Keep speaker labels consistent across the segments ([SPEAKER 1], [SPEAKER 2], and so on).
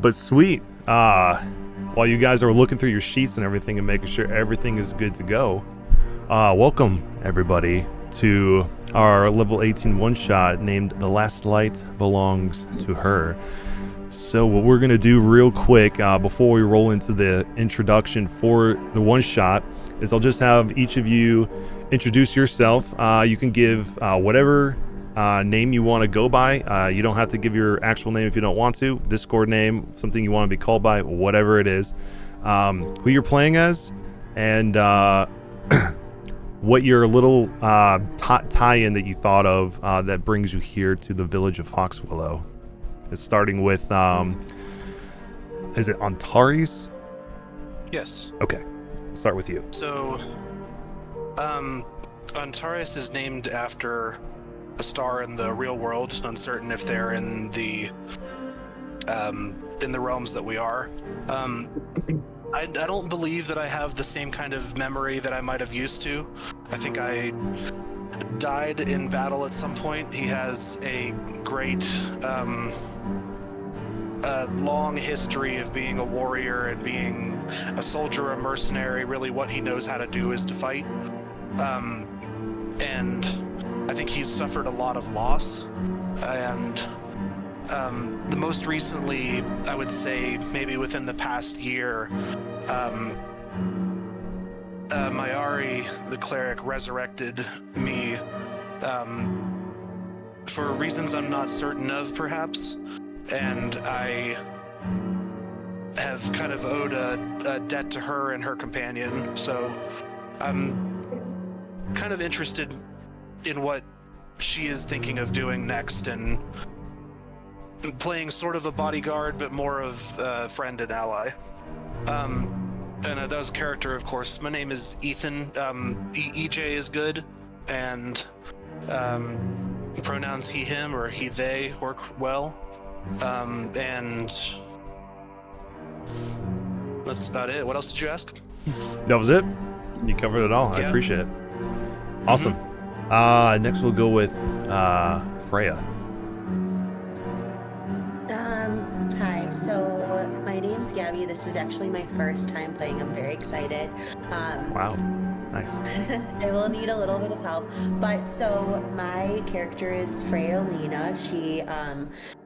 [SPEAKER 1] But sweet. While you guys are looking through your sheets and everything and making sure everything is good to go, welcome everybody to our level 18 one-shot named The Last Light Belongs to Her. So what we're going to do real quick before we roll into the introduction for the one-shot is I'll just have each of you introduce yourself. You can give whatever name you want to go by. You don't have to give your actual name if you don't want to. Discord name, something you want to be called by, whatever it is. Who you're playing as, and what your little tie-in that you thought of that brings you here to the village of Foxwillow. It's starting with, is it Antares?
[SPEAKER 2] Yes.
[SPEAKER 1] Okay, start with you.
[SPEAKER 2] So, Antares is named after a star in the real world. Uncertain if they're in the realms that we are. I don't believe that I have the same kind of memory that I might have used to. I think I died in battle at some point. He has a great long history of being a warrior and being a soldier, a mercenary. Really what he knows how to do is to fight. And I think he's suffered a lot of loss. And the most recently, I would say maybe within the past year, Mayari, the cleric, resurrected me for reasons I'm not certain of, perhaps. And I have kind of owed a debt to her and her companion. So I'm kind of interested in what she is thinking of doing next, and playing sort of a bodyguard, but more of a friend and ally. And that was a character, of course. My name is Ethan. EJ is good, and pronouns he, him, or he, they work well. And that's about it. What else did you ask?
[SPEAKER 1] That was it? You covered it all.
[SPEAKER 2] Yeah.
[SPEAKER 1] I appreciate it. Awesome. Next we'll go with Freya.
[SPEAKER 3] Hi, so my name's Gabby. This is actually my first time playing. I'm very excited.
[SPEAKER 1] Wow, nice.
[SPEAKER 3] I will need a little bit of help. But so my character is Freya Lena. She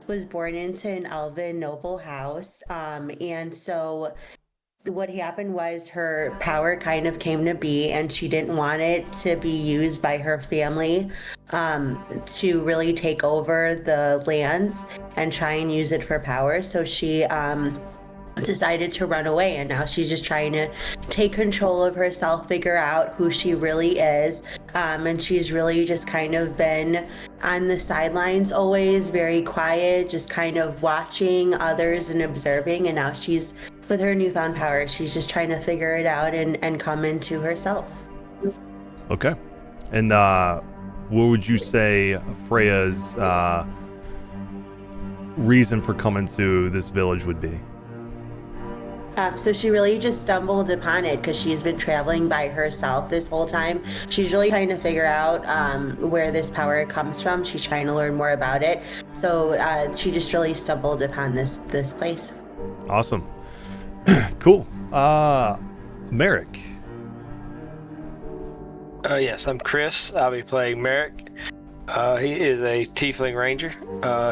[SPEAKER 3] was born into an elven noble house. And so what happened was her power kind of came to be, and she didn't want it to be used by her family to really take over the lands and try and use it for power. So she decided to run away, and now she's just trying to take control of herself, figure out who she really is. And she's really just kind of been on the sidelines, always very quiet, just kind of watching others and observing. And now she's, with her newfound power, she's just trying to figure it out and come into herself.
[SPEAKER 1] Okay. And what would you say Freya's reason for coming to this village would be?
[SPEAKER 3] So she really just stumbled upon it because she's been traveling by herself this whole time. She's really trying to figure out where this power comes from. She's trying to learn more about it. So she just really stumbled upon this place.
[SPEAKER 1] Awesome. Cool. Merrick.
[SPEAKER 4] Yes, I'm Chris. I'll be playing Merrick. He is a tiefling ranger.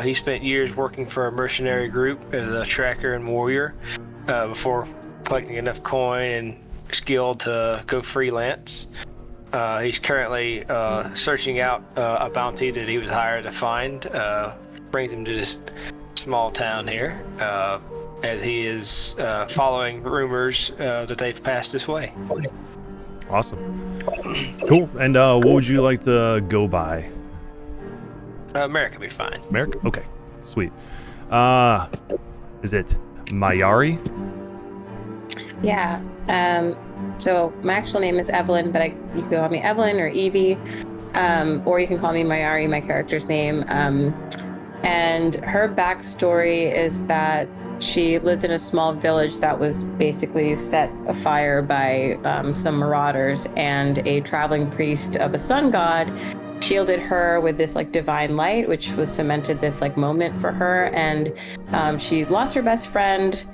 [SPEAKER 4] He spent years working for a mercenary group as a tracker and warrior before collecting enough coin and skill to go freelance. He's currently searching out a bounty that he was hired to find. Brings him to this small town here, as he is following rumors that they've passed this way.
[SPEAKER 1] Awesome. Cool. And what would you like to go by?
[SPEAKER 4] Merrick will be fine.
[SPEAKER 1] Merrick? Okay. Sweet. Is it Mayari?
[SPEAKER 5] Yeah. So my actual name is Evelyn, but you can call me Evelyn or Evie, or you can call me Mayari, my character's name. And her backstory is that she lived in a small village that was basically set afire by some marauders, and a traveling priest of a sun god shielded her with this like divine light, which was cemented this like moment for her. And she lost her best friend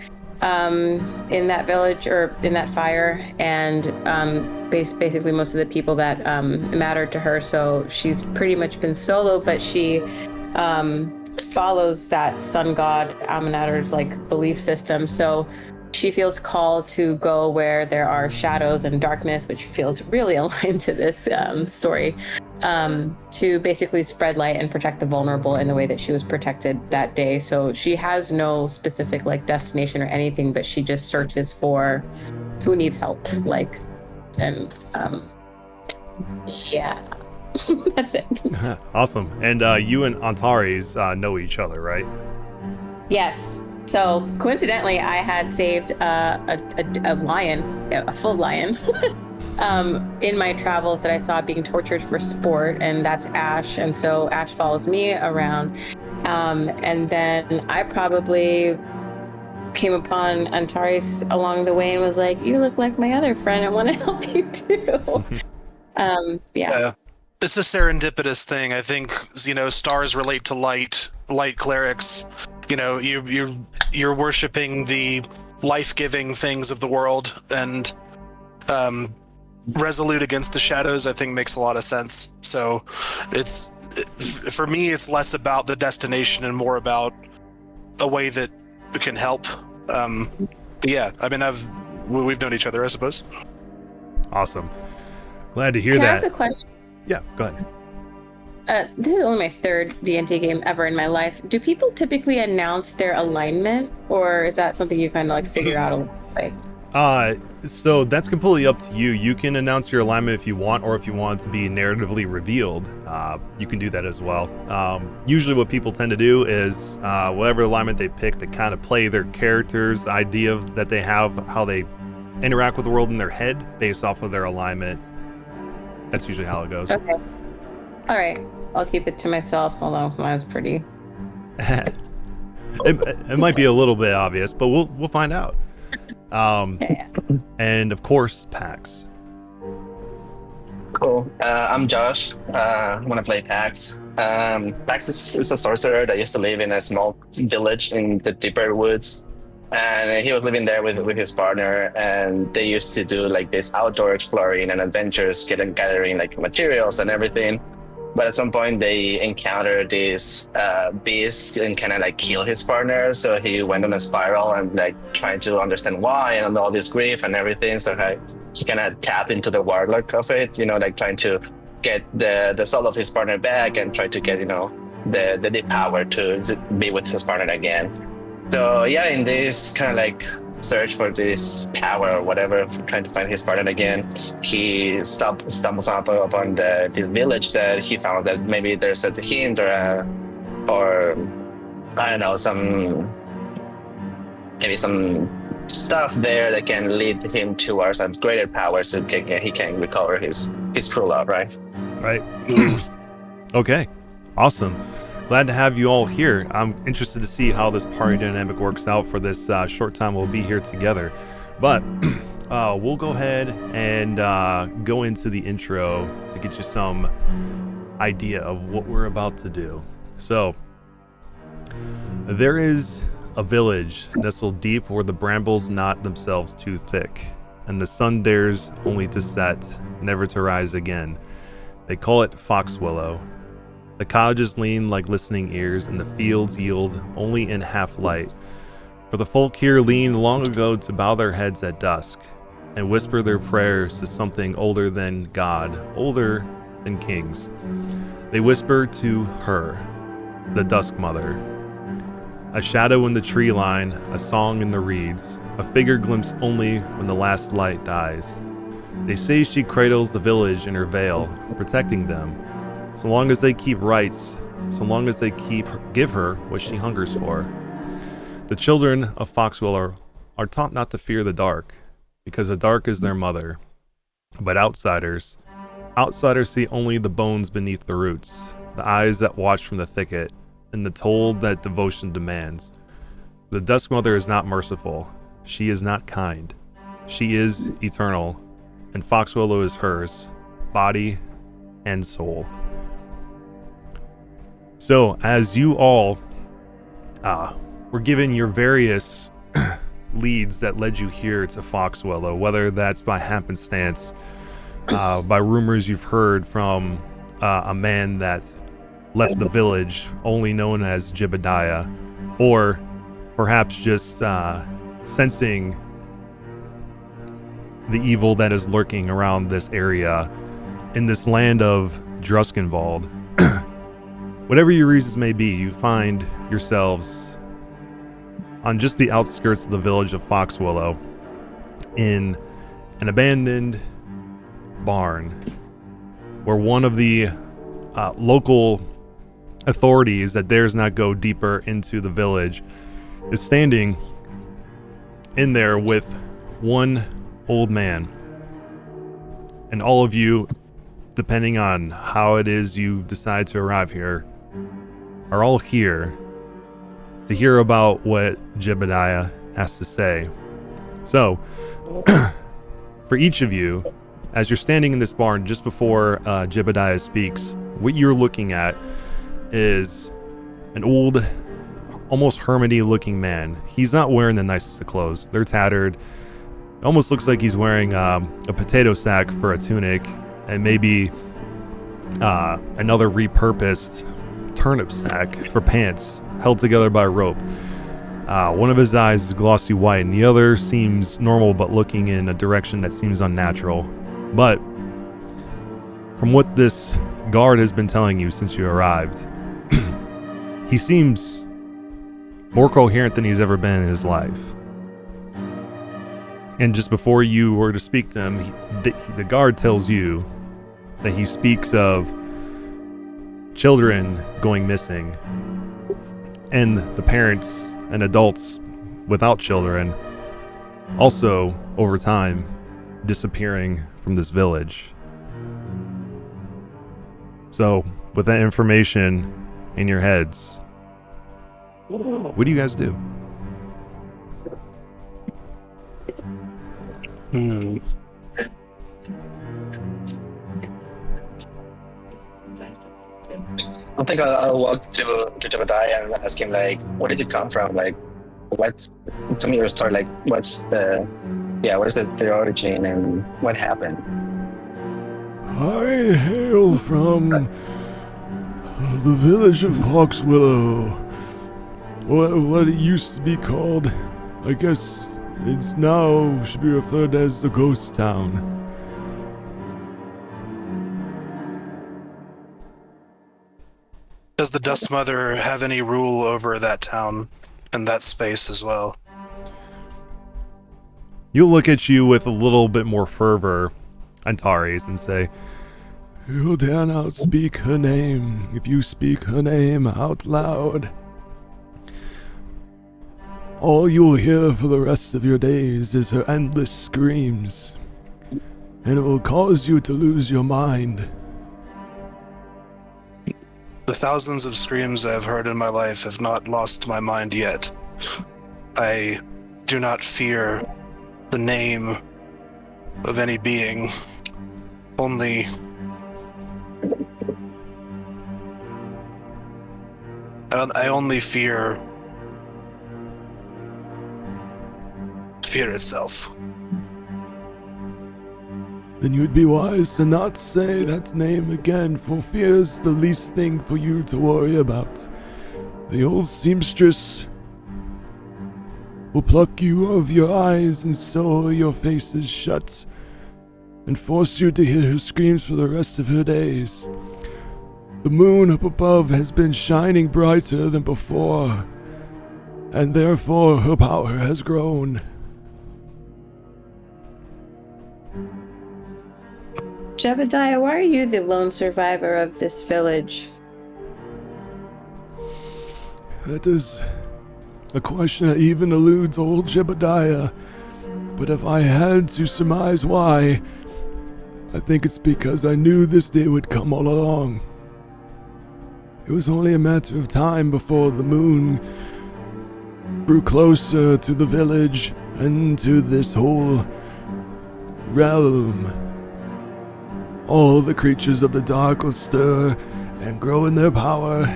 [SPEAKER 5] in that village or in that fire, and basically most of the people that mattered to her. So she's pretty much been solo, but she follows that sun god Aminator's like belief system. So she feels called to go where there are shadows and darkness, which feels really aligned to this story, to basically spread light and protect the vulnerable in the way that she was protected that day. So she has no specific like destination or anything, but she just searches for who needs help, like, and yeah. That's it.
[SPEAKER 1] Awesome. And you and Antares know each other, right?
[SPEAKER 5] Yes. So coincidentally, I had saved a lion, a full lion, in my travels that I saw being tortured for sport, and that's Ash. And so Ash follows me around. And then I probably came upon Antares along the way and was like, "You look like my other friend. I want to help you too." Yeah.
[SPEAKER 2] It's a serendipitous thing. I think, stars relate to light clerics. You're worshiping the life-giving things of the world, and resolute against the shadows, I think, makes a lot of sense. So for me, it's less about the destination and more about a way that can help. Yeah, I mean, we've known each other, I suppose.
[SPEAKER 1] Awesome. Glad to hear
[SPEAKER 5] Can
[SPEAKER 1] that.
[SPEAKER 5] I ask a question?
[SPEAKER 1] Yeah, go ahead.
[SPEAKER 5] This is only my third D&D game ever in my life. Do people typically announce their alignment, or is that something you kind of like figure out along the way?
[SPEAKER 1] So that's completely up to you. You can announce your alignment if you want, or if you want it to be narratively revealed, you can do that as well. Usually what people tend to do is whatever alignment they pick to kind of play their character's idea that they have, how they interact with the world in their head based off of their alignment. That's usually how it goes.
[SPEAKER 5] Okay. All right. I'll keep it to myself, although mine's pretty.
[SPEAKER 1] It might be a little bit obvious, but we'll find out. And of course, Pax.
[SPEAKER 6] Cool. I'm Josh. I want to play Pax. Pax is a sorcerer that used to live in a small village in the deeper woods. And he was living there with his partner, and they used to do like this outdoor exploring and adventures, gathering like materials and everything. But at some point they encountered this beast and kind of like kill his partner. So he went on a spiral and like trying to understand why and all this grief and everything. So he kind of tapped into the warlock of it, like trying to get the soul of his partner back and try to get, the power to be with his partner again. So yeah, in this kind of like search for this power or whatever, trying to find his partner again, he stumbles upon this village that he found that maybe there's a hint or I don't know, some stuff there that can lead him towards some greater powers so he can recover his true love, right?
[SPEAKER 1] Right. Okay. Awesome. Glad to have you all here. I'm interested to see how this party dynamic works out for this short time we'll be here together. But we'll go ahead and go into the intro to get you some idea of what we're about to do. So, there is a village nestled deep where the brambles knot themselves too thick, and the sun dares only to set, never to rise again. They call it Foxwillow. The cottages lean like listening ears, and the fields yield only in half light. For the folk here leaned long ago to bow their heads at dusk, and whisper their prayers to something older than God, older than kings. They whisper to her, the Dusk Mother. A shadow in the tree line, a song in the reeds, a figure glimpsed only when the last light dies. They say she cradles the village in her veil, protecting them. So long as they keep rites, so long as they give her what she hungers for. The children of Foxwillow are taught not to fear the dark, because the dark is their mother. But outsiders see only the bones beneath the roots, the eyes that watch from the thicket, and the toll that devotion demands. The Dusk Mother is not merciful. She is not kind. She is eternal, and Foxwillow is hers, body and soul. So, as you all were given your various leads that led you here to Foxwillow, whether that's by happenstance, by rumors you've heard from a man that left the village, only known as Jebediah, or perhaps just sensing the evil that is lurking around this area in this land of Druskenwald. Whatever your reasons may be, you find yourselves on just the outskirts of the village of Foxwillow in an abandoned barn where one of the local authorities that dares not go deeper into the village is standing in there with one old man. And all of you, depending on how it is you decide to arrive here, are all here to hear about what Jebediah has to say. So, for each of you, as you're standing in this barn just before Jebediah speaks, what you're looking at is an old, almost hermity looking man. He's not wearing the nicest of clothes. They're tattered. It almost looks like he's wearing a potato sack for a tunic and maybe another repurposed turnip sack for pants held together by rope. One of his eyes is glossy white and the other seems normal but looking in a direction that seems unnatural. But from what this guard has been telling you since you arrived, he seems more coherent than he's ever been in his life. And just before you were to speak to him, the guard tells you that he speaks of children going missing and the parents and adults without children also over time disappearing from this village. So with that information in your heads, what do you guys do?
[SPEAKER 6] I think I'll walk to Jebediah and ask him, like, where did you come from? Like, tell me your story, like, what is the origin and what happened?
[SPEAKER 1] I hail from the village of Foxwillow. What it used to be called, I guess it's now should be referred as the ghost town.
[SPEAKER 2] Does the Dusk Mother have any rule over that town and that space as well?
[SPEAKER 1] You'll look at you with a little bit more fervor, Antares, and say, "You dare not speak her name. If you speak her name out loud, all you'll hear for the rest of your days is her endless screams, and it will cause you to lose your mind."
[SPEAKER 2] The thousands of screams I've heard in my life have not lost my mind yet. I do not fear the name of any being. I only fear itself.
[SPEAKER 1] Then you'd be wise to not say that name again, for fear's the least thing for you to worry about. The old seamstress will pluck you of your eyes and sew your faces shut, and force you to hear her screams for the rest of her days. The moon up above has been shining brighter than before, and therefore her power has grown.
[SPEAKER 5] Jebediah, why are you the lone survivor of this village?
[SPEAKER 1] That is a question that even eludes old Jebediah, but if I had to surmise why, I think it's because I knew this day would come all along. It was only a matter of time before the moon grew closer to the village and to this whole realm. All the creatures of the dark will stir and grow in their power,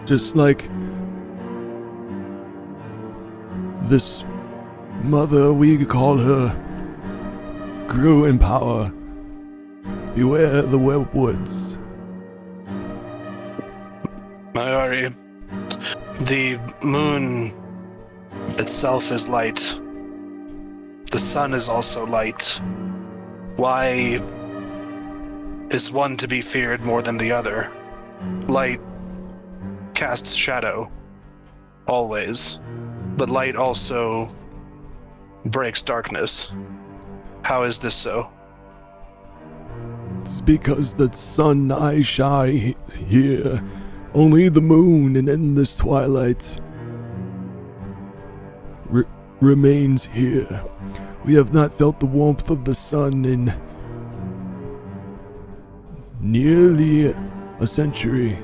[SPEAKER 1] just like this mother, we call her, grew in power. Beware the webwoods.
[SPEAKER 2] Mayari, the moon itself is light. The sun is also light. Why is one to be feared more than the other? Light casts shadow, always, but light also breaks darkness. How is this so?
[SPEAKER 1] It's because the sun I shine here, only the moon in endless twilight remains here. We have not felt the warmth of the sun in nearly a century.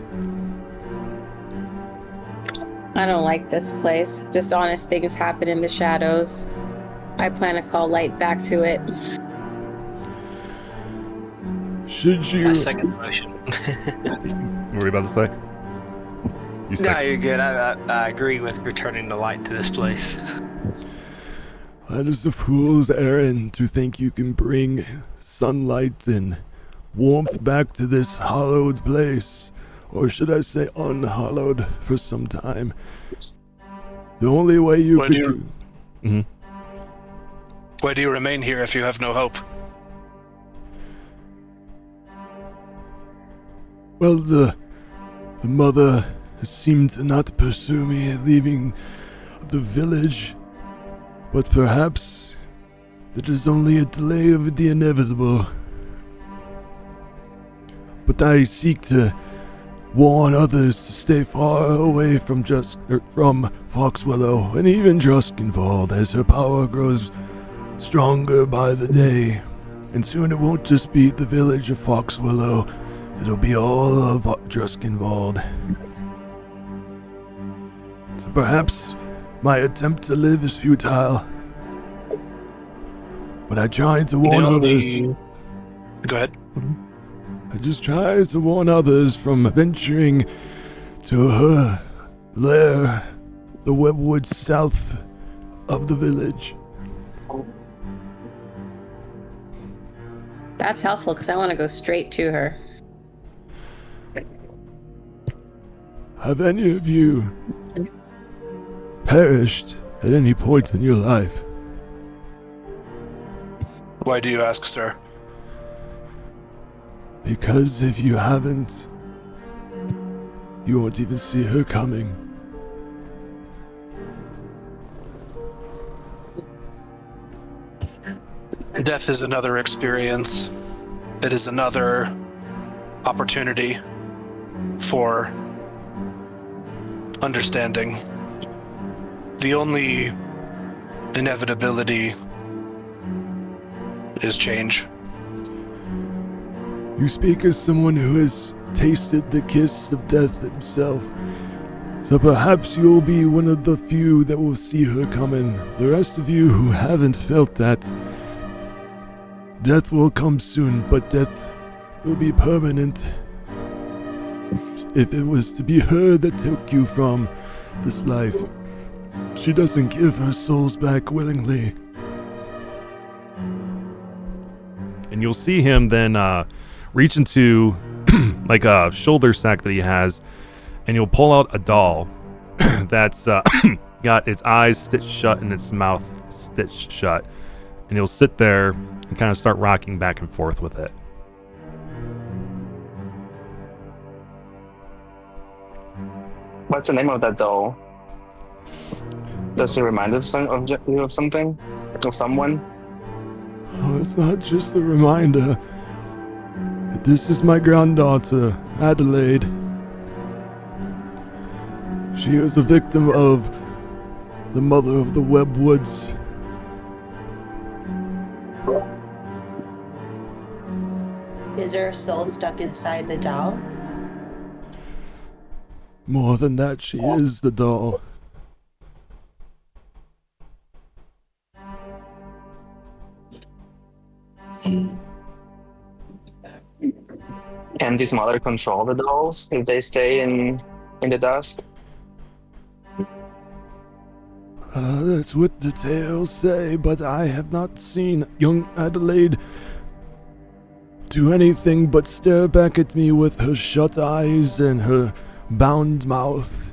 [SPEAKER 5] I don't like this place. Dishonest things happen in the shadows. I plan to call light back to it.
[SPEAKER 1] Should you...
[SPEAKER 4] I second the motion.
[SPEAKER 1] What were you about to say?
[SPEAKER 4] No, you're good. I agree with returning the light to this place.
[SPEAKER 1] That is a fool's errand to think you can bring sunlight and warmth back to this hallowed place. Or should I say unhallowed for some time. The only way you could do... Mm-hmm.
[SPEAKER 2] Why do you remain here if you have no hope?
[SPEAKER 1] Well, the mother seemed to not pursue me leaving the village, but perhaps that is only a delay of the inevitable. But I seek to warn others to stay far away from Foxwillow and even Druskenwald as her power grows stronger by the day. And soon it won't just be the village of Foxwillow, it'll be all of Druskenwald. So perhaps my attempt to live is futile, but I try to warn others.
[SPEAKER 2] Go ahead.
[SPEAKER 1] I just try to warn others from venturing to her lair, the webwoods south of the village.
[SPEAKER 5] That's helpful because I want to go straight to her.
[SPEAKER 1] Have any of you perished at any point in your life?
[SPEAKER 2] Why do you ask, sir?
[SPEAKER 1] Because if you haven't, you won't even see her coming.
[SPEAKER 2] Death is another experience. It is another opportunity for understanding. The only inevitability is change.
[SPEAKER 1] You speak as someone who has tasted the kiss of death himself. So perhaps you'll be one of the few that will see her coming. The rest of you who haven't felt that, death will come soon, but death will be permanent. If it was to be her that took you from this life, she doesn't give her souls back willingly. And you'll see him then reach into like a shoulder sack that he has, and you'll pull out a doll that's got its eyes stitched shut and its mouth stitched shut, and you'll sit there and kind of start rocking back and forth with it.
[SPEAKER 6] What's the name of that doll? Does it remind us of you of something? Of someone?
[SPEAKER 1] Oh, it's not just a reminder. This is my granddaughter, Adelaide. She was a victim of the mother of the webwoods.
[SPEAKER 3] Is her soul stuck inside the doll?
[SPEAKER 1] More than that, she is the doll.
[SPEAKER 6] Can this mother control the dolls if they stay in in the dust?
[SPEAKER 1] That's what the tales say, but I have not seen young Adelaide do anything but stare back at me with her shut eyes and her bound mouth.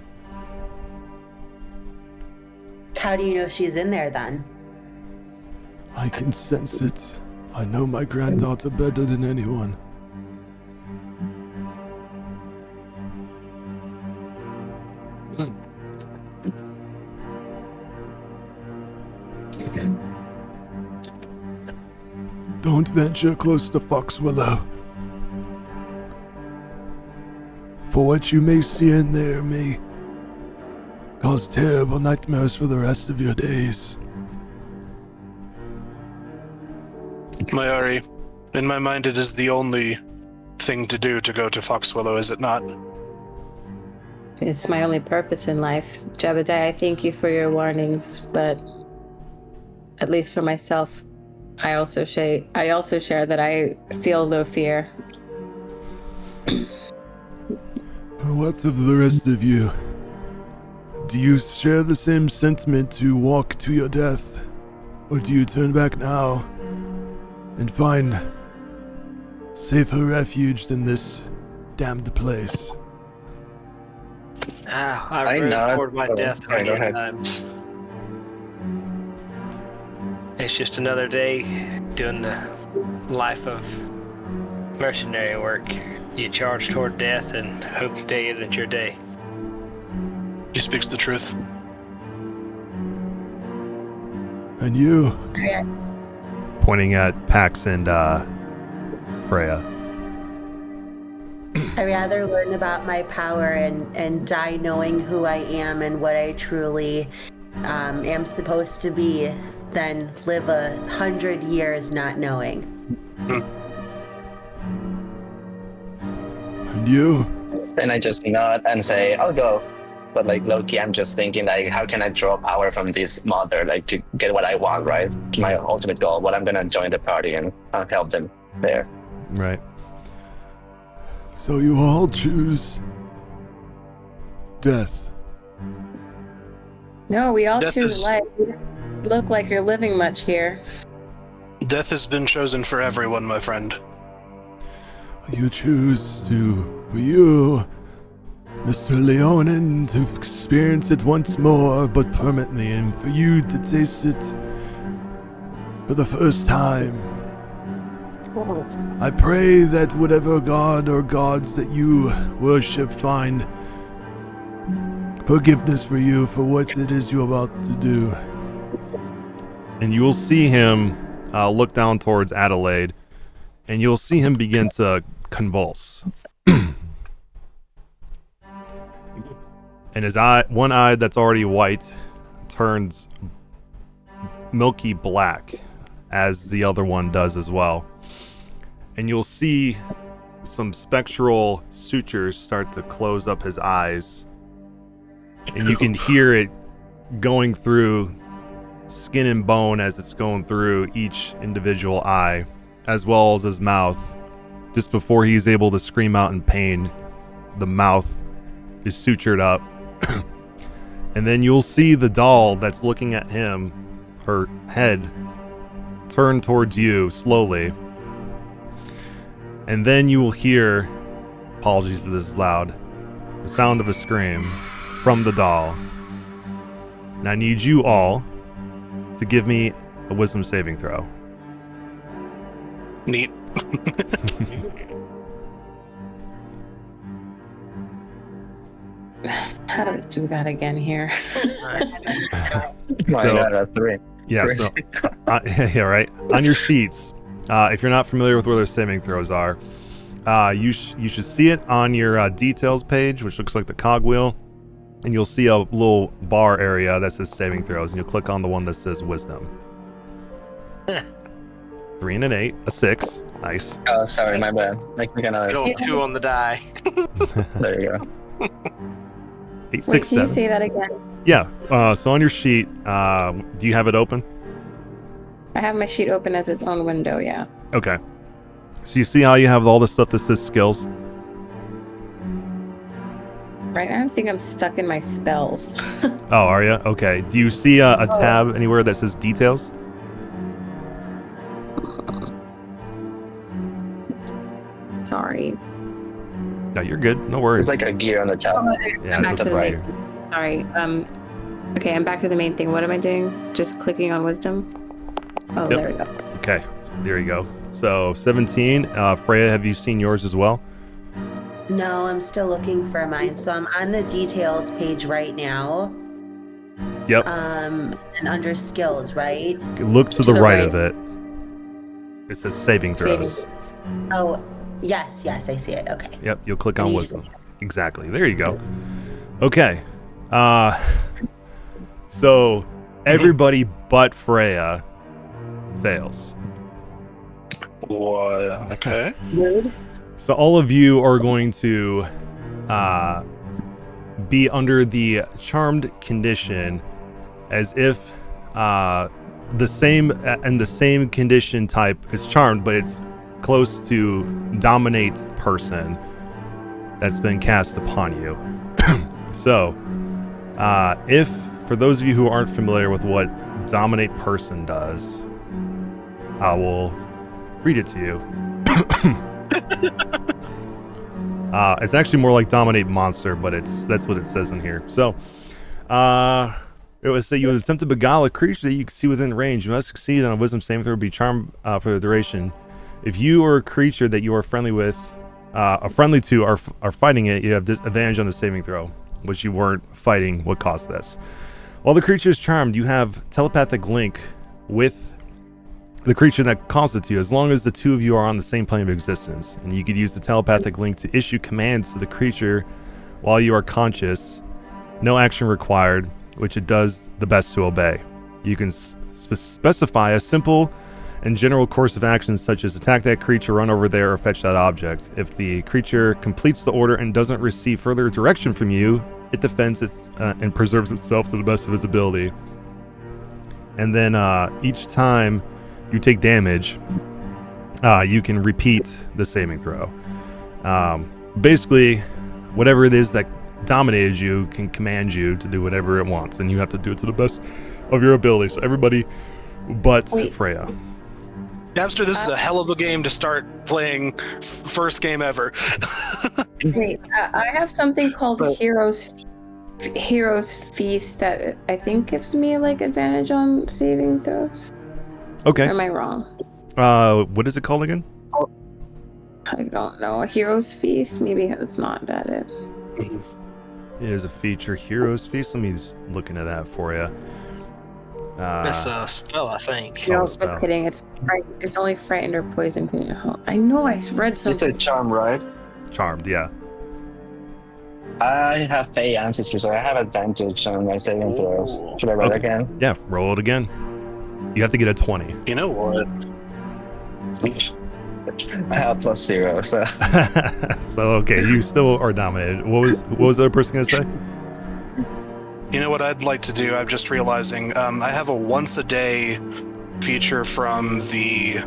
[SPEAKER 3] How do you know she's in there then?
[SPEAKER 1] I can sense it. I know my granddaughter better than anyone. Don't venture close to Foxwillow. For what you may see in there may cause terrible nightmares for the rest of your days.
[SPEAKER 2] Mayari, in my mind, it is the only thing to do to go to Foxwillow, is it not?
[SPEAKER 5] It's my only purpose in life. Jebediah, I thank you for your warnings, but at least for myself, I also share that I feel no fear.
[SPEAKER 1] What of the rest of you? Do you share the same sentiment to walk to your death? Or do you turn back now and find safer refuge than this damned place?
[SPEAKER 4] I've
[SPEAKER 6] I
[SPEAKER 4] really
[SPEAKER 6] know.
[SPEAKER 4] poured my death
[SPEAKER 6] Sorry, go
[SPEAKER 4] many
[SPEAKER 6] ahead.
[SPEAKER 4] times. It's just another day doing the life of mercenary work. You charge toward death and hope the day isn't your day.
[SPEAKER 2] He speaks the truth.
[SPEAKER 1] And you?
[SPEAKER 3] Yeah.
[SPEAKER 1] Pointing at Pax and Freya.
[SPEAKER 3] I'd rather learn about my power and die knowing who I am and what I truly am supposed to be than live 100 years not knowing.
[SPEAKER 1] And you?
[SPEAKER 6] Then I just nod and say, I'll go. But like low-key, I'm just thinking like, how can I draw power from this mother, like to get what I want, right? My ultimate goal, what I'm gonna join the party and help them there.
[SPEAKER 1] Right. So you all choose death.
[SPEAKER 5] No, we all
[SPEAKER 2] Death
[SPEAKER 5] choose
[SPEAKER 2] is-
[SPEAKER 5] life. You look like you're living much here.
[SPEAKER 2] Death has been chosen for everyone, my friend.
[SPEAKER 1] You choose for you, Mr. Leonin, to experience it once more, but permanently, and for you to taste it for the first time. I pray that whatever god or gods that you worship find forgiveness for you for what it is you're about to do. And you will see him look down towards Adelaide, and you'll see him begin to convulse. And his one eye that's already white turns milky black, as the other one does as well. And you'll see some spectral sutures start to close up his eyes. And you can hear it going through skin and bone as it's going through each individual eye, as well as his mouth. Just before he's able to scream out in pain, the mouth is sutured up. And then you'll see the doll that's looking at him, her head, turn towards you slowly. And then you will hear, apologies if this is loud, the sound of a scream from the doll. And I need you all to give me a wisdom saving throw.
[SPEAKER 2] Neat.
[SPEAKER 5] How do we do that again here?
[SPEAKER 6] My God, that's 3.
[SPEAKER 1] Yeah, so, yeah, right. On your sheets, if you're not familiar with where their saving throws are, you should see it on your details page, which looks like the cogwheel, and you'll see a little bar area that says saving throws, and you'll click on the one that says wisdom. 3 and an 8, a 6. Nice.
[SPEAKER 6] Oh, sorry, my bad. Make me another.
[SPEAKER 4] Roll 2 on the die.
[SPEAKER 6] There you go.
[SPEAKER 1] 8, 6,
[SPEAKER 5] Wait, can you
[SPEAKER 1] 7.
[SPEAKER 5] say that again?
[SPEAKER 1] Yeah. So on your sheet, do you have it open?
[SPEAKER 5] I have my sheet open as its own window, yeah.
[SPEAKER 1] Okay. So you see how you have all this stuff that says skills?
[SPEAKER 5] Right now, I think I'm stuck in my spells.
[SPEAKER 1] Oh, are you? Okay. Do you see a tab anywhere that says details?
[SPEAKER 5] Sorry.
[SPEAKER 1] No, you're good. No worries.
[SPEAKER 6] It's like a gear on the top.
[SPEAKER 1] Yeah,
[SPEAKER 5] I'm
[SPEAKER 1] it
[SPEAKER 5] back to
[SPEAKER 1] doesn't
[SPEAKER 5] the
[SPEAKER 6] right.
[SPEAKER 5] main. Sorry. Okay, I'm back to the main thing. What am I doing? Just clicking on wisdom. Oh,
[SPEAKER 1] Yep.
[SPEAKER 5] there we go.
[SPEAKER 1] Okay, there you go. So 17. Freya, have you seen yours as well?
[SPEAKER 3] No, I'm still looking for mine. So I'm on the details page right now.
[SPEAKER 1] Yep.
[SPEAKER 3] And under skills, right?
[SPEAKER 1] Look to the right of it. It says saving throws.
[SPEAKER 3] Oh, yes, I see it. Okay.
[SPEAKER 1] Yep, you'll click
[SPEAKER 3] And
[SPEAKER 1] on
[SPEAKER 3] you
[SPEAKER 1] wisdom.
[SPEAKER 3] just-
[SPEAKER 1] Exactly. There you go. Okay. So everybody but Freya fails.
[SPEAKER 2] What? Okay.
[SPEAKER 5] Rude.
[SPEAKER 1] So all of you are going to be under the charmed condition as if the same condition type is charmed, but it's close to dominate person that's been cast upon you. So if, for those of you who aren't familiar with what dominate person does, I will read it to you. It's actually more like dominate monster, but that's what it says in here. So, it would say you would attempt to beguile a creature that you can see within range. You must succeed on a wisdom saving throw, be charmed for the duration. If you or a creature that you are friendly with, are friendly to, are fighting it, you have disadvantage on the saving throw, which you weren't fighting. What caused this? While the creature is charmed, you have telepathic link with the creature that caused it to you, as long as the two of you are on the same plane of existence, and you could use the telepathic link to issue commands to the creature while you are conscious. No action required, which it does the best to obey. You can specify a simple and general course of actions, such as attack that creature, run over there, or fetch that object. If the creature completes the order and doesn't receive further direction from you, it defends and preserves itself to the best of its ability. And then each time you take damage, you can repeat the saving throw. Basically, whatever it is that dominated you can command you to do whatever it wants, and you have to do it to the best of your ability. So everybody but Freya.
[SPEAKER 2] Napster, this is a hell of a game to start playing. First game ever.
[SPEAKER 5] Wait, I have something called Hero's Feast that I think gives me like advantage on saving throws.
[SPEAKER 1] Okay.
[SPEAKER 5] Or am I wrong?
[SPEAKER 1] What is it called again?
[SPEAKER 5] I don't know. A Hero's Feast? Maybe that's not that it.
[SPEAKER 1] It is a feature, Hero's Feast. Let me just look into that for you.
[SPEAKER 4] That's a spell, I think.
[SPEAKER 5] No,
[SPEAKER 1] spell.
[SPEAKER 5] just kidding. It's only frightened or poison. I know. I read
[SPEAKER 6] You
[SPEAKER 5] something.
[SPEAKER 6] said charm, right?
[SPEAKER 1] Charmed, yeah.
[SPEAKER 6] I have Fey ancestry, so I have advantage on my saving throws. Should I roll
[SPEAKER 1] Okay.
[SPEAKER 6] again?
[SPEAKER 1] Yeah, roll it again. You have to get a 20.
[SPEAKER 2] You know what?
[SPEAKER 6] I have +0, so
[SPEAKER 1] So okay, you still are dominated. What was the other person gonna say?
[SPEAKER 2] You know what I'd like to do? I'm just realizing I have a once a day feature from the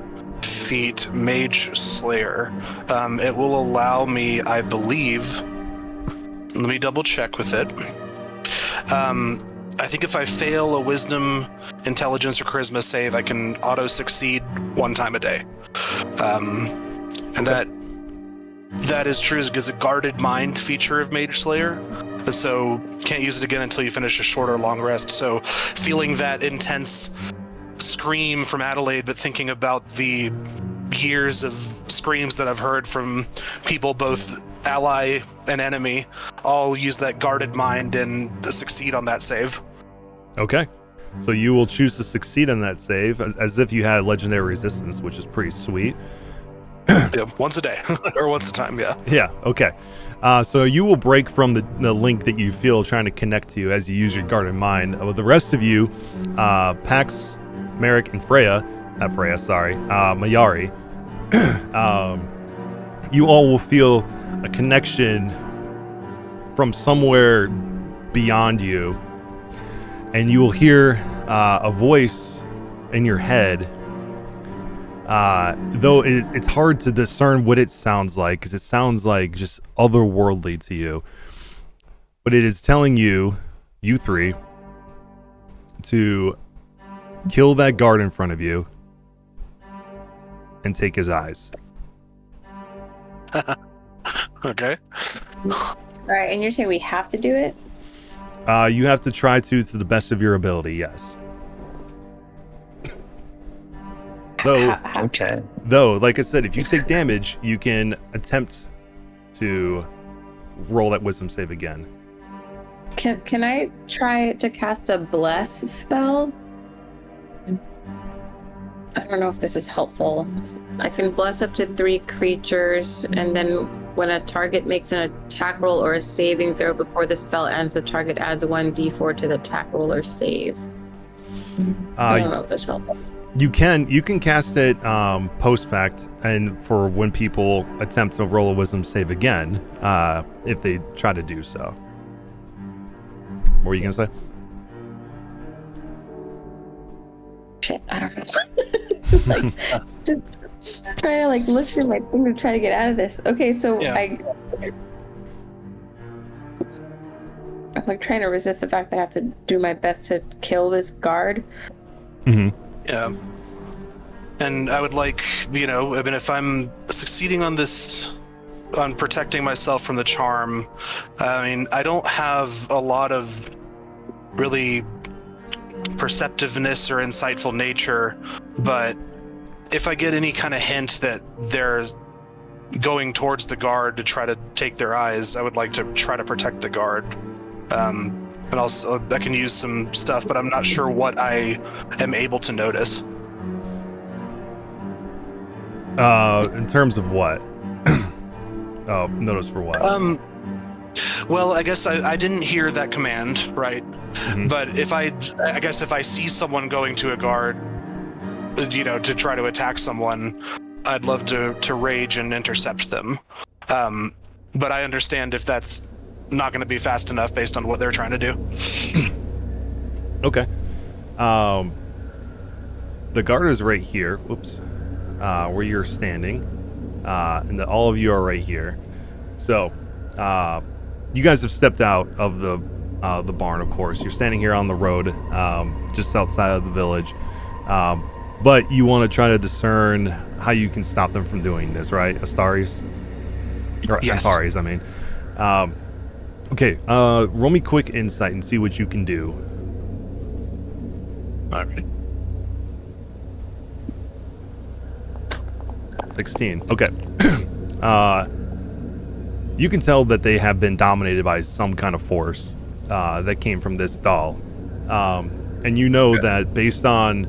[SPEAKER 2] feat Mage Slayer. It will allow me, I believe. Let me double check with it. I think if I fail a Wisdom, Intelligence, or Charisma save, I can auto succeed one time a day. And that is true as a guarded mind feature of Mage Slayer. So can't use it again until you finish a short or long rest. So feeling that intense scream from Adelaide, but thinking about the years of screams that I've heard from people, both ally and enemy, I'll use that guarded mind and succeed on that save.
[SPEAKER 1] Okay. So you will choose to succeed on that save as if you had legendary resistance, which is pretty sweet.
[SPEAKER 2] Yeah, once a day or once a time, yeah.
[SPEAKER 1] Yeah, okay. So you will break from the link that you feel trying to connect to as you use your guarded mind. With the rest of you, Pax, Merrick, and Mayari, you all will feel a connection from somewhere beyond you, and you will hear a voice in your head, though it's hard to discern what it sounds like, because it sounds like just otherworldly to you. but it is telling you three, to kill that guard in front of you and take his eyes.
[SPEAKER 2] Okay.
[SPEAKER 5] All right, and you're saying we have to do it?
[SPEAKER 1] You have to try to the best of your ability, yes.
[SPEAKER 6] Okay.
[SPEAKER 1] Though, like I said, if you take damage, you can attempt to roll that wisdom save again.
[SPEAKER 5] Can I try to cast a bless spell? I don't know if this is helpful. I can bless up to 3 creatures, and then when a target makes an attack roll or a saving throw before the spell ends, the target adds 1d4 to the attack roll or save. I don't know if that's helpful.
[SPEAKER 1] You can cast it post fact, and for when people attempt to roll a wisdom save again, if they try to do so. What were you gonna say?
[SPEAKER 5] Shit, I don't know. Like, just trying to like look through my thing to try to get out of this. Okay, so
[SPEAKER 2] Yeah.
[SPEAKER 5] I'm like trying to resist the fact that I have to do my best to kill this guard.
[SPEAKER 1] Mm-hmm.
[SPEAKER 2] Yeah. And I would like, I mean, if I'm succeeding on this, on protecting myself from the charm, I mean, I don't have a lot of really perceptiveness or insightful nature, but if I get any kind of hint that they're going towards the guard to try to take their eyes, I would like to try to protect the guard. And also, I can use some stuff, but I'm not sure what I am able to notice.
[SPEAKER 1] In terms of what? Oh, notice for what?
[SPEAKER 2] Well, I guess I didn't hear that command, right?
[SPEAKER 1] Mm-hmm.
[SPEAKER 2] But if I guess if I see someone going to a guard, to try to attack someone, I'd love to rage and intercept them. But I understand if that's not going to be fast enough based on what they're trying to do.
[SPEAKER 1] Okay. The guard is right here. Whoops. Where you're standing. And all of you are right here. So, you guys have stepped out of the barn, of course. You're standing here on the road, just outside of the village. But you want to try to discern how you can stop them from doing this, right? Astaris? Or
[SPEAKER 2] Yes.
[SPEAKER 1] Antares, I mean. Okay, roll me quick insight and see what you can do.
[SPEAKER 2] All right.
[SPEAKER 1] 16. Okay. You can tell that they have been dominated by some kind of force that came from this doll. And you know that based on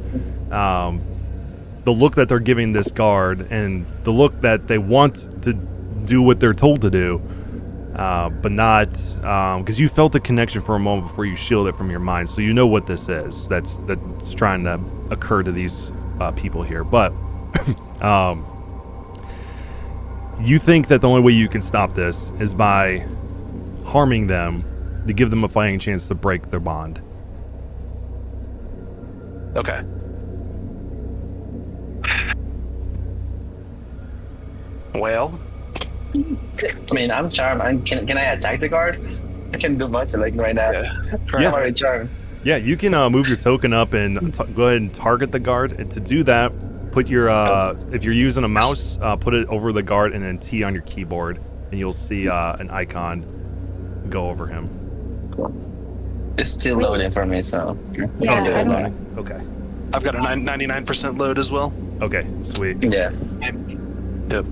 [SPEAKER 1] the look that they're giving this guard and the look that they want to do what they're told to do, but not because you felt the connection for a moment before you shield it from your mind, so you know what this is that's trying to occur to these people here. But you think that the only way you can stop this is by harming them to give them a fighting chance to break their bond.
[SPEAKER 2] Okay. Well,
[SPEAKER 6] I mean, I'm charmed. Can I attack the guard? I can do much like right now.
[SPEAKER 1] Yeah.
[SPEAKER 6] I'm already charmed.
[SPEAKER 1] Yeah, you can move your token up and go ahead and target the guard. And to do that, put your if you're using a mouse, put it over the guard and then T on your keyboard, and you'll see an icon go over him.
[SPEAKER 6] It's still loading for me, so.
[SPEAKER 5] Yeah,
[SPEAKER 1] Okay.
[SPEAKER 5] I don't,
[SPEAKER 1] Okay.
[SPEAKER 2] I've got a 99% load as well.
[SPEAKER 1] Okay. Sweet.
[SPEAKER 6] Yeah.
[SPEAKER 2] Yep.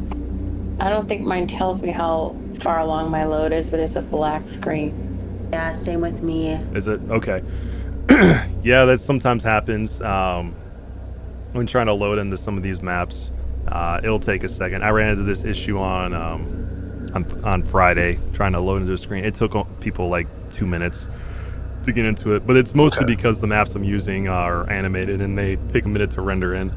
[SPEAKER 5] I don't think mine tells me how far along my load is, but it's a black screen.
[SPEAKER 3] Yeah, same with me.
[SPEAKER 1] Is it okay? Yeah, that sometimes happens when trying to load into some of these maps. It'll take a second. I ran into this issue on Friday trying to load into a screen. It took people like 2 minutes to get into it, but it's mostly because the maps I'm using are animated and they take a minute to render in.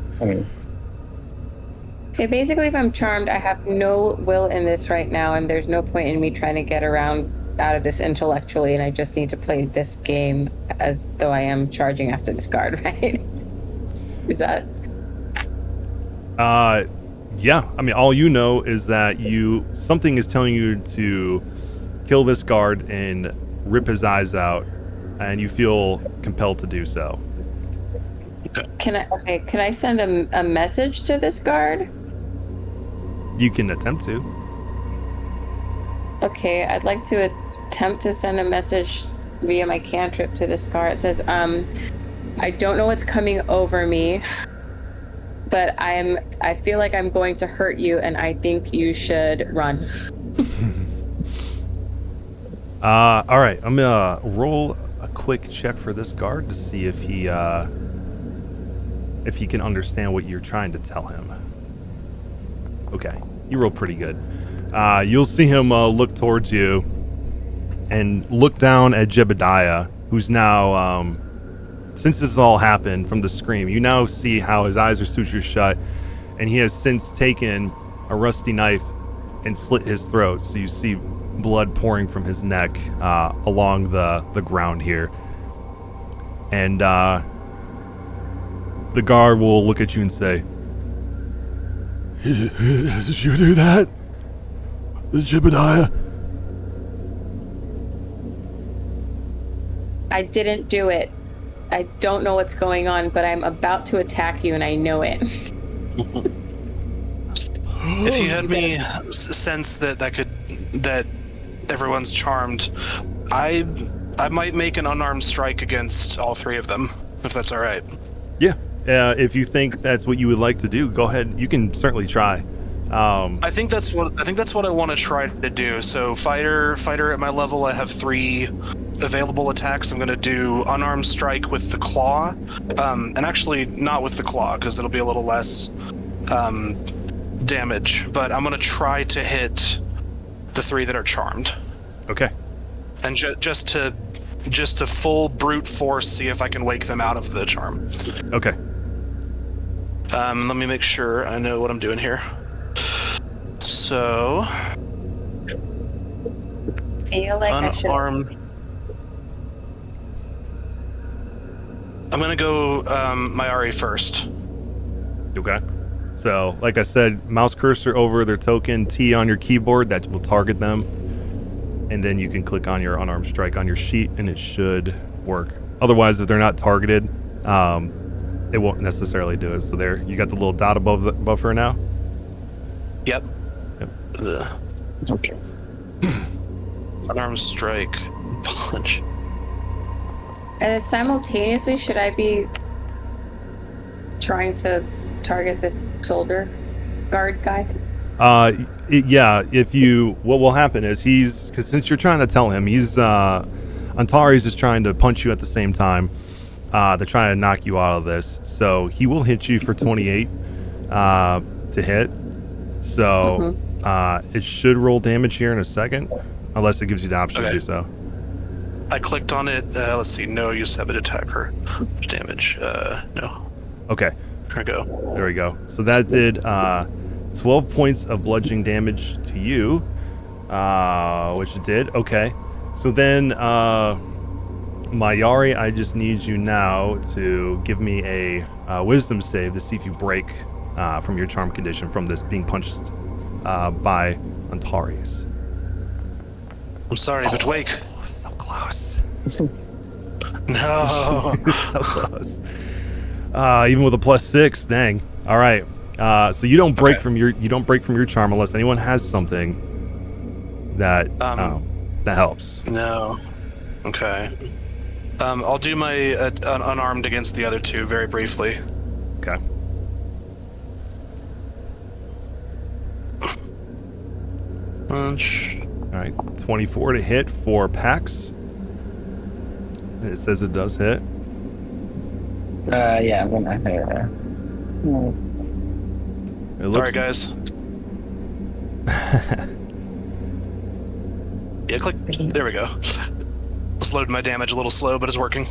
[SPEAKER 5] Okay, basically if I'm charmed, I have no will in this right now, and there's no point in me trying to get around out of this intellectually, and I just need to play this game as though I am charging after this guard, right? Is that?
[SPEAKER 1] Yeah. I mean, all you know is that something is telling you to kill this guard and rip his eyes out, and you feel compelled to do so.
[SPEAKER 5] Can I send a message to this guard?
[SPEAKER 1] You can attempt to.
[SPEAKER 5] Okay, I'd like to attempt to send a message via my cantrip to this guard. It says, I don't know what's coming over me, but I feel like I'm going to hurt you, and I think you should run.
[SPEAKER 1] All right, I'm gonna roll a quick check for this guard to see if he can understand what you're trying to tell him. Okay, you rolled pretty good. You'll see him look towards you and look down at Jebediah, who's now, since this all happened from the scream, you now see how his eyes are sutured shut, and he has since taken a rusty knife and slit his throat. So you see blood pouring from his neck along the ground here. And the guard will look at you and say, "Did you do that? Jebediah?"
[SPEAKER 5] I didn't do it. I don't know what's going on, but I'm about to attack you, and I know it.
[SPEAKER 2] If you had me sense that everyone's charmed, I might make an unarmed strike against all three of them, if that's all right.
[SPEAKER 1] Yeah. If you think that's what you would like to do, go ahead. You can certainly try.
[SPEAKER 2] I think that's what I want to try to do. So fighter at my level, I have 3 available attacks. I'm going to do unarmed strike with the claw, and actually not with the claw because it'll be a little less damage. But I'm going to try to hit the 3 that are charmed.
[SPEAKER 1] Okay.
[SPEAKER 2] And just to full brute force, see if I can wake them out of the charm.
[SPEAKER 1] Okay.
[SPEAKER 2] Let me make sure I know what I'm doing here. So,
[SPEAKER 5] Feel like I should.
[SPEAKER 2] unarmed. I'm gonna go Mayari first.
[SPEAKER 1] Okay. So, like I said, mouse cursor over their token, T on your keyboard, that will target them. And then you can click on your unarmed strike on your sheet, and it should work. Otherwise, if they're not targeted, it won't necessarily do it. So there, you got the little dot above her now?
[SPEAKER 2] Yep.
[SPEAKER 1] Yep.
[SPEAKER 6] Okay.
[SPEAKER 2] Unarmed strike, punch.
[SPEAKER 5] And then simultaneously, should I be trying to target this soldier guard guy?
[SPEAKER 1] Yeah, what will happen is because since you're trying to tell him, Antari's just trying to punch you at the same time. They're trying to knock you out of this. So he will hit you for 28 to hit. So it should roll damage here in a second, unless it gives you the option to do so.
[SPEAKER 2] I clicked on it. Let's see. No, you have an attacker. Damage. No.
[SPEAKER 1] Okay.
[SPEAKER 2] There we go.
[SPEAKER 1] There we go. So that did 12 points of bludgeoning damage to you, which it did. Okay. So then, Mayari, I just need you now to give me a wisdom save to see if you break from your charm condition from this being punched by Antares.
[SPEAKER 2] I'm sorry, but wake.
[SPEAKER 1] So close.
[SPEAKER 2] No.
[SPEAKER 1] So close. Even with a +6, dang. All right. So you don't break from your charm unless anyone has something that helps.
[SPEAKER 2] No. Okay. I'll do my unarmed against the other 2 very briefly.
[SPEAKER 1] Okay.
[SPEAKER 2] Punch.
[SPEAKER 1] All right. 24 to hit for Pax. It says it does hit.
[SPEAKER 6] Yeah, I'm gonna hit her.
[SPEAKER 1] It looks...
[SPEAKER 2] Sorry, guys. Yeah, click. There we go. Just loaded my damage a little slow, but it's working.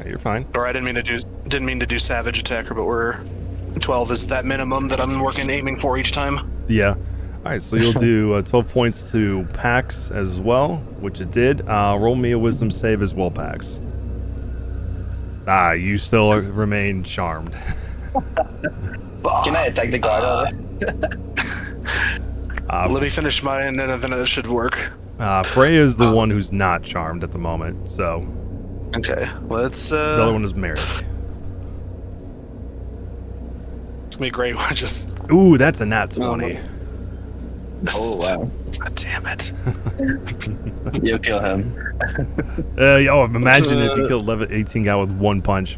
[SPEAKER 1] You're fine.
[SPEAKER 2] Or I didn't mean to do savage attacker, but we're 12 is that minimum that I'm aiming for each time.
[SPEAKER 1] Yeah. All right, so you'll do 12 points to Pax as well, which it did. Roll me a wisdom save as well, Pax. You still remain charmed.
[SPEAKER 6] Can I attack the guard?
[SPEAKER 2] Let me finish mine, and then it should work.
[SPEAKER 1] Freya is the one who's not charmed at the moment, so
[SPEAKER 2] Okay, let's.
[SPEAKER 1] the other one is Merrick.
[SPEAKER 2] It's gonna be great. Just.
[SPEAKER 1] Ooh, that's a nat 20.
[SPEAKER 6] Oh wow!
[SPEAKER 2] God damn it!
[SPEAKER 6] You kill him.
[SPEAKER 1] Imagine if you killed 18 guy with one punch.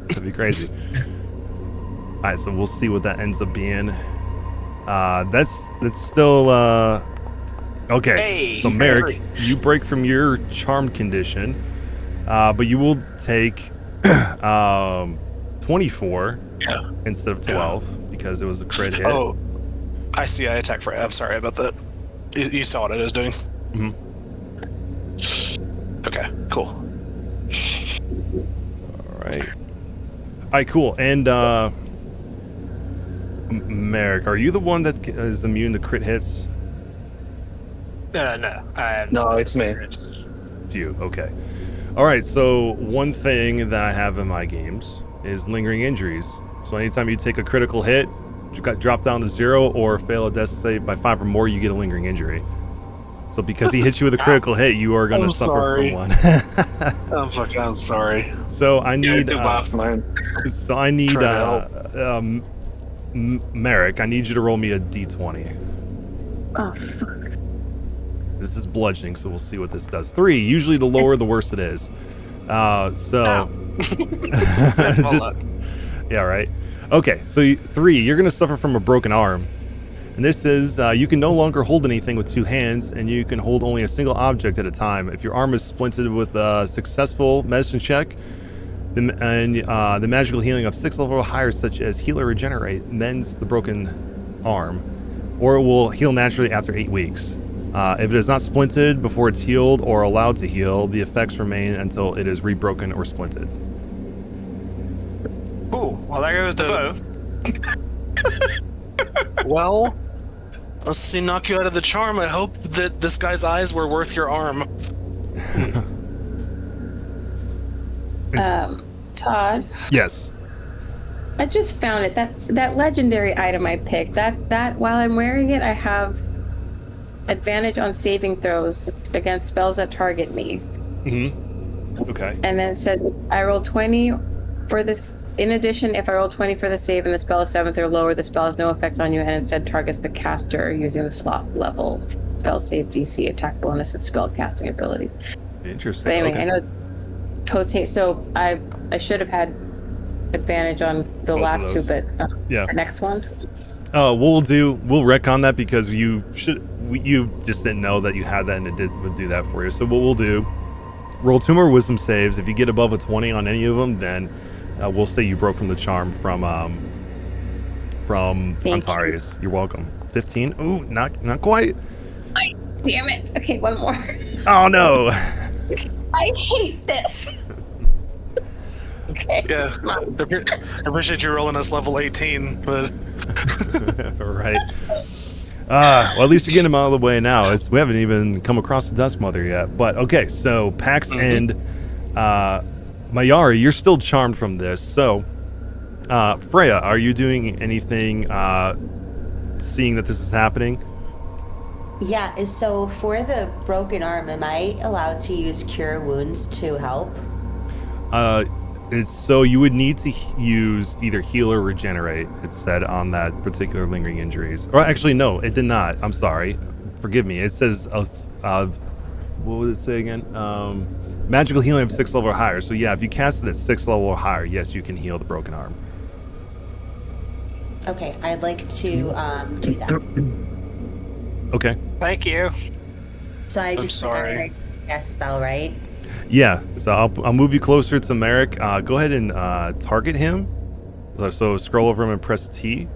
[SPEAKER 1] That'd be crazy. All right, so we'll see what that ends up being. That's still okay.
[SPEAKER 4] Hey,
[SPEAKER 1] so Merrick, you break from your charmed condition, but you will take 24 instead of 12 because it was a crit hit.
[SPEAKER 2] Oh, I see. I attack for. I'm sorry about that. You saw what I was doing.
[SPEAKER 1] Mm-hmm.
[SPEAKER 2] Okay, cool.
[SPEAKER 1] All right, cool. And Merrick, are you the one that is immune to crit hits?
[SPEAKER 4] No, I have
[SPEAKER 6] No, it's me.
[SPEAKER 1] It's you. Okay. All right. So one thing that I have in my games is lingering injuries. So anytime you take a critical hit, you got dropped down to 0 or fail a death save by 5 or more, you get a lingering injury. So because he hit you with a critical hit, you are going to suffer
[SPEAKER 2] sorry.
[SPEAKER 1] from one.
[SPEAKER 2] I'm sorry.
[SPEAKER 1] So I need.
[SPEAKER 6] Man.
[SPEAKER 1] So I need.
[SPEAKER 2] Try to
[SPEAKER 1] Merrick, I need you to roll me a d20.
[SPEAKER 5] Oh, fuck.
[SPEAKER 1] This is bludgeoning, so we'll see what this does. 3. Usually the lower, the worse it is. That's all luck. Yeah, right. Okay, so 3. You're going to suffer from a broken arm. And this is, you can no longer hold anything with 2 hands, and you can hold only a single object at a time. If your arm is splinted with a successful medicine check, the magical healing of 6 level or higher, such as heal or regenerate, mends the broken arm, or it will heal naturally after 8 weeks. If it is not splinted before it's healed or allowed to heal, the effects remain until it is rebroken or splinted.
[SPEAKER 4] Ooh, well, there goes the bow.
[SPEAKER 2] Well, let's see. Knock you out of the charm. I hope that this guy's eyes were worth your arm.
[SPEAKER 5] Todd,
[SPEAKER 1] Yes.
[SPEAKER 5] I just found it. That legendary item I picked. That while I'm wearing it, I have advantage on saving throws against spells that target me.
[SPEAKER 1] Mm-hmm. Okay.
[SPEAKER 5] And then it says I roll 20 for this. In addition, if I roll 20 for the save and the spell is 7th or lower, the spell has no effect on you and instead targets the caster using the slot level spell save DC, attack bonus, and spell casting ability.
[SPEAKER 1] Interesting.
[SPEAKER 5] But anyway,
[SPEAKER 1] okay.
[SPEAKER 5] I know it's post haste, so I should have had advantage on the
[SPEAKER 1] Both
[SPEAKER 5] last
[SPEAKER 1] of
[SPEAKER 5] two,
[SPEAKER 1] those.
[SPEAKER 5] but
[SPEAKER 1] Yeah.
[SPEAKER 5] the next one.
[SPEAKER 1] We'll retcon that because you just didn't know that you had that and it would do that for you. So what we'll do, roll 2 more wisdom saves. If you get above a 20 on any of them, then we'll say you broke from the charm from Antarius. You're welcome. 15. Ooh, not quite.
[SPEAKER 5] Damn it. Okay, one more.
[SPEAKER 1] Oh no.
[SPEAKER 5] I hate this. Okay.
[SPEAKER 2] Yeah, I appreciate you rolling us level 18, but
[SPEAKER 1] Right. Well, at least you're getting them out of the way now. We haven't even come across the Dusk Mother yet. But okay, so Pax and Mayari, you're still charmed from this. So, Freya, are you doing anything seeing that this is happening?
[SPEAKER 3] Yeah, so for the broken arm, am I allowed to use cure wounds to help?
[SPEAKER 1] So you would need to use either heal or regenerate, it said on that particular lingering injuries. Or actually, no, it did not. I'm sorry. Forgive me. It says, what would it say again? Magical healing of 6th level or higher. So yeah, if you cast it at 6th level or higher, yes, you can heal the broken arm.
[SPEAKER 3] Okay, I'd like to do that.
[SPEAKER 1] Okay.
[SPEAKER 4] Thank you.
[SPEAKER 3] So I
[SPEAKER 2] I'm
[SPEAKER 3] just
[SPEAKER 2] sorry.
[SPEAKER 3] cast spell, right?
[SPEAKER 1] Yeah, so I'll move you closer to Merrick. Go ahead and target him. So scroll over him and press T.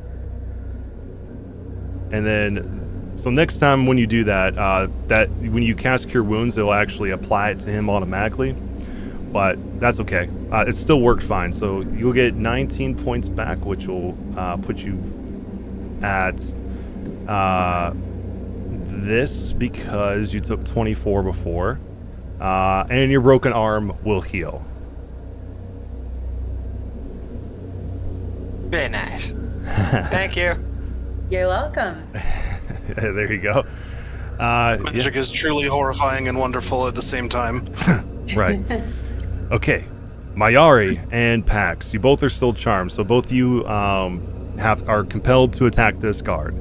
[SPEAKER 1] And then, so next time when you do that, when you cast Cure Wounds, it'll actually apply it to him automatically. But that's okay. It still worked fine. So you'll get 19 points back, which will put you at this because you took 24 before. And your broken arm will heal.
[SPEAKER 4] Very nice. Thank you.
[SPEAKER 3] You're welcome.
[SPEAKER 1] There you go.
[SPEAKER 2] Magic is truly horrifying and wonderful at the same time.
[SPEAKER 1] Right. Okay. Mayari and Pax, you both are still charmed, so both of you are compelled to attack this guard.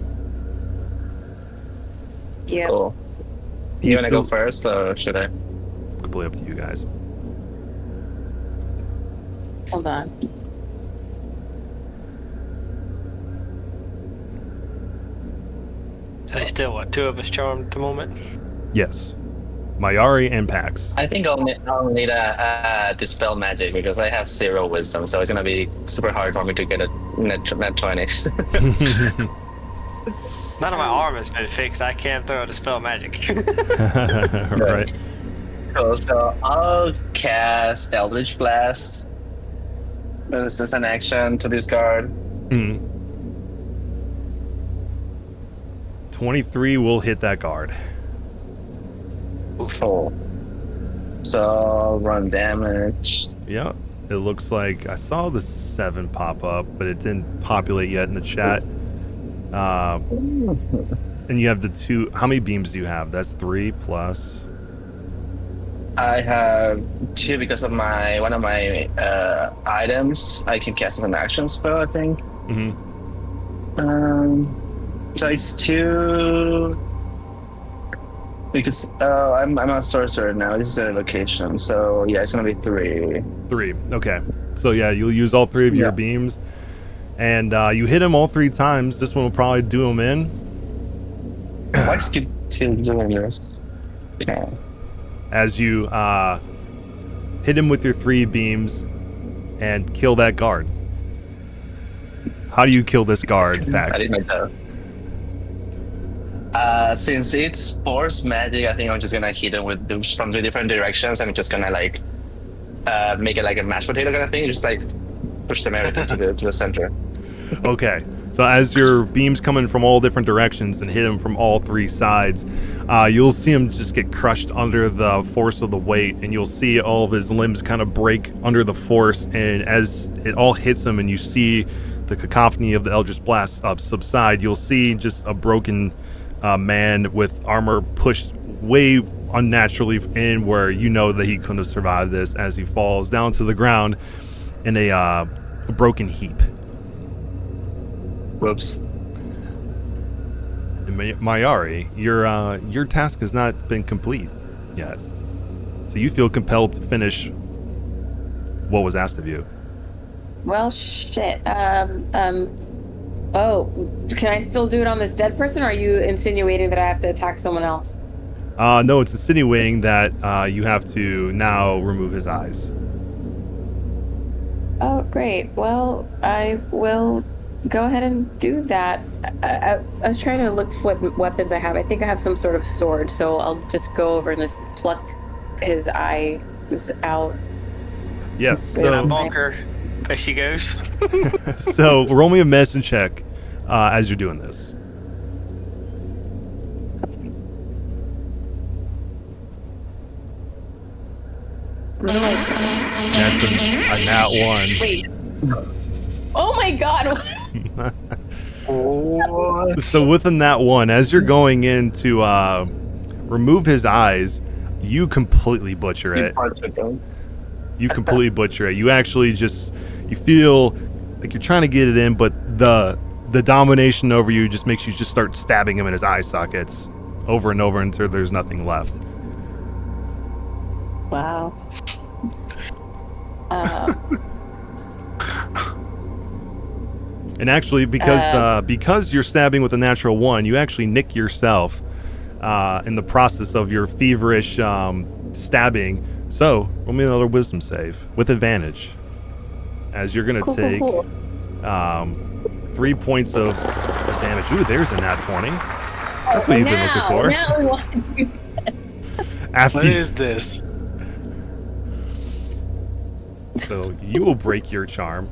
[SPEAKER 5] Yeah.
[SPEAKER 6] Cool. You want to go first, or should I?
[SPEAKER 1] Completely up to you guys.
[SPEAKER 5] Hold on.
[SPEAKER 4] So still, what, 2 of us charmed at the moment?
[SPEAKER 1] Yes. Mayari and Pax.
[SPEAKER 6] I think I'll need a dispel magic because I have 0 wisdom, so it's gonna be super hard for me to get a net 20.
[SPEAKER 4] None of my armor has been fixed. I can't throw a dispel magic.
[SPEAKER 1] Right.
[SPEAKER 6] Cool. So I'll cast Eldritch Blast. This is an action to discard.
[SPEAKER 1] 23 will hit that guard.
[SPEAKER 6] Cool. So I'll run damage.
[SPEAKER 1] Yeah. It looks like I saw the 7 pop up, but it didn't populate yet in the chat. And you have the 2. How many beams do you have? That's 3 plus.
[SPEAKER 6] I have 2 because of one of my items. I can cast an action spell, I think. So it's 2 because I'm a sorcerer now. This is a location, so yeah, it's gonna be 3.
[SPEAKER 1] 3. Okay. So yeah, you'll use all 3 of your beams, and you hit him all 3 times. This one will probably do him in.
[SPEAKER 6] Why is it still doing this? Okay.
[SPEAKER 1] As you hit him with your 3 beams and kill that guard. How do you kill this guard, Pax?
[SPEAKER 6] I didn't know. Since it's force magic, I think I'm just gonna hit him with from 3 different directions. I'm just gonna like make it like a mashed potato kind of thing. Just like push them everything to the center.
[SPEAKER 1] Okay. So as your beams come in from all different directions and hit him from all 3 sides, you'll see him just get crushed under the force of the weight, and you'll see all of his limbs kind of break under the force. And as it all hits him and you see the cacophony of the Eldritch Blast subside, you'll see just a broken man with armor pushed way unnaturally in, where you know that he couldn't have survived this, as he falls down to the ground in a broken heap.
[SPEAKER 6] Whoops.
[SPEAKER 1] And Mayari, your task has not been complete yet, so you feel compelled to finish what was asked of you.
[SPEAKER 5] Well, shit. Oh, can I still do it on this dead person, or are you insinuating that I have to attack someone else?
[SPEAKER 1] No, it's insinuating that you have to now remove his eyes.
[SPEAKER 5] Oh, great. Well, I will go ahead and do that. I was trying to look for what weapons I have. I think I have some sort of sword, so I'll just go over and just pluck his eyes out.
[SPEAKER 1] Yes.
[SPEAKER 4] So bonker. There she goes.
[SPEAKER 1] So roll me a medicine check as you're doing this. That's a nat 1.
[SPEAKER 5] Wait. Oh my god.
[SPEAKER 2] What?
[SPEAKER 1] So with a nat 1, as you're going in to remove his eyes, you completely butcher it. You completely butcher it. You actually you feel like you're trying to get it in, but the domination over you just makes you just start stabbing him in his eye sockets over and over until there's nothing left.
[SPEAKER 5] Wow.
[SPEAKER 1] And actually, because you're stabbing with a natural 1, you actually nick yourself in the process of your feverish stabbing. So roll me another wisdom save with advantage, as you're gonna take 3 points of damage. Ooh, there's a nat 20. That's what you've been looking for.
[SPEAKER 5] Now we want to do that.
[SPEAKER 2] What is this?
[SPEAKER 1] So you will break your charm,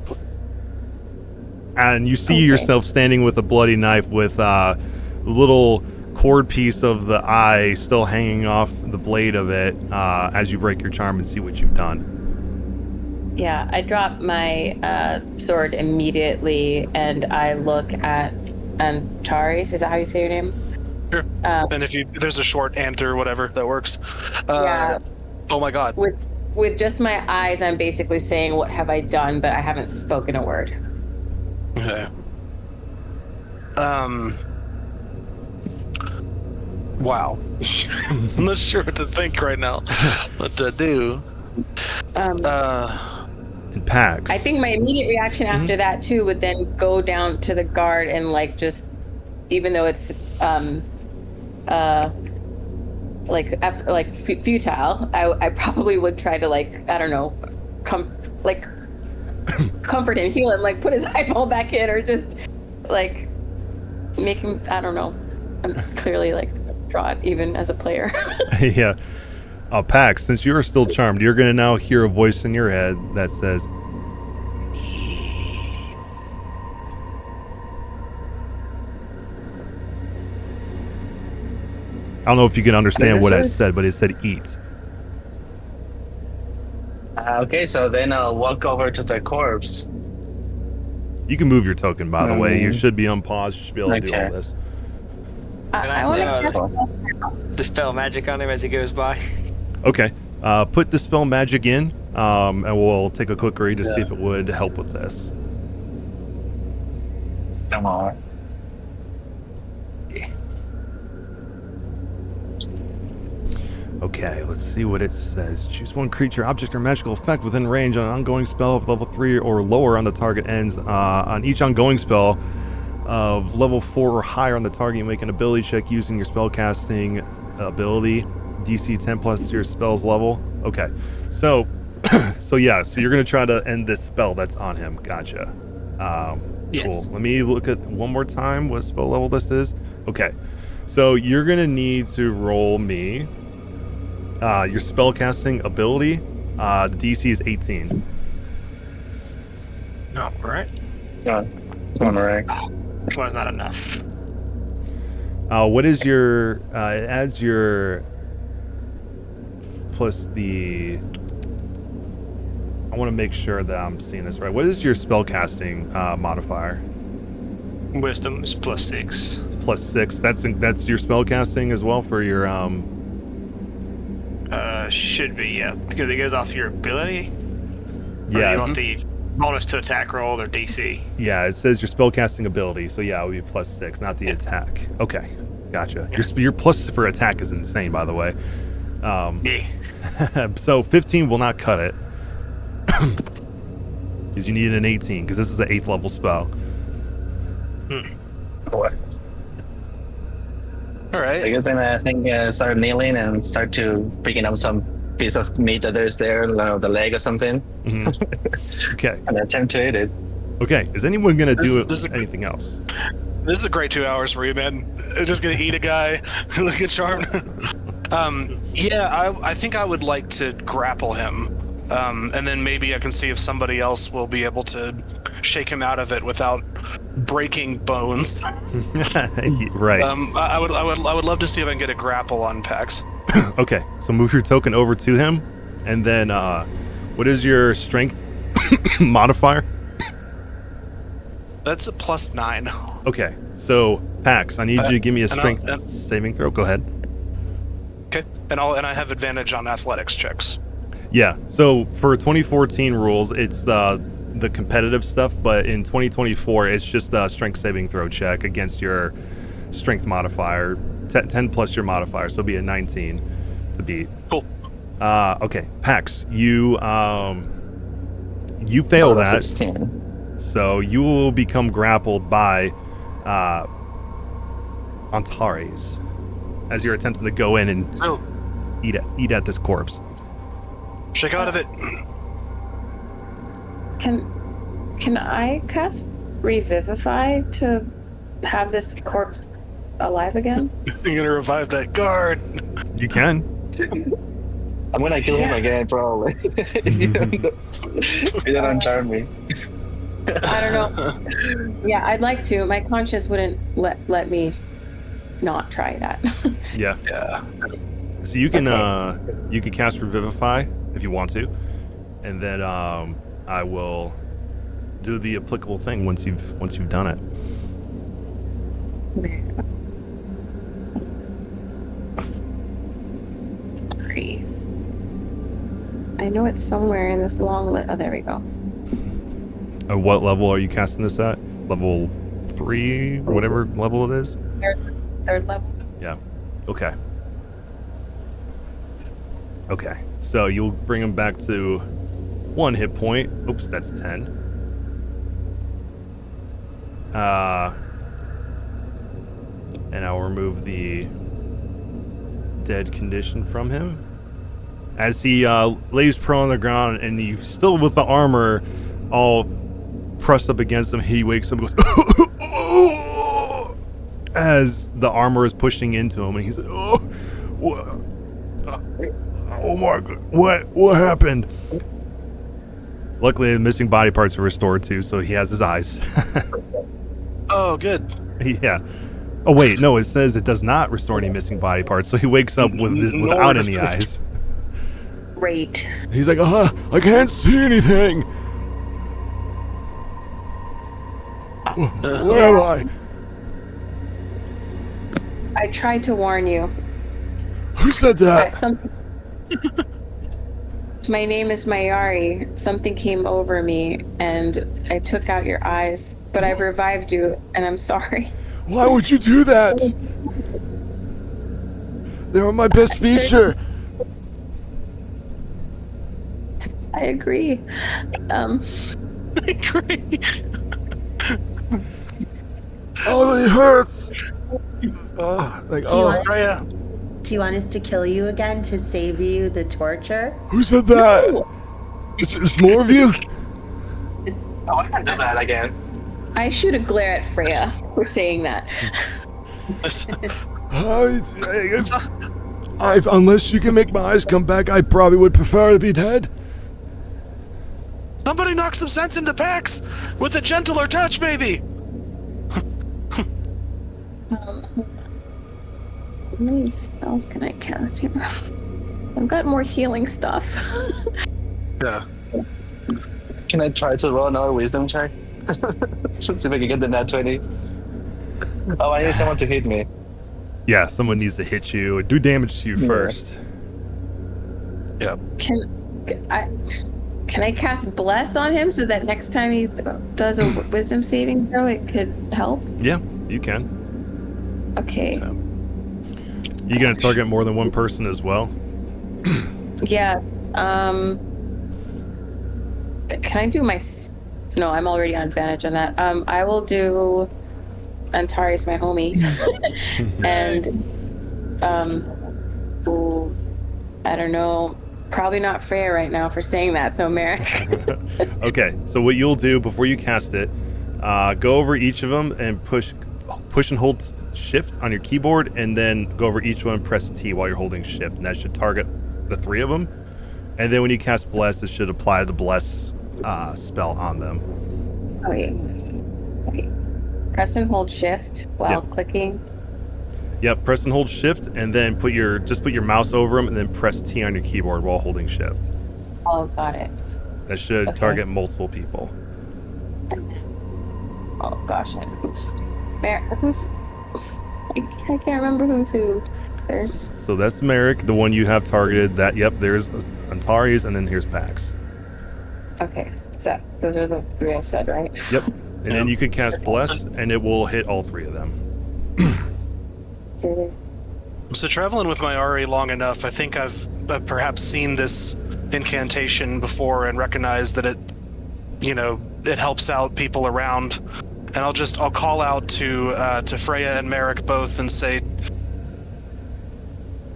[SPEAKER 1] and you see yourself standing with a bloody knife with a little cord piece of the eye still hanging off the blade of it as you break your charm and see what you've done.
[SPEAKER 5] Yeah, I drop my sword immediately, and I look at Antares. Is that how you say your name?
[SPEAKER 2] Sure. And if there's a short and or whatever that works.
[SPEAKER 5] Yeah.
[SPEAKER 2] Oh my god.
[SPEAKER 5] With just my eyes, I'm basically saying, "What have I done?" But I haven't spoken a word.
[SPEAKER 2] Okay. Wow. I'm not sure what to think right now. What to do.
[SPEAKER 1] And Pax.
[SPEAKER 5] I think my immediate reaction after that too would then go down to the guard and like just, even though it's futile, I probably would try to like, I don't know, comfort him, heal him, like put his eyeball back in, or just like make him, I don't know. I'm clearly like distraught even as a player.
[SPEAKER 1] Yeah. Pax, since you are still charmed, you're going to now hear a voice in your head that says, I don't know if you can understand what I said, but it said eat.
[SPEAKER 6] Okay, so then I'll walk over to the corpse.
[SPEAKER 1] You can move your token, by the way. You should be on pause. You should be able to do all this.
[SPEAKER 5] I want to
[SPEAKER 4] dispel magic on him as he goes by.
[SPEAKER 1] Okay. Put Dispel Magic in, and we'll take a quick read to see if it would help with this.
[SPEAKER 6] Come on.
[SPEAKER 1] Okay, let's see what it says. Choose one creature, object, or magical effect within range on an ongoing spell of level 3 or lower on the target ends. On each ongoing spell of level 4 or higher on the target, you make an ability check using your spellcasting ability. DC 10 plus your spell's level. Okay, so you're gonna try to end this spell that's on him. Gotcha.
[SPEAKER 4] Yes.
[SPEAKER 1] Cool. Let me look at one more time what spell level this is. Okay, so you're gonna need to roll me your spellcasting ability. The DC is 18.
[SPEAKER 4] All right.
[SPEAKER 6] All right.
[SPEAKER 4] Which was not enough.
[SPEAKER 1] What is your it adds your plus the, I want to make sure that I'm seeing this right. What is your spellcasting modifier?
[SPEAKER 4] Wisdom is +6.
[SPEAKER 1] It's +6. That's your spellcasting as well for your
[SPEAKER 4] Should be, yeah, because it goes off your ability.
[SPEAKER 1] Yeah.
[SPEAKER 4] Or you want the bonus to attack roll or DC?
[SPEAKER 1] Yeah, it says your spellcasting ability, so yeah, it would be +6, not the attack. Okay, gotcha. Your plus for attack is insane, by the way.
[SPEAKER 4] Yeah.
[SPEAKER 1] So 15 will not cut it, because you need an 18, because this is an 8th level spell.
[SPEAKER 6] What?
[SPEAKER 2] All right.
[SPEAKER 6] I guess then I think start kneeling and start to picking up some piece of meat that there's there, the leg or something,
[SPEAKER 1] Okay.
[SPEAKER 6] and attempt to eat it.
[SPEAKER 1] Okay. Is anyone gonna do
[SPEAKER 2] This is
[SPEAKER 1] anything else?
[SPEAKER 2] This is a great 2 hours for you, man. Just gonna eat a guy, look at charmed. I think I would like to grapple him, and then maybe I can see if somebody else will be able to shake him out of it without breaking bones.
[SPEAKER 1] Right.
[SPEAKER 2] I would love to see if I can get a grapple on Pax.
[SPEAKER 1] Okay. So move your token over to him, and then what is your strength modifier?
[SPEAKER 2] That's a +9.
[SPEAKER 1] Okay. So Pax, I need you to give me a strength saving throw. Go ahead.
[SPEAKER 2] Okay, and I have advantage on athletics checks.
[SPEAKER 1] Yeah. So for 2014 rules, it's the competitive stuff, but in 2024, it's just a strength saving throw check against your strength modifier, 10 plus your modifier, so it'll be a 19 to beat.
[SPEAKER 2] Cool.
[SPEAKER 1] Okay, Pax, you fail that,
[SPEAKER 6] 16.
[SPEAKER 1] so you will become grappled by Antares as you're attempting to go in and eat at this corpse.
[SPEAKER 2] Shake out of it.
[SPEAKER 5] Can I cast Revivify to have this corpse alive again?
[SPEAKER 2] You're gonna revive that guard.
[SPEAKER 1] You can.
[SPEAKER 6] I'm gonna kill him again, probably. If you don't uncharm me.
[SPEAKER 5] I don't know. Yeah, I'd like to. My conscience wouldn't let me not try that.
[SPEAKER 1] Yeah.
[SPEAKER 2] Yeah.
[SPEAKER 1] So you can you can cast Revivify if you want to, and then I will do the applicable thing once you've done it.
[SPEAKER 5] I know it's somewhere in this long list. Oh, there we go.
[SPEAKER 1] At what level are you casting this at? Level 3, whatever level it is?
[SPEAKER 5] Third level.
[SPEAKER 1] Yeah. Okay. Okay. So you'll bring him back to 1 hit point. Oops, that's 10. And I'll remove the dead condition from him. As he lays prone on the ground and he's still with the armor all pressed up against him, he wakes up and goes, as the armor is pushing into him, and he's like, oh, what? Oh my God, what happened? Luckily, the missing body parts are restored too, so he has his eyes.
[SPEAKER 2] Oh, good.
[SPEAKER 1] Yeah. Oh wait, no, it says it does not restore any missing body parts, so he wakes up without any eyes.
[SPEAKER 5] Great.
[SPEAKER 1] He's like, I can't see anything. Where am I?
[SPEAKER 5] I tried to warn you.
[SPEAKER 1] Who said that?
[SPEAKER 5] My name is Mayari. Something came over me, and I took out your eyes, but I revived you, and I'm sorry.
[SPEAKER 1] Why would you do that? They were my best feature.
[SPEAKER 5] I agree.
[SPEAKER 2] I agree.
[SPEAKER 1] Oh, it hurts.
[SPEAKER 2] Freya.
[SPEAKER 3] Do you want us to kill you again to save you the torture?
[SPEAKER 1] Who said that? No. Is more of you?
[SPEAKER 6] Oh, I can't do that again.
[SPEAKER 5] I shoot a glare at Freya for saying that.
[SPEAKER 1] Unless you can make my eyes come back, I probably would prefer to be dead.
[SPEAKER 2] Somebody knock some sense into Pax with a gentler touch, maybe.
[SPEAKER 5] How many spells can I cast here? I've got more healing stuff.
[SPEAKER 2] Yeah.
[SPEAKER 6] Can I try to roll another wisdom check? See if I can get the nat 20. Oh, I need someone to hit me.
[SPEAKER 1] Yeah, someone needs to hit you. Do damage to you first.
[SPEAKER 2] Yeah.
[SPEAKER 5] Can I cast Bless on him so that next time he does a wisdom saving throw, it could help?
[SPEAKER 1] Yeah, you can.
[SPEAKER 5] Okay.
[SPEAKER 1] You gonna target more than one person as well?
[SPEAKER 5] Yeah. Can I do my... No, I'm already on advantage on that. I will do... Antares, my homie. And... ooh, I don't know. Probably not Freya right now for saying that, so Merrick.
[SPEAKER 1] Okay, so what you'll do before you cast it, go over each of them and push and hold shift on your keyboard, and then go over each one and press T while you're holding shift, and that should target the 3 of them. And then when you cast Bless, it should apply the Bless spell on them.
[SPEAKER 5] Okay. Press and hold shift while clicking.
[SPEAKER 1] Yep, press and hold shift, and then put your mouse over them, and then press T on your keyboard while holding shift.
[SPEAKER 5] Oh, got it.
[SPEAKER 1] That should target multiple people.
[SPEAKER 5] Oh gosh, who's? I can't remember who's who.
[SPEAKER 1] So that's Merrick, the one you have targeted. That there's Antares, and then here's Pax.
[SPEAKER 5] Okay, so those are the 3 I said, right?
[SPEAKER 1] Yep, and then you can cast Bless, and it will hit all 3 of them.
[SPEAKER 2] So traveling with my RA long enough, I think I've perhaps seen this incantation before and recognized that it helps out people around. And I'll call out to Freya and Merrick both and say,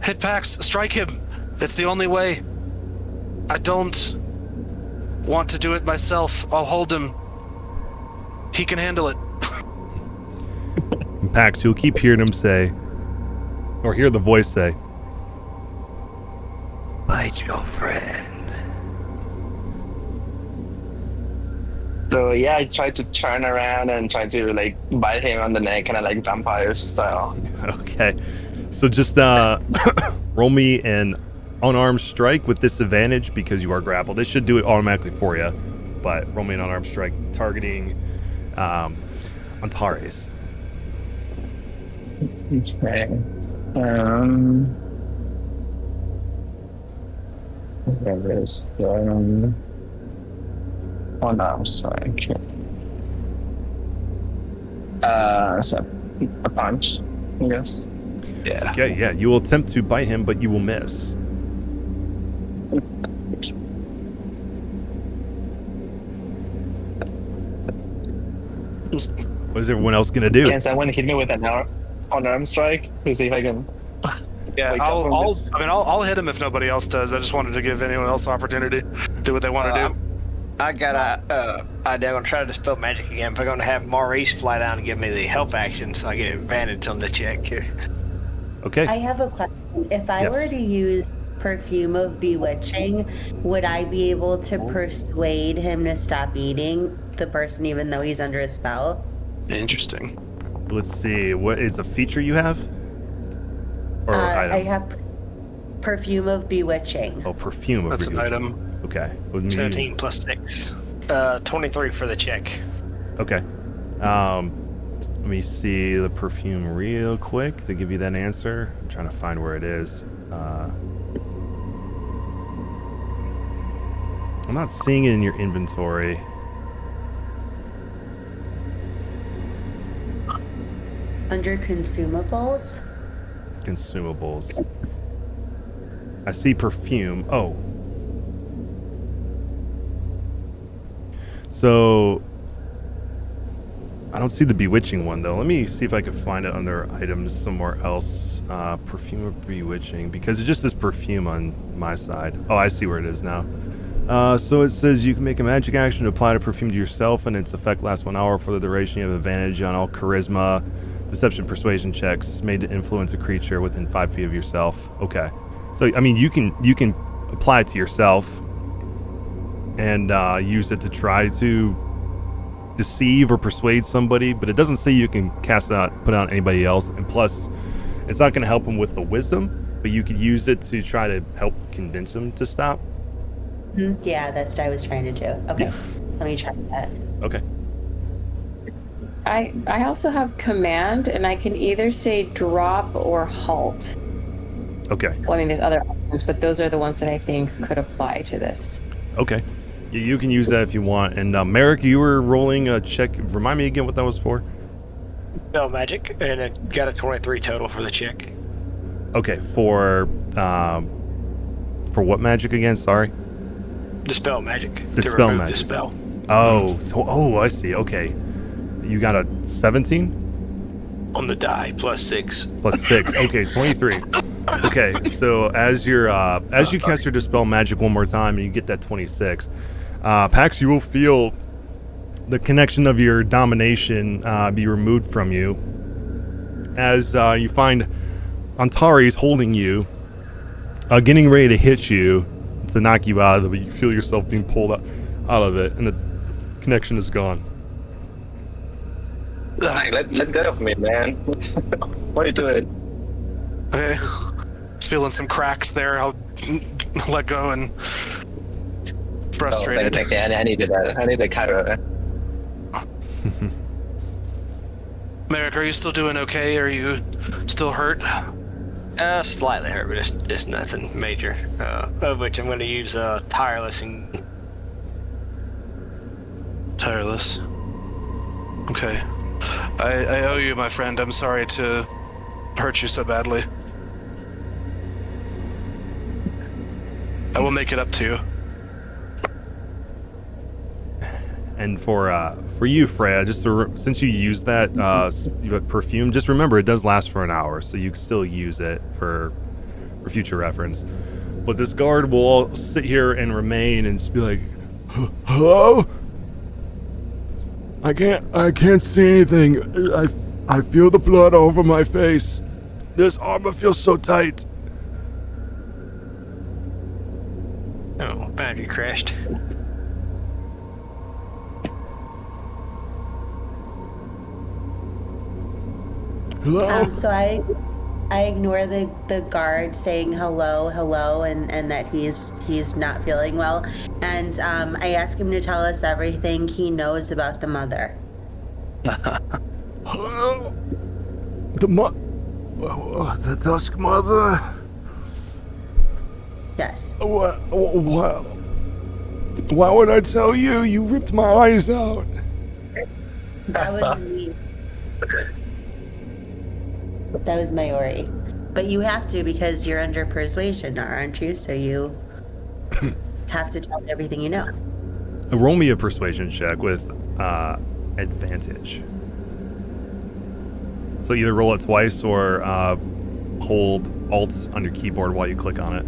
[SPEAKER 2] hit Pax, strike him. It's the only way. I don't want to do it myself. I'll hold him. He can handle it.
[SPEAKER 1] Pax, you'll keep hearing him say, or hear the voice say, "Bite your friend."
[SPEAKER 6] So yeah, I tried to turn around and try to bite him on the neck, kind of like vampire style.
[SPEAKER 1] Okay, so just roll me an unarmed strike with disadvantage because you are grappled. It should do it automatically for you, but roll me an unarmed strike targeting Antares.
[SPEAKER 6] Okay. There is one arm strike. So a punch, I guess.
[SPEAKER 2] Yeah.
[SPEAKER 1] Okay, yeah, you will attempt to bite him, but you will miss. What is everyone else gonna do?
[SPEAKER 6] Yes, I want to hit me with an arm strike to see if I can.
[SPEAKER 2] Yeah,
[SPEAKER 6] wake up from this.
[SPEAKER 2] I'll hit him if nobody else does. I just wanted to give anyone else opportunity to do what they want to do.
[SPEAKER 4] I got a idea. I'm gonna try to dispel magic again, but I'm gonna have Maurice fly down and give me the help action, so I get advantage on the check here.
[SPEAKER 1] Okay.
[SPEAKER 3] I have a question. If I
[SPEAKER 1] Yes.
[SPEAKER 3] were to use perfume of bewitching, would I be able to persuade him to stop eating the person even though he's under a spell?
[SPEAKER 2] Interesting.
[SPEAKER 1] Let's see. What is a feature you have? Or item?
[SPEAKER 3] I have perfume of bewitching.
[SPEAKER 1] Oh, perfume.
[SPEAKER 2] That's an item.
[SPEAKER 1] Okay. With me-
[SPEAKER 4] 17 plus 6. 23 for the check.
[SPEAKER 1] Okay. Let me see the perfume real quick to give you that answer. I'm trying to find where it is. I'm not seeing it in your inventory.
[SPEAKER 3] Under consumables?
[SPEAKER 1] Consumables. I see perfume. Oh. So I don't see the bewitching one though. Let me see if I can find it under items somewhere else. Perfume of bewitching, because it just says perfume on my side. Oh, I see where it is now. So it says you can make a magic action to apply the perfume to yourself, and its effect lasts 1 hour for the duration. You have advantage on all charisma, deception, persuasion checks made to influence a creature within 5 feet of yourself. Okay, so I mean you can apply it to yourself and use it to try to deceive or persuade somebody, but it doesn't say you can cast it out, put it on anybody else. And plus, it's not going to help them with the wisdom, but you could use it to try to help convince them to stop.
[SPEAKER 3] Yeah, that's what I was trying to do. Okay,
[SPEAKER 1] Yeah.
[SPEAKER 3] let me try that.
[SPEAKER 1] Okay.
[SPEAKER 5] I also have command, and I can either say drop or halt.
[SPEAKER 1] Okay.
[SPEAKER 5] Well, I mean, there's other options, but those are the ones that I think could apply to this.
[SPEAKER 1] Okay. You can use that if you want. And Merrick, you were rolling a check. Remind me again what that was for.
[SPEAKER 4] Spell magic, and it got a 23 total for the check.
[SPEAKER 1] Okay, for what magic again? Sorry.
[SPEAKER 4] Dispel magic.
[SPEAKER 1] Dispel
[SPEAKER 4] to remove
[SPEAKER 1] magic.
[SPEAKER 4] Dispel.
[SPEAKER 1] Oh, I see. Okay. You got a 17?
[SPEAKER 4] On the die, plus 6.
[SPEAKER 1] Plus 6. Okay, 23. Okay, so as you cast your dispel magic one more time and you get that 26, Pax, you will feel the connection of your domination be removed from you as you find Antares holding you, getting ready to hit you to knock you out of it, but you feel yourself being pulled out of it, and the connection is gone.
[SPEAKER 6] Like, let go of me, man. What are you doing?
[SPEAKER 2] Okay. Just feeling some cracks there. I'll let go and frustrated.
[SPEAKER 6] Oh, thanks. Yeah, I needed that. I need a Cairo.
[SPEAKER 2] Merrick, are you still doing okay? Are you still hurt?
[SPEAKER 4] Slightly hurt, but it's nothing major. Of which I'm going to use tireless and
[SPEAKER 2] Tireless. Okay. I owe you, my friend. I'm sorry to hurt you so badly. I will make it up to you.
[SPEAKER 1] And for you, Freya, just since you use that perfume, just remember it does last for an hour, so you can still use it for future reference. But this guard will all sit here and remain and just be like, "Hello? I can't see anything. I feel the blood over my face. This armor feels so tight."
[SPEAKER 4] oh, boundary crashed.
[SPEAKER 1] Hello?
[SPEAKER 3] So I ignore the guard saying hello, and that he's not feeling well, and I ask him to tell us everything he knows about the mother.
[SPEAKER 1] Hello? The Dusk Mother?
[SPEAKER 3] Yes.
[SPEAKER 1] What? Why would I tell you? You ripped my eyes out.
[SPEAKER 3] That was me. That was Mayori. But you have to because you're under persuasion, aren't you? So you have to tell me everything you know.
[SPEAKER 1] Roll me a persuasion check with advantage. So either roll it twice or hold Alt on your keyboard while you click on it.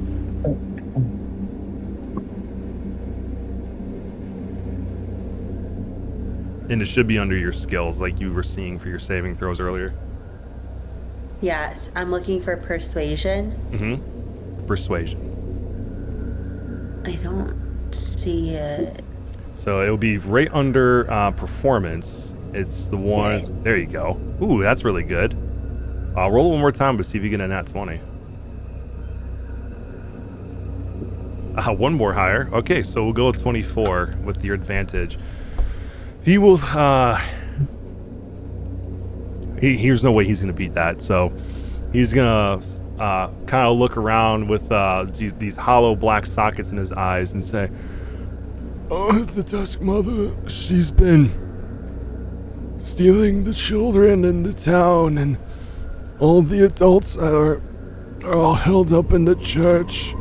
[SPEAKER 1] And it should be under your skills like you were seeing for your saving throws earlier.
[SPEAKER 3] Yes, I'm looking for persuasion.
[SPEAKER 1] Mm-hmm. Persuasion.
[SPEAKER 3] I don't see it.
[SPEAKER 1] So it'll be right under performance. It's the one.
[SPEAKER 3] Okay.
[SPEAKER 1] There you go. Ooh, that's really good. Roll it one more time to see if you get a nat 20. One more higher. Okay, so we'll go with 24 with your advantage. He will. There's no way he's going to beat that. So he's going to kind of look around with these hollow black sockets in his eyes and say, "Oh, the Dusk Mother, she's been stealing the children in the town, and all the adults are all held up in the church.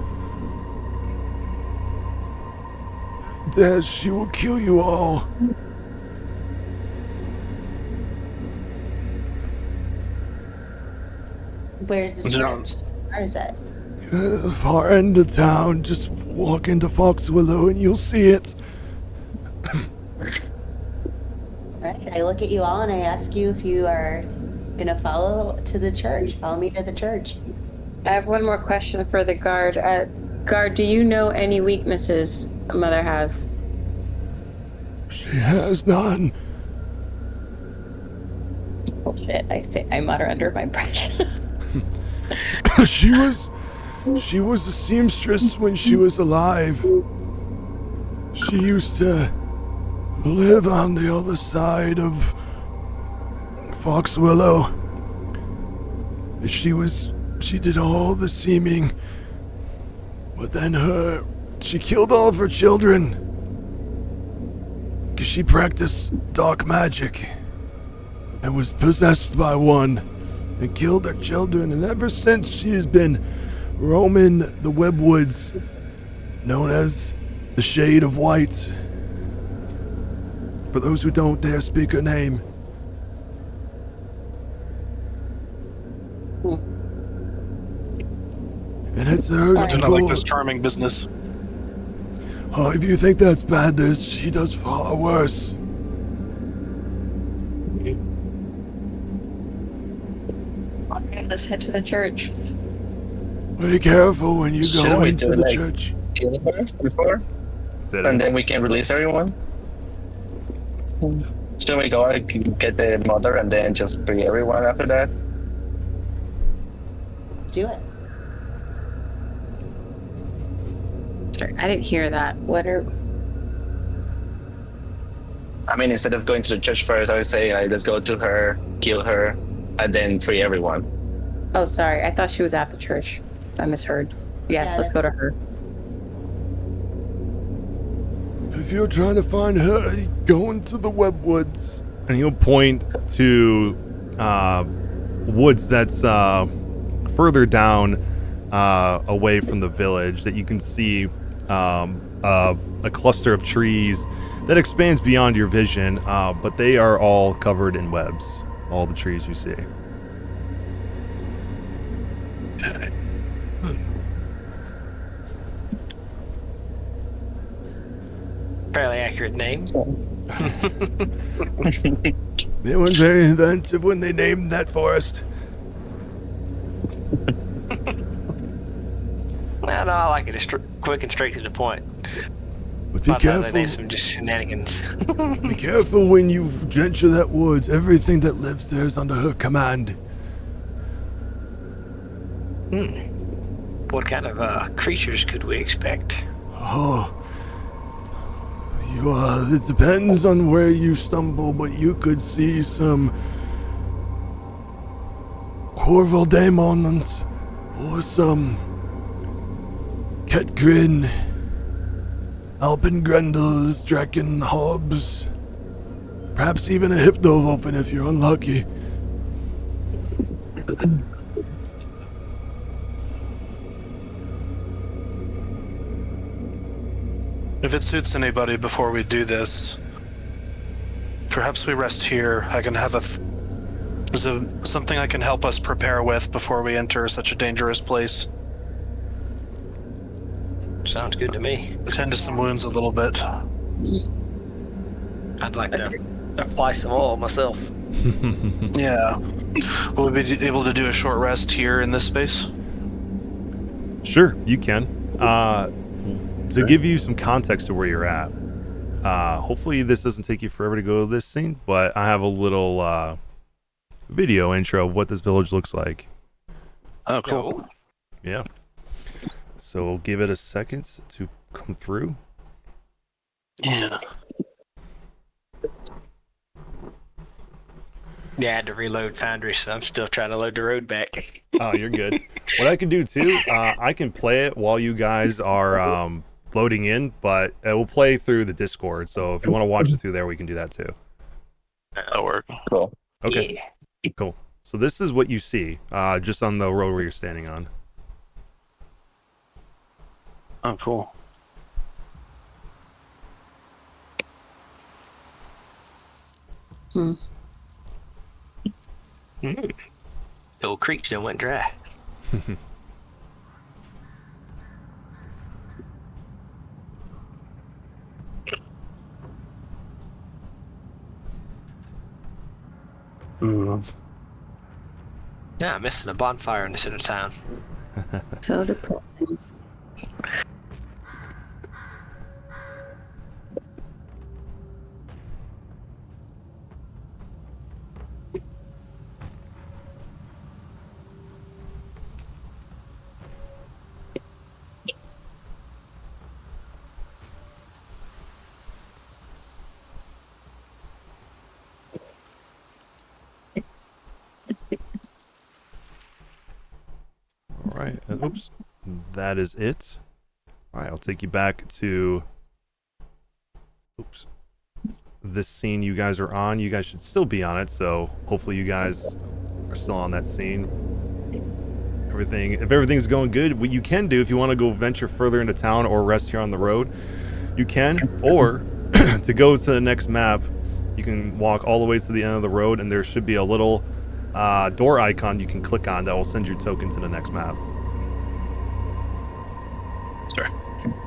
[SPEAKER 1] Dad, she will kill you all."
[SPEAKER 3] Where's the
[SPEAKER 2] No.
[SPEAKER 3] church? Where is it?
[SPEAKER 1] Far end of town, just walk into Foxwillow and you'll see it.
[SPEAKER 3] Right. I look at you all and I ask you if you are gonna follow to the church. Follow me to the church.
[SPEAKER 5] I have one more question for the guard. Guard, do you know any weaknesses Mother has?
[SPEAKER 1] She has none.
[SPEAKER 5] Bullshit, I mutter under my breath.
[SPEAKER 1] She was a seamstress when she was alive. She used to live on the other side of Foxwillow. She did all the seaming, but then she killed all of her children because she practiced dark magic and was possessed by one and killed her children, and ever since she's been roaming the webwoods known as the Shade of White. For those who don't dare speak her name. And it's her
[SPEAKER 2] I do not like this charming business.
[SPEAKER 1] Oh, if you think that's bad, she does far worse.
[SPEAKER 5] Let's head to the church.
[SPEAKER 1] Be careful when you
[SPEAKER 6] Shouldn't
[SPEAKER 1] go
[SPEAKER 6] we
[SPEAKER 1] into
[SPEAKER 6] do,
[SPEAKER 1] the
[SPEAKER 6] like,
[SPEAKER 1] church.
[SPEAKER 6] Kill her before, and then we can release everyone. Should we go and get the mother and then just free everyone after that?
[SPEAKER 3] Let's do it.
[SPEAKER 5] Sorry, I didn't hear that.
[SPEAKER 6] I mean, instead of going to the church first, I would say let's go to her, kill her, and then free everyone.
[SPEAKER 5] Oh, sorry. I thought she was at the church. I misheard. Yes,
[SPEAKER 3] Yeah,
[SPEAKER 5] let's go to her.
[SPEAKER 1] If you're trying to find her, go into the webwoods. And he'll point to woods that's further down away from the village that you can see a cluster of trees that expands beyond your vision, but they are all covered in webs, all the trees you see.
[SPEAKER 4] Fairly accurate name.
[SPEAKER 1] They were very inventive when they named that forest.
[SPEAKER 4] Well, no, I like it. It's quick and straight to the point.
[SPEAKER 1] But be
[SPEAKER 4] Not that
[SPEAKER 1] careful.
[SPEAKER 4] there's some just shenanigans.
[SPEAKER 1] Be careful when you venture that woods. Everything that lives there is under her command.
[SPEAKER 4] What kind of creatures could we expect?
[SPEAKER 1] Oh, it depends on where you stumble, but you could see some Corval demons or some Ketgrin, Alpengrendels, Draken Hobbs, perhaps even a Hypnovolphin if you're unlucky.
[SPEAKER 2] If it suits anybody, before we do this, perhaps we rest here. I can have something I can help us prepare with before we enter such a dangerous place.
[SPEAKER 4] Sounds good to me.
[SPEAKER 2] Tend to some wounds a little bit.
[SPEAKER 4] I'd like to apply some oil myself.
[SPEAKER 2] Yeah. Will we be able to do a short rest here in this space?
[SPEAKER 1] Sure, you can. To give you some context to where you're at, hopefully this doesn't take you forever to go to this scene, but I have a little video intro of what this village looks like.
[SPEAKER 2] Oh, cool.
[SPEAKER 1] Yeah. So we'll give it a second to come through.
[SPEAKER 2] Yeah.
[SPEAKER 4] Yeah, I had to reload Foundry, so I'm still trying to load the road back.
[SPEAKER 1] Oh, you're good. What I can do too, I can play it while you guys are loading in, but it will play through the Discord. So if you want to watch it through there, we can do that too.
[SPEAKER 2] That'll work.
[SPEAKER 6] Cool.
[SPEAKER 1] Okay.
[SPEAKER 4] Yeah.
[SPEAKER 1] Cool. So this is what you see, just on the road where you're standing on.
[SPEAKER 2] Oh, cool.
[SPEAKER 5] Hmm.
[SPEAKER 4] The old creek still went dry. Yeah, I'm missing a bonfire in the center of town.
[SPEAKER 5] So depressing.
[SPEAKER 1] All right. Oops. That is it. All right. I'll take you back to. Oops. This scene you guys are on. You guys should still be on it. So hopefully you guys are still on that scene. If everything's going good, what you can do if you want to go venture further into town or rest here on the road, you can. Or to go to the next map, you can walk all the way to the end of the road, and there should be a little door icon you can click on that will send your token to the next map.
[SPEAKER 2] Sorry.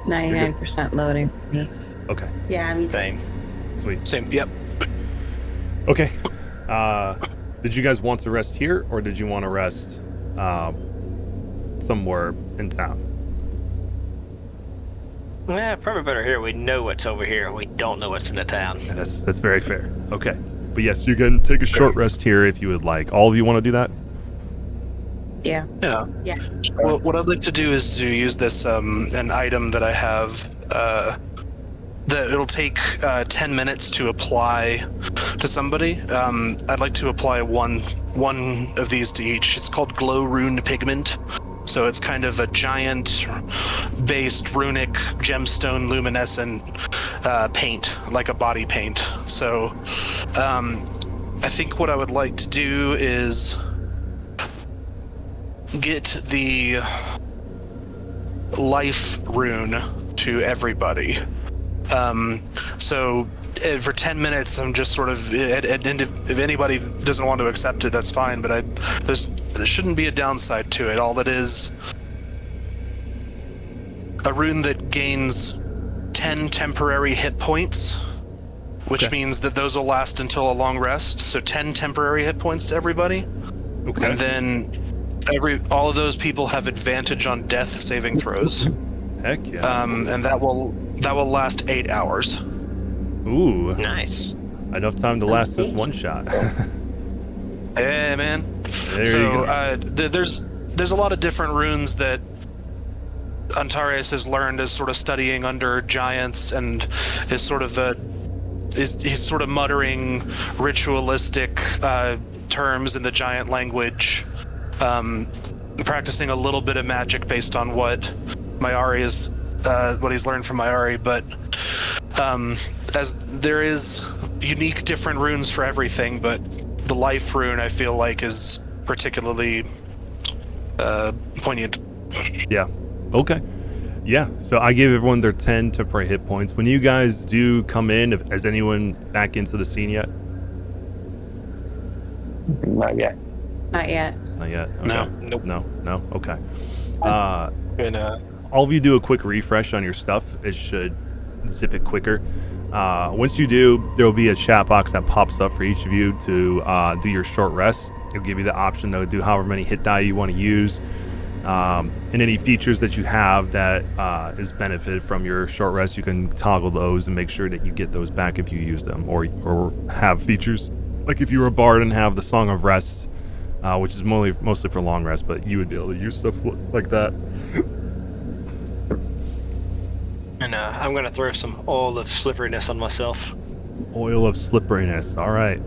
[SPEAKER 5] 99% loading for me.
[SPEAKER 1] Okay.
[SPEAKER 3] Yeah, me too.
[SPEAKER 4] Same.
[SPEAKER 1] Sweet.
[SPEAKER 2] Same. Yep.
[SPEAKER 1] Okay. Did you guys want to rest here, or did you want to rest somewhere in town?
[SPEAKER 4] Yeah, probably better here. We know what's over here. We don't know what's in the town.
[SPEAKER 1] Yeah, that's very fair. Okay. But yes, you can take a short rest here if you would like. All of you want to do that?
[SPEAKER 5] Yeah.
[SPEAKER 2] Yeah.
[SPEAKER 3] Yeah.
[SPEAKER 2] Well, what I'd like to do is to use this an item that I have that it'll take 10 minutes to apply to somebody. I'd like to apply one of these to each. It's called Glow Rune Pigment. So it's kind of a giant-based runic gemstone luminescent paint, like a body paint. So I think what I would like to do is get the life rune to everybody. So for 10 minutes, I'm just sort of, and if anybody doesn't want to accept it, that's fine, but there shouldn't be a downside to it. All it is a rune that gains 10 temporary hit points, which means that those will last until a long rest. So 10 temporary hit points to everybody.
[SPEAKER 1] Okay.
[SPEAKER 2] And then all of those people have advantage on death saving throws.
[SPEAKER 1] Heck yeah.
[SPEAKER 2] And that will last 8 hours.
[SPEAKER 1] Ooh.
[SPEAKER 4] Nice.
[SPEAKER 1] Enough time to last this one shot.
[SPEAKER 2] Yeah, man.
[SPEAKER 1] There you go.
[SPEAKER 2] There's a lot of different runes that Antares has learned as sort of studying under giants, and is sort of he's sort of muttering ritualistic terms in the giant language, practicing a little bit of magic based on what Mayari is what he's learned from Mayari, but as there is unique different runes for everything, but the life rune I feel like is particularly poignant.
[SPEAKER 1] Yeah. Okay. Yeah. So I gave everyone their 10 temporary hit points. When you guys do come in, has anyone back into the scene yet?
[SPEAKER 6] Not yet.
[SPEAKER 5] Not yet.
[SPEAKER 1] Not yet. Okay.
[SPEAKER 2] No.
[SPEAKER 4] Nope.
[SPEAKER 1] No. Okay.
[SPEAKER 4] And
[SPEAKER 1] All of you do a quick refresh on your stuff. It should zip it quicker. Once you do, there will be a chat box that pops up for each of you to do your short rest. It'll give you the option to do however many hit die you want to use. And any features that you have that is benefited from your short rest, you can toggle those and make sure that you get those back if you use them, or have features like if you were a bard and have the Song of Rest, which is mostly for long rest, but you would be able to use stuff like that.
[SPEAKER 4] And I'm gonna throw some oil of slipperiness on myself.
[SPEAKER 1] Oil of slipperiness. All right.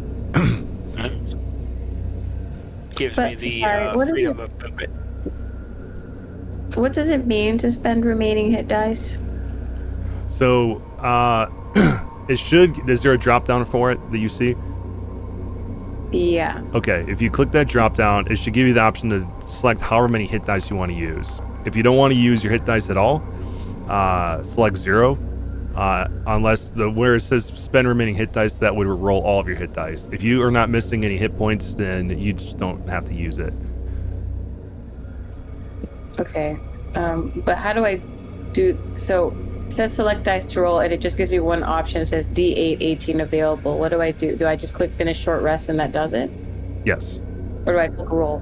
[SPEAKER 4] Gives
[SPEAKER 5] But,
[SPEAKER 4] me the
[SPEAKER 5] sorry, what is
[SPEAKER 4] freedom
[SPEAKER 5] it?
[SPEAKER 4] of movement.
[SPEAKER 5] What does it mean to spend remaining hit dice?
[SPEAKER 1] So it should. Is there a drop down for it that you see?
[SPEAKER 5] Yeah.
[SPEAKER 1] Okay. If you click that drop down, it should give you the option to select however many hit dice you want to use. If you don't want to use your hit dice at all, select 0. Unless where it says spend remaining hit dice, that would roll all of your hit dice. If you are not missing any hit points, then you just don't have to use it.
[SPEAKER 5] Okay. But how do I do so? It says select dice to roll, and it just gives me one option. It says D8 18 available. What do I do? Do I just click finish short rest and that does it?
[SPEAKER 1] Yes.
[SPEAKER 5] Or do I click roll?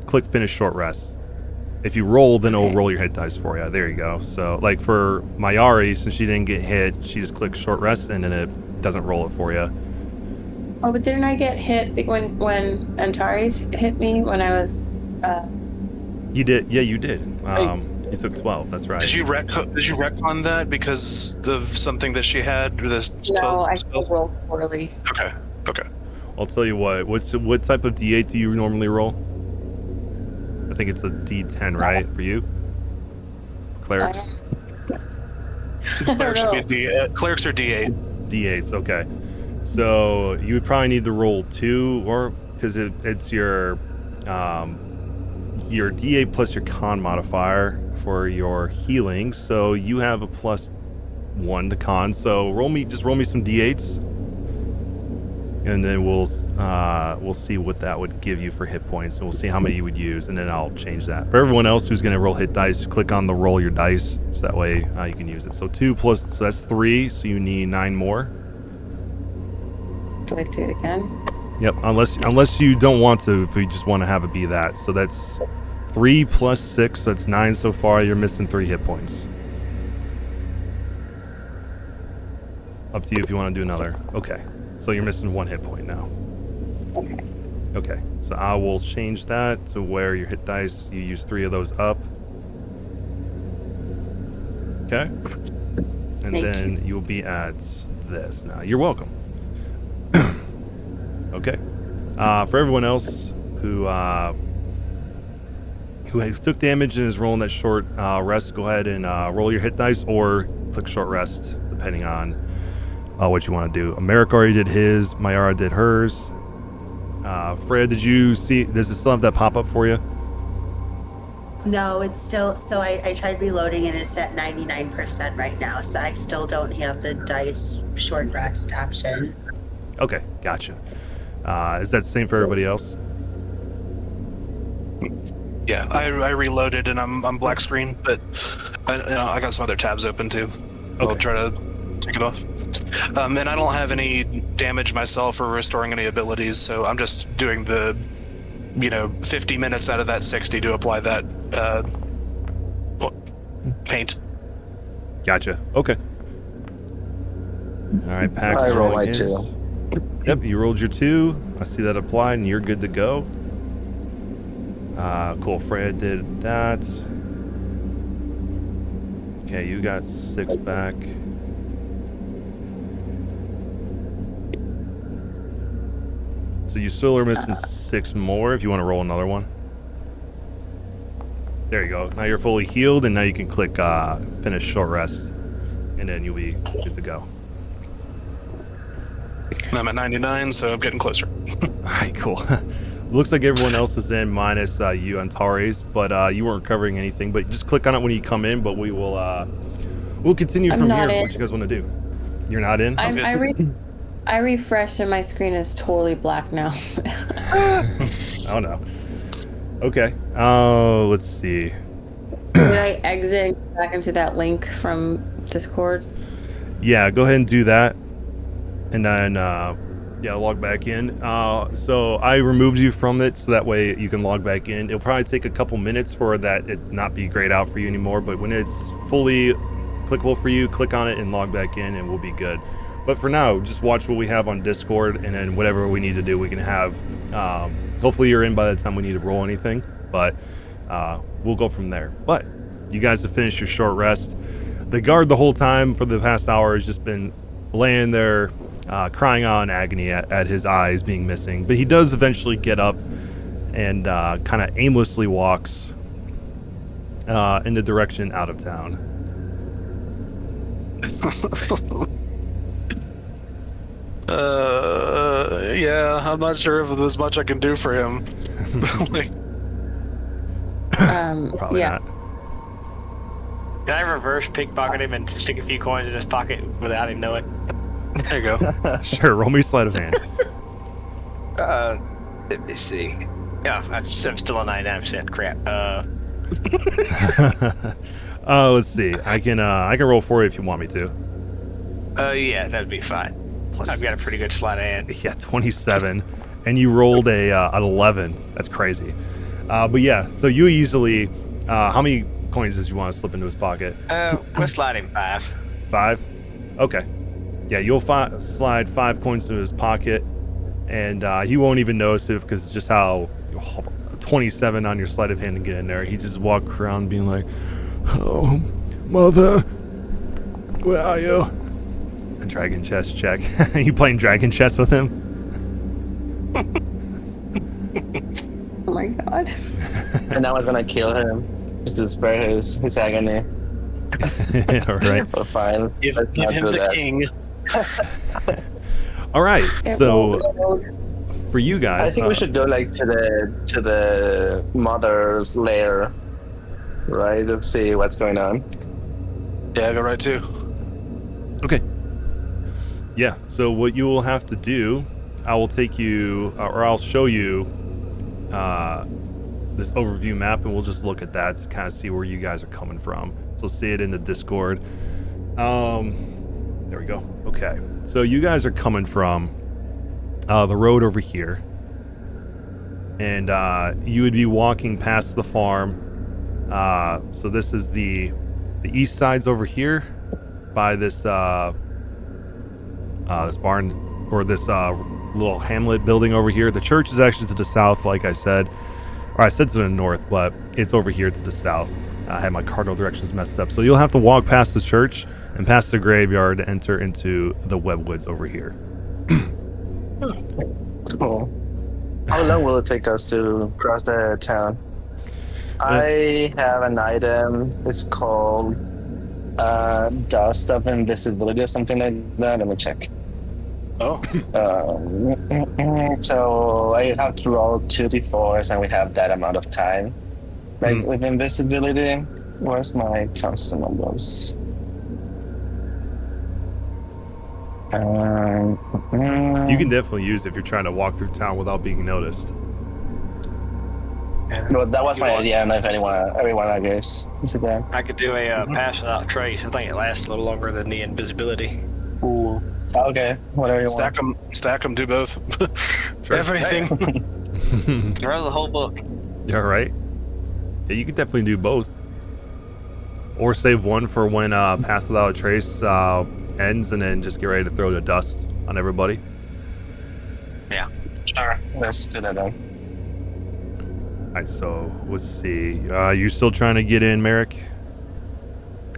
[SPEAKER 1] Click finish short rest. If you roll, then it'll roll your hit dice for you. There you go. So, like for Mayari, since she didn't get hit, she just clicks short rest, and then it doesn't roll it for you.
[SPEAKER 5] Oh, but didn't I get hit when Antares hit me when I was?
[SPEAKER 1] You did. Yeah, you did. You took 12. That's right.
[SPEAKER 2] Did you retcon that because of something that she had? Or this
[SPEAKER 5] No, I still rolled poorly.
[SPEAKER 2] Okay.
[SPEAKER 1] I'll tell you what. What type of D8 do you normally roll? I think it's a D10, right, for you? Clerics?
[SPEAKER 2] Clerics should be clerics are D8.
[SPEAKER 1] D8s, okay. So you would probably need to roll 2, or because it's your D8 plus your con modifier for your healing. So you have a +1 to con. So roll me some D8s, and then we'll see what that would give you for hit points, and we'll see how many you would use, and then I'll change that. For everyone else who's going to roll hit dice, click on the roll your dice, so that way you can use it. So 2 plus, so that's 3, so you need 9 more.
[SPEAKER 5] Do I do it again?
[SPEAKER 1] Yep, unless you don't want to, if you just want to have it be that. So that's 3 plus 6, so that's 9 so far. You're missing 3 hit points. Up to you if you want to do another. Okay, so you're missing 1 hit point now. Okay, so I will change that to where your hit dice, you use 3 of those up. Okay, and then you'll be at this now. You're welcome. Okay, for everyone else who took damage and is rolling that short rest, go ahead and roll your hit dice or click short rest, depending on what you want to do. Merrick already did his. Mayara did hers. Fred, did you see? Does it still have that pop up for you?
[SPEAKER 3] No, it's still. So I tried reloading and it's at 99% right now. So I still don't have the dice short rest option.
[SPEAKER 1] Okay, gotcha. Is that the same for everybody else?
[SPEAKER 2] Yeah, I reloaded and I'm black screen, but I got some other tabs open too. I'll
[SPEAKER 1] Okay.
[SPEAKER 2] try to take it off. And I don't have any damage myself or restoring any abilities, so I'm just doing the 50 minutes out of that 60 to apply that paint.
[SPEAKER 1] Gotcha. Okay. All right, Pax
[SPEAKER 6] I
[SPEAKER 1] is
[SPEAKER 6] roll
[SPEAKER 1] rolling
[SPEAKER 6] my
[SPEAKER 1] his.
[SPEAKER 6] 2.
[SPEAKER 1] Yep, you rolled your 2. I see that applied, and you're good to go. Cool. Fred did that. Okay, you got 6 back. So you still are missing 6 more if you want to roll another one. There you go. Now you're fully healed, and now you can click finish short rest, and then you'll be good to go.
[SPEAKER 2] And I'm at 99, so I'm getting closer.
[SPEAKER 1] All right, cool. Looks like everyone else is in minus you and Tares, but you weren't covering anything. But just click on it when you come in. But we will we'll continue from here. What you guys want to do? You're not in?
[SPEAKER 5] I refreshed and my screen is totally black now.
[SPEAKER 1] Oh no. Okay. Oh, let's see.
[SPEAKER 5] Did I exit back into that link from Discord?
[SPEAKER 1] Yeah, go ahead and do that, and then log back in. So I removed you from it, so that way you can log back in. It'll probably take a couple minutes for that it not be grayed out for you anymore. But when it's fully clickable for you, click on it and log back in, and we'll be good. But for now, just watch what we have on Discord, and then whatever we need to do, we can have. Hopefully you're in by the time we need to roll anything, but we'll go from there. But you guys have finished your short rest. The guard the whole time for the past hour has just been laying there crying out in agony at his eyes being missing. But he does eventually get up and kind of aimlessly walks in the direction out of town.
[SPEAKER 2] Yeah, I'm not sure if there's much I can do for him.
[SPEAKER 1] Probably
[SPEAKER 5] yeah.
[SPEAKER 1] not.
[SPEAKER 4] Can I reverse pickpocket him and stick a few coins in his pocket without him knowing?
[SPEAKER 2] There you go.
[SPEAKER 1] Sure, roll me sleight of hand.
[SPEAKER 4] Let me see. Yeah, I'm still on 99%. Crap.
[SPEAKER 1] Let's see. I can roll for you if you want me to.
[SPEAKER 4] Yeah, that'd be fine. I've got a pretty good sleight of hand.
[SPEAKER 1] Yeah, 27, and you rolled an 11. That's crazy. But yeah, so you easily. How many coins did you want to slip into his pocket?
[SPEAKER 4] We'll slide him 5.
[SPEAKER 1] 5. Okay. Yeah, you'll slide 5 coins into his pocket, and he won't even notice it because it's just how 27 on your sleight of hand to get in there. He just walk around being like, "Oh, mother, where are you?" A dragon chess check. You playing dragon chess with him?
[SPEAKER 5] Oh my god.
[SPEAKER 6] And I was gonna kill him just to spare his agony.
[SPEAKER 1] All right.
[SPEAKER 6] But fine.
[SPEAKER 2] Give
[SPEAKER 6] Let's not
[SPEAKER 2] him
[SPEAKER 6] do
[SPEAKER 2] the
[SPEAKER 6] that.
[SPEAKER 2] king.
[SPEAKER 1] All right. So for you guys,
[SPEAKER 6] I think we should go like to the mother's lair, right? Let's see what's going on.
[SPEAKER 2] Yeah, I go right too.
[SPEAKER 1] Okay. Yeah. So what you will have to do, I will take you, or I'll show you this overview map, and we'll just look at that to kind of see where you guys are coming from. So see it in the Discord. There we go. Okay. So you guys are coming from the road over here, and you would be walking past the farm. So this is the east side's over here by this this barn, or this little hamlet building over here. The church is actually to the south, like I said, or I said to the north, but it's over here to the south. I had my cardinal directions messed up, so you'll have to walk past the church and past the graveyard to enter into the webwoods over here.
[SPEAKER 6] Cool. How long will it take us to cross the town? I have an item. It's called Dust of Invisibility or something like that. Let me check.
[SPEAKER 2] Oh.
[SPEAKER 6] So I have to roll 2d4s, and we have that amount of time. Like with invisibility, where's my consumables?
[SPEAKER 1] You can definitely use it if you're trying to walk through town without being noticed.
[SPEAKER 6] Well, that was my idea. I don't know if everyone agrees.
[SPEAKER 4] I could do a pass without trace. I think it lasts a little longer than the invisibility.
[SPEAKER 2] Ooh.
[SPEAKER 6] Okay, whatever you
[SPEAKER 2] Stack them, do both.
[SPEAKER 1] Sure.
[SPEAKER 2] Everything.
[SPEAKER 4] Throw the whole book.
[SPEAKER 1] All right. Yeah, you could definitely do both. Or save one for when Pass Without a Trace ends, and then just get ready to throw the dust on everybody.
[SPEAKER 4] Yeah.
[SPEAKER 6] Sure, let's do that then.
[SPEAKER 1] All right, so let's see. You still trying to get in, Merrick?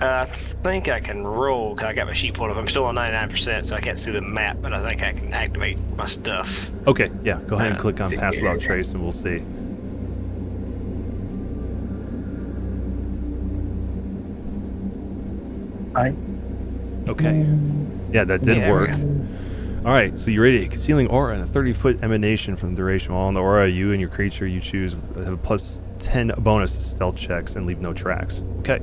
[SPEAKER 4] I think I can roll, because I got my sheet pulled up. I'm still on 99%, so I can't see the map, but I think I can activate my stuff.
[SPEAKER 1] Okay, yeah. Go ahead and click on
[SPEAKER 4] see
[SPEAKER 1] Pass
[SPEAKER 4] here.
[SPEAKER 1] Without Trace, and we'll see. Okay. Yeah, that did work. All right, so you're ready. Concealing aura and a 30-foot emanation from the duration. While on the aura, you and your creature you choose have a plus 10 bonus to stealth checks and leave no tracks. Okay.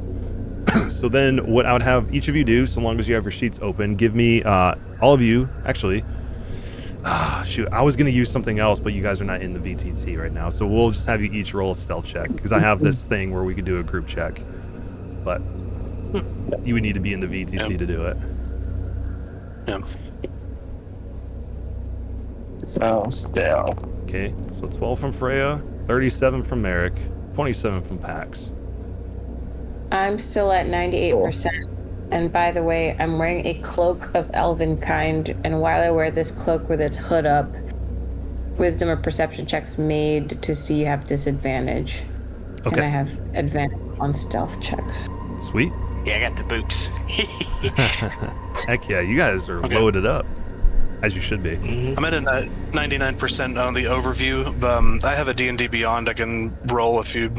[SPEAKER 1] So then what I would have each of you do, so long as you have your sheets open, give me, all of you, actually, shoot, I was going to use something else, but you guys are not in the VTT right now. So we'll just have you each roll a stealth check, because I have this thing where we could do a group check. But you would need to be in the VTT to do it.
[SPEAKER 2] Yeah.
[SPEAKER 6] Oh, still.
[SPEAKER 1] Okay, so 12 from Freya, 37 from Merrick, 27 from Pax.
[SPEAKER 5] I'm still at 98%. And by the way, I'm wearing a cloak of elven kind, and while I wear this cloak with its hood up, wisdom or perception checks made to see you have disadvantage.
[SPEAKER 1] Okay.
[SPEAKER 5] And I have advantage on stealth checks.
[SPEAKER 1] Sweet.
[SPEAKER 4] Yeah, I got the boots.
[SPEAKER 1] Heck yeah, you guys are loaded up, as you should be.
[SPEAKER 2] I'm at a 99% on the overview. I have a D&D Beyond. I can roll if you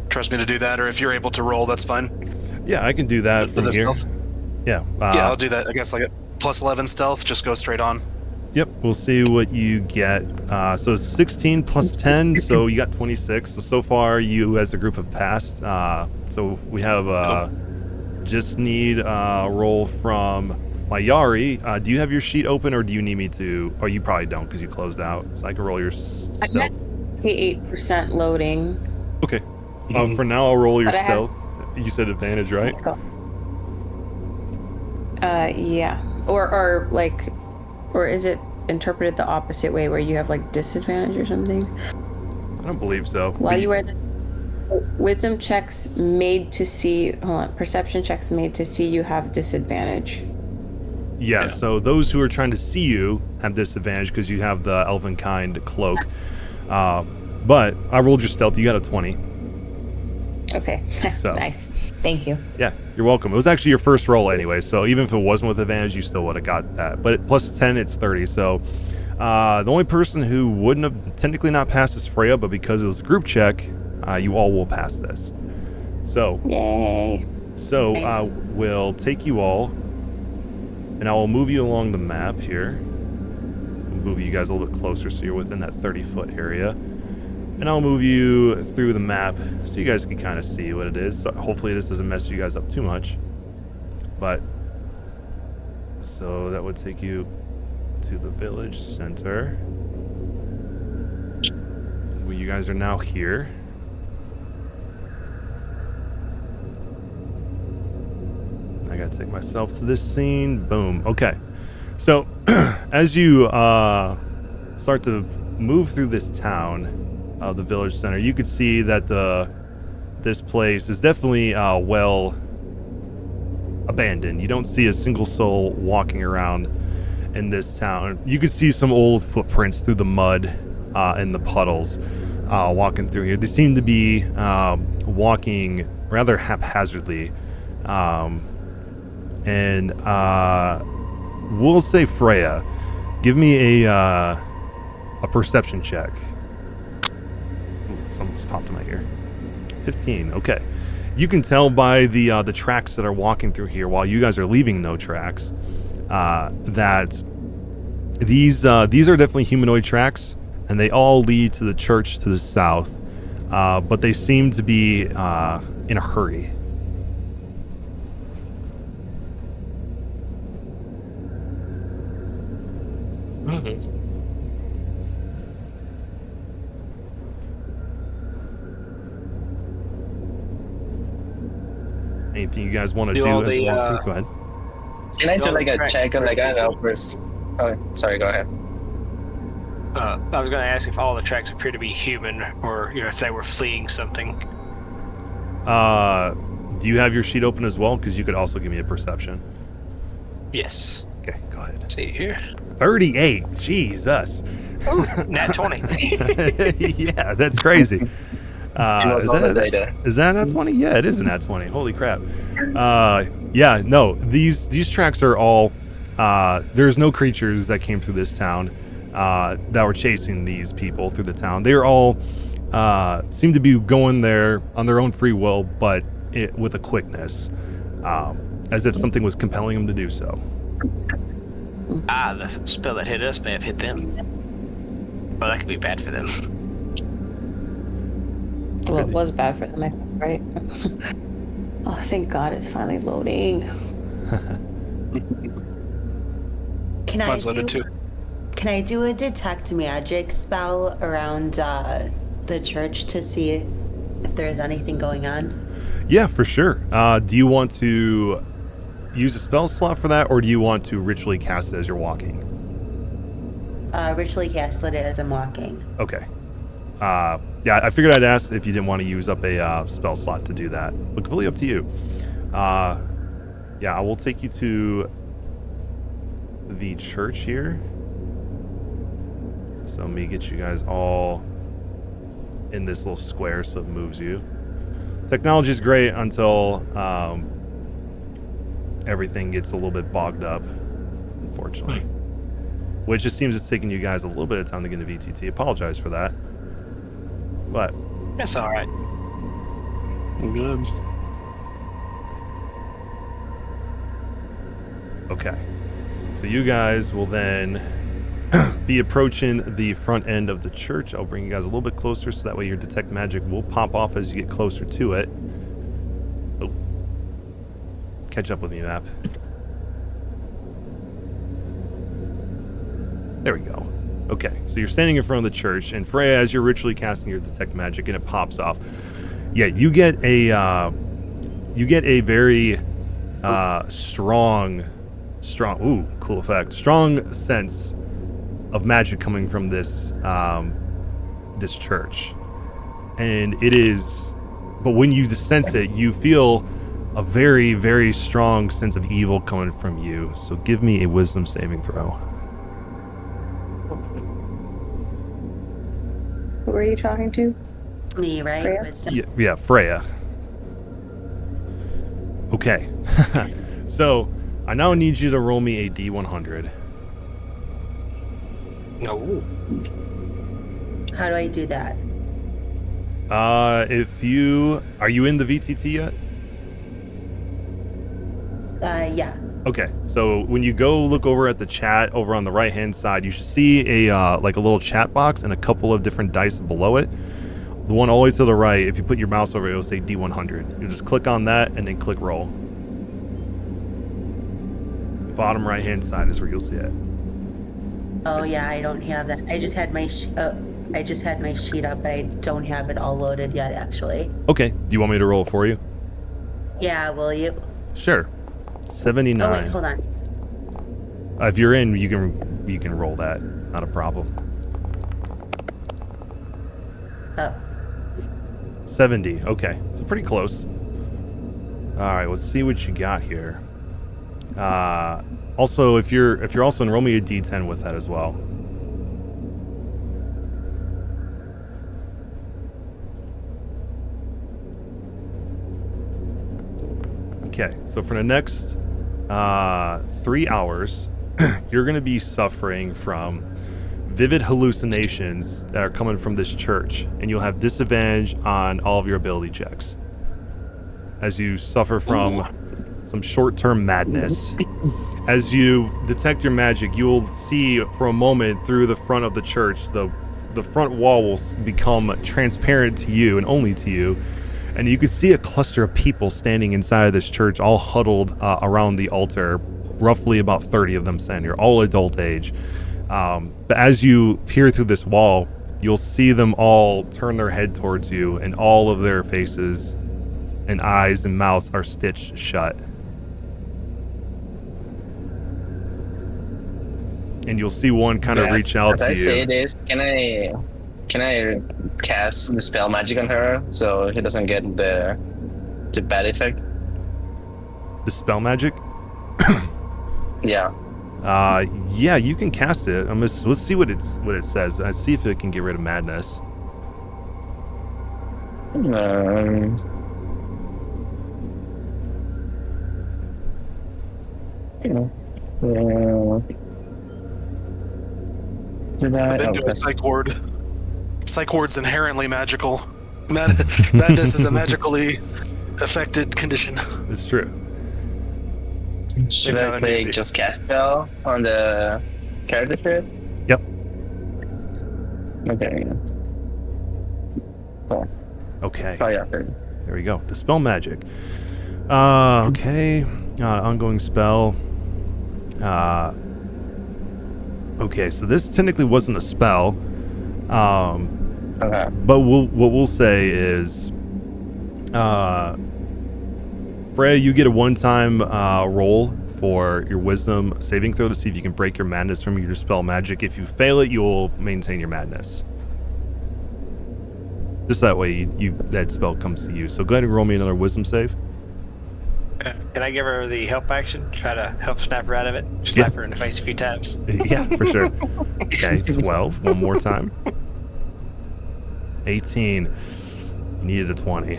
[SPEAKER 2] trust me to do that, or if you're able to roll, that's fine.
[SPEAKER 1] Yeah, I can do that
[SPEAKER 2] For
[SPEAKER 1] from
[SPEAKER 2] the
[SPEAKER 1] here.
[SPEAKER 2] stealth?
[SPEAKER 1] Yeah.
[SPEAKER 2] Yeah, I'll do that. I guess like a plus 11 stealth. Just go straight on.
[SPEAKER 1] Yep, we'll see what you get. So it's 16 plus 10, so you got 26. So far, you as a group have passed. So we have just need a roll from Mayari. Do you have your sheet open, or do you need me to? Or you probably don't because you closed out. So I can roll your
[SPEAKER 5] I'm at
[SPEAKER 1] stealth.
[SPEAKER 5] 8% loading.
[SPEAKER 1] Okay. For now, I'll roll your
[SPEAKER 5] But I have-
[SPEAKER 1] stealth. You said advantage, right?
[SPEAKER 5] Yeah. Or is it interpreted the opposite way where you have like disadvantage or something?
[SPEAKER 1] I don't believe so.
[SPEAKER 5] While you wear this, wisdom checks made to see, perception checks made to see you have disadvantage.
[SPEAKER 1] Yeah, so those who are trying to see you have disadvantage because you have the elven kind cloak. But I rolled your stealth. You got a 20.
[SPEAKER 5] Okay.
[SPEAKER 1] So.
[SPEAKER 5] Nice. Thank you.
[SPEAKER 1] Yeah, you're welcome. It was actually your first roll anyway, so even if it wasn't with advantage, you still would have got that. But plus 10, it's 30. So the only person who wouldn't have technically not passed is Freya, but because it was a group check, you all will pass this. So,
[SPEAKER 5] Yay.
[SPEAKER 1] so
[SPEAKER 3] Nice.
[SPEAKER 1] we'll take you all, and I will move you along the map here. Move you guys a little bit closer so you're within that 30-foot area. And I'll move you through the map so you guys can kind of see what it is. So hopefully this doesn't mess you guys up too much. But, so that would take you to the village center. Well, you guys are now here. I gotta take myself to this scene. Boom. Okay. So, as you start to move through this town, the village center, you could see that this place is definitely well abandoned. You don't see a single soul walking around in this town. You can see some old footprints through the mud and the puddles walking through here. They seem to be walking rather haphazardly. And we'll say Freya, give me a perception check. Something just popped in my ear. 15. Okay. You can tell by the tracks that are walking through here, while you guys are leaving no tracks, that these are definitely humanoid tracks, and they all lead to the church to the south. But they seem to be in a hurry.
[SPEAKER 4] Mm-hmm.
[SPEAKER 1] Anything you guys want to
[SPEAKER 4] Do
[SPEAKER 1] do
[SPEAKER 4] all
[SPEAKER 1] as
[SPEAKER 4] the,
[SPEAKER 1] well? Go ahead.
[SPEAKER 6] Can I do
[SPEAKER 4] Don't
[SPEAKER 6] like a
[SPEAKER 4] track
[SPEAKER 6] check on like I don't know
[SPEAKER 4] for-
[SPEAKER 6] first? Oh, sorry. Go ahead.
[SPEAKER 4] I was going to ask if all the tracks appear to be human, or if they were fleeing something.
[SPEAKER 1] Do you have your sheet open as well? Because you could also give me a perception.
[SPEAKER 4] Yes.
[SPEAKER 1] Okay, go ahead.
[SPEAKER 4] Let's see here.
[SPEAKER 1] 38. Jesus.
[SPEAKER 4] Ooh, nat 20.
[SPEAKER 1] Yeah, that's crazy. Is
[SPEAKER 6] Data.
[SPEAKER 1] that nat 20? Yeah, it is a nat 20. Holy crap. Yeah, no, these tracks are all, there's no creatures that came through this town that were chasing these people through the town. They are all, seem to be going there on their own free will, but with a quickness. as if something was compelling him to do so.
[SPEAKER 4] The spell that hit us may have hit them. Well, that could be bad for them.
[SPEAKER 5] Well, it was bad for them, I think, right? Oh, thank God it's finally loading.
[SPEAKER 2] Mine's loaded too.
[SPEAKER 3] Can I do a detect magic spell around the church to see if there's anything going on?
[SPEAKER 1] Yeah, for sure. Do you want to use a spell slot for that, or do you want to ritually cast it as you're walking?
[SPEAKER 3] Ritually cast it as I'm walking.
[SPEAKER 1] Okay. Yeah, I figured I'd ask if you didn't want to use up a spell slot to do that. But completely up to you. Yeah, I will take you to the church here. So let me get you guys all in this little square so it moves you. Technology is great until everything gets a little bit bogged up, unfortunately. Which just seems it's taking you guys a little bit of time to get into VTT. Apologize for that. But
[SPEAKER 4] That's all right.
[SPEAKER 6] Good.
[SPEAKER 1] okay. So you guys will then be approaching the front end of the church. I'll bring you guys a little bit closer so that way your detect magic will pop off as you get closer to it. Oh. Catch up with me, map. There we go. Okay, so you're standing in front of the church, and Freya, as you're ritually casting your detect magic, and it pops off. Yeah, you get a very strong. Ooh, cool effect. Strong sense of magic coming from this this church, and it is. But when you sense it, you feel a very, very strong sense of evil coming from you. So give me a wisdom saving throw.
[SPEAKER 5] Who were you talking to?
[SPEAKER 3] Me, right?
[SPEAKER 5] Freya?
[SPEAKER 3] Wisdom.
[SPEAKER 1] Yeah, Freya. Okay. So I now need you to roll me a D100.
[SPEAKER 4] No.
[SPEAKER 3] How do I do that?
[SPEAKER 1] Are you in the VTT yet?
[SPEAKER 3] Yeah.
[SPEAKER 1] Okay, so when you go look over at the chat over on the right hand side, you should see a like a little chat box and a couple of different dice below it. The one all the way to the right, if you put your mouse over it, it'll say D100. You just click on that and then click roll. The bottom right hand side is where you'll see it.
[SPEAKER 3] Oh yeah, I don't have that. I just had my sheet up, but I don't have it all loaded yet, actually.
[SPEAKER 1] Okay, do you want me to roll it for you?
[SPEAKER 3] Yeah, will you?
[SPEAKER 1] Sure. 79.
[SPEAKER 3] Oh wait, hold on.
[SPEAKER 1] If you're in, you can roll that. Not a problem.
[SPEAKER 3] Oh.
[SPEAKER 1] 70. Okay, so pretty close. All right, let's see what you got here. Also, if you're also in, roll me a D10 with that as well. Okay, so for the next 3 hours, you're going to be suffering from vivid hallucinations that are coming from this church, and you'll have disadvantage on all of your ability checks as you suffer from some short-term madness. As you detect your magic, you will see for a moment through the front of the church, the front wall will become transparent to you and only to you. And you can see a cluster of people standing inside of this church, all huddled around the altar, roughly about 30 of them standing here, all adult age. But as you peer through this wall, you'll see them all turn their head towards you, and all of their faces and eyes and mouths are stitched shut. And you'll see one kind of reach out to you.
[SPEAKER 6] As I say this, can I cast the spell magic on her so she doesn't get the bad effect?
[SPEAKER 1] The spell magic?
[SPEAKER 6] Yeah.
[SPEAKER 1] Yeah, you can cast it. Let's see what it says. Let's see if it can get rid of madness.
[SPEAKER 6] Did I?
[SPEAKER 2] I've been to a
[SPEAKER 6] that's-
[SPEAKER 2] psych ward. Psych ward's inherently magical. Madness is a magically affected condition.
[SPEAKER 1] It's true.
[SPEAKER 6] Should
[SPEAKER 2] Maybe
[SPEAKER 6] I
[SPEAKER 2] not
[SPEAKER 6] play
[SPEAKER 2] on D&D.
[SPEAKER 6] just cast spell on the character sheet?
[SPEAKER 1] Yep.
[SPEAKER 6] Okay. Cool.
[SPEAKER 1] Okay.
[SPEAKER 6] Oh yeah. Fair.
[SPEAKER 1] There we go. Dispel magic. Okay. Ongoing spell. Okay, so this technically wasn't a spell.
[SPEAKER 6] Okay.
[SPEAKER 1] But what we'll say is, Freya, you get a one-time roll for your wisdom saving throw to see if you can break your madness from your dispel magic. If you fail it, you'll maintain your madness. Just that way, that spell comes to you. So go ahead and roll me another wisdom save.
[SPEAKER 4] Can I give her the help action? Try to help snap her out of it? Slap her in the face a few times.
[SPEAKER 1] Yeah, for sure. Okay, 12. One more time. 18. You needed a 20.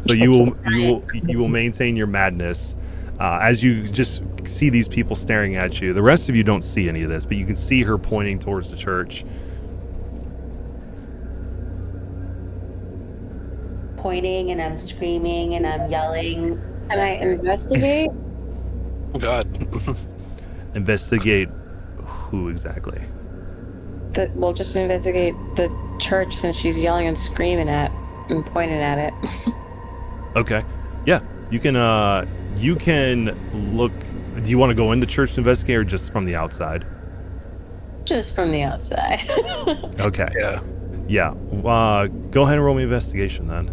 [SPEAKER 1] So you will maintain your madness as you just see these people staring at you. The rest of you don't see any of this, but you can see her pointing towards the church.
[SPEAKER 3] Pointing and I'm screaming and I'm yelling.
[SPEAKER 5] Can I investigate?
[SPEAKER 2] Oh, God.
[SPEAKER 1] Investigate who exactly?
[SPEAKER 5] We'll just investigate the church since she's yelling and screaming at and pointing at it.
[SPEAKER 1] Okay. Yeah, you can look. Do you want to go in the church to investigate or just from the outside?
[SPEAKER 5] Just from the outside.
[SPEAKER 1] Okay.
[SPEAKER 2] Yeah.
[SPEAKER 1] Yeah. Go ahead and roll me investigation then.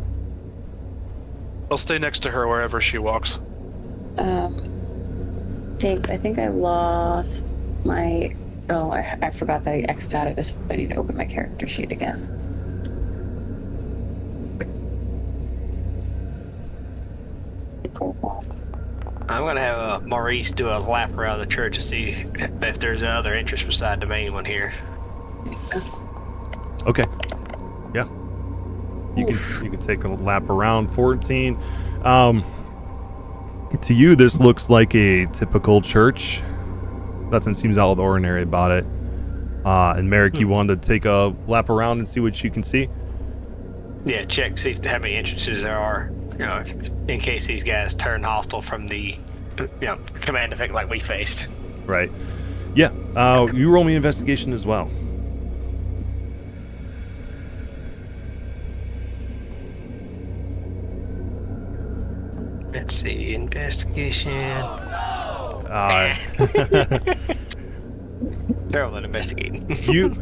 [SPEAKER 2] I'll stay next to her wherever she walks.
[SPEAKER 5] Thanks. I think I lost my... Oh, I forgot that I X'd out of this. I need to open my character sheet again.
[SPEAKER 4] I'm going to have Maurice do a lap around the church to see if there's other interest beside the main one here.
[SPEAKER 1] Okay. Yeah. You can take a lap around. 14. To you, this looks like a typical church. Nothing seems out of the ordinary about it. And Merrick, you wanted to take a lap around and see what you can see?
[SPEAKER 4] Yeah, check, see how many entrances there are. You know, in case these guys turn hostile from the, command effect like we faced.
[SPEAKER 1] Right. Yeah. You roll me investigation as well.
[SPEAKER 4] Let's see, investigation. Terrible at investigating.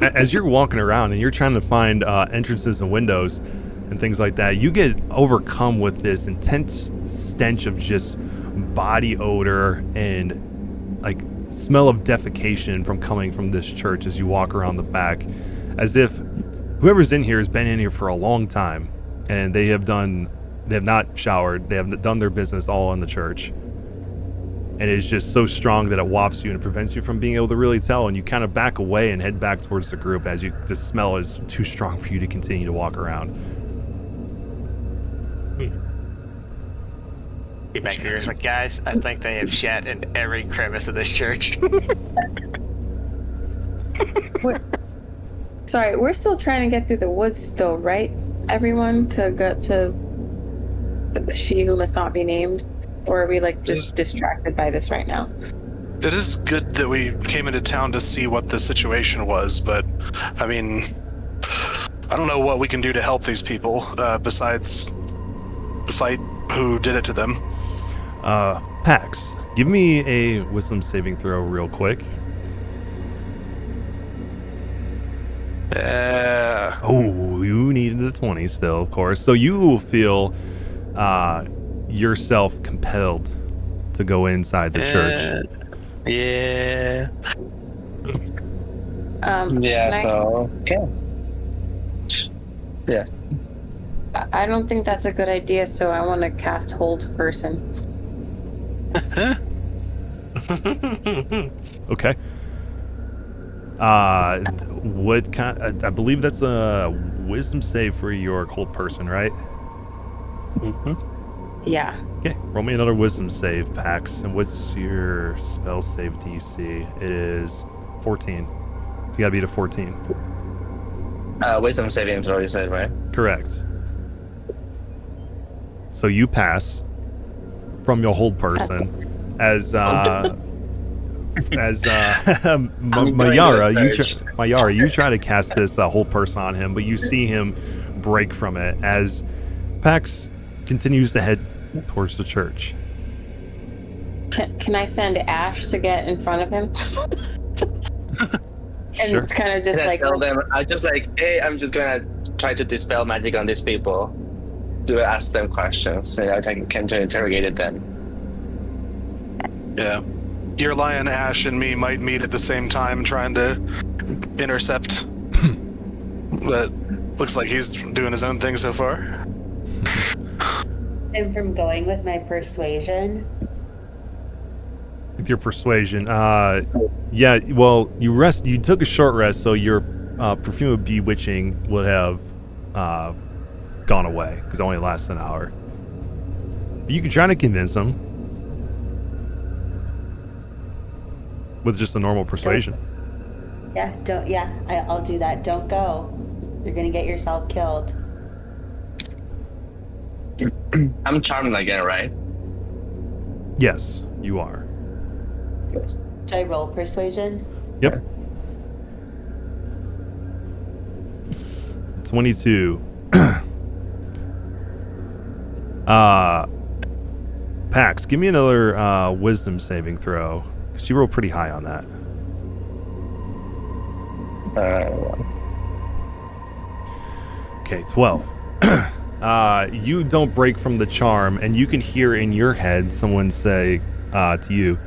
[SPEAKER 1] As you're walking around and you're trying to find entrances and windows and things like that, you get overcome with this intense stench of just body odor and like smell of defecation coming from this church as you walk around the back, as if whoever's in here has been in here for a long time and they have not showered, they have done their business all in the church. And it is just so strong that it wafts you and it prevents you from being able to really tell. And you kind of back away and head back towards the group as the smell is too strong for you to continue to walk around.
[SPEAKER 4] Get back here. It's like, guys, I think they have shat in every crevice of this church.
[SPEAKER 5] Sorry, we're still trying to get through the woods though, right? Everyone to get to she who must not be named? Or are we just distracted by this right now?
[SPEAKER 2] It is good that we came into town to see what the situation was, but I mean, I don't know what we can do to help these people besides fight who did it to them.
[SPEAKER 1] Pax, give me a wisdom saving throw real quick. Oh, you needed a 20 still, of course. So you will feel yourself compelled to go inside the church.
[SPEAKER 2] Yeah.
[SPEAKER 6] Okay. Yeah.
[SPEAKER 5] I don't think that's a good idea, so I want to cast Hold Person.
[SPEAKER 1] Okay. What kind? I believe that's a wisdom save for your Hold Person, right?
[SPEAKER 6] Mm-hmm.
[SPEAKER 5] Yeah.
[SPEAKER 1] Okay, roll me another wisdom save, Pax. And what's your spell save DC? It is 14. So you gotta beat a 14.
[SPEAKER 6] Wisdom saving throw, you said, right?
[SPEAKER 1] Correct. So you pass. from your hold person as Mayara, you try to cast this hold person on him, but you see him break from it as Pax continues to head towards the church.
[SPEAKER 5] Can I send Ash to get in front of him? And
[SPEAKER 1] Sure.
[SPEAKER 5] kind of just
[SPEAKER 6] And I
[SPEAKER 5] like
[SPEAKER 6] tell them, I'm just like, hey, I'm just gonna try to dispel magic on these people. To ask them questions, so I can interrogate them.
[SPEAKER 2] Yeah. Your lion Ash and me might meet at the same time trying to intercept. But looks like he's doing his own thing so far.
[SPEAKER 3] And from going with my persuasion.
[SPEAKER 1] With your persuasion, yeah. Well, you took a short rest, so your perfume of bewitching would have gone away because it only lasts an hour. You can try to convince him with just a normal persuasion.
[SPEAKER 3] I'll do that. Don't go. You're gonna get yourself killed.
[SPEAKER 6] I'm charming again, right?
[SPEAKER 1] Yes, you are.
[SPEAKER 3] Do I roll persuasion?
[SPEAKER 1] Yep. 22. Pax, give me another wisdom saving throw. She rolled pretty high on that. Okay, 12. You don't break from the charm, and you can hear in your head someone say to you,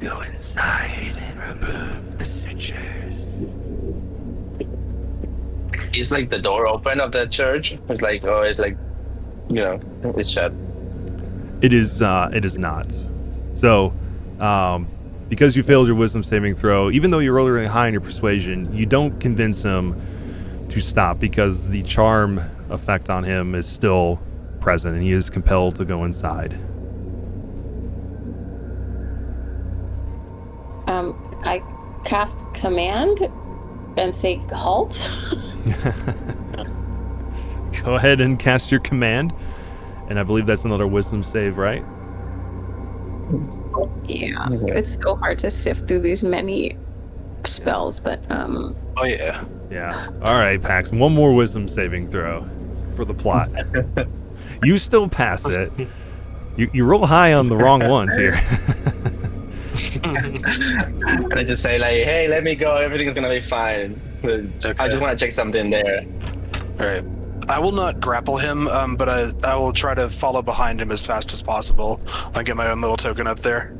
[SPEAKER 1] "Go inside and remove the sutures."
[SPEAKER 6] Is like the door open of the church? It's like, it's shut.
[SPEAKER 1] It is not. So, because you failed your wisdom saving throw, even though you rolled really high in your persuasion, you don't convince him to stop because the charm effect on him is still present and he is compelled to go inside.
[SPEAKER 5] I cast command and say halt.
[SPEAKER 1] Go ahead and cast your command. And I believe that's another wisdom save, right?
[SPEAKER 5] Yeah, it's so hard to sift through these many spells, but
[SPEAKER 2] Oh yeah.
[SPEAKER 1] Yeah. All right, Pax. One more wisdom saving throw for the plot. You still pass it. You roll high on the wrong ones here.
[SPEAKER 6] I just say like, hey, let me go. Everything's gonna be fine.
[SPEAKER 2] Okay.
[SPEAKER 6] I just want to check something there.
[SPEAKER 2] All right. I will not grapple him, but I will try to follow behind him as fast as possible. I'll get my own little token up there.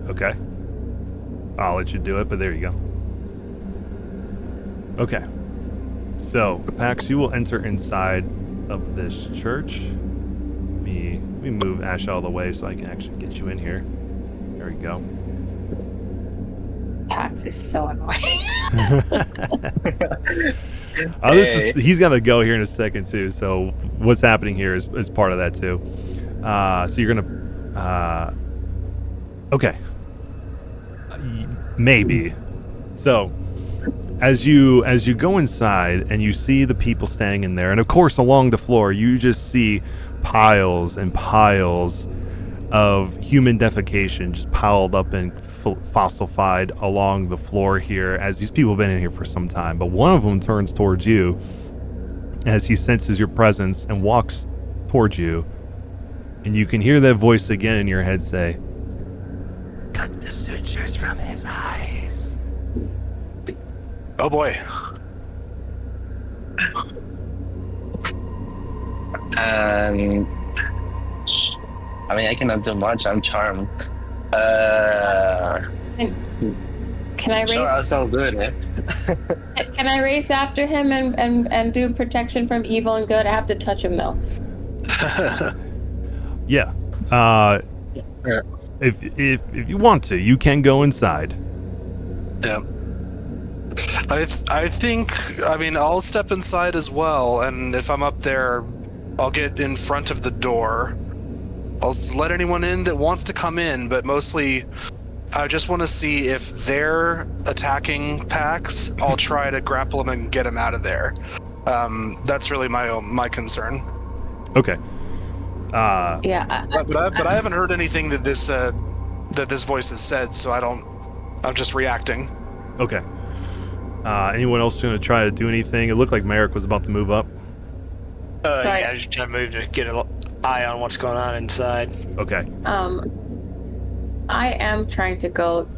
[SPEAKER 1] Okay. I'll let you do it, but there you go. Okay. So, Pax, you will enter inside of this church. Let me move Ash out of the way so I can actually get you in here. There we go.
[SPEAKER 5] Pax is so annoying.
[SPEAKER 1] He's gonna go here in a second too. So what's happening here is part of that too. So you're gonna, okay, maybe. So as you go inside and you see the people standing in there, and of course along the floor you just see piles and piles of human defecation just piled up and fossilified along the floor here as these people have been in here for some time. But one of them turns towards you as he senses your presence and walks towards you, and you can hear that voice again in your head say, "Cut the sutures from his eyes."
[SPEAKER 2] Oh boy.
[SPEAKER 6] I mean, I cannot do much. I'm charmed.
[SPEAKER 5] Can I race?
[SPEAKER 6] Sure, I'll still do it.
[SPEAKER 5] Can I race after him and do protection from evil and good? I have to touch him though.
[SPEAKER 1] Yeah. If you want to, you can go inside.
[SPEAKER 2] Yeah. I think, I'll step inside as well, and if I'm up there, I'll get in front of the door. I'll let anyone in that wants to come in, but mostly I just want to see if they're attacking Pax. I'll try to grapple them and get them out of there. That's really my concern.
[SPEAKER 1] Okay.
[SPEAKER 5] Yeah.
[SPEAKER 2] But I haven't heard anything that this voice has said, so I'm just reacting.
[SPEAKER 1] Okay. Anyone else going to try to do anything? It looked like Merrick was about to move up.
[SPEAKER 5] Sorry.
[SPEAKER 4] Yeah, I was just trying to move to get an eye on what's going on inside.
[SPEAKER 1] Okay.
[SPEAKER 5] I am trying to go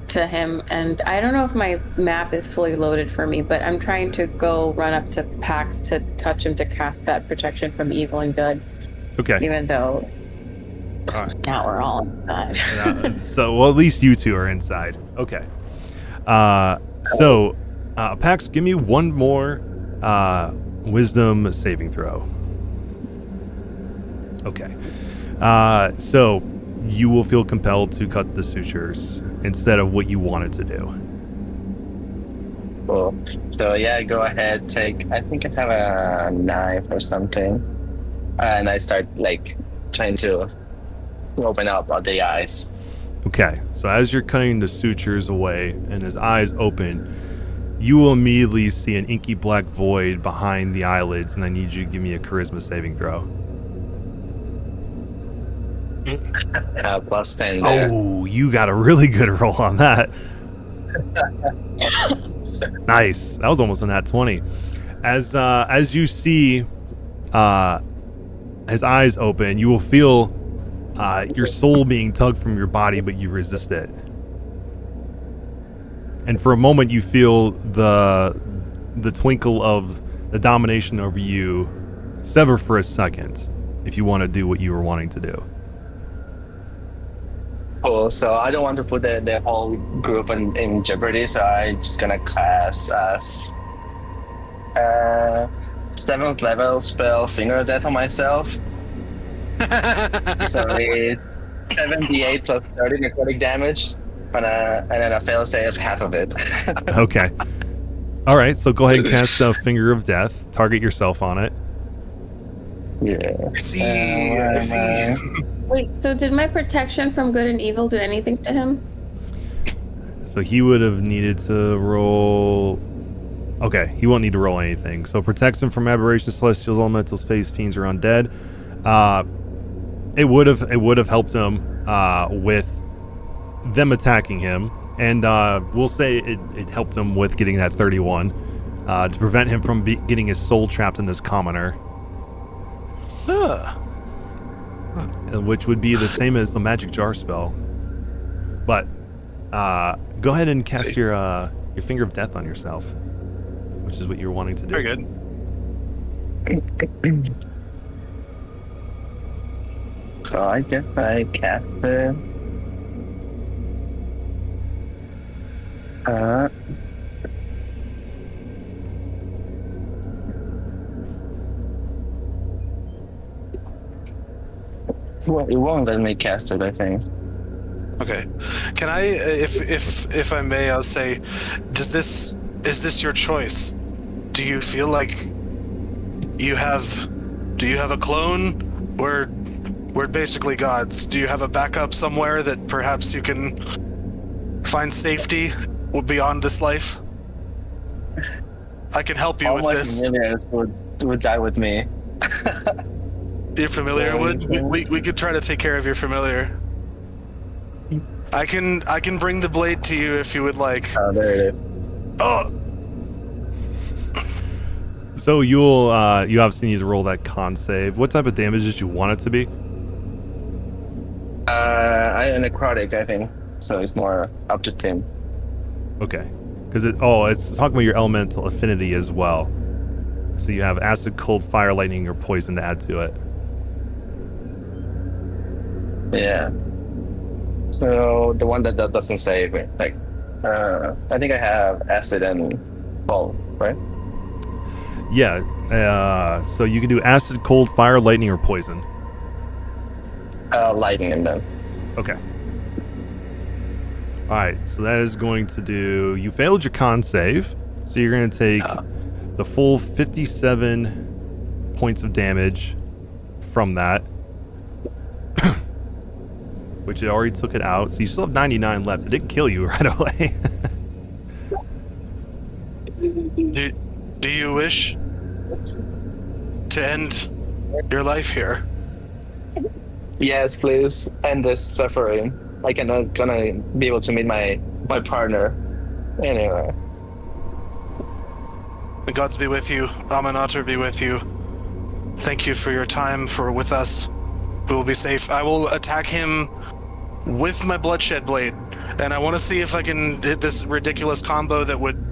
[SPEAKER 5] to him, and I don't know if my map is fully loaded for me, but I'm trying to go run up to Pax to touch him to cast that protection from evil and good.
[SPEAKER 1] Okay.
[SPEAKER 5] Even though
[SPEAKER 1] All right.
[SPEAKER 5] now we're all inside.
[SPEAKER 1] Well, at least you two are inside. Okay. Pax, give me one more wisdom saving throw. Okay. So you will feel compelled to cut the sutures instead of what you wanted to do.
[SPEAKER 6] Cool. So yeah, go ahead, I think I have a knife or something. And I start trying to open up the eyes.
[SPEAKER 1] Okay, so as you're cutting the sutures away and his eyes open, you will immediately see an inky black void behind the eyelids, and I need you to give me a charisma saving throw.
[SPEAKER 6] Plus 10 there.
[SPEAKER 1] Oh, you got a really good roll on that. Nice. That was almost a nat 20. As you see his eyes open, you will feel your soul being tugged from your body, but you resist it. And for a moment, you feel the twinkle of the domination over you sever for a second, if you want to do what you were wanting to do.
[SPEAKER 6] Cool. So I don't want to put the whole group in jeopardy, so I'm just gonna cast 7th level spell Finger of Death on myself. So it's 7d8 plus 30 necrotic damage, and then a fail save half of it.
[SPEAKER 1] Okay. All right, so go ahead and cast Finger of Death. Target yourself on it.
[SPEAKER 6] Yeah.
[SPEAKER 2] I see.
[SPEAKER 5] Wait, so did my protection from good and evil do anything to him?
[SPEAKER 1] So he would have needed to roll... Okay, he won't need to roll anything. So protects him from aberrations, celestials, elementals, phase, fiends, or undead. It would have helped him with them attacking him, and we'll say it helped him with getting that 31 to prevent him from getting his soul trapped in this commoner. Which would be the same as the magic jar spell. But go ahead and cast your Finger of Death on yourself, which is what you're wanting to do.
[SPEAKER 2] Very good.
[SPEAKER 6] So I guess I cast it. It won't let me cast it, I think.
[SPEAKER 2] Okay. Can I, if I may, I'll say, is this your choice? Do you feel like do you have a clone? We're basically gods. Do you have a backup somewhere that perhaps you can find safety beyond this life? I can help you
[SPEAKER 6] All
[SPEAKER 2] with
[SPEAKER 6] my
[SPEAKER 2] this.
[SPEAKER 6] familiars would die with me.
[SPEAKER 2] Your familiar would? We could try to take care of your familiar. I can bring the blade to you if you would like.
[SPEAKER 6] Oh, there it is.
[SPEAKER 2] Oh,
[SPEAKER 1] So you obviously need to roll that con save. What type of damage did you want it to be?
[SPEAKER 6] I am necrotic, I think. So it's more up to Tim.
[SPEAKER 1] Okay. Because it's talking about your elemental affinity as well. So you have acid, cold, fire, lightning, or poison to add to it.
[SPEAKER 6] Yeah. So the one that doesn't save me, I think I have acid and cold, right?
[SPEAKER 1] Yeah. So you can do acid, cold, fire, lightning, or poison.
[SPEAKER 6] Lightning and then.
[SPEAKER 1] Okay. All right. So that is going to do. You failed your con save, so you're going to take the full 57 points of damage from that. Which it already took it out, so you still have 99 left. It didn't kill you right away.
[SPEAKER 2] do you wish to end your life here?
[SPEAKER 6] Yes, please end this suffering. I cannot gonna be able to meet my partner. Anyway.
[SPEAKER 2] The gods be with you. Aminator be with you. Thank you for your time with us. We will be safe. I will attack him with my bloodshed blade, and I want to see if I can hit this ridiculous combo that would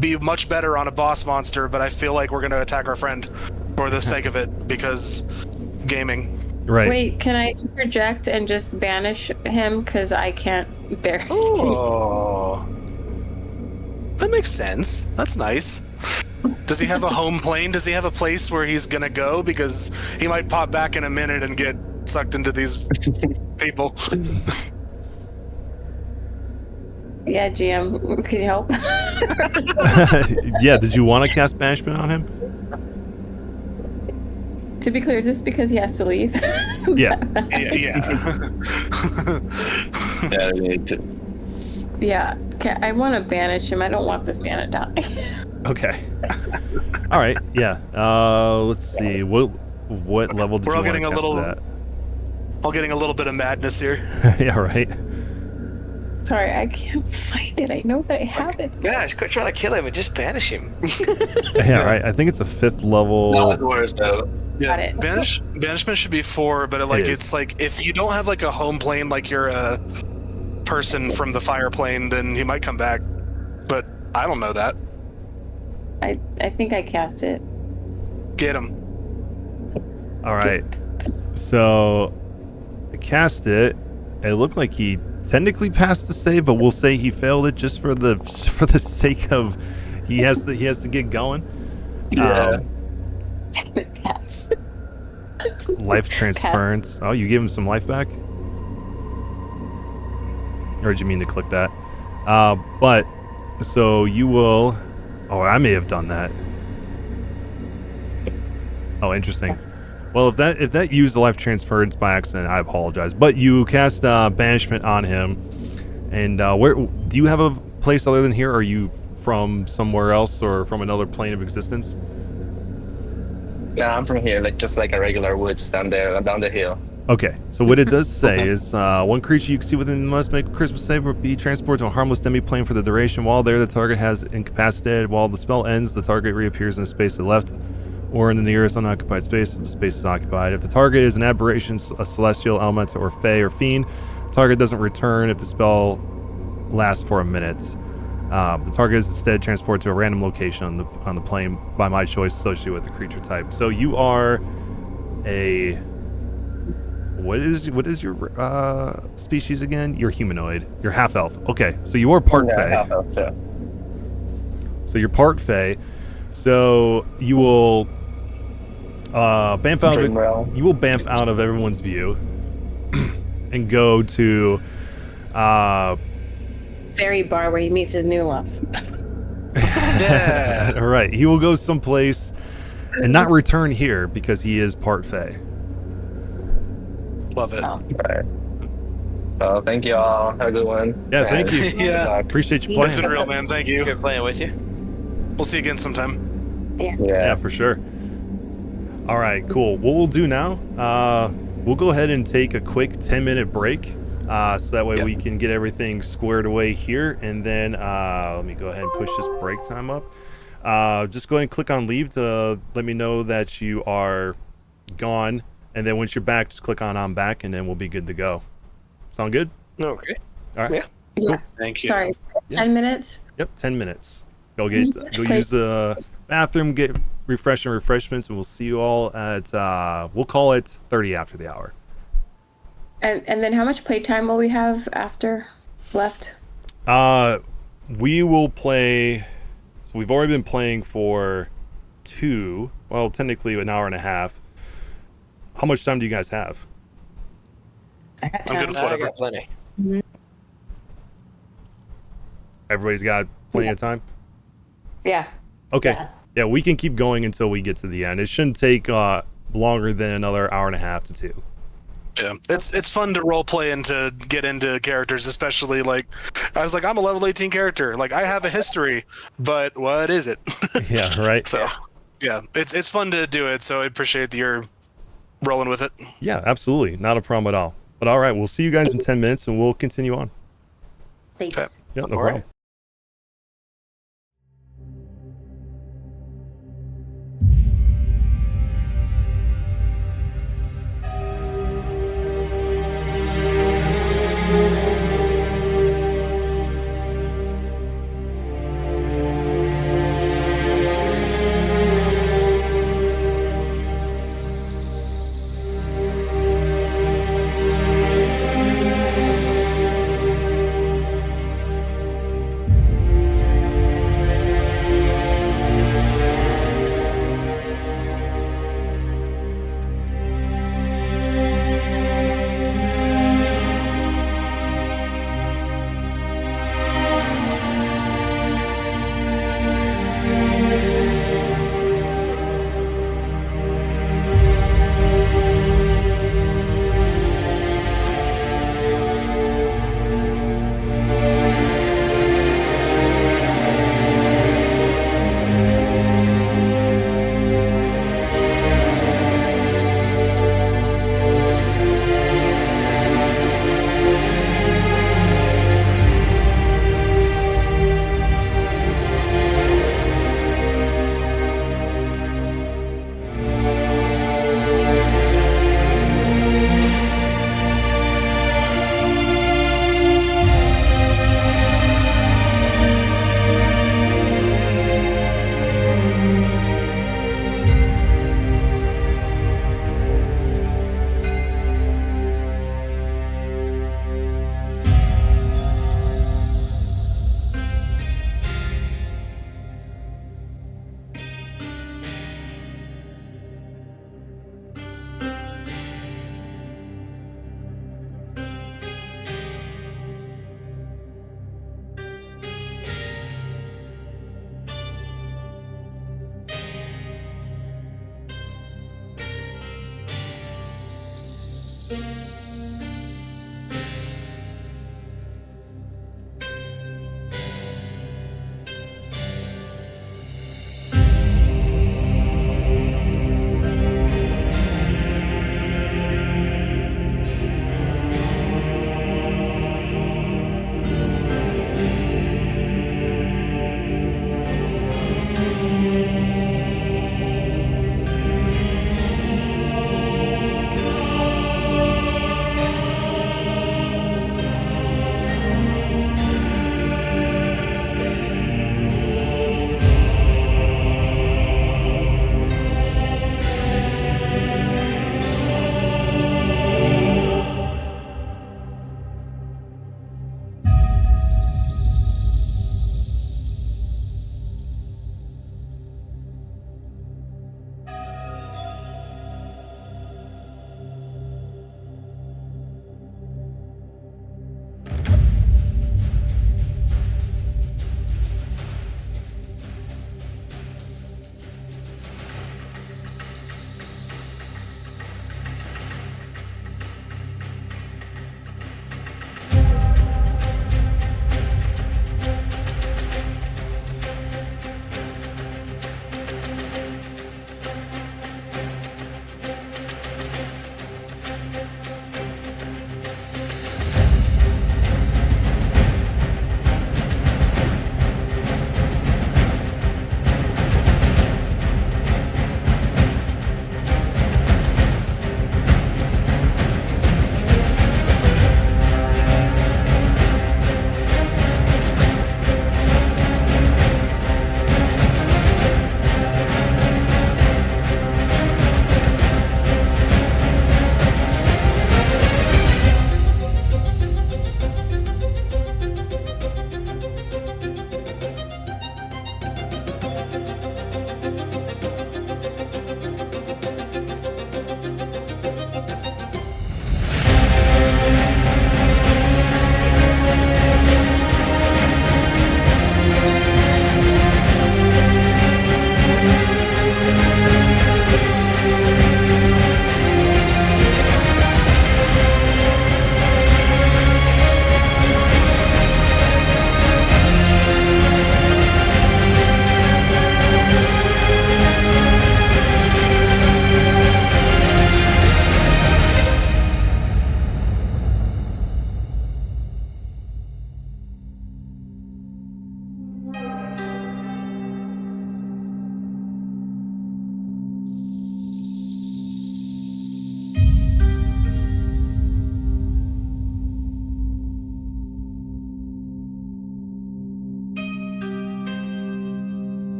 [SPEAKER 2] be much better on a boss monster, but I feel like we're going to attack our friend for the sake of it, because gaming.
[SPEAKER 1] Right.
[SPEAKER 5] Wait, can I interject and just banish him? Because I can't bear it.
[SPEAKER 2] Oh. That makes sense. That's nice. Does he have a home plane? Does he have a place where he's going to go? Because he might pop back in a minute and get sucked into these people.
[SPEAKER 5] Yeah, GM, can you help?
[SPEAKER 1] Yeah, did you want to cast banishment on him?
[SPEAKER 5] To be clear, is this because he has to leave?
[SPEAKER 1] Yeah.
[SPEAKER 2] Yeah.
[SPEAKER 6] Yeah, I need to.
[SPEAKER 5] Yeah, okay, I want to banish him. I don't want this man to die.
[SPEAKER 1] Okay. All right. Yeah. Let's see. What level did
[SPEAKER 2] We're
[SPEAKER 1] you
[SPEAKER 2] all
[SPEAKER 1] want
[SPEAKER 2] getting
[SPEAKER 1] to
[SPEAKER 2] a
[SPEAKER 1] cast
[SPEAKER 2] little-
[SPEAKER 1] that?
[SPEAKER 2] All getting a little bit of madness here.
[SPEAKER 1] Yeah. Right.
[SPEAKER 5] Sorry, I can't find it. I know that I have it.
[SPEAKER 4] Gosh, quit trying to kill him and just banish him.
[SPEAKER 1] Yeah. Right. I think it's a 5th level.
[SPEAKER 6] Not worse though.
[SPEAKER 2] Yeah,
[SPEAKER 5] Got it.
[SPEAKER 2] banishment should be 4, but
[SPEAKER 1] It is.
[SPEAKER 2] it's like if you don't have like a home plane, like you're a person from the fire plane, then he might come back. But I don't know that.
[SPEAKER 5] I think I cast it.
[SPEAKER 2] Get him.
[SPEAKER 1] All right. So I cast it. It looked like he technically passed the save, but we'll say he failed it just for the sake of he has to get going.
[SPEAKER 6] Yeah.
[SPEAKER 5] Pass.
[SPEAKER 1] Life transference. Oh, you gave him some life back? Or did you mean to click that? But so you will. Oh, I may have done that. Oh, interesting. Well, if that used the life transference by accident, I apologize. But you cast banishment on him, and where do you have a place other than here? Or are you from somewhere else or from another plane of existence?
[SPEAKER 6] No, I'm from here, just like a regular woods down there, down the hill.
[SPEAKER 1] Okay, so what it does say is one creature you can see within must make a charisma save or be transported to a harmless demi-plane for the duration. While there, the target has incapacitated. While the spell ends, the target reappears in a space to the left or in the nearest unoccupied space if the space is occupied. If the target is an aberration, a celestial, element, or fey or fiend, the target doesn't return if the spell lasts for a minute. The target is instead transported to a random location on the plane by my choice associated with the creature type. So you are a... What is your species again? You're humanoid. You're half elf. Okay, so you are part
[SPEAKER 6] Yeah,
[SPEAKER 1] fey.
[SPEAKER 6] half-elf, yeah.
[SPEAKER 1] So you're part fey. So you will bamf out.
[SPEAKER 6] Dream realm.
[SPEAKER 1] You will bamf out of everyone's view and go to.
[SPEAKER 5] Fairy bar where he meets his new love.
[SPEAKER 2] Yeah.
[SPEAKER 1] All right, he will go someplace and not return here because he is part fey.
[SPEAKER 2] Love it.
[SPEAKER 5] Oh.
[SPEAKER 6] Right. Well, thank you all. Have a good one.
[SPEAKER 1] Yeah, thank you.
[SPEAKER 2] Yeah.
[SPEAKER 1] Appreciate you
[SPEAKER 2] It's
[SPEAKER 1] playing.
[SPEAKER 2] been real, man. Thank you.
[SPEAKER 4] Good playing with you.
[SPEAKER 2] We'll see you again sometime.
[SPEAKER 1] Yeah,
[SPEAKER 6] Yeah.
[SPEAKER 1] for sure. All right, cool. What we'll do now, we'll go ahead and take a quick 10-minute break, so that way
[SPEAKER 2] Yep.
[SPEAKER 1] we can get everything squared away here, and then let me go ahead and push this break time up. Just go ahead and click on leave to let me know that you are gone, and then once you're back, just click on I'm back, and then we'll be good to go. Sound good?
[SPEAKER 4] Okay.
[SPEAKER 1] All right.
[SPEAKER 4] Yeah.
[SPEAKER 5] Yeah.
[SPEAKER 2] Thank you.
[SPEAKER 5] Sorry, 10 minutes?
[SPEAKER 1] Yep, 10 minutes. Go
[SPEAKER 5] Which
[SPEAKER 1] go
[SPEAKER 5] place-
[SPEAKER 1] use the bathroom, get refreshments, and we'll see you all at, we'll call it 30 after the hour.
[SPEAKER 5] And then how much playtime will we have after left?
[SPEAKER 1] We will play, so we've already been playing for technically an hour and a half. How much time do you guys have?
[SPEAKER 5] I got
[SPEAKER 2] I'm good
[SPEAKER 5] time.
[SPEAKER 2] with
[SPEAKER 4] I
[SPEAKER 2] whatever.
[SPEAKER 4] got plenty.
[SPEAKER 1] Everybody's got plenty of time?
[SPEAKER 5] Yeah.
[SPEAKER 1] Okay.
[SPEAKER 3] Yeah.
[SPEAKER 1] Yeah, we can keep going until we get to the end. It shouldn't take longer than another hour and a half to 2.
[SPEAKER 2] Yeah, it's fun to role play and to get into characters, especially like I was like, I'm a level 18 character, like I have a history, but what is it?
[SPEAKER 1] Yeah, right.
[SPEAKER 2] So yeah, it's fun to do it. So I appreciate your rolling with it.
[SPEAKER 1] Yeah, absolutely. Not a problem at all. But all right, we'll see you guys in 10 minutes and we'll continue on.
[SPEAKER 3] Thanks.
[SPEAKER 2] Okay.
[SPEAKER 1] Yeah, no
[SPEAKER 4] All
[SPEAKER 1] problem.
[SPEAKER 4] right.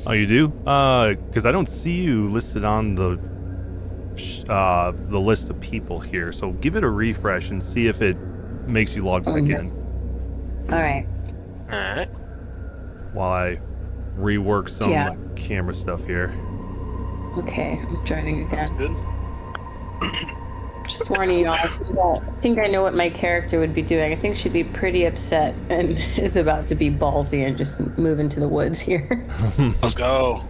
[SPEAKER 1] Oh, you do? Because I don't see you listed on the list of people here. So give it a refresh and see if it makes you log back in.
[SPEAKER 5] All right.
[SPEAKER 4] All right.
[SPEAKER 1] While I rework some camera stuff here.
[SPEAKER 5] Okay, I'm joining again.
[SPEAKER 2] That's good.
[SPEAKER 5] Just warning y'all, I think I know what my character would be doing. I think she'd be pretty upset and is about to be ballsy and just move into the woods here.
[SPEAKER 2] Let's go.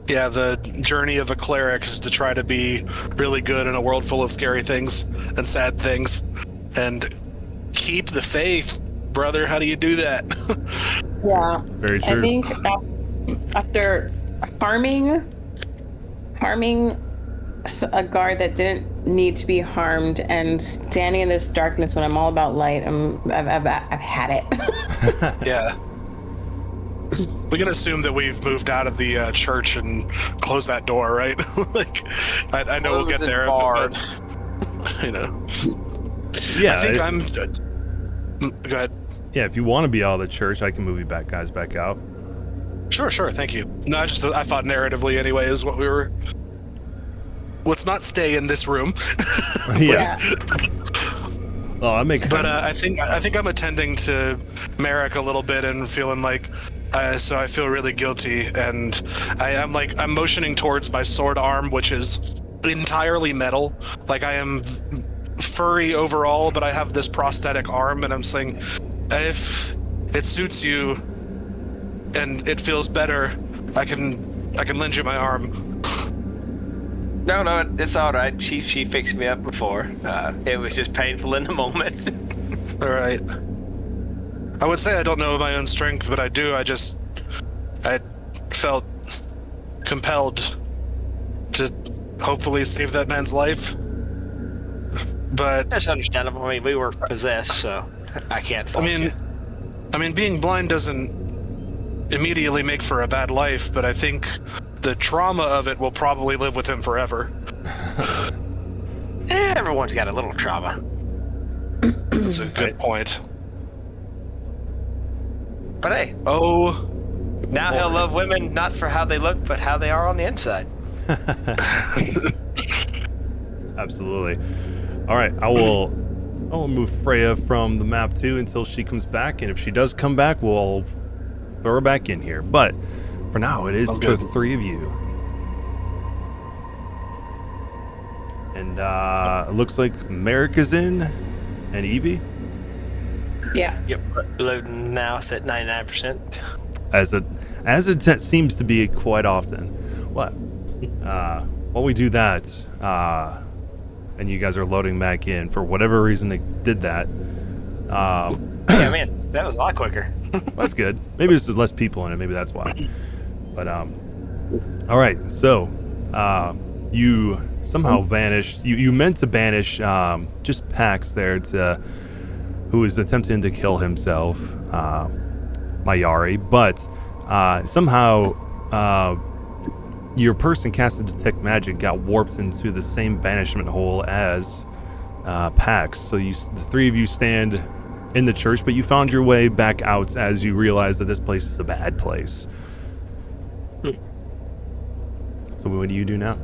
[SPEAKER 2] Yeah, the journey of a cleric is to try to be really good in a world full of scary things and sad things. And keep the faith, brother. How do you do that?
[SPEAKER 5] Yeah.
[SPEAKER 1] Very true.
[SPEAKER 5] I think after harming a guard that didn't need to be harmed and standing in this darkness when I'm all about light, I've had it.
[SPEAKER 2] Yeah. We can assume that we've moved out of the church and closed that door, right? Like, I know we'll get there. But, you know.
[SPEAKER 1] Yeah.
[SPEAKER 2] I think I'm. Go ahead.
[SPEAKER 1] Yeah, if you want to be out of the church, I can move you guys back out.
[SPEAKER 2] Sure, thank you. No, I thought narratively anyway is what we were. Let's not stay in this room.
[SPEAKER 1] Yes. Oh, that makes sense.
[SPEAKER 2] But I think I'm attending to Merrick a little bit and feeling like, so I feel really guilty, and I'm motioning towards my sword arm, which is entirely metal. Like I am furry overall, but I have this prosthetic arm, and I'm saying, if it suits you and it feels better, I can lend you my arm.
[SPEAKER 4] No, it's all right. She fixed me up before. It was just painful in the moment.
[SPEAKER 2] All right. I would say I don't know my own strength, but I do. I felt compelled to hopefully save that man's life. But
[SPEAKER 4] That's understandable. I mean, we were possessed, so I can't fault you.
[SPEAKER 2] I mean, being blind doesn't immediately make for a bad life, but I think the trauma of it will probably live with him forever.
[SPEAKER 4] Everyone's got a little trauma.
[SPEAKER 2] That's a good point.
[SPEAKER 4] But hey,
[SPEAKER 2] Lord.
[SPEAKER 4] now he'll love women not for how they look, but how they are on the inside.
[SPEAKER 1] Absolutely. All right, I will move Freya from the map too until she comes back, and if she does come back, we'll throw her back in here. But for now, it is for the three of you. And it looks like Merrick is in, and Evie.
[SPEAKER 5] Yeah.
[SPEAKER 4] Yep. Loading now. It's at 99%.
[SPEAKER 1] As it seems to be quite often. What? While we do that, and you guys are loading back in, for whatever reason they did that.
[SPEAKER 4] Yeah, man, that was a lot quicker.
[SPEAKER 1] That's good. Maybe there's less people in it. Maybe that's why. But all right. So you somehow banished. You meant to banish just Pax there, who was attempting to kill himself, Mayari, but somehow your person casting detect magic got warped into the same banishment hole as Pax. So the three of you stand in the church, but you found your way back out as you realize that this place is a bad place. So what do you do now?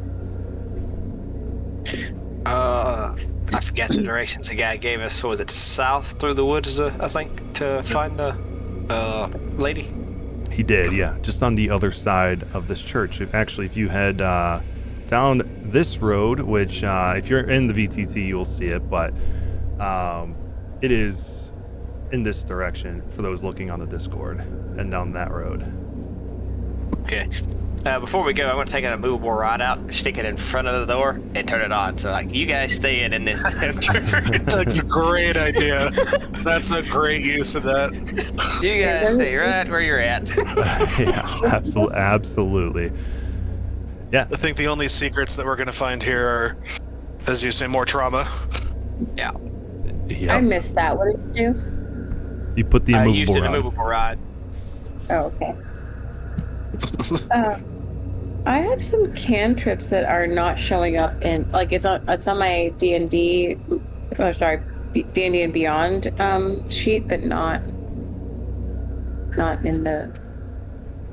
[SPEAKER 4] I forget the directions the guy gave us. What was it, south through the woods, I think, to find the lady?
[SPEAKER 1] He did, yeah. Just on the other side of this church. If you head down this road, which if you're in the VTT, you'll see it, but it is in this direction for those looking on the Discord, and down that road.
[SPEAKER 4] Okay. Before we go, I'm going to take an immovable rod out, stick it in front of the door, and turn it on. So, you guys stay in this church.
[SPEAKER 2] That's a great idea. That's a great use of that.
[SPEAKER 4] You guys stay right where you're at.
[SPEAKER 1] Yeah, absolutely. Yeah.
[SPEAKER 2] I think the only secrets that we're going to find here are, as you say, more trauma.
[SPEAKER 4] Yeah.
[SPEAKER 1] Yep.
[SPEAKER 5] I missed that. What did you do?
[SPEAKER 1] You put the immovable
[SPEAKER 4] I used an
[SPEAKER 1] rod.
[SPEAKER 4] immovable rod.
[SPEAKER 5] Oh, okay. I have some cantrips that are not showing up in, it's on my D&D, D&D and Beyond sheet, but not in the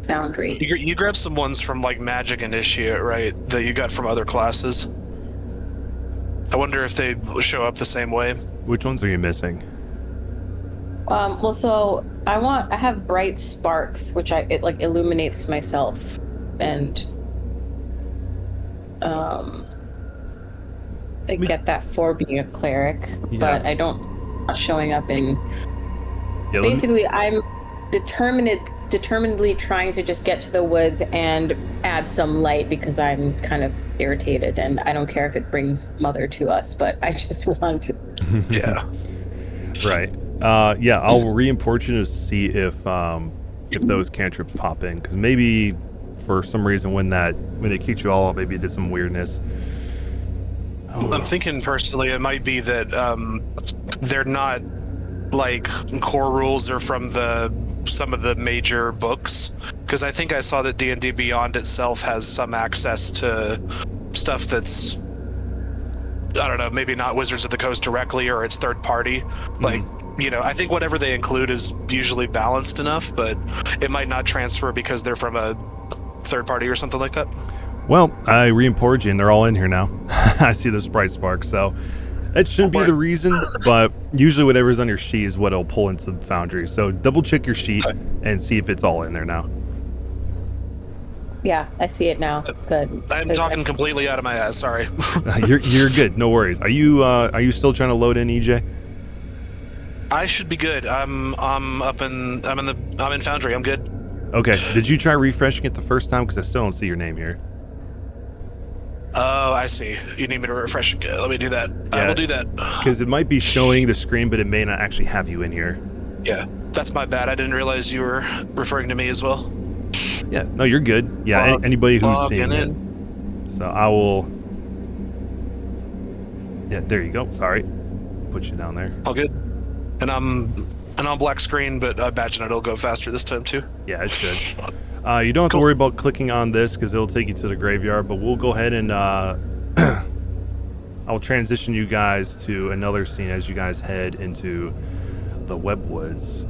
[SPEAKER 5] Foundry.
[SPEAKER 2] You grabbed some ones from like Magic Initiate, right? That you got from other classes. I wonder if they show up the same way.
[SPEAKER 1] Which ones are you missing?
[SPEAKER 5] Well, so I have bright sparks, which it like illuminates myself, and I get that for being a cleric, but I don't not showing up in. Yeah, basically, I'm determinedly trying to just get to the woods and add some light because I'm kind of irritated, and I don't care if it brings Mother to us, but I just want to.
[SPEAKER 2] Yeah.
[SPEAKER 1] Right. Yeah, I'll re-import you to see if those cantrips pop in, because maybe for some reason when they kicked you all out, maybe it did some weirdness.
[SPEAKER 2] I'm thinking personally it might be that they're not like core rules are from some of the major books, because I think I saw that D&D Beyond itself has some access to stuff that's, I don't know, maybe not Wizards of the Coast directly, or it's third party. Like, you know, I think whatever they include is usually balanced enough, but it might not transfer because they're from a third party or something like that.
[SPEAKER 1] Well, I re-imported you and they're all in here now. I see the sprite spark, so that shouldn't be the reason, but usually whatever's on your sheet is what it'll pull into the Foundry. So double check your sheet and see if it's all in there now.
[SPEAKER 5] Yeah, I see it now. Good.
[SPEAKER 2] I'm talking completely out of my ass. Sorry.
[SPEAKER 1] You're good. No worries. Are you still trying to load in, EJ?
[SPEAKER 2] I should be good. I'm in Foundry. I'm good.
[SPEAKER 1] Okay. Did you try refreshing it the first time? Because I still don't see your name here.
[SPEAKER 2] Oh, I see. You need me to refresh it. Let me do that.
[SPEAKER 1] Yeah,
[SPEAKER 2] I will do that.
[SPEAKER 1] Because it might be showing the screen, but it may not actually have you in here.
[SPEAKER 2] Yeah, that's my bad. I didn't realize you were referring to me as well.
[SPEAKER 1] Yeah, no, you're good. Yeah, anybody who's seeing it. So I will... Yeah, there you go. Sorry. Put you down there.
[SPEAKER 2] All good. And I'm on black screen, but I imagine it'll go faster this time too.
[SPEAKER 1] Yeah, it should. You don't have to worry about clicking on this because it'll take you to the graveyard, but we'll go ahead and I'll transition you guys to another scene as you guys head into the Webwoods.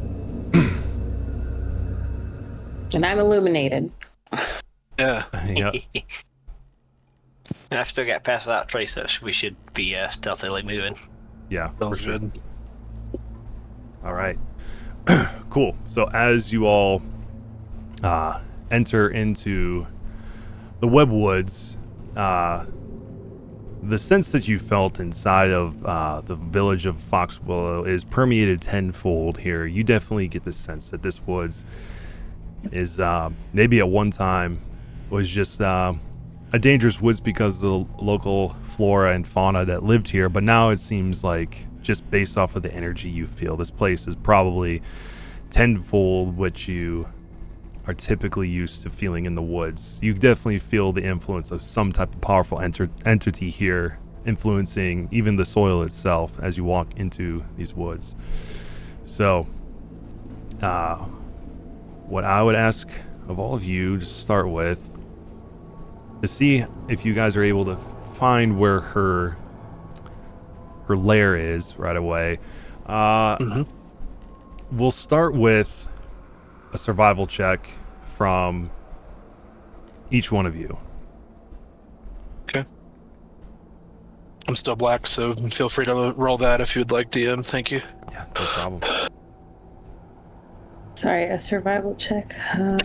[SPEAKER 5] And I'm illuminated.
[SPEAKER 2] Yeah.
[SPEAKER 1] Yep.
[SPEAKER 4] And I've still got pass without trace, so we should be stealthily moving.
[SPEAKER 1] Yeah.
[SPEAKER 2] Sounds good.
[SPEAKER 1] All right. Cool. So as you all enter into the Webwoods, the sense that you felt inside of the village of Foxwillow is permeated tenfold here. You definitely get the sense that this woods is maybe at one time was just a dangerous woods because of the local flora and fauna that lived here, but now it seems like, just based off of the energy you feel, this place is probably tenfold what you are typically used to feeling in the woods. You definitely feel the influence of some type of powerful entity here, influencing even the soil itself as you walk into these woods. So, what I would ask of all of you to start with, to see if you guys are able to find where her lair is right away. We'll start with a survival check from each one of you.
[SPEAKER 2] Okay. I'm still black, so feel free to roll that if you'd like, DM. Thank you.
[SPEAKER 1] Yeah, no problem.
[SPEAKER 5] Sorry, a survival check.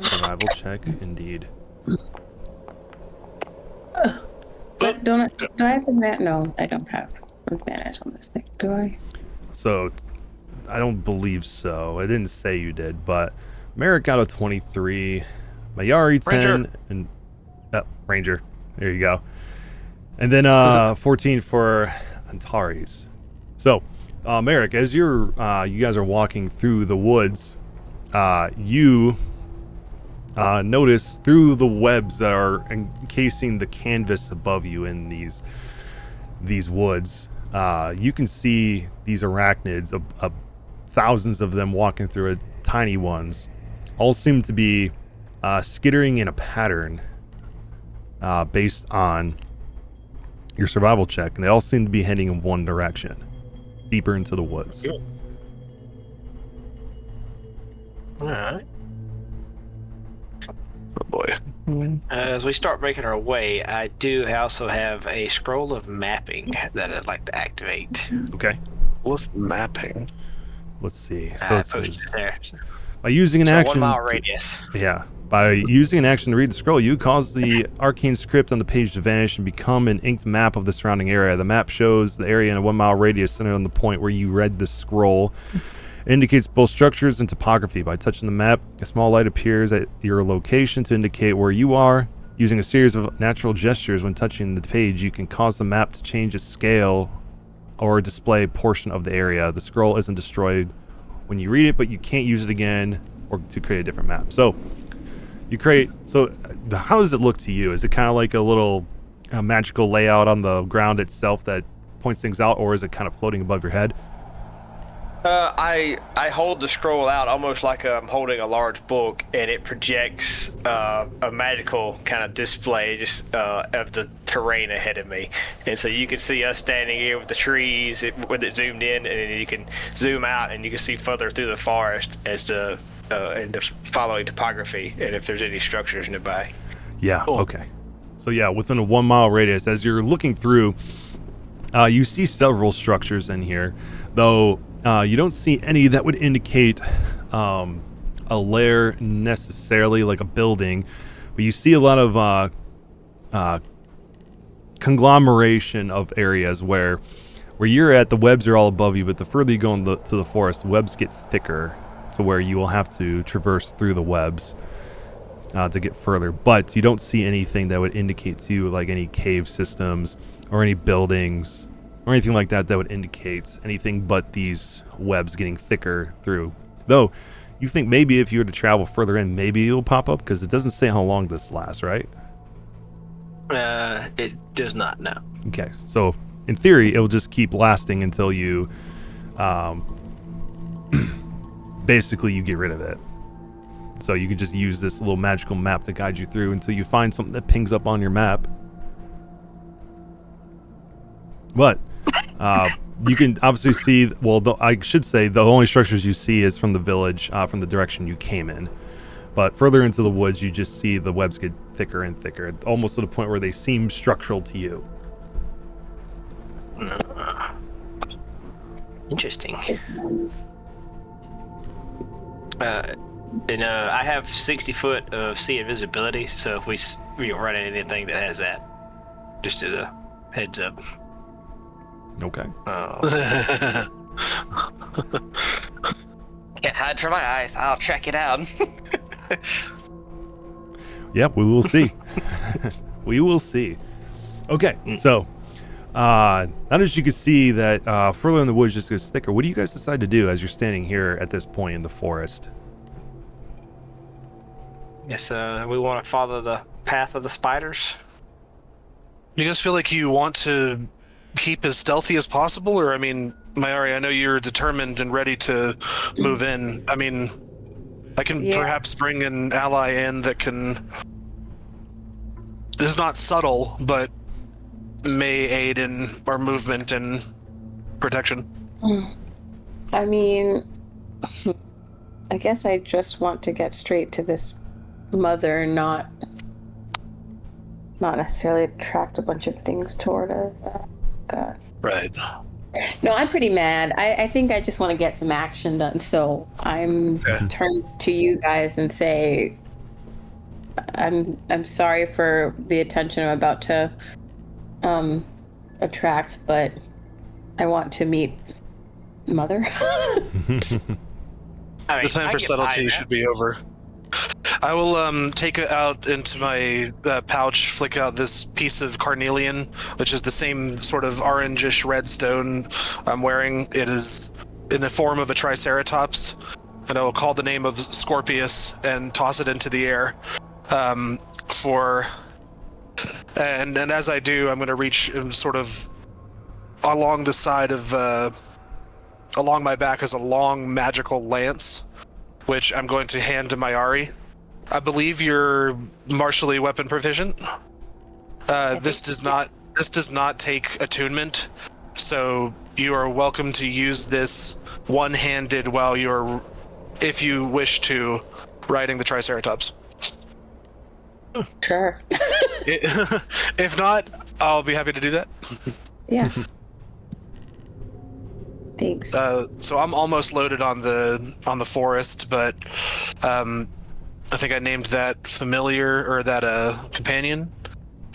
[SPEAKER 1] Survival check, indeed.
[SPEAKER 5] But do I have advantage? No, I don't have advantage on this thing. Do I?
[SPEAKER 1] So, I don't believe so. I didn't say you did, but Merrick got a 23, Mayari 10,
[SPEAKER 2] Ranger.
[SPEAKER 1] And Ranger. There you go. And then 14 for Antares. So, Merrick, as you guys are walking through the woods, you notice through the webs that are encasing the canvas above you in these woods, you can see these arachnids, thousands of them walking through it, tiny ones, all seem to be skittering in a pattern based on your survival check, and they all seem to be heading in one direction. deeper into the woods.
[SPEAKER 4] All right.
[SPEAKER 2] Oh boy.
[SPEAKER 4] As we start making our way, I do also have a scroll of mapping that I'd like to activate.
[SPEAKER 1] Okay.
[SPEAKER 2] With mapping.
[SPEAKER 1] Let's see. So
[SPEAKER 4] I
[SPEAKER 1] it says,
[SPEAKER 4] posted it there.
[SPEAKER 1] by using an
[SPEAKER 4] So
[SPEAKER 1] action
[SPEAKER 4] 1 mile radius.
[SPEAKER 1] Yeah. By using an action to read the scroll, you cause the arcane script on the page to vanish and become an inked map of the surrounding area. The map shows the area in a 1 mile radius centered on the point where you read the scroll. It indicates both structures and topography. By touching the map, a small light appears at your location to indicate where you are. Using a series of natural gestures when touching the page, you can cause the map to change its scale or display a portion of the area. The scroll isn't destroyed when you read it, but you can't use it again or to create a different map. So you create. So how does it look to you? Is it kind of like a little magical layout on the ground itself that points things out, or is it kind of floating above your head?
[SPEAKER 4] I hold the scroll out almost like I'm holding a large book, and it projects a magical kind of display just of the terrain ahead of me. And so you can see us standing here with the trees with it zoomed in, and you can zoom out and you can see further through the forest as the following topography and if there's any structures nearby.
[SPEAKER 1] Yeah. Okay. So yeah, within a 1 mile radius, as you're looking through, you see several structures in here, though. You don't see any that would indicate a lair necessarily, like a building, but you see a lot of conglomeration of areas where you're at, the webs are all above you, but the further you go to the forest, the webs get thicker to where you will have to traverse through the webs to get further. But you don't see anything that would indicate to you like any cave systems or any buildings or anything like that would indicate anything but these webs getting thicker through. Though, you think maybe if you were to travel further in, maybe it'll pop up, because it doesn't say how long this lasts, right?
[SPEAKER 4] It does not, no.
[SPEAKER 1] Okay, so in theory, it'll just keep lasting until you, basically you get rid of it. So you can just use this little magical map to guide you through until you find something that pings up on your map. But you can obviously see, I should say the only structures you see is from the village, from the direction you came in. But further into the woods, you just see the webs get thicker and thicker, almost to the point where they seem structural to you.
[SPEAKER 4] Interesting. And I have 60 foot of sea invisibility, so if we run into anything that has that, just as a heads up.
[SPEAKER 1] Okay.
[SPEAKER 4] Can't hide from my eyes. I'll track it out.
[SPEAKER 1] Yep, we will see. We will see. Okay, so now that you can see that further in the woods just gets thicker, what do you guys decide to do as you're standing here at this point in the forest?
[SPEAKER 4] Yes, we want to follow the path of the spiders.
[SPEAKER 2] You guys feel like you want to keep as stealthy as possible? Or, I mean, Mayari, I know you're determined and ready to move in. I mean, I can perhaps bring an ally in that is not subtle, but may aid in our movement and protection.
[SPEAKER 5] I mean, I guess I just want to get straight to this mother, not necessarily attract a bunch of things toward her. God.
[SPEAKER 2] Right.
[SPEAKER 5] No, I'm pretty mad. I think I just want to get some action done. So I'm turn to you guys and say, I'm sorry for the attention I'm about to attract, but I want to meet Mother.
[SPEAKER 2] The time for subtlety should be over. I will take it out into my pouch, flick out this piece of carnelian, which is the same sort of orangish red stone I'm wearing. It is in the form of a triceratops, and I will call the name of Scorpius and toss it into the air. And as I do, I'm going to reach sort of along the side of along my back is a long magical lance, which I'm going to hand to Mayari. I believe you're martially weapon proficient. This does not take attunement, So you are welcome to use this one-handed while you're, if you wish to, riding the Triceratops.
[SPEAKER 5] Sure.
[SPEAKER 2] If not, I'll be happy to do that.
[SPEAKER 5] Yeah. Thanks.
[SPEAKER 2] So I'm almost loaded on the forest, but I think I named that familiar or that companion.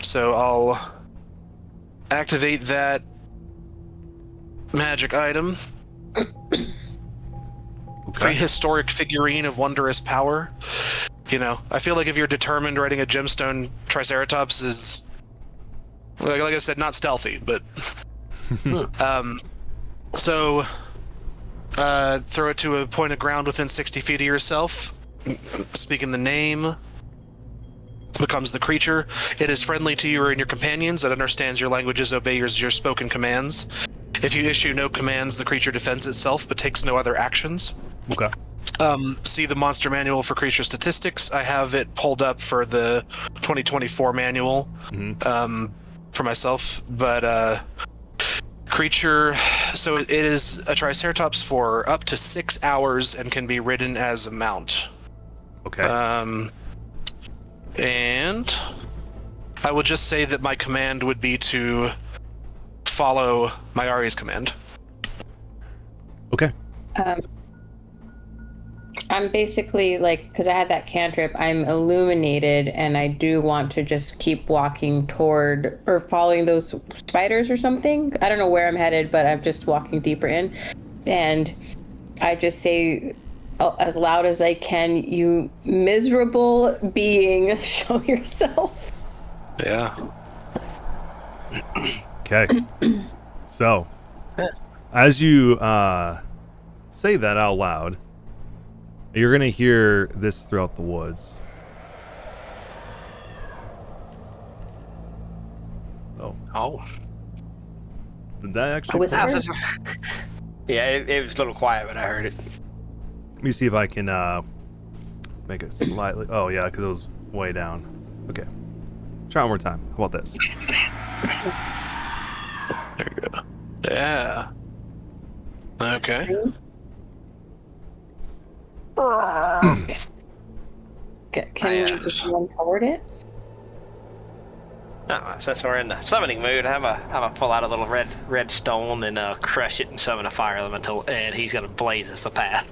[SPEAKER 2] So I'll activate that magic item. Prehistoric figurine of wondrous power. You know, I feel like if you're determined, riding a gemstone Triceratops is, like I said, not stealthy, but so throw it to a point of ground within 60 feet of yourself. Speaking the name, becomes the creature. It is friendly to you and your companions. It understands your languages, obeys your spoken commands. If you issue no commands, the creature defends itself but takes no other actions.
[SPEAKER 1] Okay.
[SPEAKER 2] See the monster manual for creature statistics. I have it pulled up for the 2024 manual for myself, but creature, so it is a Triceratops for up to 6 hours and can be ridden as a mount.
[SPEAKER 1] Okay.
[SPEAKER 2] And I will just say that my command would be to follow Mayari's command.
[SPEAKER 1] Okay.
[SPEAKER 5] I'm basically like, because I had that cantrip, I'm illuminated, and I do want to just keep walking toward or following those spiders or something. I don't know where I'm headed, but I'm just walking deeper in, and I just say as loud as I can, "You miserable being, show yourself."
[SPEAKER 2] Yeah.
[SPEAKER 1] Okay. So, as you say that out loud, you're going to hear this throughout the woods.
[SPEAKER 4] Oh.
[SPEAKER 1] Did that actually...
[SPEAKER 5] A whisper?
[SPEAKER 4] Yeah, it was a little quiet, but I heard it.
[SPEAKER 1] Let me see if I can make it slightly... Oh, yeah, because it was way down. Okay. Try one more time. How about this?
[SPEAKER 2] There you go. Yeah. Okay.
[SPEAKER 5] Can you just run toward it?
[SPEAKER 4] Since we're in the summoning mood, I'm gonna pull out a little red stone and crush it and summon a fire elemental, and he's gonna blaze us a path.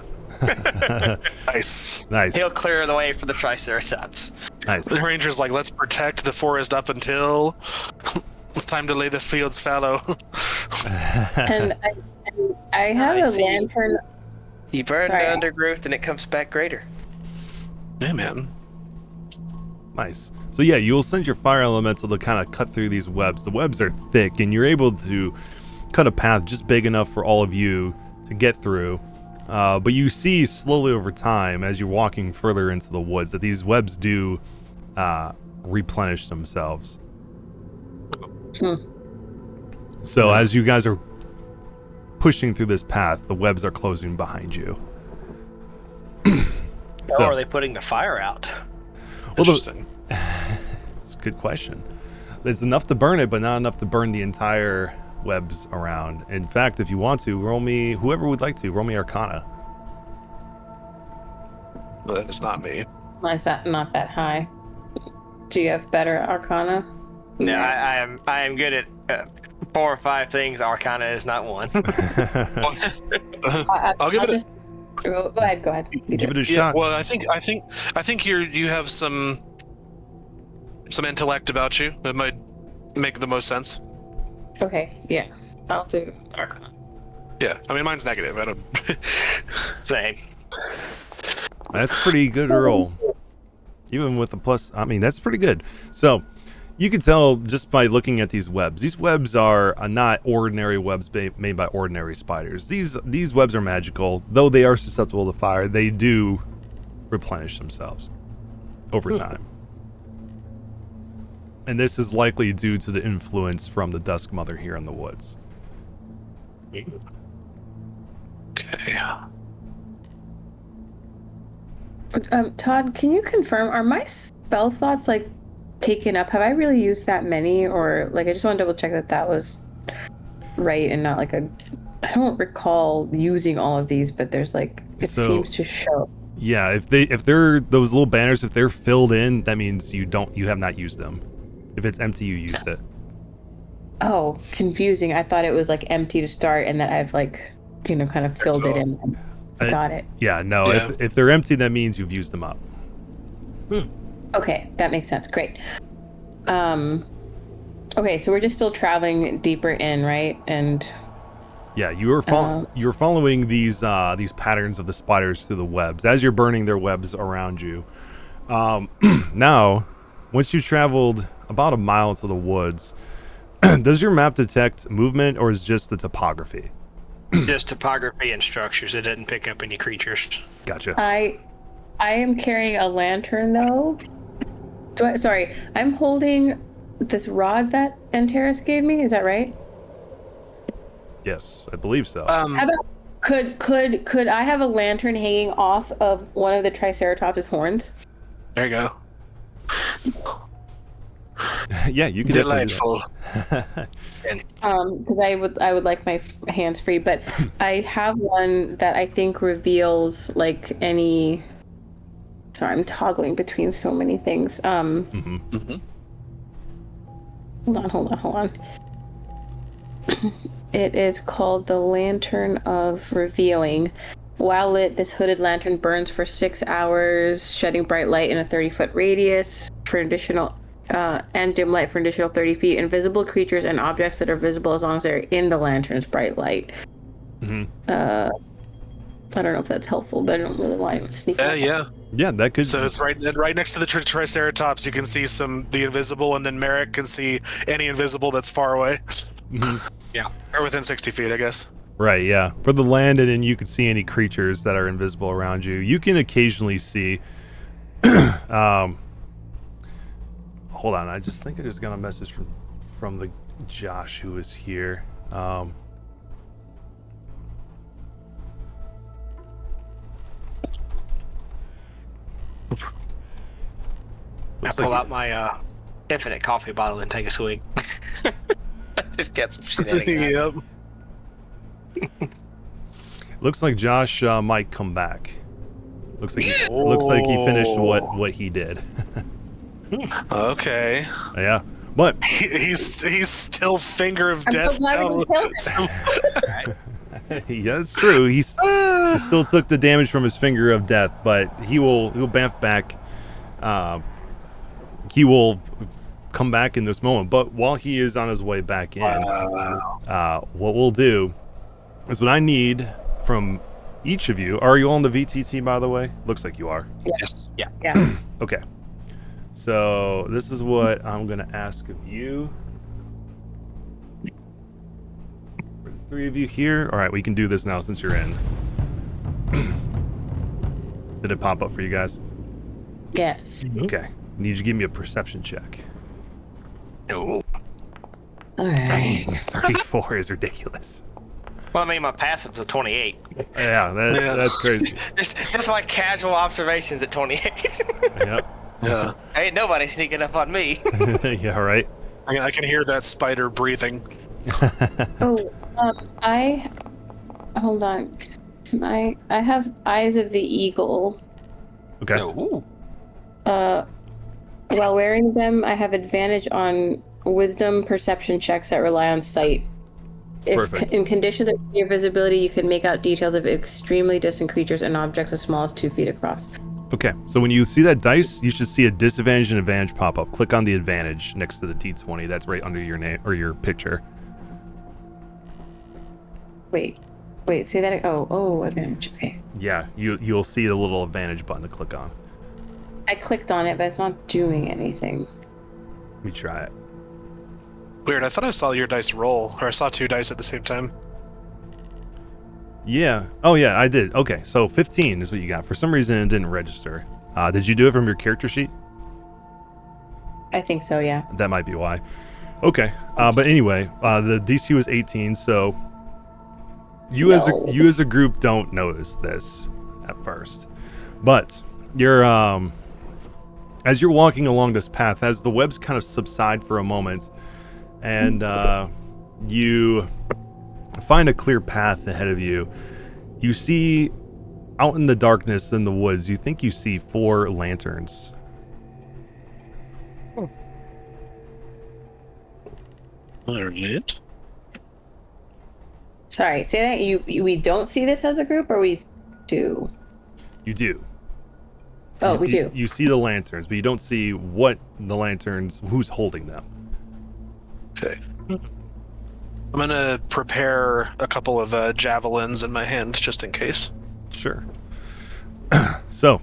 [SPEAKER 2] Nice.
[SPEAKER 1] Nice.
[SPEAKER 4] He'll clear the way for the Triceratops.
[SPEAKER 1] Nice.
[SPEAKER 2] The ranger's like, let's protect the forest up until it's time to lay the fields fallow.
[SPEAKER 5] And I have a lantern.
[SPEAKER 7] You burn the undergrowth and it comes back greater.
[SPEAKER 2] Yeah, man.
[SPEAKER 1] Nice. So yeah, you'll send your fire elemental to kind of cut through these webs. The webs are thick, and you're able to cut a path just big enough for all of you to get through. But you see slowly over time, as you're walking further into the woods, that these webs do replenish themselves. So as you guys are pushing through this path, the webs are closing behind you.
[SPEAKER 4] Or are they putting the fire out?
[SPEAKER 1] Well,
[SPEAKER 2] Interesting.
[SPEAKER 1] It's a good question. There's enough to burn it, but not enough to burn the entire webs around. In fact, if you want to, roll me, whoever would like to, roll me Arcana.
[SPEAKER 2] But it's not me.
[SPEAKER 5] Mine's not that high. Do you have better Arcana?
[SPEAKER 4] No, I am good at 4 or 5 things. Arcana is not one.
[SPEAKER 2] I'll give it a...
[SPEAKER 5] Go ahead.
[SPEAKER 1] Give it a shot.
[SPEAKER 2] Well, I think you have some intellect about you. It might make the most sense.
[SPEAKER 5] Okay, yeah. I'll do Arcana.
[SPEAKER 2] Yeah, I mean, mine's negative. I don't...
[SPEAKER 4] Same.
[SPEAKER 1] That's pretty good roll. Even with the plus, I mean, that's pretty good. So, you can tell just by looking at these webs. These webs are not ordinary webs made by ordinary spiders. These webs are magical. Though they are susceptible to fire, they do replenish themselves over time. And this is likely due to the influence from the Dusk Mother here in the woods.
[SPEAKER 2] Okay.
[SPEAKER 5] Todd, can you confirm, are my spell slots like taken up? Have I really used that many, or like I just want to double check that was right and not like a. I don't recall using all of these, but there's like it seems to show.
[SPEAKER 1] Yeah, if they're those little banners, if they're filled in, that means you have not used them. If it's empty, you used it.
[SPEAKER 5] Oh, confusing. I thought it was like empty to start and that I've like, kind of filled it in. Got it.
[SPEAKER 1] Yeah, no. Yeah. If they're empty, that means you've used them up.
[SPEAKER 5] Okay, that makes sense. Great. Okay, so we're just still traveling deeper in, right? And
[SPEAKER 1] yeah, you're following these patterns of the spiders through the webs as you're burning their webs around you. Now, once you've traveled about a mile into the woods, does your map detect movement or is just the topography?
[SPEAKER 4] Just topography and structures. It didn't pick up any creatures.
[SPEAKER 1] Gotcha.
[SPEAKER 5] I am carrying a lantern though. I'm holding this rod that Antares gave me. Is that right?
[SPEAKER 1] Yes, I believe so.
[SPEAKER 5] How about could I have a lantern hanging off of one of the Triceratops' horns?
[SPEAKER 2] There you go.
[SPEAKER 1] Yeah, you can.
[SPEAKER 2] Delightful.
[SPEAKER 5] Because I would like my hands free, but I have one that I think reveals like any. Sorry, I'm toggling between so many things. Hold on. It is called the Lantern of Revealing. While lit, this hooded lantern burns for 6 hours, shedding bright light in a 30-foot radius for additional and dim light for an additional 30 feet. Invisible creatures and objects that are visible as long as they're in the lantern's bright light. I don't know if that's helpful, but I don't really want to sneak up.
[SPEAKER 1] Yeah, that could.
[SPEAKER 2] So it's right next to the Triceratops. You can see the invisible, and then Merrick can see any invisible that's far away.
[SPEAKER 4] Yeah,
[SPEAKER 2] or within 60 feet, I guess.
[SPEAKER 1] Right. Yeah. For the land, and then you can see any creatures that are invisible around you. You can occasionally see. Hold on. I just think I just got a message from the Josh who is here.
[SPEAKER 4] I pull out my infinite coffee bottle and take a swig.
[SPEAKER 7] Just get some shenanigans.
[SPEAKER 2] Yep.
[SPEAKER 1] Looks like Josh might come back. Looks like he finished what he did.
[SPEAKER 2] Okay.
[SPEAKER 1] Yeah, but
[SPEAKER 2] he's still finger of death.
[SPEAKER 1] Yeah, it's true. He still took the damage from his finger of death, but he'll bounce back. He will come back in this moment. But while he is on his way back in, what we'll do is what I need from each of you. Are you on the VTT, by the way? Looks like you are.
[SPEAKER 2] Yes.
[SPEAKER 5] Yeah.
[SPEAKER 1] Okay. So this is what I'm going to ask of you. For the three of you here. All right, we can do this now since you're in. Did it pop up for you guys?
[SPEAKER 5] Yes.
[SPEAKER 1] Okay. Need you to give me a perception check.
[SPEAKER 4] No.
[SPEAKER 5] All right.
[SPEAKER 1] Dang, 34 is ridiculous.
[SPEAKER 4] Well, I mean, my passive's a 28.
[SPEAKER 1] Yeah, that's crazy.
[SPEAKER 4] Just like casual observations at 28.
[SPEAKER 1] Yep.
[SPEAKER 2] Yeah.
[SPEAKER 4] Ain't nobody sneaking up on me.
[SPEAKER 1] Yeah, right.
[SPEAKER 2] I can hear that spider breathing.
[SPEAKER 5] Hold on. Can I have Eyes of the Eagle.
[SPEAKER 1] Okay.
[SPEAKER 4] No.
[SPEAKER 5] While wearing them, I have advantage on wisdom perception checks that rely on sight.
[SPEAKER 1] Perfect.
[SPEAKER 5] In conditions of clear visibility, you can make out details of extremely distant creatures and objects as small as 2 feet across.
[SPEAKER 1] Okay, so when you see that dice, you should see a disadvantage and advantage pop up. Click on the advantage next to the D20. That's right under your name or your picture.
[SPEAKER 5] Wait, say that. Oh, advantage. Okay.
[SPEAKER 1] Yeah, you'll see the little advantage button to click on.
[SPEAKER 5] I clicked on it, but it's not doing anything.
[SPEAKER 1] Let me try it.
[SPEAKER 2] Weird. I thought I saw your dice roll, or I saw 2 dice at the same time.
[SPEAKER 1] Yeah. Oh, yeah, I did. Okay, so 15 is what you got. For some reason, it didn't register. Did you do it from your character sheet?
[SPEAKER 5] I think so, yeah.
[SPEAKER 1] That might be why. Okay, but anyway, the DC was 18, so you as a group don't notice this at first, but you're as you're walking along this path, as the webs kind of subside for a moment, and you find a clear path ahead of you. You see out in the darkness in the woods, you think you see 4 lanterns.
[SPEAKER 7] Alright.
[SPEAKER 5] Sorry, say that we don't see this as a group, or we do?
[SPEAKER 1] You do.
[SPEAKER 5] Oh, we do.
[SPEAKER 1] You see the lanterns, but you don't see what the lanterns, who's holding them.
[SPEAKER 2] Okay. I'm gonna prepare a couple of javelins in my hand just in case.
[SPEAKER 1] Sure. So,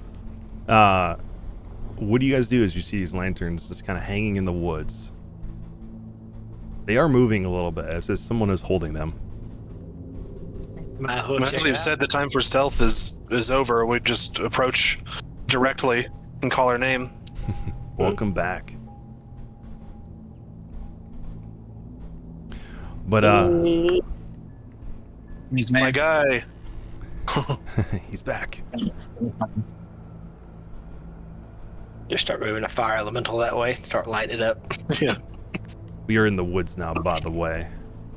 [SPEAKER 1] what do you guys do as you see these lanterns just kind of hanging in the woods? They are moving a little bit, as if someone is holding them.
[SPEAKER 2] As we've said, the time for stealth is over. We just approach directly and call her name.
[SPEAKER 1] Welcome back. But
[SPEAKER 6] He's
[SPEAKER 2] My guy.
[SPEAKER 1] he's back.
[SPEAKER 4] Just start moving a fire elemental that way. Start lighting it up.
[SPEAKER 2] Yeah.
[SPEAKER 1] We are in the woods now, by the way.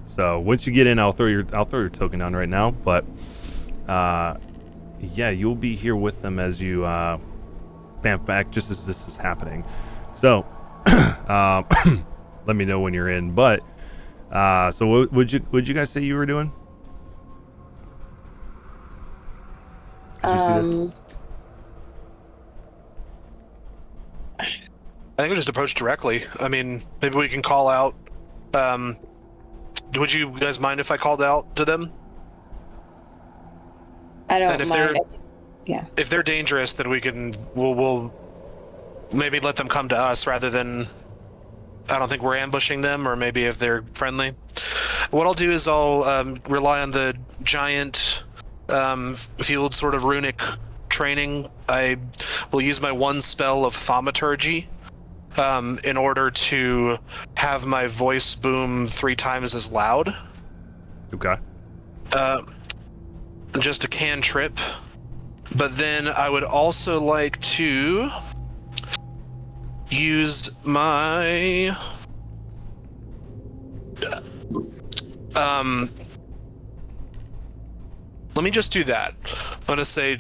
[SPEAKER 1] So once you get in, I'll throw your token down right now. But yeah, you'll be here with them as you bamf back, just as this is happening. So let me know when you're in. But so what would you guys say you were doing? Did you see this?
[SPEAKER 2] I think we just approach directly. I mean, maybe we can call out. Would you guys mind if I called out to them?
[SPEAKER 5] I
[SPEAKER 2] And
[SPEAKER 5] don't
[SPEAKER 2] if
[SPEAKER 5] mind.
[SPEAKER 2] they're-
[SPEAKER 5] Yeah.
[SPEAKER 2] If they're dangerous, then we'll maybe let them come to us rather than. I don't think we're ambushing them, or maybe if they're friendly. What I'll do is I'll rely on the giant field sort of runic training. I will use my one spell of thaumaturgy in order to have my voice boom 3 times as loud.
[SPEAKER 1] Okay.
[SPEAKER 2] Just a cantrip. But then I would also like to use my let me just do that. I'm gonna say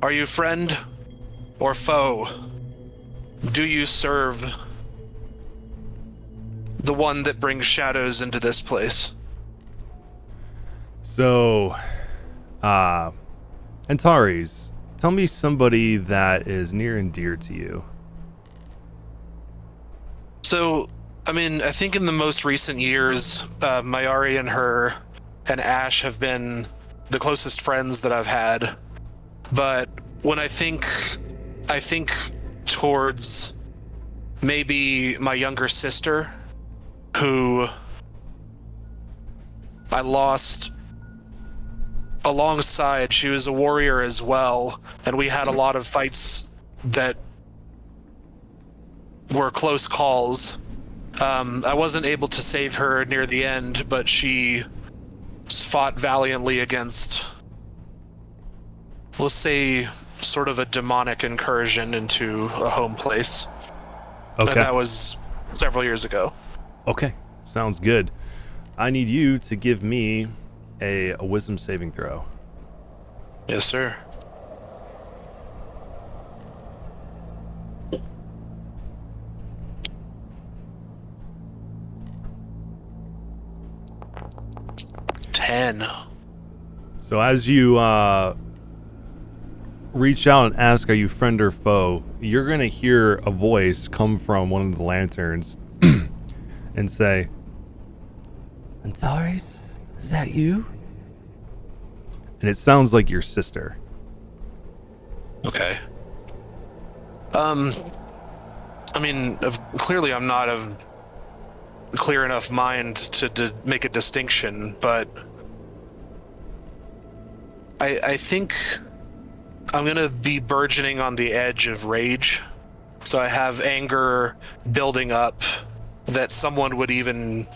[SPEAKER 2] are you friend or foe? Do you serve the one that brings shadows into this place?
[SPEAKER 1] So, Antares, tell me somebody that is near and dear to you.
[SPEAKER 2] So, I mean, I think in the most recent years, Mayari and her and Ash have been the closest friends that I've had. But when I think towards maybe my younger sister, who I lost alongside. She was a warrior as well, and we had a lot of fights that were close calls. I wasn't able to save her near the end, but she fought valiantly against, let's say, sort of a demonic incursion into a home place.
[SPEAKER 1] Okay.
[SPEAKER 2] And that was several years ago.
[SPEAKER 1] Okay. Sounds good. I need you to give me a wisdom saving throw.
[SPEAKER 2] Yes, sir. Ten.
[SPEAKER 1] So as you reach out and ask, are you friend or foe, you're going to hear a voice come from one of the lanterns and say, Antares, is that you? And it sounds like your sister.
[SPEAKER 2] Okay. I mean, clearly I'm not of clear enough mind to make a distinction, but I think I'm gonna be burgeoning on the edge of rage. So I have anger building up that someone would even.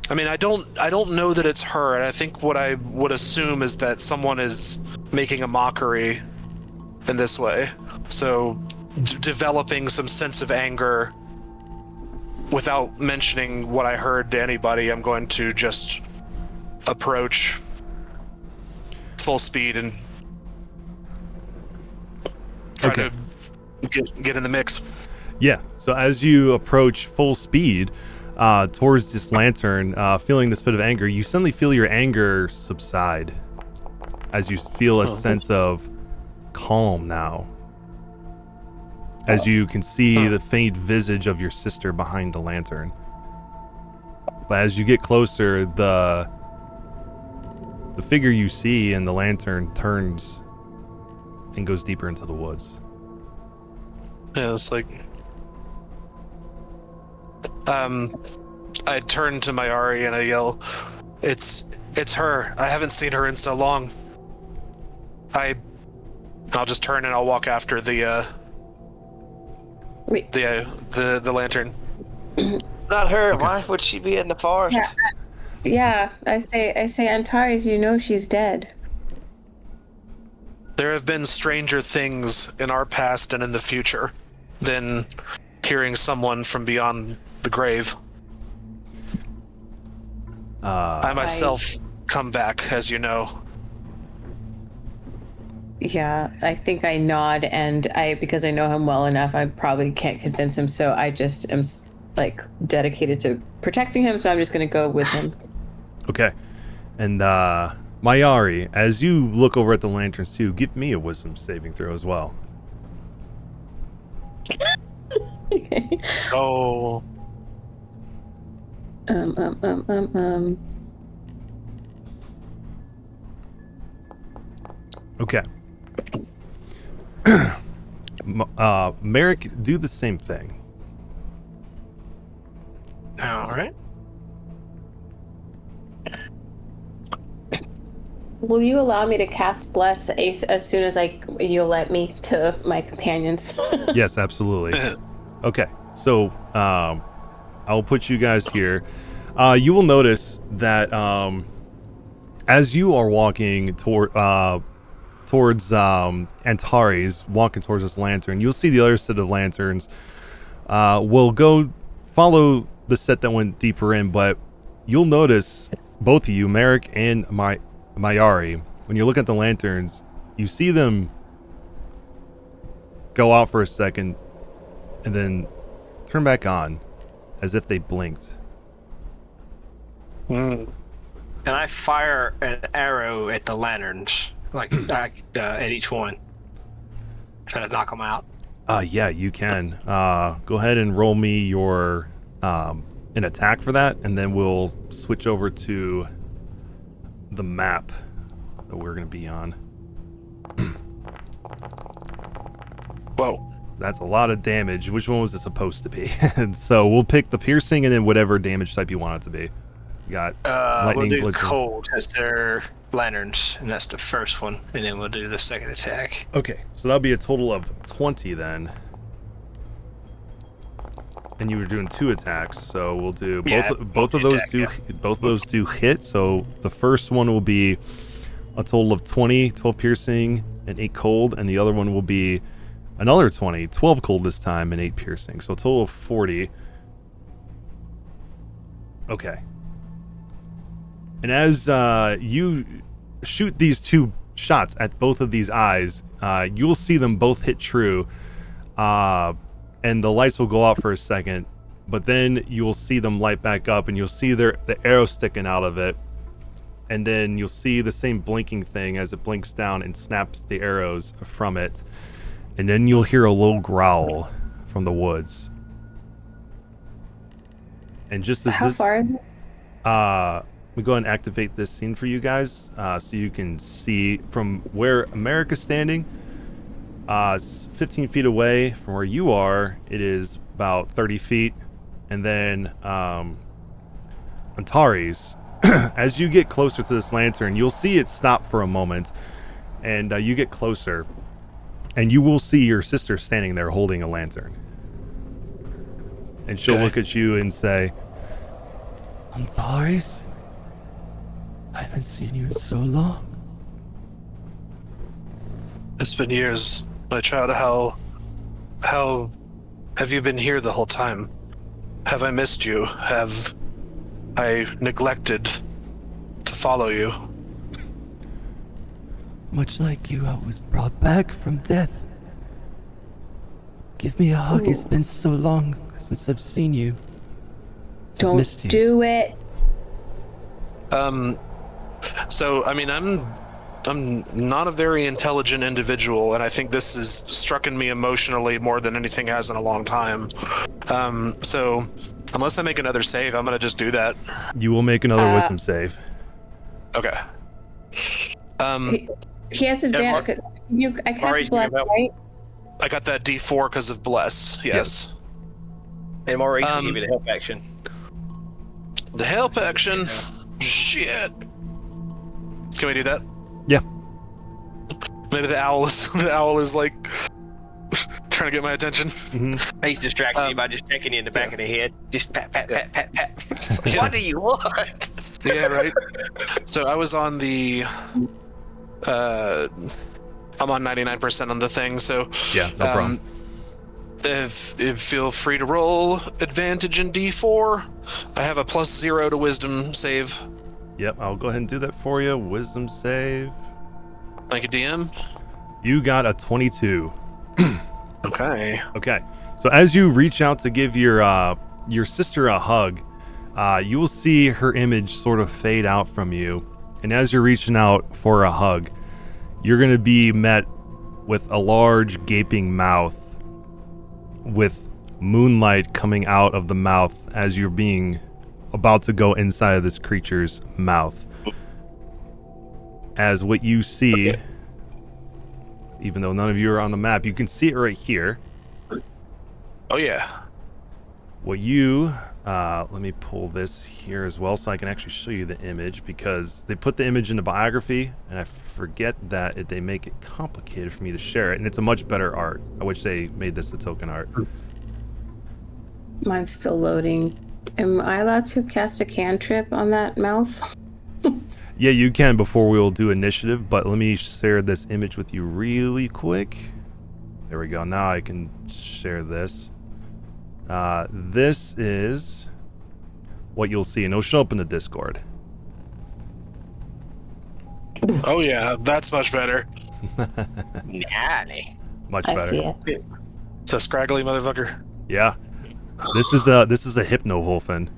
[SPEAKER 2] I mean, I don't know that it's her, and I think what I would assume is that someone is making a mockery in this way. So developing some sense of anger, without mentioning what I heard to anybody, I'm going to just approach full speed and try to get in the mix.
[SPEAKER 1] Yeah, so as you approach full speed towards this lantern, feeling this fit of anger, you suddenly feel your anger subside as you feel a sense of calm now. As you can see the faint visage of your sister behind the lantern. But as you get closer, the figure you see in the lantern turns and goes deeper into the woods.
[SPEAKER 2] Yeah, it's like... I turn to my Ari and I yell, It's her. I haven't seen her in so long. I'll just turn and I'll walk after the lantern.
[SPEAKER 4] Not her. Why would she be in the forest?
[SPEAKER 5] Yeah. I say, Antares, you know she's dead.
[SPEAKER 2] There have been stranger things in our past and in the future than hearing someone from beyond the grave. I myself come back, as you know.
[SPEAKER 5] Yeah, I think I nod, and because I know him well enough, I probably can't convince him, so I just am like dedicated to protecting him, so I'm just gonna go with him.
[SPEAKER 1] Okay. And Mayari, as you look over at the lanterns too, give me a wisdom saving throw as well.
[SPEAKER 5] Okay.
[SPEAKER 2] Oh.
[SPEAKER 1] Okay. Merrick, do the same thing.
[SPEAKER 4] All right.
[SPEAKER 5] Will you allow me to cast Bless Ace as soon as you'll let me to my companions?
[SPEAKER 1] Yes, absolutely. Okay, so I'll put you guys here. You will notice that as you are walking towards Antares, walking towards this lantern, you'll see the other set of lanterns will go follow the set that went deeper in, but you'll notice both of you, Merrick and Mayari, when you look at the lanterns, you see them go out for a second and then turn back on as if they blinked.
[SPEAKER 4] Can I fire an arrow at the lanterns, at each one? Try to knock them out.
[SPEAKER 1] Yeah, you can. Go ahead and roll me your an attack for that, and then we'll switch over to the map that we're going to be on.
[SPEAKER 2] Whoa.
[SPEAKER 1] That's a lot of damage. Which one was it supposed to be? And so we'll pick the piercing and then whatever damage type you want it to be. You got lightning,
[SPEAKER 4] we'll do
[SPEAKER 1] blizzard.
[SPEAKER 4] cold as their lanterns, and that's the first one, and then we'll do the second attack.
[SPEAKER 1] Okay, so that'll be a total of 20 then. And you were doing 2 attacks, so we'll do both of those do hit. So the first one will be a total of 20, 12 piercing and 8 cold, and the other one will be another 20, 12 cold this time and 8 piercing. So a total of 40. Okay. And as you shoot these 2 shots at both of these eyes, you'll see them both hit true. And the lights will go out for a second, but then you'll see them light back up, and you'll see the arrow sticking out of it, and then you'll see the same blinking thing as it blinks down and snaps the arrows from it, and then you'll hear a low growl from the woods. And just as
[SPEAKER 5] How far is it?
[SPEAKER 1] we go ahead and activate this scene for you guys, so you can see from where America's standing. 15 feet away from where you are, it is about 30 feet. And then Antares, as you get closer to this lantern, you'll see it stop for a moment. And you get closer, and you will see your sister standing there holding a lantern. And she'll look at you and say, Antares, I haven't seen you in so long.
[SPEAKER 2] It's been years, my child. How How have you been here the whole time? Have I missed you? Have I neglected to follow you?
[SPEAKER 8] Much like you, I was brought back from death. Give me a hug. It's been so long since I've seen you.
[SPEAKER 5] Don't
[SPEAKER 8] missed you.
[SPEAKER 5] do it.
[SPEAKER 2] So I mean, I'm not a very intelligent individual, and I think this has struck in me emotionally more than anything has in a long time. So unless I make another save, I'm gonna just do that.
[SPEAKER 1] You will make another wisdom save.
[SPEAKER 2] Okay.
[SPEAKER 5] He has advantage. I cast bless, right?
[SPEAKER 2] I got that D4 because of bless. Yes.
[SPEAKER 4] And Maurice will give you the help action.
[SPEAKER 2] The help action. Shit. Can we do that?
[SPEAKER 1] Yeah.
[SPEAKER 2] Maybe the owl is like trying to get my attention.
[SPEAKER 1] Mm-hmm.
[SPEAKER 4] He's distracting you by just checking you in the back of the head. Just pat, pat, pat, pat, pat. What do you want?
[SPEAKER 2] Yeah, right. So I was on the I'm on 99% on the thing, so
[SPEAKER 1] Yeah, no problem.
[SPEAKER 2] If feel free to roll advantage in D4. I have a +0 to wisdom save.
[SPEAKER 1] Yep, I'll go ahead and do that for you. Wisdom save.
[SPEAKER 2] Thank you, DM.
[SPEAKER 1] You got a 22.
[SPEAKER 2] Okay.
[SPEAKER 1] Okay. So as you reach out to give your sister a hug, you will see her image sort of fade out from you. And as you're reaching out for a hug, you're going to be met with a large gaping mouth with moonlight coming out of the mouth as you're being about to go inside of this creature's mouth. As what you see, even though none of you are on the map, you can see it right here.
[SPEAKER 2] Oh yeah.
[SPEAKER 1] What you, let me pull this here as well so I can actually show you the image, because they put the image in the biography and I forget that they make it complicated for me to share it, and it's a much better art. I wish they made this a token art.
[SPEAKER 5] Mine's still loading. Am I allowed to cast a cantrip on that mouth?
[SPEAKER 1] Yeah, you can before we'll do initiative, but let me share this image with you really quick. There we go. Now I can share this. This is what you'll see, and it'll show up in the Discord.
[SPEAKER 2] Oh yeah, that's much better.
[SPEAKER 4] Gnarly.
[SPEAKER 1] Much better.
[SPEAKER 5] I see it.
[SPEAKER 2] It's a scraggly motherfucker.
[SPEAKER 1] Yeah. This is a hypno-wolfen.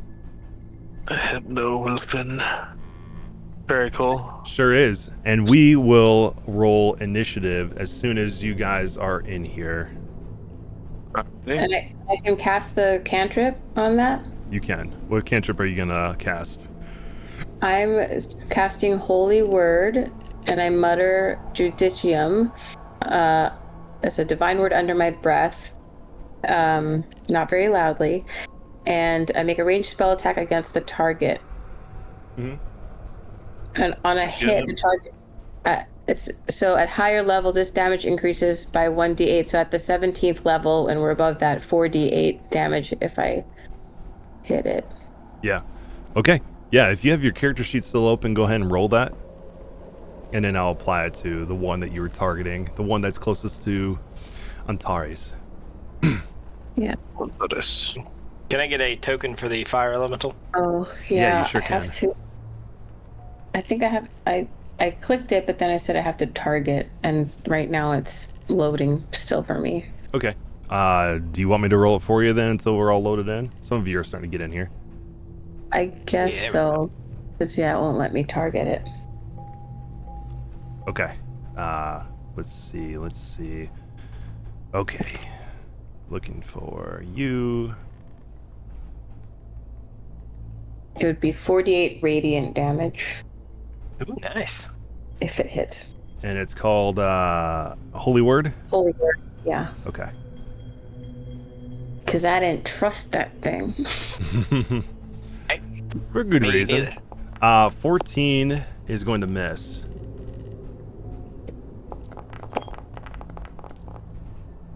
[SPEAKER 2] Hypno-wolfen. Very cool.
[SPEAKER 1] Sure is. And we will roll initiative as soon as you guys are in here.
[SPEAKER 5] And I can cast the cantrip on that?
[SPEAKER 1] You can. What cantrip are you gonna cast?
[SPEAKER 5] I'm casting Holy Word, and I mutter Judicium. It's a divine word under my breath, not very loudly, and I make a ranged spell attack against the target.
[SPEAKER 1] Mm-hmm.
[SPEAKER 5] And on a hit, the target. So at higher levels, this damage increases by 1d8. So at the 17th level, and we're above that, 4d8 damage if I hit it.
[SPEAKER 1] Yeah. Okay. Yeah, if you have your character sheet still open, go ahead and roll that. And then I'll apply it to the one that you were targeting, the one that's closest to Antares.
[SPEAKER 5] Yeah.
[SPEAKER 4] Can I get a token for the fire elemental?
[SPEAKER 5] Oh,
[SPEAKER 1] Yeah, you sure
[SPEAKER 5] I have
[SPEAKER 1] can.
[SPEAKER 5] to. I think I have. I clicked it, but then I said I have to target, and right now it's loading still for me.
[SPEAKER 1] Okay. Do you want me to roll it for you then until we're all loaded in? Some of you are starting to get in here.
[SPEAKER 5] I guess
[SPEAKER 4] Yeah,
[SPEAKER 5] so. Because, it won't let me target it.
[SPEAKER 1] Okay. Let's see. Okay. Looking for you.
[SPEAKER 5] It would be 48 radiant damage
[SPEAKER 4] Ooh, nice.
[SPEAKER 5] if it hits.
[SPEAKER 1] And it's called Holy Word?
[SPEAKER 5] Holy Word, yeah.
[SPEAKER 1] Okay.
[SPEAKER 5] Because I didn't trust that thing.
[SPEAKER 1] For good
[SPEAKER 4] Me
[SPEAKER 1] reason.
[SPEAKER 4] neither.
[SPEAKER 1] 14 is going to miss.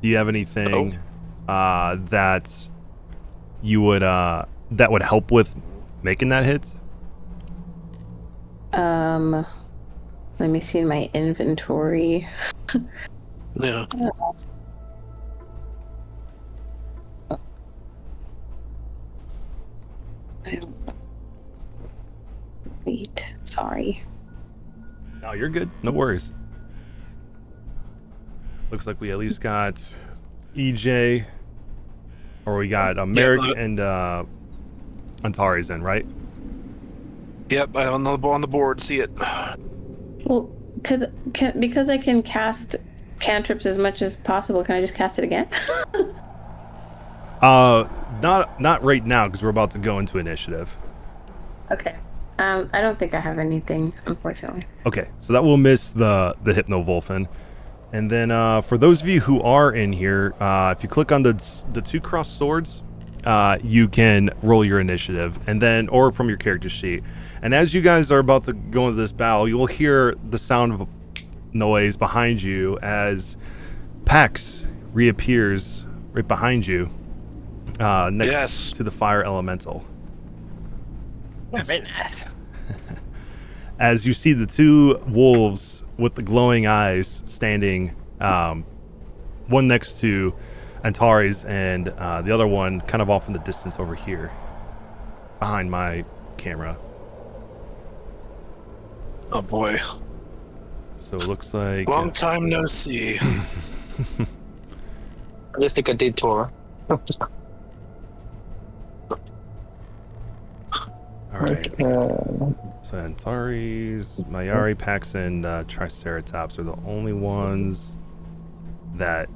[SPEAKER 1] Do you have anything that you would that would help with making that hit?
[SPEAKER 5] Let me see in my inventory.
[SPEAKER 2] Yeah.
[SPEAKER 5] sorry.
[SPEAKER 1] No, you're good. No worries. Looks like we at least got EJ, or we got Merrick and Antares in, right?
[SPEAKER 2] Yep, on the board. See it.
[SPEAKER 5] Well, because I can cast cantrips as much as possible, can I just cast it again?
[SPEAKER 1] Not right now because we're about to go into initiative.
[SPEAKER 5] Okay. I don't think I have anything, unfortunately.
[SPEAKER 1] Okay, so that will miss the Hypno-Volphin. And then for those of you who are in here, if you click on the 2 crossed swords, you can roll your initiative, and then or from your character sheet. And as you guys are about to go into this battle, you will hear the sound of a noise behind you as Pax reappears right behind you, next to the fire elemental.
[SPEAKER 4] Very nice.
[SPEAKER 1] As you see the 2 wolves with the glowing eyes standing, one next to Antares and the other one kind of off in the distance over here behind my camera.
[SPEAKER 2] Oh boy.
[SPEAKER 1] So it looks like
[SPEAKER 2] Long time no see.
[SPEAKER 6] Let's take a detour.
[SPEAKER 1] all right. So Antares, Mayari, Pax, and Triceratops are the only ones that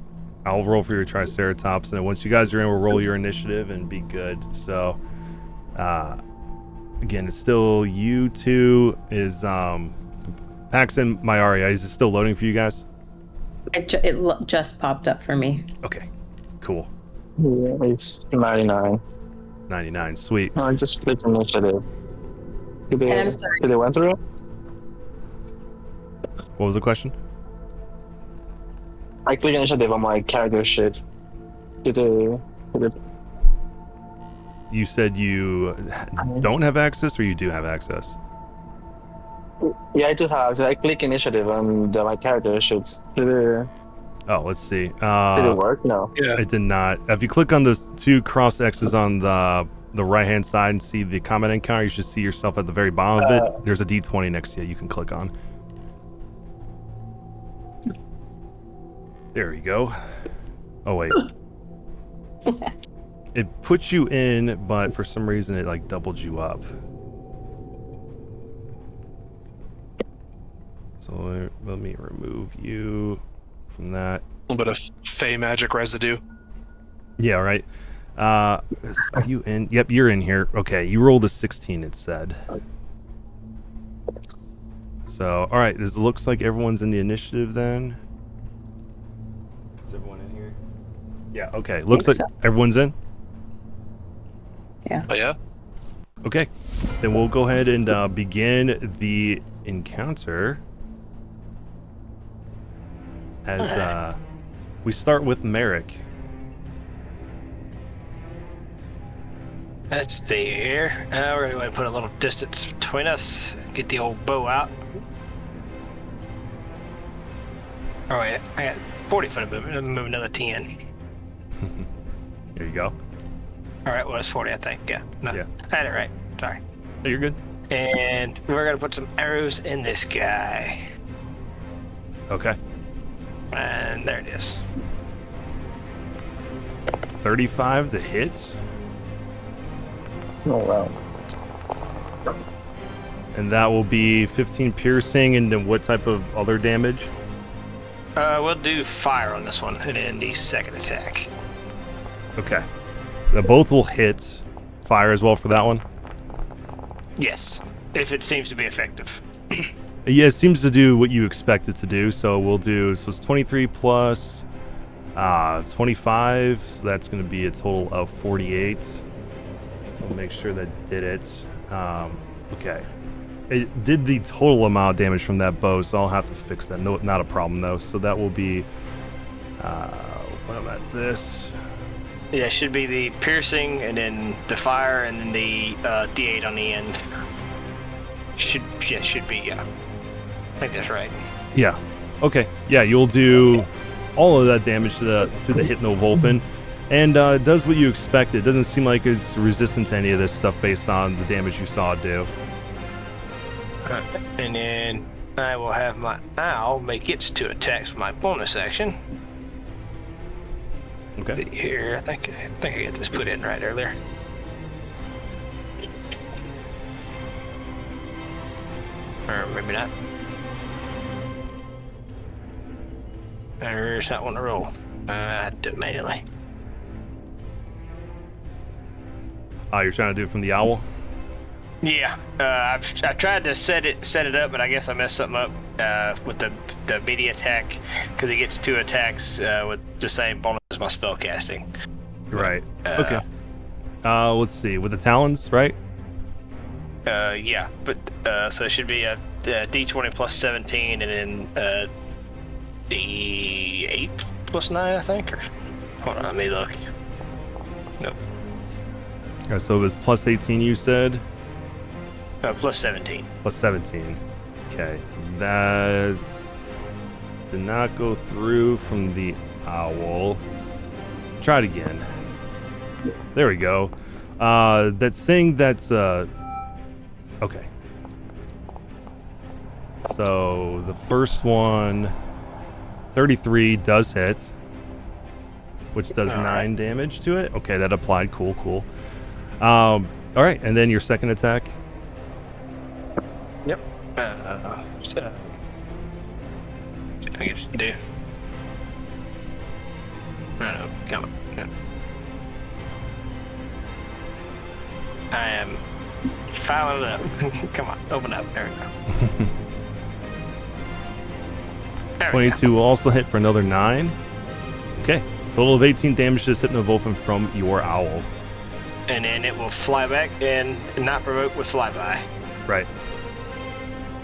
[SPEAKER 1] I'll roll for your Triceratops, and then once you guys are in, we'll roll your initiative and be good. So, again, it's still you 2 is Pax and Mayari. Is it still loading for you guys?
[SPEAKER 5] It just popped up for me.
[SPEAKER 1] Okay, cool.
[SPEAKER 6] Yeah, it's 99.
[SPEAKER 1] 99, sweet.
[SPEAKER 6] I just clicked initiative.
[SPEAKER 5] And I'm sorry.
[SPEAKER 6] Did they went through it?
[SPEAKER 1] What was the question?
[SPEAKER 6] I click initiative on my character sheet. Did it?
[SPEAKER 1] You said you don't have access, or you do have access?
[SPEAKER 6] Yeah, I do have. I click initiative on my character sheets. Did it
[SPEAKER 1] let's see.
[SPEAKER 6] did it work? No.
[SPEAKER 2] Yeah.
[SPEAKER 1] It did not. If you click on those 2 cross X's on the right hand side and see the comment encounter, you should see yourself at the very bottom of it. There's a D20 next to you can click on. There we go. Oh wait. It puts you in, but for some reason it like doubled you up. So let me remove you from that.
[SPEAKER 2] A little bit of fey magic residue.
[SPEAKER 1] Yeah, right. Are you in? Yep, you're in here. Okay, you rolled a 16, it said. So, all right, this looks like everyone's in the initiative then. Is everyone in here? Yeah, okay. Looks like everyone's in.
[SPEAKER 5] Yeah.
[SPEAKER 2] Oh yeah.
[SPEAKER 1] Okay, then we'll go ahead and begin the encounter. As we start with Merrick.
[SPEAKER 4] Let's see here. We're going to put a little distance between us. Get the old bow out. Oh wait, I got 40 foot of movement. Let me move another 10.
[SPEAKER 1] Here you go.
[SPEAKER 4] All right, well it's 40, I think. Yeah. No,
[SPEAKER 1] Yeah.
[SPEAKER 4] I had it right. Sorry.
[SPEAKER 1] Oh, you're good.
[SPEAKER 4] And we're going to put some arrows in this guy.
[SPEAKER 1] Okay.
[SPEAKER 4] And there it is.
[SPEAKER 1] 35 to hit.
[SPEAKER 6] Oh wow.
[SPEAKER 1] And that will be 15 piercing, and then what type of other damage?
[SPEAKER 4] We'll do fire on this one, and then the second attack.
[SPEAKER 1] Okay. They both will hit. Fire as well for that one?
[SPEAKER 4] Yes, if it seems to be effective.
[SPEAKER 1] Yeah, it seems to do what you expect it to do, so we'll do, so it's 23 plus 25, so that's going to be a total of 48. So I'll make sure that did it. Okay. It did the total amount of damage from that bow, so I'll have to fix that. No, not a problem though. So that will be, what am I at this?
[SPEAKER 4] Yeah, it should be the piercing, and then the fire, and then the D8 on the end. Should be, yeah. I think that's right.
[SPEAKER 1] Yeah. Okay. Yeah, you'll do all of that damage to the Hypno-Volphin, and it does what you expect. It doesn't seem like it's resistant to any of this stuff based on the damage you saw it do.
[SPEAKER 4] And then I will have my owl make its 2 attacks for my bonus action.
[SPEAKER 1] Okay.
[SPEAKER 4] See here, I think I got this put in right earlier. Or maybe not. There's not one to roll. I do it manually.
[SPEAKER 1] You're trying to do it from the owl?
[SPEAKER 4] Yeah, I tried to set it up, but I guess I messed something up with the media attack because he gets 2 attacks with the same bonus as my spell casting.
[SPEAKER 1] Right. Okay. Let's see. With the talons, right?
[SPEAKER 4] Yeah, but so it should be a D20 plus 17 and then D8 plus 9, I think. Or hold on, let me look. Nope.
[SPEAKER 1] So it was plus 18, you said?
[SPEAKER 4] Plus 17.
[SPEAKER 1] Plus 17. Okay. That did not go through from the owl. Try it again. There we go. That's saying that's okay. So the first one, 33 does hit, which does 9 damage to it. Okay, that applied. Cool. All right, and then your second attack.
[SPEAKER 4] Yep. See if I can do. No, come on. Yeah. I am filing it up. Come on, open up. There we go. There we
[SPEAKER 1] 22 will also hit for another 9. Okay, total of 18 damage to Hypnovolphin from your owl.
[SPEAKER 4] And then it will fly back and not provoke with flyby.
[SPEAKER 1] Right.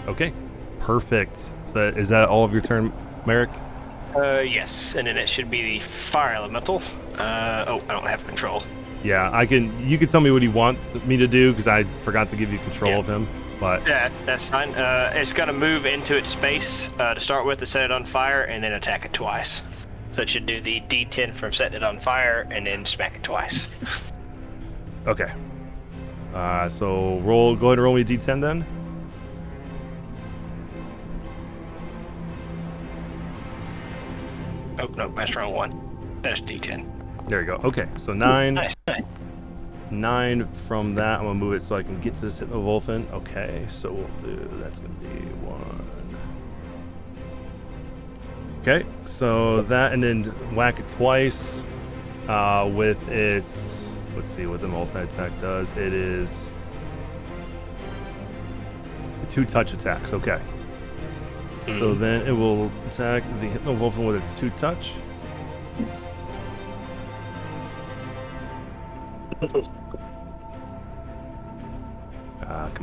[SPEAKER 1] Okay, perfect. So is that all of your turn, Merrick?
[SPEAKER 4] Yes, and then it should be the fire elemental. I don't have control.
[SPEAKER 1] Yeah, you can tell me what you want me to do because I forgot to give you control of him. But
[SPEAKER 4] yeah, that's fine. It's gonna move into its space to start with to set it on fire and then attack it twice. So it should do the D10 from setting it on fire and then smack it twice.
[SPEAKER 1] Okay. So go ahead and roll me a D10 then.
[SPEAKER 4] Oh, no, that's wrong one. That's D10.
[SPEAKER 1] There you go. Okay, so 9.
[SPEAKER 4] Nice.
[SPEAKER 1] 9 from that. I'm going to move it so I can get to this Hypnovolphin. Okay, so we'll do, that's going to be 1. Okay, so that, and then whack it twice with its, let's see what the multi-attack does. It is 2 touch attacks. Okay. So then it will attack the Hypnovolphin with its 2 touch. Come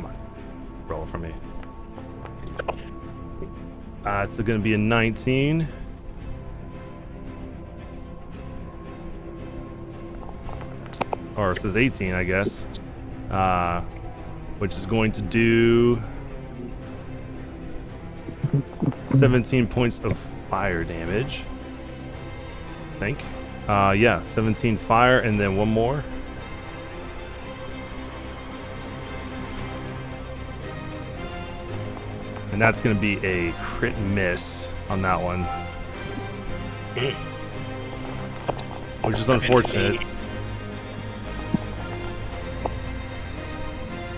[SPEAKER 1] on. Roll for me. It's going to be a 19. Or it says 18, I guess. Which is going to do 17 points of fire damage. I think. Yeah, 17 fire and then 1 more. And that's going to be a crit miss on that one. Which is unfortunate.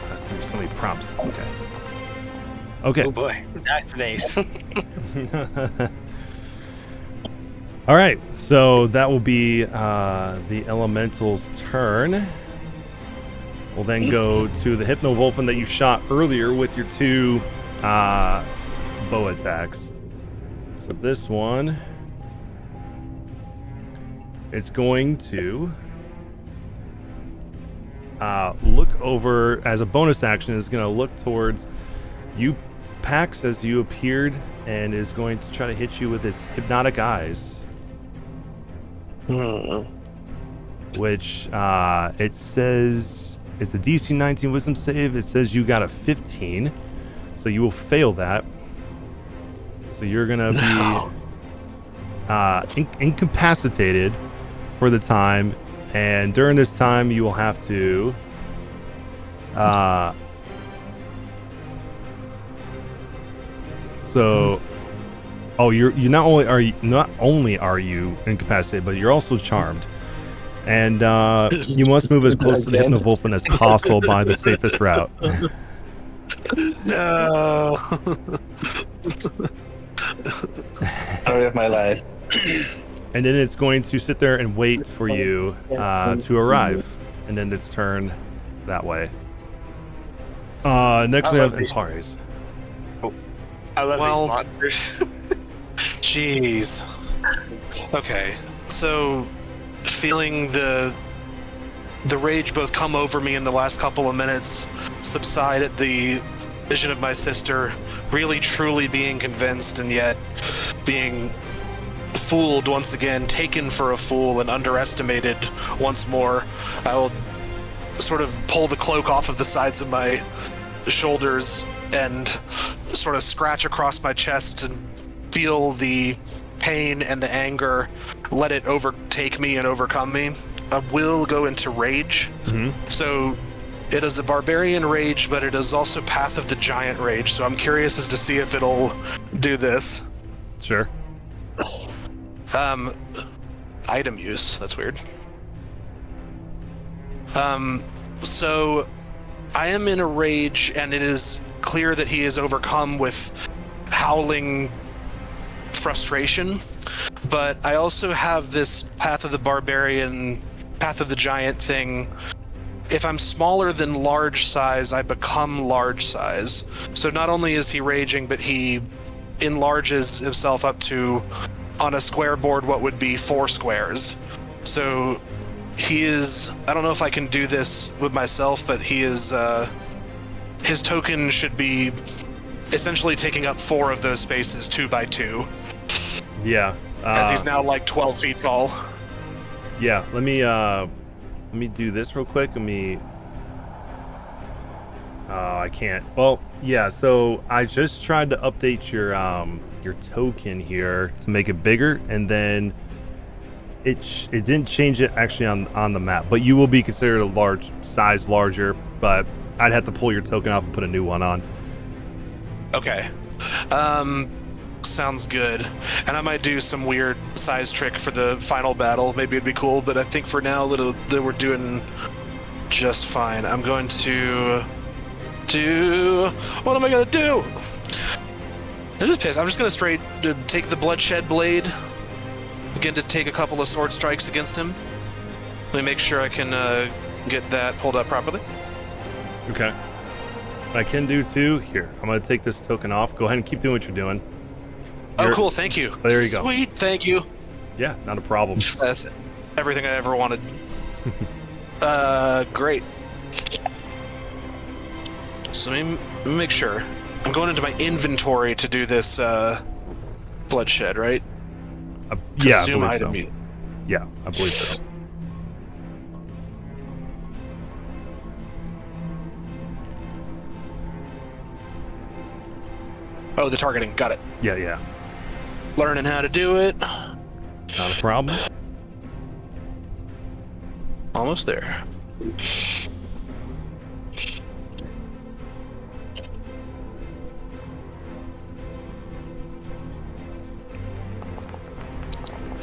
[SPEAKER 1] That's going to be so many prompts. Okay.
[SPEAKER 4] Oh boy, nice days.
[SPEAKER 1] All right, so that will be the Elemental's turn. We'll then go to the Hypnovolphin that you shot earlier with your 2 bow attacks. So this one is going to look over as a bonus action. Is going to look towards you, Pax, as you appeared, and is going to try to hit you with its hypnotic eyes. Which it says it's a DC 19 Wisdom save. It says you got a 15. So you will fail that. So you're gonna be incapacitated for the time, and during this time you will have to So, you not only are you incapacitated, but you're also charmed, and you must move as close to the Hypnovulfin as possible by the safest route.
[SPEAKER 2] No.
[SPEAKER 6] Story of my life.
[SPEAKER 1] And then it's going to sit there and wait for you to arrive, and then its turn that way. Next we have Antares.
[SPEAKER 4] I love
[SPEAKER 2] Well-
[SPEAKER 4] these monsters.
[SPEAKER 2] Jeez. Okay, so feeling the rage both come over me in the last couple of minutes, subside at the vision of my sister, really truly being convinced and yet being fooled once again, taken for a fool and underestimated once more, I will sort of pull the cloak off of the sides of my shoulders and sort of scratch across my chest and feel the pain and the anger, let it overtake me and overcome me. I will go into rage. So it is a barbarian rage, but it is also Path of the Giant rage. So I'm curious as to see if it'll do this.
[SPEAKER 1] Sure.
[SPEAKER 2] Item use. That's weird. So I am in a rage, and it is clear that he is overcome with howling frustration. But I also have this Path of the Barbarian, Path of the Giant thing. If I'm smaller than large size, I become large size. So not only is he raging, but he enlarges himself up to, on a square board, what would be 4 squares. So he is, I don't know if I can do this with myself, but he is, his token should be essentially taking up 4 of those spaces, 2 by 2.
[SPEAKER 1] Yeah.
[SPEAKER 2] As he's now like 12 feet tall.
[SPEAKER 1] Yeah, let me do this real quick. I can't. Well, yeah, so I just tried to update your token here to make it bigger, and then it didn't change it actually on the map, but you will be considered a large size larger, but I'd have to pull your token off and put a new one on.
[SPEAKER 2] Okay. Sounds good. And I might do some weird size trick for the final battle. Maybe it'd be cool, but I think for now that we're doing just fine. I'm going to do... What am I going to do? I'm just pissed. I'm just going to straight take the bloodshed blade. Again, to take a couple of sword strikes against him. Let me make sure I can get that pulled up properly.
[SPEAKER 1] Okay. What I can do too, here, I'm going to take this token off. Go ahead and keep doing what you're doing.
[SPEAKER 2] Oh, cool. Thank you.
[SPEAKER 1] There you go.
[SPEAKER 2] Sweet. Thank you.
[SPEAKER 1] Yeah, not a problem.
[SPEAKER 2] That's everything I ever wanted. Great. So let me make sure. I'm going into my inventory to do this bloodshed, right?
[SPEAKER 1] Yeah, I
[SPEAKER 2] Consume
[SPEAKER 1] believe
[SPEAKER 2] item
[SPEAKER 1] so.
[SPEAKER 2] meat.
[SPEAKER 1] Yeah, I believe so.
[SPEAKER 2] Oh, the targeting. Got it.
[SPEAKER 1] Yeah.
[SPEAKER 2] Learning how to do it.
[SPEAKER 1] Not a problem.
[SPEAKER 2] Almost there.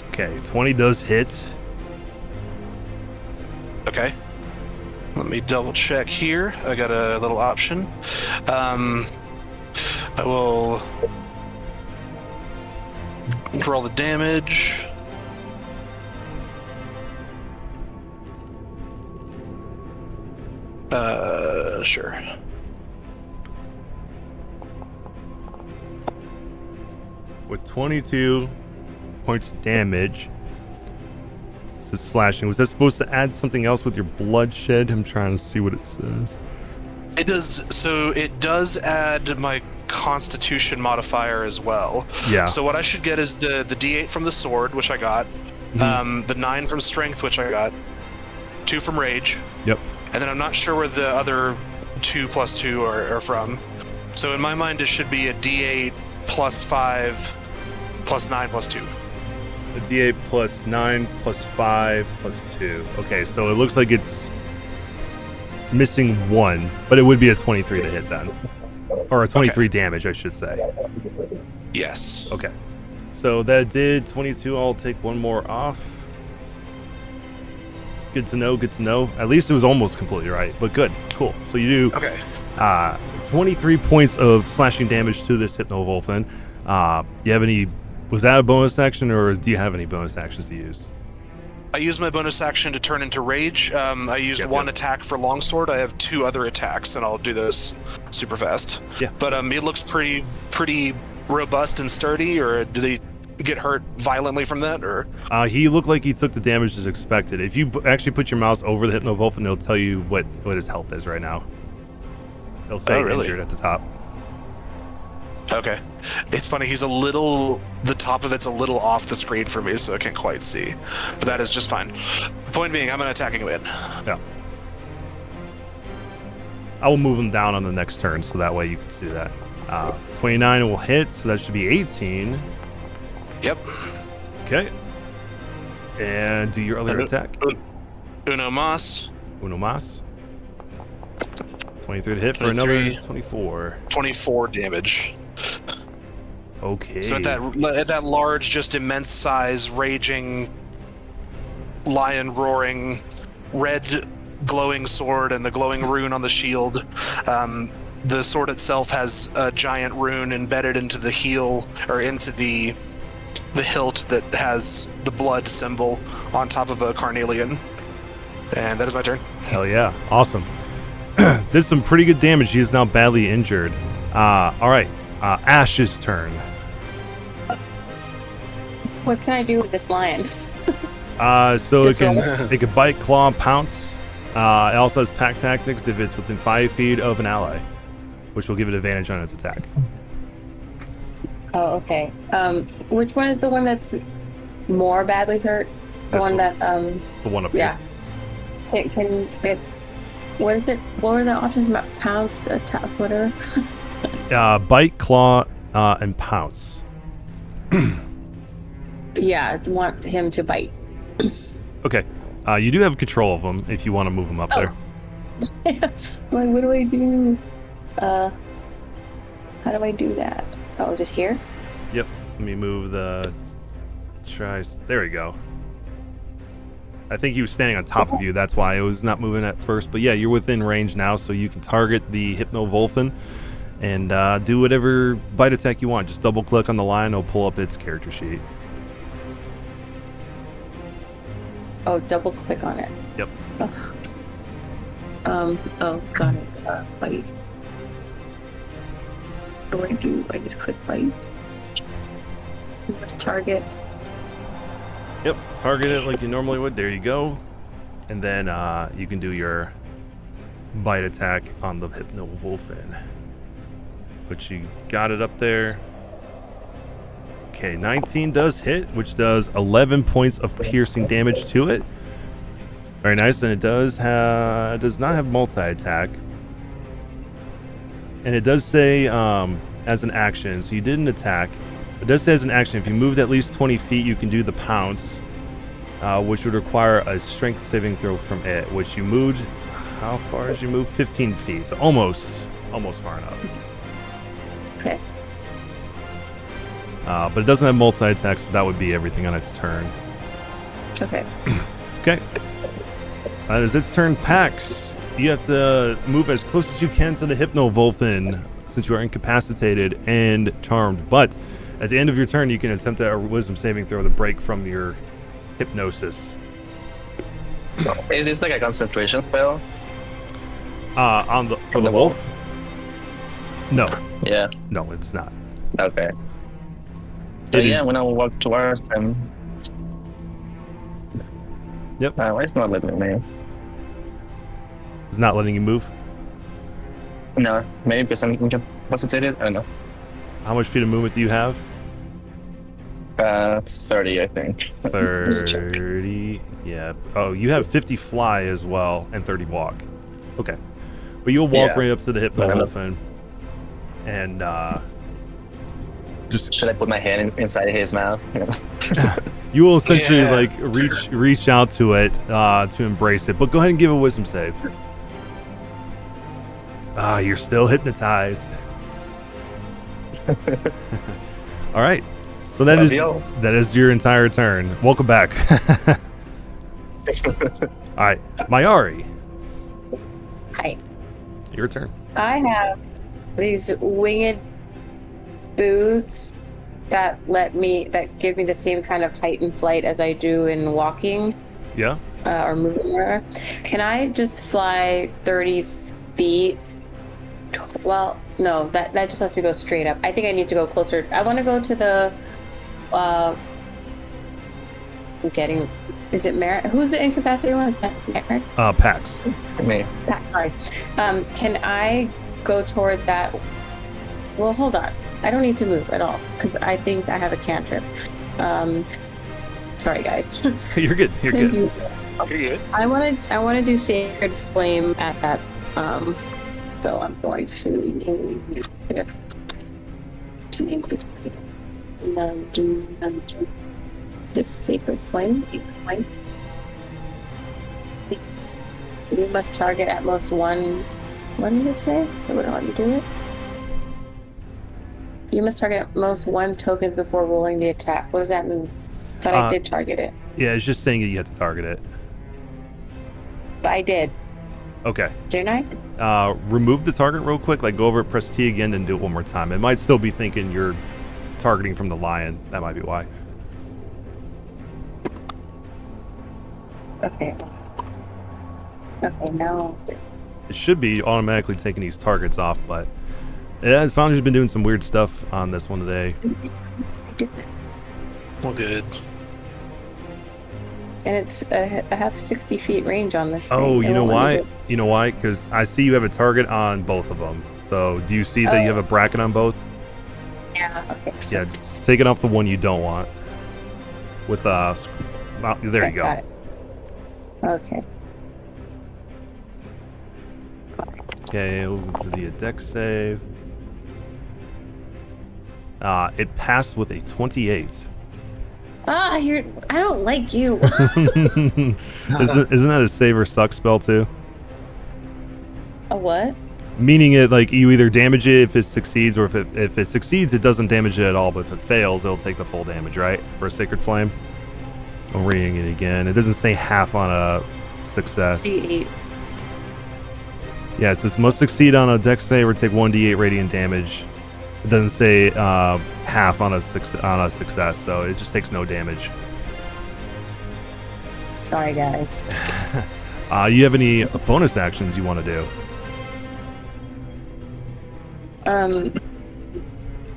[SPEAKER 1] Okay, 20 does hit.
[SPEAKER 2] Okay. Let me double check here. I got a little option. I will roll the damage. Sure.
[SPEAKER 1] With 22 points of damage. This is slashing. Was that supposed to add something else with your bloodshed? I'm trying to see what it says.
[SPEAKER 2] It does. So it does add my Constitution modifier as well.
[SPEAKER 1] Yeah.
[SPEAKER 2] So what I should get is the D8 from the sword, which I got. The 9 from strength, which I got. 2 from rage.
[SPEAKER 1] Yep.
[SPEAKER 2] And then I'm not sure where the other 2 plus 2 are from. So in my mind, it should be a D8 plus 5 plus 9 plus 2.
[SPEAKER 1] A D8 plus 9 plus 5 plus 2. Okay, so it looks like it's missing 1, but it would be a 23 to hit then. Or 23 damage, I should say.
[SPEAKER 2] Yes.
[SPEAKER 1] Okay. So that did 22. I'll take one more off. Good to know, good to know. At least it was almost completely right, but good. Cool. So you do 23 points of slashing damage to this Hypno-Wolfen. Do you have any... Was that a bonus action, or do you have any bonus actions to use?
[SPEAKER 2] I used my bonus action to turn into rage. I used one attack for longsword. I have 2 other attacks, and I'll do those super fast.
[SPEAKER 1] Yeah.
[SPEAKER 2] But it looks pretty robust and sturdy, or did he get hurt violently from that, or?
[SPEAKER 1] He looked like he took the damage as expected. If you actually put your mouse over the Hypno-Wolfen, it'll tell you what his health is right now. It'll say injured at the top.
[SPEAKER 2] Okay. It's funny, the top of it's a little off the screen for me, so I can't quite see. But that is just fine. The point being, I'm an attacking win.
[SPEAKER 1] Yeah. I will move him down on the next turn, so that way you can see that. 29 will hit, so that should be 18.
[SPEAKER 2] Yep.
[SPEAKER 1] Okay. And do your other attack.
[SPEAKER 2] Uno mas.
[SPEAKER 1] 23 to hit for another 24.
[SPEAKER 2] 24 damage.
[SPEAKER 1] Okay.
[SPEAKER 2] So at that large, just immense size, raging, lion roaring, red glowing sword and the glowing rune on the shield. The sword itself has a giant rune embedded into the heel, or into the hilt that has the blood symbol on top of a carnelian. And that is my turn.
[SPEAKER 1] Hell yeah. Awesome. Did some pretty good damage. He is now badly injured. All right. Ash's turn.
[SPEAKER 5] What can I do with this lion?
[SPEAKER 1] So it
[SPEAKER 5] Just roll
[SPEAKER 1] can bite, claw, and pounce. It also has pack tactics if it's within 5 feet of an ally, which will give it advantage on its attack.
[SPEAKER 5] Oh, okay. Which one is the one that's more badly hurt? The one that
[SPEAKER 1] the one up
[SPEAKER 5] here. Can it? What is it? What were the options? Pounce, attack, whatever.
[SPEAKER 1] Bite, claw, and pounce.
[SPEAKER 5] Yeah, I want him to bite.
[SPEAKER 1] Okay. You do have control of him if you want to move him up there.
[SPEAKER 5] What do I do? How do I do that? Oh, just here?
[SPEAKER 1] Yep. Let me move the... There we go. I think he was standing on top of you. That's why it was not moving at first. But yeah, you're within range now, so you can target the Hypno-Wolfen and do whatever bite attack you want. Just double click on the line, it'll pull up its character sheet.
[SPEAKER 5] Oh, double click on it.
[SPEAKER 1] Yep.
[SPEAKER 5] Oh, got it. Bite. What do I do? I just click bite. Let's target.
[SPEAKER 1] Yep, target it like you normally would. There you go. And then you can do your bite attack on the Hypno-Wolfen. Which you got it up there. Okay, 19 does hit, which does 11 points of piercing damage to it. Very nice, and it does not have multi-attack. And it does say as an action, so you did an attack. It does say as an action, if you moved at least 20 feet, you can do the pounce, which would require a strength saving throw from it, which you moved, how far did you move? 15 feet, so almost far enough.
[SPEAKER 5] Okay.
[SPEAKER 1] But it doesn't have multi-attack, so that would be everything on its turn.
[SPEAKER 5] Okay.
[SPEAKER 1] Okay. That is its turn. Pax, you have to move as close as you can to the Hypno-Wolfen, since you are incapacitated and charmed. But at the end of your turn, you can attempt a wisdom saving throw to break from your hypnosis.
[SPEAKER 6] Is this like a concentration spell?
[SPEAKER 1] For the wolf? No.
[SPEAKER 6] Yeah.
[SPEAKER 1] No, it's not.
[SPEAKER 6] Okay. So I'm gonna walk towards them.
[SPEAKER 1] Yep.
[SPEAKER 6] Why is it not letting me?
[SPEAKER 1] It's not letting you move?
[SPEAKER 6] No, maybe because I'm incapacitated. I don't know.
[SPEAKER 1] How much feet of movement do you have?
[SPEAKER 6] 30, I think.
[SPEAKER 1] 30. Yeah. Oh, you have 50 fly as well and 30 walk. Okay. But you'll walk right up to the Hypno-Wolfen and just...
[SPEAKER 6] Should I put my hand inside his mouth?
[SPEAKER 1] You will essentially reach out to it to embrace it. But go ahead and give a wisdom save. You're still hypnotized. All right. So that
[SPEAKER 6] Love
[SPEAKER 1] is your entire turn. Welcome back. All right, Mayari,
[SPEAKER 5] Hi.
[SPEAKER 1] your turn.
[SPEAKER 5] I have these winged boots that give me the same kind of height and flight as I do in walking
[SPEAKER 1] Yeah.
[SPEAKER 5] or moving. Can I just fly 30 feet? Well, no, that just lets me go straight up. I think I need to go closer. I want to go to the. Is it Merrick? Who's the incapacitated one? Is that Merrick?
[SPEAKER 1] Pax.
[SPEAKER 6] Me.
[SPEAKER 5] Sorry. Can I go toward that? Well, hold on. I don't need to move at all because I think I have a cantrip. Sorry, guys.
[SPEAKER 1] You're good. You're good.
[SPEAKER 4] You're good.
[SPEAKER 5] I want to do Sacred Flame at that. So I'm going to do this Sacred Flame. You must target at most one. What did it say? It wouldn't let me do it. You must target at most one token before rolling the attack. What does that mean? But I did target it.
[SPEAKER 1] Yeah, it's just saying that you have to target it.
[SPEAKER 5] But I did.
[SPEAKER 1] Okay.
[SPEAKER 5] Didn't I?
[SPEAKER 1] Remove the target real quick. Like go over it, press T again, and do it one more time. It might still be thinking you're targeting from the lion. That might be why.
[SPEAKER 5] Okay. Okay, now.
[SPEAKER 1] It should be automatically taking these targets off, but yeah, Founder's been doing some weird stuff on this one today.
[SPEAKER 2] Well, good.
[SPEAKER 5] And it's I have 60 feet range on this thing.
[SPEAKER 1] Oh,
[SPEAKER 5] It
[SPEAKER 1] you know
[SPEAKER 5] won't let me
[SPEAKER 1] why?
[SPEAKER 5] do it.
[SPEAKER 1] You know why? Because I see you have a target on both of them. So do you see that you have a bracket on both?
[SPEAKER 5] Yeah, okay. So
[SPEAKER 1] Yeah, just take it off the one you don't want. With there you go.
[SPEAKER 5] got it. Okay.
[SPEAKER 1] Okay, we'll do the dex save. It passed with a 28.
[SPEAKER 5] I don't like you.
[SPEAKER 1] Isn't that a save or suck spell too?
[SPEAKER 5] A what?
[SPEAKER 1] Meaning it like you either damage it if it succeeds, or if it succeeds, it doesn't damage it at all. But if it fails, it'll take the full damage, right? For a Sacred Flame. I'm reading it again. It doesn't say half on a success.
[SPEAKER 5] D8.
[SPEAKER 1] Yeah, it says must succeed on a dex save or take 1d8 radiant damage. It doesn't say half on a success, so it just takes no damage.
[SPEAKER 5] Sorry, guys.
[SPEAKER 1] You have any bonus actions you want to do?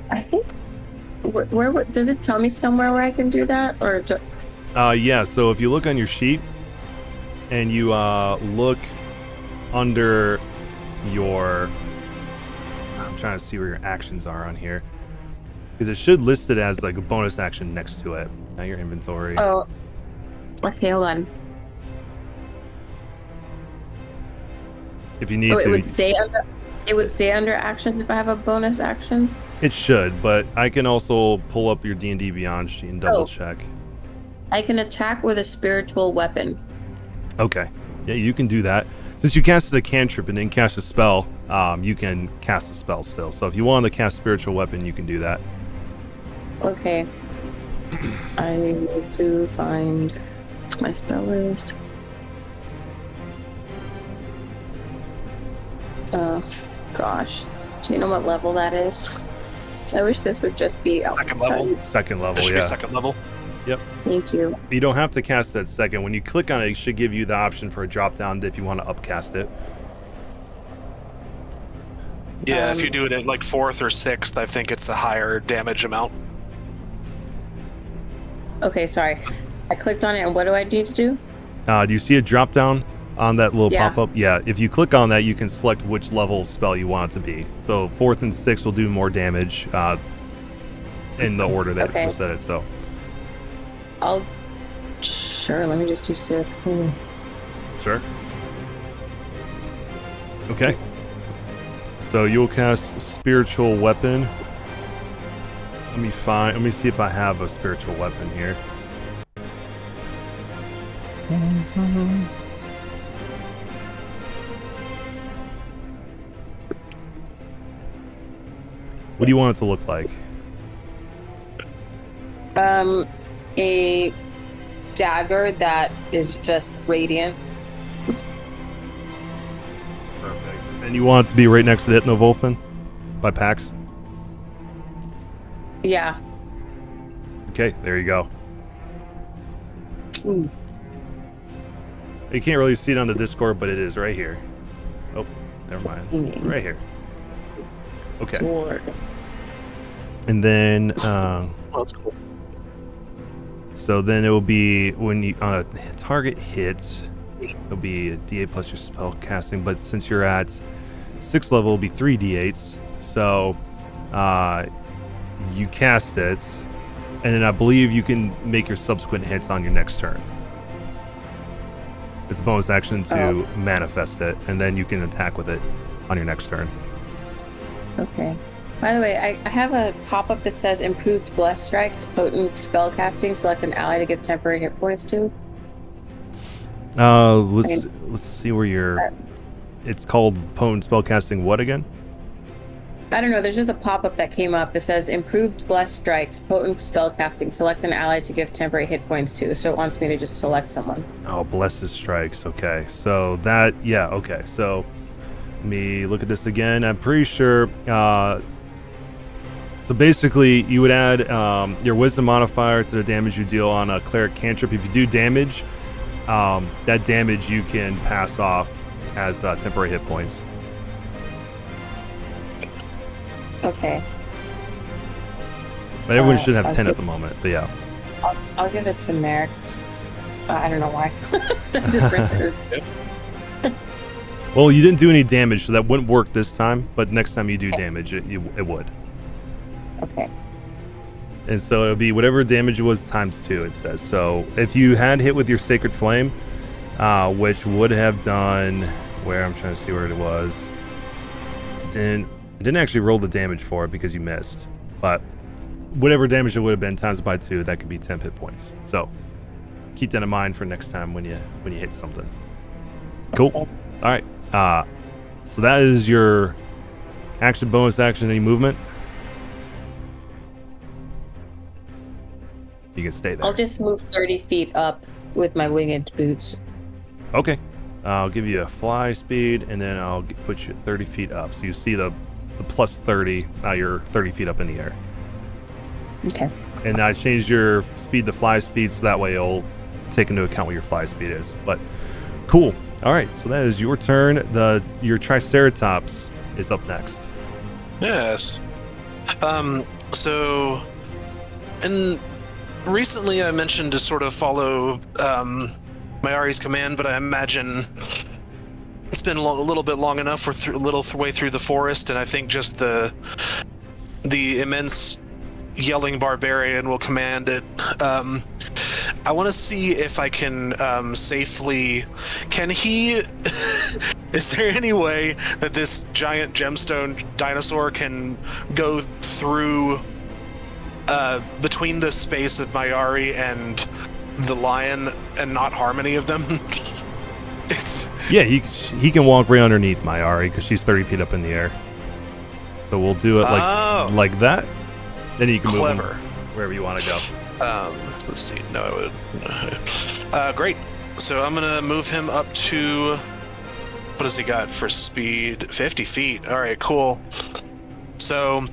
[SPEAKER 5] I think. Where does it tell me somewhere where I can do that, or?
[SPEAKER 1] Yeah. So if you look on your sheet, and you look under your, I'm trying to see where your actions are on here, because it should list it as like a bonus action next to it. Now your inventory.
[SPEAKER 5] Oh. Okay, hold on.
[SPEAKER 1] If you need
[SPEAKER 5] Oh,
[SPEAKER 1] to.
[SPEAKER 5] it would say under actions if I have a bonus action.
[SPEAKER 1] It should, but I can also pull up your D&D Beyond sheet and double check.
[SPEAKER 5] I can attack with a spiritual weapon.
[SPEAKER 1] Okay. Yeah, you can do that. Since you casted a cantrip and didn't cast a spell, you can cast a spell still. So if you want to cast spiritual weapon, you can do that.
[SPEAKER 5] Okay. I need to find my spell list. Oh, gosh. Do you know what level that is? I wish this would just be
[SPEAKER 2] Second level.
[SPEAKER 1] Second level,
[SPEAKER 2] It should
[SPEAKER 1] yeah.
[SPEAKER 2] be second level.
[SPEAKER 1] Yep.
[SPEAKER 5] Thank you.
[SPEAKER 1] You don't have to cast that second. When you click on it, it should give you the option for a drop down if you want to upcast it.
[SPEAKER 2] Yeah, if you do it at like 4th or 6th, I think it's a higher damage amount.
[SPEAKER 5] Okay, sorry. I clicked on it, and what do I need to do?
[SPEAKER 1] Do you see a drop down on that little
[SPEAKER 5] Yeah.
[SPEAKER 1] pop-up? Yeah, if you click on that, you can select which level spell you want it to be. So 4th and 6th will do more damage in the order that
[SPEAKER 5] Okay.
[SPEAKER 1] you set it. So
[SPEAKER 5] Sure, let me just do 16.
[SPEAKER 1] sure. Okay. So you'll cast spiritual weapon. Let me see if I have a spiritual weapon here. What do you want it to look like?
[SPEAKER 5] A dagger that is just radiant.
[SPEAKER 1] Perfect. And you want it to be right next to the Hypnovolfin by Pax?
[SPEAKER 5] Yeah.
[SPEAKER 1] Okay, there you go.
[SPEAKER 5] Ooh.
[SPEAKER 1] You can't really see it on the Discord, but it is right here. Oh, never mind. It's right here. Okay.
[SPEAKER 5] Sword.
[SPEAKER 1] And then,
[SPEAKER 4] Oh, that's cool.
[SPEAKER 1] so then it will be when you target hits, it'll be a D8 plus your spell casting. But since you're at 6th level, it'll be 3 D8s. So you cast it, and then I believe you can make your subsequent hits on your next turn. It's a bonus action to manifest it, and then you can attack with it on your next turn.
[SPEAKER 5] Okay. By the way, I have a pop-up that says improved bless strikes, potent spell casting. Select an ally to give temporary hit points to.
[SPEAKER 1] Let's see where you're. It's called potent spell casting. What again?
[SPEAKER 5] I don't know. There's just a pop-up that came up that says improved bless strikes, potent spell casting. Select an ally to give temporary hit points to. So it wants me to just select someone.
[SPEAKER 1] Oh, blessed strikes. Okay, so that okay. So let me look at this again. I'm pretty sure. So basically, you would add your wisdom modifier to the damage you deal on a cleric cantrip. If you do damage, that damage you can pass off as temporary hit points.
[SPEAKER 5] Okay.
[SPEAKER 1] But everyone should have
[SPEAKER 5] I'll
[SPEAKER 1] 10 at
[SPEAKER 5] give-
[SPEAKER 1] the moment. But yeah.
[SPEAKER 5] I'll give it to Merrick. I don't know why. Just for sure.
[SPEAKER 1] Well, you didn't do any damage, so that wouldn't work this time. But next time you do damage, it would.
[SPEAKER 5] Okay.
[SPEAKER 1] And so it'll be whatever damage it was times 2, it says. So if you had hit with your Sacred Flame, which would have done, where I'm trying to see where it was. It didn't actually roll the damage for it because you missed. But whatever damage it would have been times by 2, that could be 10 hit points. So keep that in mind for next time when you hit something. Cool.
[SPEAKER 5] Okay.
[SPEAKER 1] All right. So that is your action, bonus action, any movement. You can stay there.
[SPEAKER 5] I'll just move 30 feet up with my winged boots.
[SPEAKER 1] Okay. I'll give you a fly speed, and then I'll put you 30 feet up. So you see the plus 30. Now you're 30 feet up in the air.
[SPEAKER 5] Okay.
[SPEAKER 1] And I changed your speed to fly speed, so that way it'll take into account what your fly speed is. But cool. All right. So that is your turn. Your Triceratops is up next.
[SPEAKER 2] Yes. So, and recently I mentioned to sort of follow Mayari's command, but I imagine it's been a little bit long enough. We're a little way through the forest, and I think just the immense yelling barbarian will command it. I want to see if I can safely. Can he? Is there any way that this giant gemstone dinosaur can go through between the space of Mayari and the lion and not harm any of them?
[SPEAKER 1] Yeah, he can walk right underneath Mayari because she's 30 feet up in the air. So we'll do it like that. Then you can move him wherever you want to go.
[SPEAKER 2] Let's see. No, I would. Great. So I'm gonna move him up to. What does he got for speed? 50 feet. All right, cool. So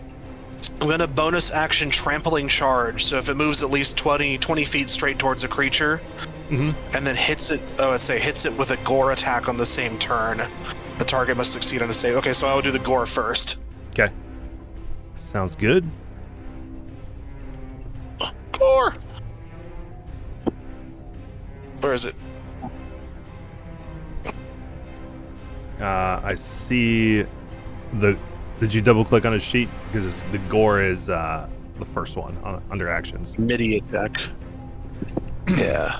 [SPEAKER 2] I'm gonna bonus action trampling charge. So if it moves at least 20 feet straight towards a creature, and then hits it. Oh, let's say hits it with a gore attack on the same turn. The target must succeed on a save. Okay, so I will do the gore first.
[SPEAKER 1] Okay. Sounds good.
[SPEAKER 2] Gore. Where is it?
[SPEAKER 1] I see the. Did you double click on a sheet? Because the gore is the first one under actions.
[SPEAKER 2] MIDI attack. Yeah.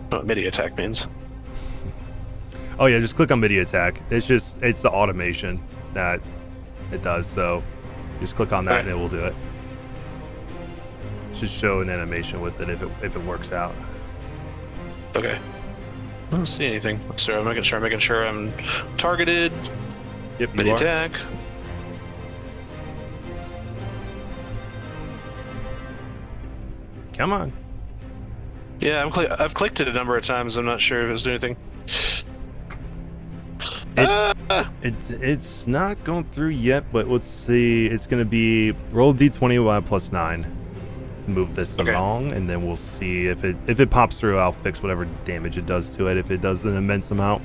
[SPEAKER 2] What MIDI attack means?
[SPEAKER 1] Oh yeah, just click on MIDI attack. It's the automation that it does. So just click on that and it will do it. Should show an animation with it if it works out.
[SPEAKER 2] Okay. I don't see anything. So I'm making sure I'm targeted.
[SPEAKER 1] Yep, you
[SPEAKER 2] MIDI
[SPEAKER 1] are.
[SPEAKER 2] attack.
[SPEAKER 1] Come on.
[SPEAKER 2] Yeah, I've clicked it a number of times. I'm not sure if it's doing anything.
[SPEAKER 1] It's not going through yet, but let's see. It's going to be roll d20 plus 9 to move this along, and then we'll see if it pops through. I'll fix whatever damage it does to it if it does an immense amount.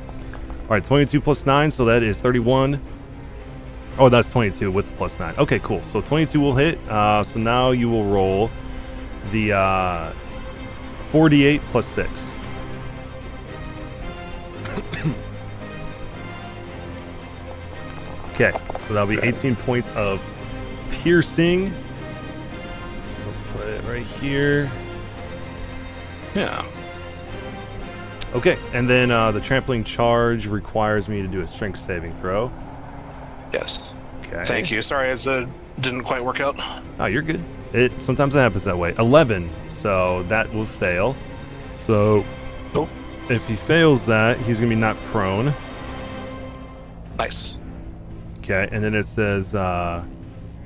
[SPEAKER 1] All right, 22 plus 9, so that is 31. Oh, that's 22 with the plus 9. Okay, cool. So 22 will hit. So now you will roll the 48 plus 6. Okay, so that'll be 18 points of piercing. So put it right here.
[SPEAKER 2] Yeah.
[SPEAKER 1] Okay, and then the trampling charge requires me to do a strength saving throw.
[SPEAKER 2] Yes.
[SPEAKER 1] Okay.
[SPEAKER 2] Thank you. Sorry, it didn't quite work out.
[SPEAKER 1] Oh, you're good. Sometimes it happens that way. 11, so that will fail. So if he fails that, he's going to be knocked prone.
[SPEAKER 2] Nice.
[SPEAKER 1] Okay, and then it says,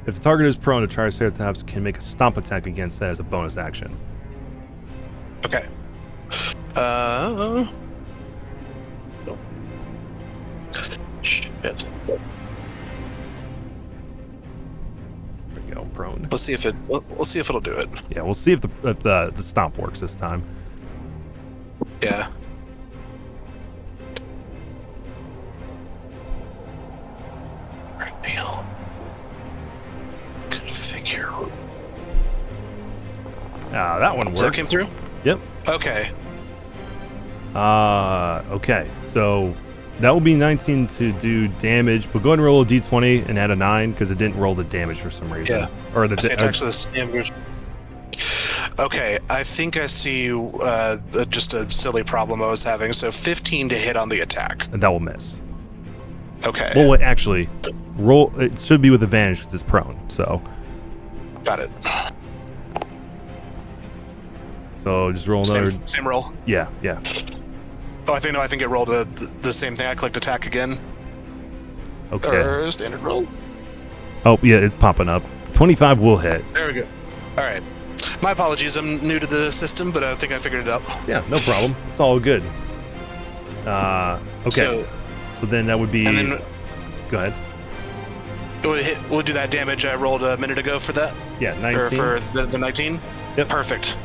[SPEAKER 1] if the target is prone, the Triceratops can make a stomp attack against that as a bonus action.
[SPEAKER 2] Okay. Shit.
[SPEAKER 1] There we go, prone.
[SPEAKER 2] We'll see if it'll do it.
[SPEAKER 1] Yeah, we'll see if the stomp works this time.
[SPEAKER 2] Yeah. Configure.
[SPEAKER 1] That one works.
[SPEAKER 2] So that came through?
[SPEAKER 1] Yep.
[SPEAKER 2] Okay.
[SPEAKER 1] Okay. So that will be 19 to do damage, but go ahead and roll a d20 and add a 9 because it didn't roll the damage for some reason.
[SPEAKER 2] Yeah.
[SPEAKER 1] Or the
[SPEAKER 2] actually the damage. Okay, I think I see just a silly problem I was having. So 15 to hit on the attack.
[SPEAKER 1] and that will miss.
[SPEAKER 2] Okay.
[SPEAKER 1] Well, wait, actually, roll. It should be with advantage because it's prone. So.
[SPEAKER 2] Got it.
[SPEAKER 1] So just roll another.
[SPEAKER 2] Same roll.
[SPEAKER 1] Yeah.
[SPEAKER 2] Oh, I think it rolled the same thing. I clicked attack again.
[SPEAKER 1] Okay.
[SPEAKER 2] Or standard roll.
[SPEAKER 1] Oh yeah, it's popping up. 25 will hit.
[SPEAKER 2] There we go. All right. My apologies. I'm new to the system, but I think I figured it out.
[SPEAKER 1] Yeah, no problem. It's all good. Okay. So then that would be.
[SPEAKER 2] And then
[SPEAKER 1] go ahead.
[SPEAKER 2] We'll do that damage I rolled a minute ago for that.
[SPEAKER 1] Yeah, 19.
[SPEAKER 2] Or for the 19.
[SPEAKER 1] Yep.
[SPEAKER 2] Perfect.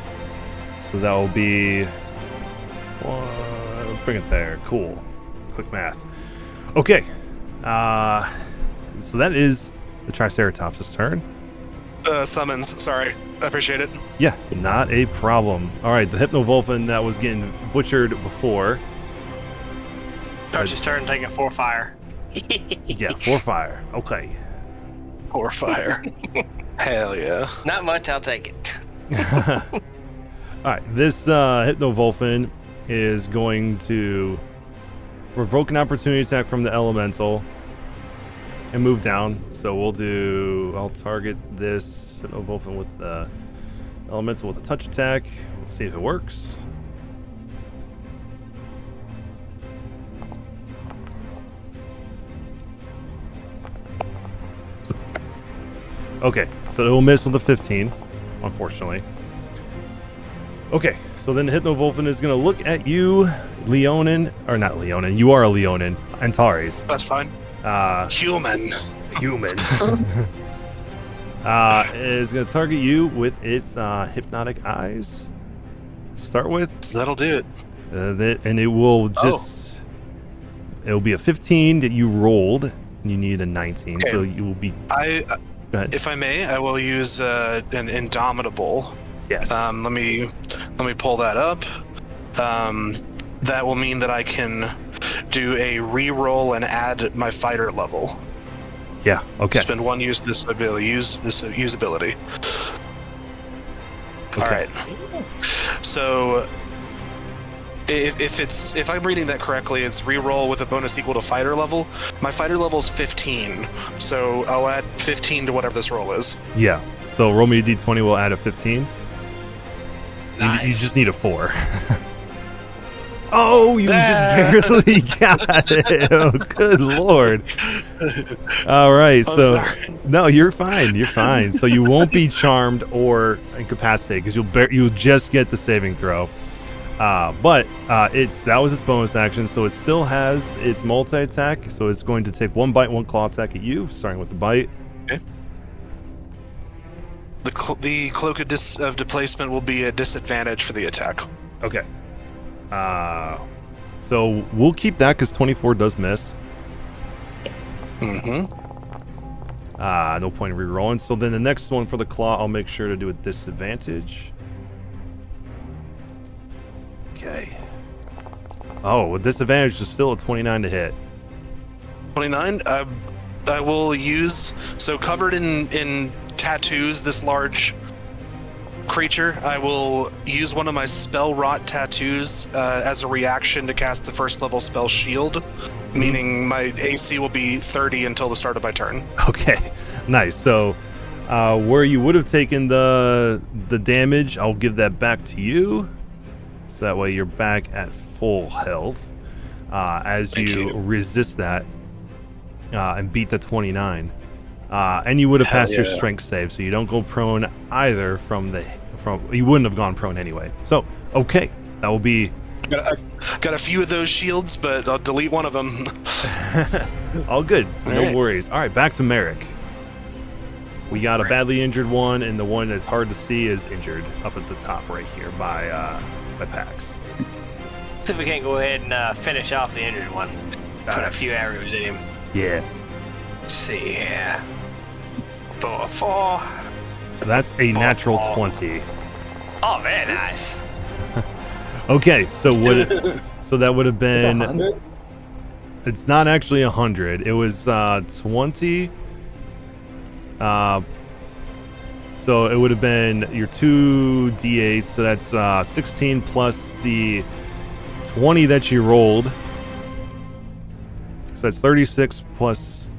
[SPEAKER 1] So that will be. Bring it there. Cool. Quick math. Okay. So that is the Triceratops' turn.
[SPEAKER 2] Summons. Sorry. I appreciate it.
[SPEAKER 1] Yeah, not a problem. All right, the Hypnovolphin that was getting butchered before.
[SPEAKER 4] Archie's turn, taking 4 fire.
[SPEAKER 1] Yeah, 4 fire. Okay.
[SPEAKER 2] Or fire. Hell yeah.
[SPEAKER 4] Not much, I'll take it.
[SPEAKER 1] All right, this Hypnovolphin is going to provoke an opportunity attack from the elemental and move down. So I'll target this Hypnovolphin with the elemental with a touch attack. We'll see if it works. Okay, so it will miss with a 15, unfortunately. Okay, so then the Hypnovolphin is going to look at you, Leonin, or not Leonin, you are a Leonin, Antares.
[SPEAKER 2] That's fine. Human.
[SPEAKER 1] Is going to target you with its hypnotic eyes. Start with.
[SPEAKER 2] That'll do it.
[SPEAKER 1] And it will just. It'll be a 15 that you rolled, and you need a 19,
[SPEAKER 2] okay.
[SPEAKER 1] So you will be. Go ahead.
[SPEAKER 2] If I may, I will use an Indomitable.
[SPEAKER 1] Yes.
[SPEAKER 2] Let me pull that up. That will mean that I can do a re-roll and add my fighter level.
[SPEAKER 1] Yeah. Okay.
[SPEAKER 2] Spend 1 use this ability. Use this ability.
[SPEAKER 1] Okay.
[SPEAKER 2] All right. So if I'm reading that correctly, it's re-roll with a bonus equal to fighter level. My fighter level is 15, so I'll add 15 to whatever this roll is.
[SPEAKER 1] Yeah. So roll me a d20. We'll add a 15.
[SPEAKER 4] Nice.
[SPEAKER 1] You just need a 4. Oh, you just barely got it. Oh, good lord. All right, so no, you're fine. You're fine. So you won't be charmed or incapacitated because you'll just get the saving throw. But that was its bonus action, so it still has its multi attack. So it's going to take 1 bite, 1 claw attack at you, starting with the bite.
[SPEAKER 2] Okay. The cloak of displacement will be a disadvantage for the attack.
[SPEAKER 1] Okay. So we'll keep that because 24 does miss.
[SPEAKER 2] Mm-hmm.
[SPEAKER 1] No point in rerolling. So then the next one for the claw, I'll make sure to do a disadvantage. Okay. Oh, with disadvantage is still a 29 to hit.
[SPEAKER 2] 29. I will use covered in tattoos. This large creature. I will use one of my spell rot tattoos as a reaction to cast the first level spell shield, meaning my AC will be 30 until the start of my turn.
[SPEAKER 1] Okay, nice. So where you would have taken the damage, I'll give that back to you. So that way you're back at full health as you resist that and beat the 29. And you would have passed your strength save, so you don't go prone either you wouldn't have gone prone anyway. So, okay, that will be...
[SPEAKER 2] Got a few of those shields, but I'll delete one of them.
[SPEAKER 1] All good, no
[SPEAKER 2] right.
[SPEAKER 1] worries. All right, back to Merrick. We got a badly injured one, and the one that's hard to see is injured up at the top right here by Pax.
[SPEAKER 4] See if we can't go ahead and finish off the injured one. Put a few arrows in him.
[SPEAKER 1] Yeah.
[SPEAKER 4] Let's see here. 4.
[SPEAKER 1] That's a natural 20.
[SPEAKER 4] Oh, very nice.
[SPEAKER 1] Okay, so that would have been... It's not actually 100. It was 20. So it would have been your 2d8, so that's 16 plus the 20 that you rolled. So that's 36 plus...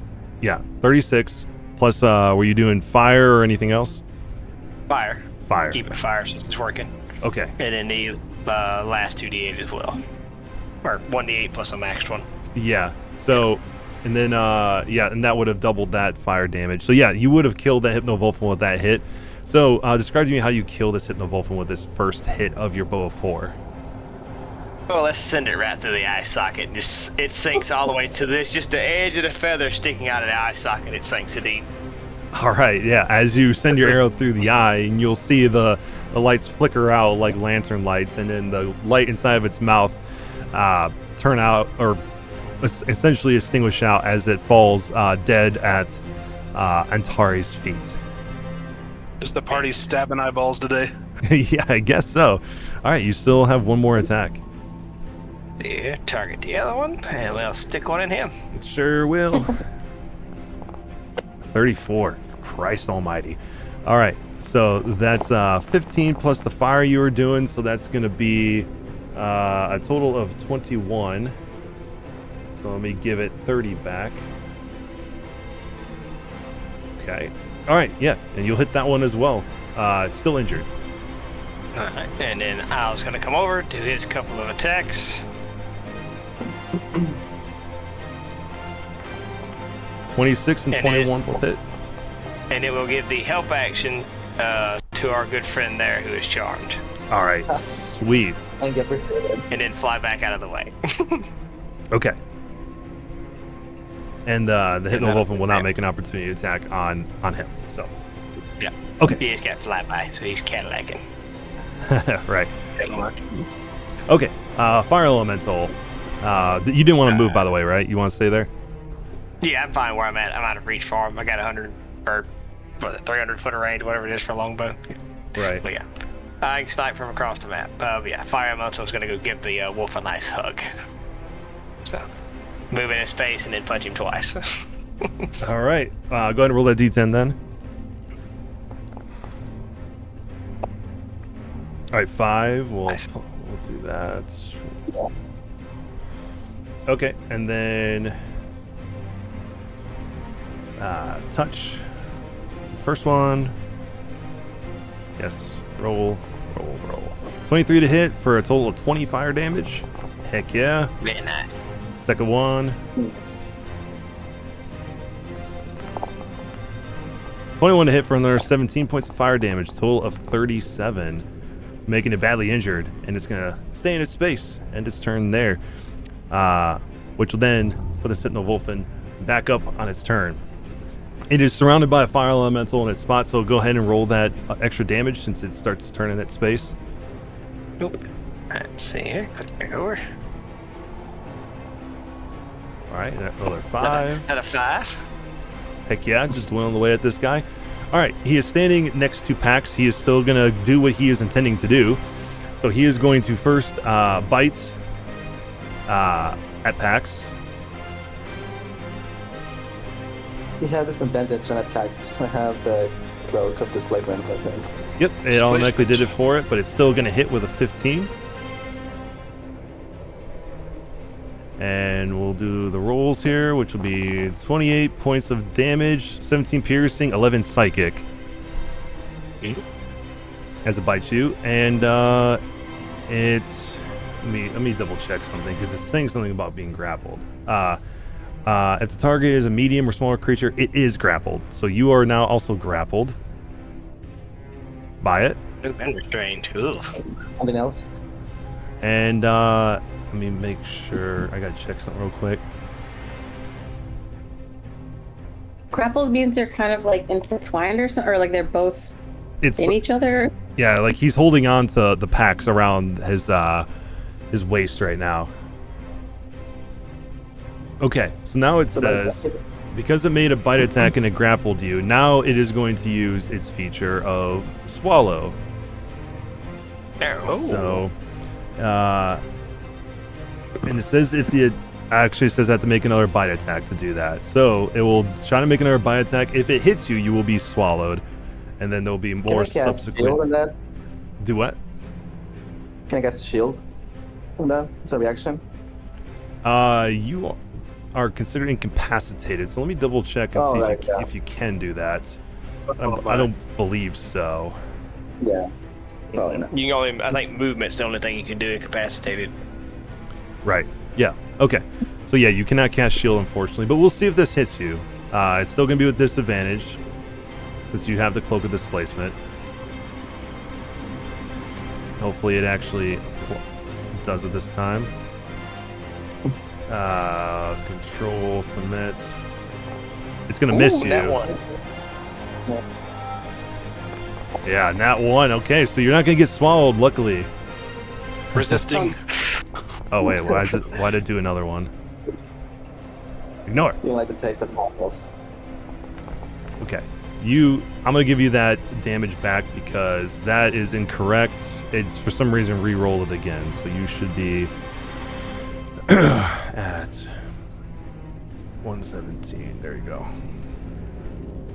[SPEAKER 1] Yeah, 36 plus... were you doing fire or anything else?
[SPEAKER 4] Fire.
[SPEAKER 1] Fire.
[SPEAKER 4] Keep it fire since it's working.
[SPEAKER 1] Okay.
[SPEAKER 4] And then the last 2d8 as well. Or 1d8 plus a maxed one.
[SPEAKER 1] Yeah. So, and then, and that would have doubled that fire damage. So, yeah, you would have killed that Hypnovolphin with that hit. So, describe to me how you kill this Hypnovolphin with this first hit of your bow of 4.
[SPEAKER 4] Well, let's send it right through the eye socket. It sinks all the way to this. Just the edge of the feather sticking out of the eye socket. It sinks it deep.
[SPEAKER 1] All right, yeah. As you send your arrow through the eye, and you'll see the lights flicker out like lantern lights, and then the light inside of its mouth turn out, or essentially extinguish out as it falls dead at Antari's feet.
[SPEAKER 2] Just the party stabbing eyeballs today.
[SPEAKER 1] Yeah, I guess so. All right, you still have one more attack.
[SPEAKER 4] Here, target the other one, and we'll stick one in him.
[SPEAKER 1] It sure will. 34. Christ almighty. All right, so that's 15 plus the fire you were doing, so that's going to be a total of 21. So let me give it 30 back. Okay. All right, yeah, and you'll hit that one as well. It's still injured.
[SPEAKER 4] All right, and then Al's going to come over, do his couple of attacks.
[SPEAKER 1] 26 and 21 both hit.
[SPEAKER 4] And it will give the help action to our good friend there who is charmed.
[SPEAKER 1] All right, sweet.
[SPEAKER 4] And then fly back out of the way.
[SPEAKER 1] Okay. And the Hypnovolphin will not make an opportunity attack on him. So.
[SPEAKER 4] Yeah.
[SPEAKER 1] Okay.
[SPEAKER 4] He just got fly by, so he's Cadillacing.
[SPEAKER 1] Right. Okay. Fire Elemental. You didn't want to move, by the way, right? You want to stay there?
[SPEAKER 4] Yeah, I'm fine where I'm at. I'm out of reach for him. I got 100 or 300 foot of range, whatever it is for a longbow.
[SPEAKER 1] Right.
[SPEAKER 4] But yeah, I can snipe from across the map. Yeah, Fire Elemental is going to go give the wolf a nice hug. So, move in his face and then punch him twice.
[SPEAKER 1] All right. Go ahead and roll that d10 then. All right, 5. We'll do that. Okay, and then touch. First one. Yes. Roll. 23 to hit for a total of 20 fire damage. Heck yeah.
[SPEAKER 4] Very nice.
[SPEAKER 1] Second one. 21 to hit for another 17 points of fire damage, total of 37, making it badly injured, and it's gonna stay in its space, end its turn there, which will then put the Sentinel Wolfen back up on its turn. It is surrounded by a fire elemental in its spot, so go ahead and roll that extra damage since it starts to turn in that space.
[SPEAKER 4] Nope. Let's see here. Click back over.
[SPEAKER 1] All right, another 5.
[SPEAKER 4] Another 5.
[SPEAKER 1] Heck yeah, just dwindling away at this guy. All right, he is standing next to Pax. He is still going to do what he is intending to do. So he is going to first bite at Pax.
[SPEAKER 9] He has this advantage on attacks. I have the cloak of displacement, I think.
[SPEAKER 1] Yep, it automatically did it for it, but it's still going to hit with a 15. And we'll do the rolls here, which will be 28 points of damage, 17 piercing, 11 psychic. As it bites you. And it's... Let me double check something, because it's saying something about being grappled. If the target is a medium or smaller creature, it is grappled. So you are now also grappled by it.
[SPEAKER 4] And restrained. Ooh.
[SPEAKER 9] Something else?
[SPEAKER 1] And let me make sure. I gotta check something real quick.
[SPEAKER 5] Grappled means they're kind of like intertwined or something, or like they're both in each other.
[SPEAKER 1] Yeah, like he's holding on to the packs around his waist right now. Okay, so now it says, because it made a bite attack and it grappled you, now it is going to use its feature of swallow. So, and it says actually says I have to make another bite attack to do that. So it will try to make another bite attack. If it hits you, you will be swallowed, and then there'll be more subsequent.
[SPEAKER 9] Shield on that?
[SPEAKER 1] Do what?
[SPEAKER 9] Can I cast shield on that? It's a reaction.
[SPEAKER 1] You are considered incapacitated, so let me double check and see if you can do that. I don't believe so.
[SPEAKER 9] Yeah, probably not.
[SPEAKER 4] You can only, I think movement's the only thing you can do incapacitated.
[SPEAKER 1] Right. Yeah. Okay. So yeah, you cannot cast shield, unfortunately, but we'll see if this hits you. It's still gonna be with disadvantage since you have the cloak of displacement. Hopefully, it actually does it this time. Control, submit. It's gonna miss you.
[SPEAKER 4] That one.
[SPEAKER 1] Yeah, nat 1. Okay, so you're not gonna get swallowed, luckily.
[SPEAKER 2] Resisting.
[SPEAKER 1] Oh wait, why did it do another one? Ignore.
[SPEAKER 9] You don't like the taste of brambles.
[SPEAKER 1] Okay, I'm gonna give you that damage back because that is incorrect. It's for some reason re-rolled it again, so you should be at 117. There you go.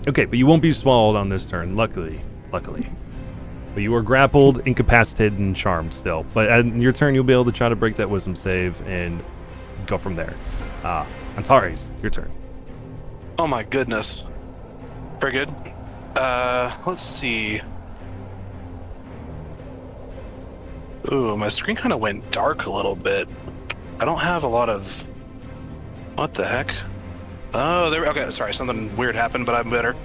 [SPEAKER 1] Okay, but you won't be swallowed on this turn, luckily. But you are grappled, incapacitated, and charmed still. But at your turn, you'll be able to try to break that wisdom save and go from there. Antares, your turn.
[SPEAKER 2] Oh my goodness. Very good. Let's see. Ooh, my screen kind of went dark a little bit. I don't have a lot of... What the heck? Oh, there. Okay, sorry, something weird happened, but I'm better.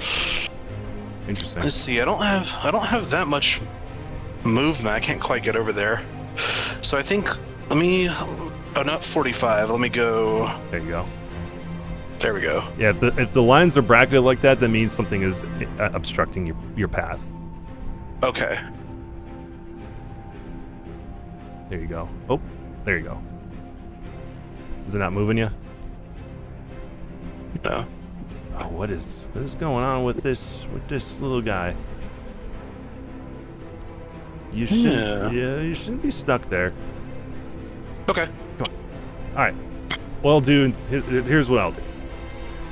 [SPEAKER 1] Interesting.
[SPEAKER 2] Let's see. I don't have that much movement. I can't quite get over there. So I think not 45. Let me go.
[SPEAKER 1] There you go.
[SPEAKER 2] There we go.
[SPEAKER 1] Yeah, if the lines are bracketed like that, that means something is obstructing your path.
[SPEAKER 2] Okay.
[SPEAKER 1] There you go. Oh, there you go. Is it not moving you?
[SPEAKER 2] No.
[SPEAKER 1] Oh, what is going on with this little guy? You you shouldn't be stuck there.
[SPEAKER 2] Okay.
[SPEAKER 1] Come on. All right. What I'll do, here's what I'll do.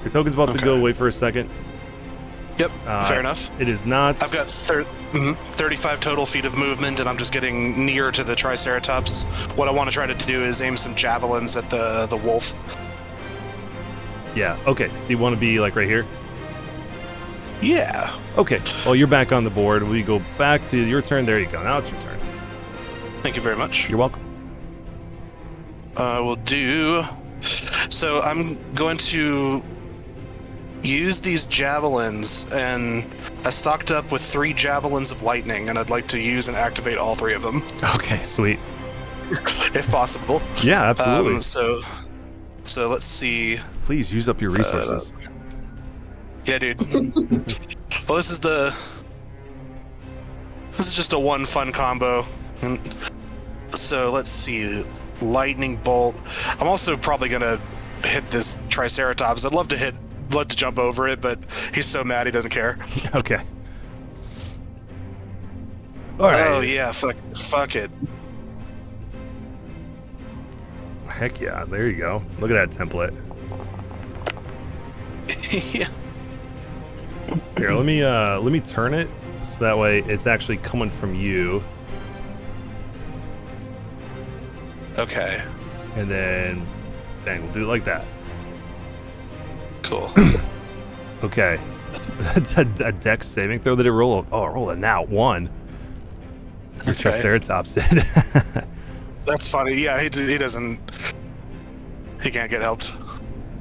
[SPEAKER 1] Your token's about to go. Wait for a second.
[SPEAKER 2] Yep. Fair enough.
[SPEAKER 1] It is not.
[SPEAKER 2] I've got 35 total feet of movement, and I'm just getting near to the Triceratops. What I want to try to do is aim some javelins at the wolf.
[SPEAKER 1] Yeah. Okay. So you want to be like right here?
[SPEAKER 2] Yeah.
[SPEAKER 1] Okay. Well, you're back on the board. We go back to your turn. There you go. Now it's your turn.
[SPEAKER 2] Thank you very much.
[SPEAKER 1] You're welcome.
[SPEAKER 2] We'll do. So I'm going to use these javelins, and I stocked up with 3 javelins of lightning, and I'd like to use and activate all 3 of them.
[SPEAKER 1] Okay, sweet.
[SPEAKER 2] If possible.
[SPEAKER 1] Yeah, absolutely.
[SPEAKER 2] So let's see.
[SPEAKER 1] Please use up your resources.
[SPEAKER 2] Yeah, dude. Well, this is just a one fun combo. And so let's see. Lightning bolt. I'm also probably gonna hit this Triceratops. I'd love to jump over it, but he's so mad he doesn't care.
[SPEAKER 1] Okay. All right.
[SPEAKER 2] Oh yeah, fuck it.
[SPEAKER 1] Heck yeah! There you go. Look at that template.
[SPEAKER 2] Yeah.
[SPEAKER 1] Here, let me turn it so that way it's actually coming from you.
[SPEAKER 2] Okay.
[SPEAKER 1] And then, dang, we'll do it like that.
[SPEAKER 2] Cool.
[SPEAKER 1] Okay. That's a dex saving throw. Did it roll? Oh, it rolled a nat 1. Your
[SPEAKER 2] Okay.
[SPEAKER 1] Triceratops did.
[SPEAKER 2] That's funny. Yeah, he doesn't. He can't get helped.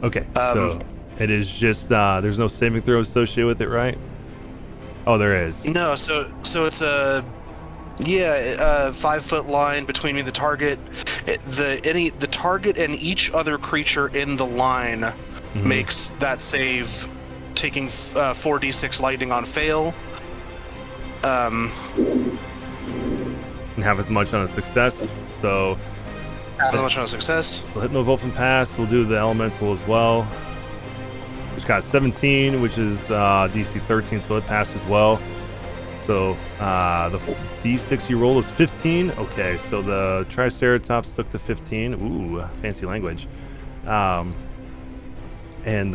[SPEAKER 1] Okay, so it is just there's no saving throw associated with it, right? Oh, there is.
[SPEAKER 2] No, so it's a 5-foot line between me and the target. The target and each other creature in the line makes that save, taking 4d6 lightning on fail.
[SPEAKER 1] And have as much on a success. So
[SPEAKER 2] How much on a success?
[SPEAKER 1] So Hypnovolphin pass. We'll do the elemental as well. Which got 17, which is DC 13, so it passed as well. So the D6 you roll is 15. Okay, so the Triceratops took the 15. Ooh, fancy language. And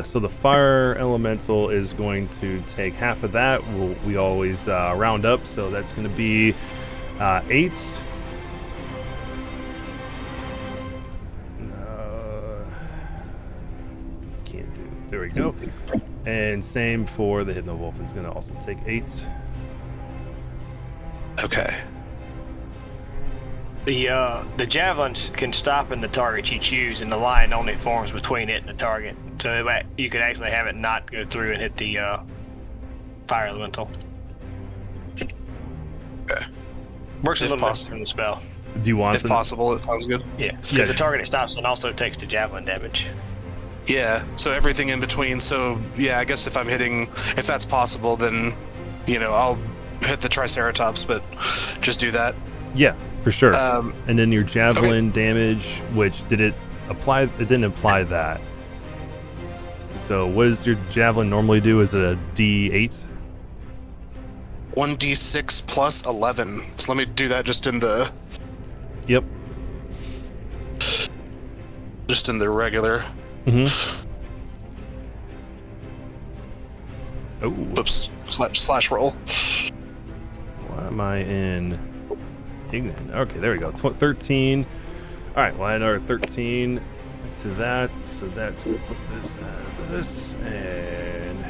[SPEAKER 1] so the fire elemental is going to take half of that. We always round up, so that's going to be 8. Can't do. There we go. And same for the Hypnovolphin. It's going to also take 8.
[SPEAKER 2] Okay.
[SPEAKER 4] The javelins can stop in the target you choose, and the line only forms between it and the target. So you could actually have it not go through and hit the fire elemental.
[SPEAKER 2] Okay.
[SPEAKER 4] Works a
[SPEAKER 2] If
[SPEAKER 4] little
[SPEAKER 2] possible.
[SPEAKER 4] different in the spell.
[SPEAKER 1] Do you want
[SPEAKER 2] If possible, it sounds good.
[SPEAKER 4] Yeah.
[SPEAKER 1] Yeah.
[SPEAKER 4] If the target it stops and also takes the javelin damage.
[SPEAKER 2] Yeah, so everything in between. So, yeah, I guess if that's possible, then, I'll hit the Triceratops, but just do that.
[SPEAKER 1] Yeah, for sure.
[SPEAKER 2] Um,
[SPEAKER 1] And then your javelin damage, which did it apply? It didn't apply that. So what does your javelin normally do? Is it a D8?
[SPEAKER 2] 1d6 plus 11. So let me do that just in the
[SPEAKER 1] Yep.
[SPEAKER 2] regular.
[SPEAKER 1] Mm-hmm. Oh,
[SPEAKER 2] Whoops. Slash roll.
[SPEAKER 1] why am I in ignorant? Okay, there we go. 13. All right, well, add another 13 to that. So that's going to put this out of this. And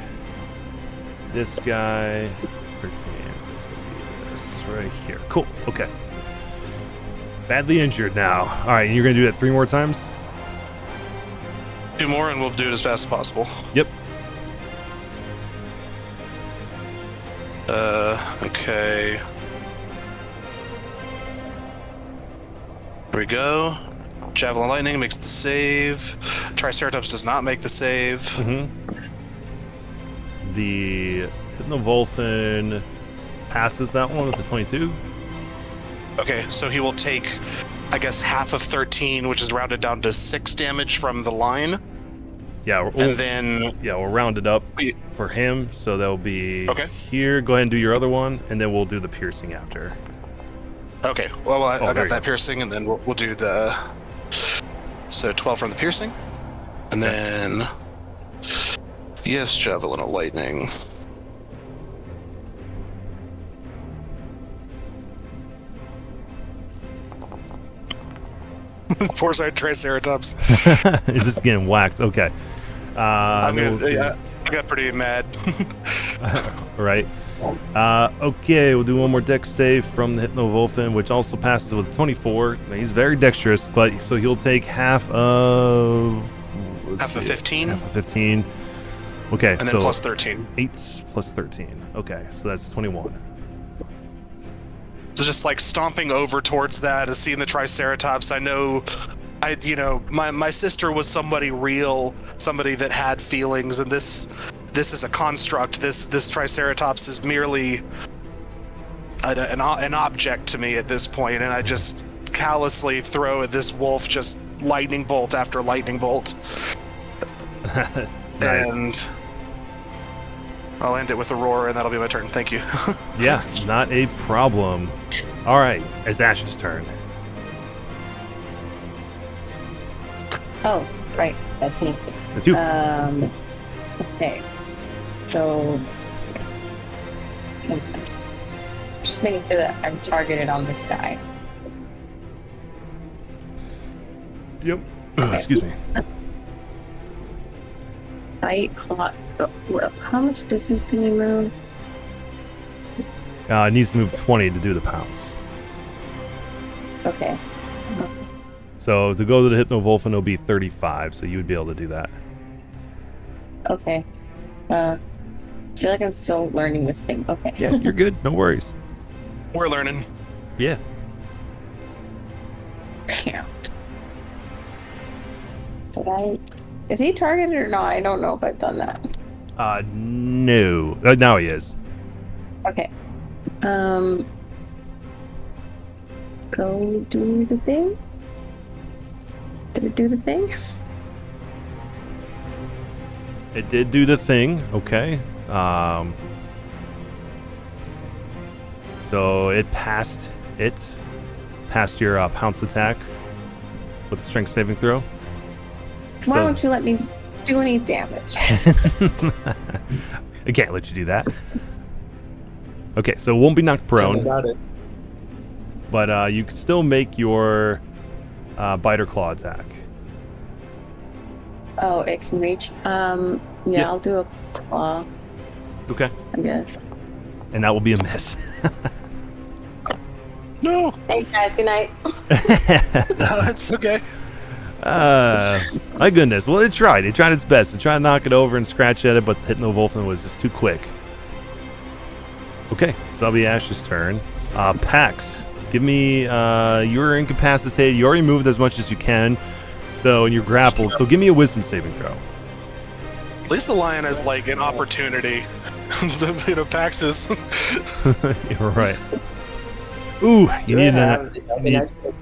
[SPEAKER 1] this guy, 13. So it's going to be this right here. Cool. Okay. Badly injured now. All right, and you're going to do that 3 more times?
[SPEAKER 2] 2 more, and we'll do it as fast as possible.
[SPEAKER 1] Yep.
[SPEAKER 2] Okay. Here we go. Javelin Lightning makes the save. Triceratops does not make the save.
[SPEAKER 1] Mm-hmm. The Hypnovolphin passes that one with the 22.
[SPEAKER 2] Okay, so he will take, I guess, half of 13, which is rounded down to 6 damage from the line.
[SPEAKER 1] Yeah,
[SPEAKER 2] And then,
[SPEAKER 1] we'll round it up
[SPEAKER 2] Wait.
[SPEAKER 1] for him. So that'll be
[SPEAKER 2] Okay.
[SPEAKER 1] here. Go ahead and do your other one, and then we'll do the piercing after.
[SPEAKER 2] okay, well, I
[SPEAKER 1] there
[SPEAKER 2] got
[SPEAKER 1] you
[SPEAKER 2] that
[SPEAKER 1] go.
[SPEAKER 2] piercing, and then we'll do the... So 12 from the piercing. And then... Yes, Javelin of Lightning. Poor side Triceratops.
[SPEAKER 1] It's just getting whacked. Okay.
[SPEAKER 2] I
[SPEAKER 1] then we'll do-
[SPEAKER 2] got pretty mad.
[SPEAKER 1] right. Okay, we'll do one more dex save from the Hypno-Wolfen, which also passes with 24. Now, he's very dexterous, but so he'll take half of...
[SPEAKER 2] Half of 15.
[SPEAKER 1] Half of 15. Okay,
[SPEAKER 2] And then
[SPEAKER 1] so
[SPEAKER 2] plus 13.
[SPEAKER 1] 8 plus 13. Okay, so that's 21.
[SPEAKER 2] So just like stomping over towards that and seeing the Triceratops, I know, my sister was somebody real, somebody that had feelings, and this is a construct. This Triceratops is merely an object to me at this point, and I just callously throw at this wolf just lightning bolt after lightning bolt.
[SPEAKER 1] Nice.
[SPEAKER 2] And I'll end it with a roar, and that'll be my turn. Thank you.
[SPEAKER 1] Yeah, not a problem. All right, it's Ash's turn.
[SPEAKER 5] Oh, right. That's me.
[SPEAKER 1] It's you.
[SPEAKER 5] Okay. So, just making sure that I'm targeted on this guy.
[SPEAKER 1] Yep. Excuse me.
[SPEAKER 5] Bite, claw. How much distance can you move?
[SPEAKER 1] It needs to move 20 to do the pounce.
[SPEAKER 5] Okay.
[SPEAKER 1] So to go to the Hypno-Wolfen, it'll be 35, so you would be able to do that.
[SPEAKER 5] Okay. I feel like I'm still learning this thing. Okay.
[SPEAKER 1] Yeah, you're good. No worries.
[SPEAKER 2] We're learning.
[SPEAKER 1] Yeah.
[SPEAKER 5] Count. Did I? Is he targeted or not? I don't know if I've done that.
[SPEAKER 1] No. Now he is.
[SPEAKER 5] Okay. Go do the thing. Did it do the thing?
[SPEAKER 1] It did do the thing. Okay. So it passed your pounce attack with a strength saving throw.
[SPEAKER 5] Why won't you let me do any damage?
[SPEAKER 1] I can't let you do that. Okay, so it won't be knocked
[SPEAKER 9] Tell me
[SPEAKER 1] prone,
[SPEAKER 9] about it.
[SPEAKER 1] but you can still make your bite or claw attack.
[SPEAKER 5] Oh, it can reach. Yeah, I'll do a claw,
[SPEAKER 1] Okay.
[SPEAKER 5] I guess.
[SPEAKER 1] And that will be a miss.
[SPEAKER 2] No,
[SPEAKER 5] Thanks, guys. Good night.
[SPEAKER 2] it's okay.
[SPEAKER 1] My goodness. Well, it tried. It tried its best. It tried to knock it over and scratch at it, but Hypno-Wolfen was just too quick. Okay, so that'll be Ash's turn. Pax, give me, you're incapacitated. You already moved as much as you can, so, and you're grappled, so give me a wisdom saving throw.
[SPEAKER 2] At least the lion has like an opportunity. Pax is.
[SPEAKER 1] You're right. Ooh, you need an...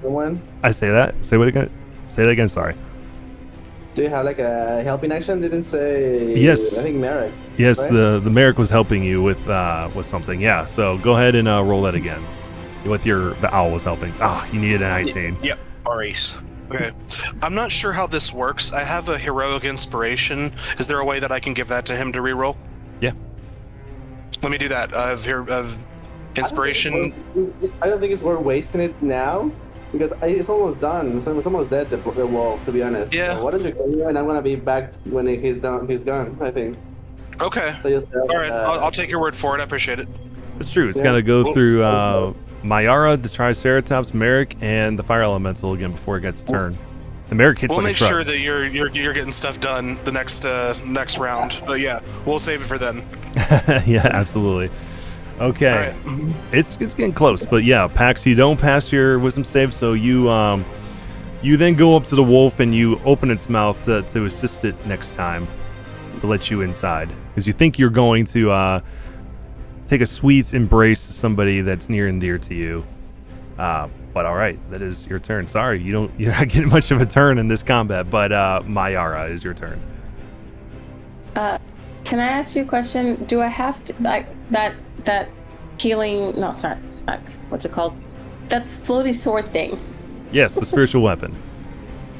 [SPEAKER 9] One?
[SPEAKER 1] I say that? Say what again? Say that again, sorry.
[SPEAKER 9] Do you have like a helping action? Didn't say.
[SPEAKER 1] Yes.
[SPEAKER 9] I think Merrick.
[SPEAKER 1] Yes,
[SPEAKER 9] right?
[SPEAKER 1] the Merrick was helping you with something. Yeah, so go ahead and roll that again. The owl was helping. You needed a 19.
[SPEAKER 4] Yep. Maurice.
[SPEAKER 2] Okay. I'm not sure how this works. I have a heroic inspiration. Is there a way that I can give that to him to reroll?
[SPEAKER 1] Yeah.
[SPEAKER 2] Let me do that. Of inspiration.
[SPEAKER 9] I don't think it's worth wasting it now because it's almost done. It's almost dead. The wolf, to be honest.
[SPEAKER 2] Yeah.
[SPEAKER 9] So why don't you go here and I'm gonna be back when he's done. He's gone. I think.
[SPEAKER 2] Okay.
[SPEAKER 9] So just,
[SPEAKER 2] All right. I'll take your word for it. I appreciate it.
[SPEAKER 1] It's true. It's
[SPEAKER 9] Yeah.
[SPEAKER 1] got to go
[SPEAKER 9] Cool.
[SPEAKER 1] through Mayara, the Triceratops, Merrick, and the Fire Elemental again before it gets a turn. The Merrick hits
[SPEAKER 2] We'll
[SPEAKER 1] like
[SPEAKER 2] make
[SPEAKER 1] a truck.
[SPEAKER 2] sure that you're getting stuff done the next round. But yeah, we'll save it for then.
[SPEAKER 1] Yeah, absolutely. Okay.
[SPEAKER 2] All right.
[SPEAKER 1] It's getting close, but yeah, Pax, you don't pass your wisdom save, so you then go up to the wolf and you open its mouth to assist it next time to let you inside because you think you're going to take a sweet embrace to somebody that's near and dear to you. But all right, that is your turn. Sorry, you're not getting much of a turn in this combat, but Mayara is your turn.
[SPEAKER 5] Can I ask you a question? Do I have to that healing? No, sorry. What's it called? That's floaty sword thing.
[SPEAKER 1] Yes, the spiritual weapon.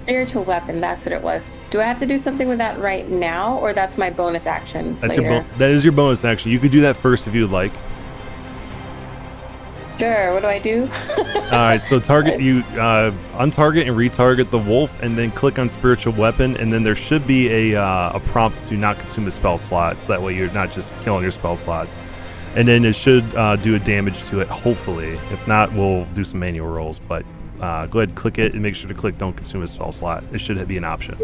[SPEAKER 5] Spiritual weapon. That's what it was. Do I have to do something with that right now, or that's my bonus action
[SPEAKER 1] That's
[SPEAKER 5] later?
[SPEAKER 1] that is your bonus action. You could do that first if you would like.
[SPEAKER 5] Sure. What do I do?
[SPEAKER 1] All right, so target you untarget and retarget the wolf, and then click on spiritual weapon, and then there should be a prompt to not consume a spell slot, so that way you're not just killing your spell slots. and then it should do a damage to it, hopefully. If not, we'll do some manual rolls, but go ahead and click it and make sure to click don't consume a spell slot. It should be an option.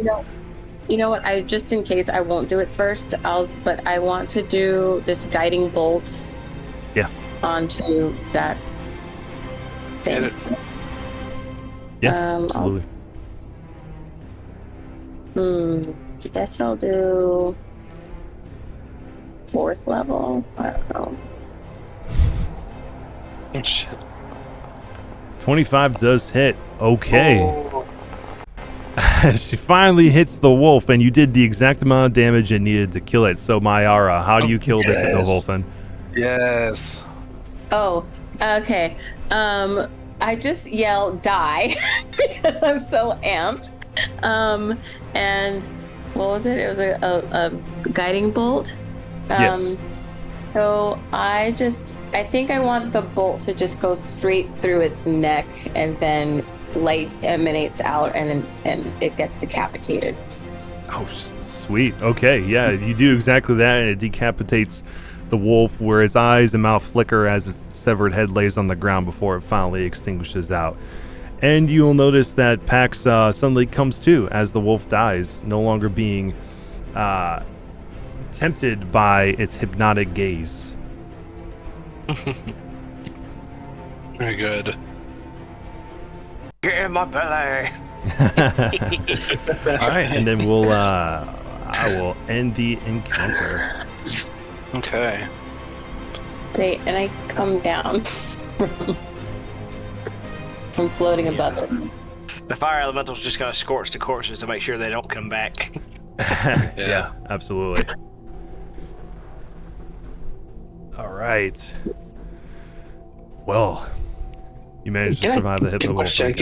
[SPEAKER 5] You know what? I just in case I won't do it first. But I want to do this guiding bolt.
[SPEAKER 1] Yeah.
[SPEAKER 5] Onto that thing.
[SPEAKER 1] Yeah. Absolutely.
[SPEAKER 5] I guess I'll do 4th level. I don't know.
[SPEAKER 2] Shit.
[SPEAKER 1] 25 does hit. Okay.
[SPEAKER 2] Oh.
[SPEAKER 1] She finally hits the wolf, and you did the exact amount of damage it needed to kill it. So, Mayara, how do you kill this wolfen?
[SPEAKER 2] Yes.
[SPEAKER 5] Oh, okay. I just yell die because I'm so amped. And what was it? It was a guiding bolt.
[SPEAKER 1] Yes.
[SPEAKER 5] So I think I want the bolt to just go straight through its neck, and then light emanates out, and it gets decapitated.
[SPEAKER 1] Oh, sweet. Okay, yeah, you do exactly that, and it decapitates the wolf, where its eyes and mouth flicker as its severed head lays on the ground before it finally extinguishes out. And you will notice that Pax suddenly comes to as the wolf dies, no longer being tempted by its hypnotic gaze.
[SPEAKER 2] Very good.
[SPEAKER 4] Get in my belly.
[SPEAKER 1] All right, and then I will end the encounter.
[SPEAKER 2] Okay.
[SPEAKER 5] Great, and I come down from floating above it.
[SPEAKER 4] The fire elemental's just gonna scorch the corpses to make sure they don't come back.
[SPEAKER 1] Yeah, absolutely. All right. Well, you managed to survive the hit the wolf.
[SPEAKER 6] Question.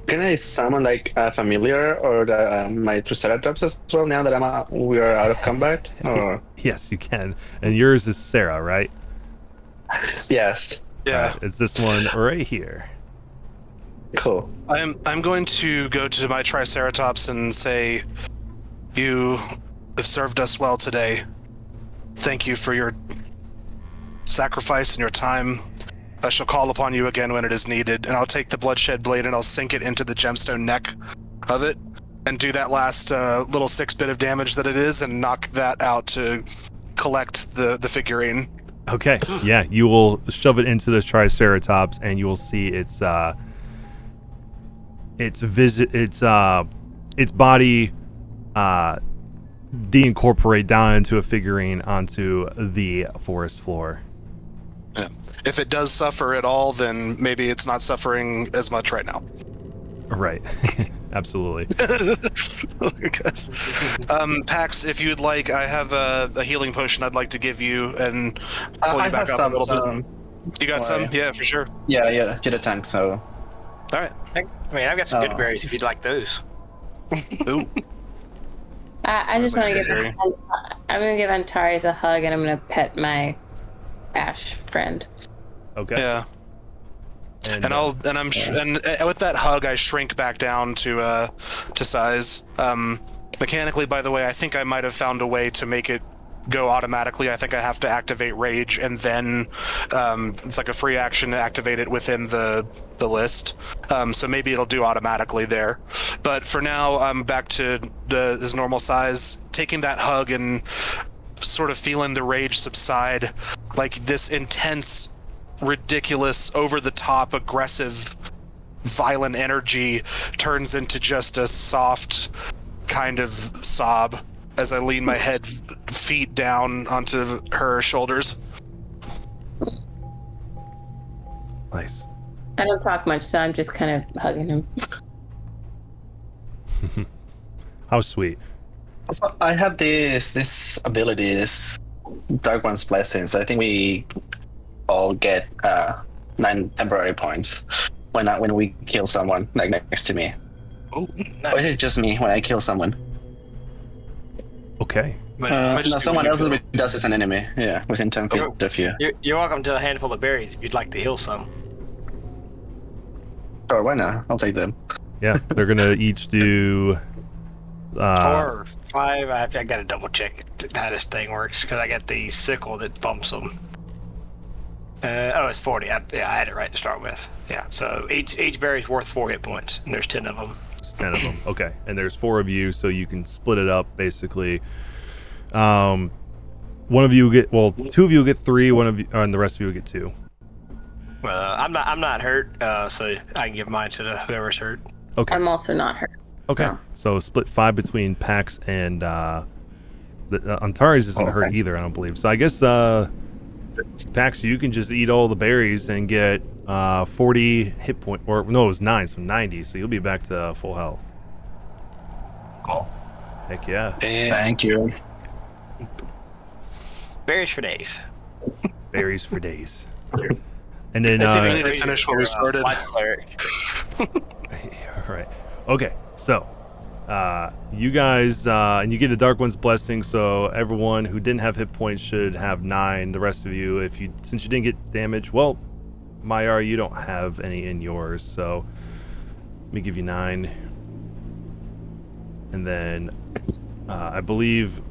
[SPEAKER 6] Can I summon like a familiar or my Triceratops as well now that we are out of combat? Or?
[SPEAKER 1] Yes, you can. And yours is Sarah, right?
[SPEAKER 6] Yes.
[SPEAKER 2] Yeah.
[SPEAKER 1] It's this one right here.
[SPEAKER 6] Cool.
[SPEAKER 2] I'm going to go to my Triceratops and say, you have served us well today. Thank you for your sacrifice and your time. I shall call upon you again when it is needed, and I'll take the bloodshed blade and I'll sink it into the gemstone neck of it and do that last little 6-bit of damage that it is and knock that out to collect the figurine.
[SPEAKER 1] Okay, yeah, you will shove it into the Triceratops and you will see its body deincorporate down into a figurine onto the forest floor.
[SPEAKER 2] Yeah. If it does suffer at all, then maybe it's not suffering as much right now.
[SPEAKER 1] Right. Absolutely.
[SPEAKER 2] Pax, if you'd like, I have a healing potion I'd like to give you and pull you back up a little bit. You got some? Yeah, for sure.
[SPEAKER 6] Yeah, get a tank, so...
[SPEAKER 2] All right.
[SPEAKER 4] I mean, I've got some good berries if you'd like those.
[SPEAKER 2] Ooh.
[SPEAKER 5] I just want to I'm going to give Antares a hug, and I'm going to pet my Ash friend.
[SPEAKER 1] Okay.
[SPEAKER 2] Yeah. And with that hug, I shrink back down to size. Mechanically, by the way, I think I might have found a way to make it go automatically. I think I have to activate Rage, and then it's like a free action to activate it within the list. So maybe it'll do automatically there. But for now, I'm back to his normal size, taking that hug and sort of feeling the rage subside, like this intense, ridiculous, over-the-top, aggressive, violent energy turns into just a soft kind of sob as I lean my feet down onto her shoulders.
[SPEAKER 1] Nice.
[SPEAKER 5] I don't talk much, so I'm just kind of hugging him.
[SPEAKER 1] How sweet.
[SPEAKER 6] So I have this ability, this Dark One's Blessing, so I think we all get 9 temporary points when we kill someone like next to me.
[SPEAKER 4] Oh, nice.
[SPEAKER 6] Or is it just me when I kill someone?
[SPEAKER 1] Okay.
[SPEAKER 6] No, someone else does as an enemy. Yeah, within 10 feet of you.
[SPEAKER 4] You're welcome to a handful of berries if you'd like to heal some.
[SPEAKER 6] Sure, why not? I'll take them.
[SPEAKER 1] Yeah, they're gonna each do
[SPEAKER 4] 4 or 5. I got to double check how this thing works because I got the sickle that bumps them. It's 40. I had it right to start with. Yeah. So each berry's worth 4 hit points, and there's 10 of them.
[SPEAKER 1] There's 10 of them. Okay, and there's 4 of you, so you can split it up basically. One of you get 2 of you will get 3. One of you, and the rest of you will get 2.
[SPEAKER 4] I'm not hurt, so I can give mine to whoever's hurt.
[SPEAKER 1] Okay.
[SPEAKER 5] I'm also not hurt.
[SPEAKER 1] Okay.
[SPEAKER 5] No.
[SPEAKER 1] So split 5 between Pax and Antares isn't hurt either, I don't believe. So I guess Pax, you can just eat all the berries and get 40 hit point, or no, it was 9, so 90. So you'll be back to full health.
[SPEAKER 6] Cool.
[SPEAKER 1] Heck yeah.
[SPEAKER 6] Thank you.
[SPEAKER 4] Berries for days.
[SPEAKER 1] Berries for days. And then
[SPEAKER 2] we need to finish what we started.
[SPEAKER 1] all right. Okay. So you guys and you get a Dark One's blessing, so everyone who didn't have hit points should have 9. The rest of you, since you didn't get damage, well, Mayar, you don't have any in yours, so let me give you 9. And then I believe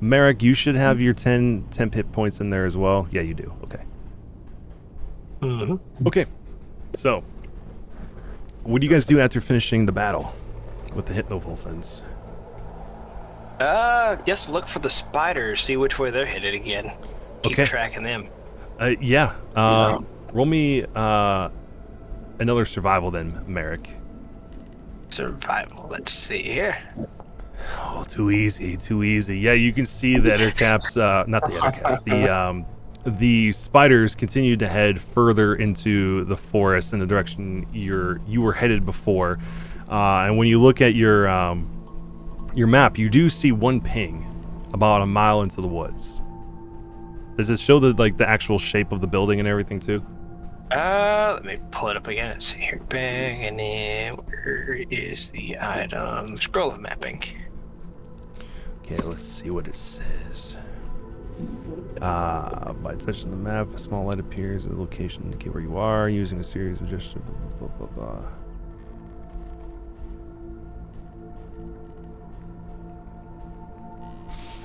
[SPEAKER 1] Merrick, you should have your 10 hit points in there as well. Yeah, you do. Okay. Okay, so what do you guys do after finishing the battle with the Hypnovolphins?
[SPEAKER 4] Just look for the spiders, see which way they're headed again. Keep tracking them.
[SPEAKER 1] Yeah. Roll me another survival then, Merrick.
[SPEAKER 4] Survival. Let's see here.
[SPEAKER 1] Oh, too easy. Yeah, you can see the ettercaps, not the ettercaps, the spiders continue to head further into the forest in the direction you were headed before. And when you look at your map, you do see one ping about a mile into the woods. Does it show the actual shape of the building and everything too?
[SPEAKER 4] Let me pull it up again and see here. Bang, and then where is the item? Scroll of mapping.
[SPEAKER 1] Okay, let's see what it says. By touching the map, a small light appears at the location to indicate where you are, using a series of gestures, blah, blah, blah, blah.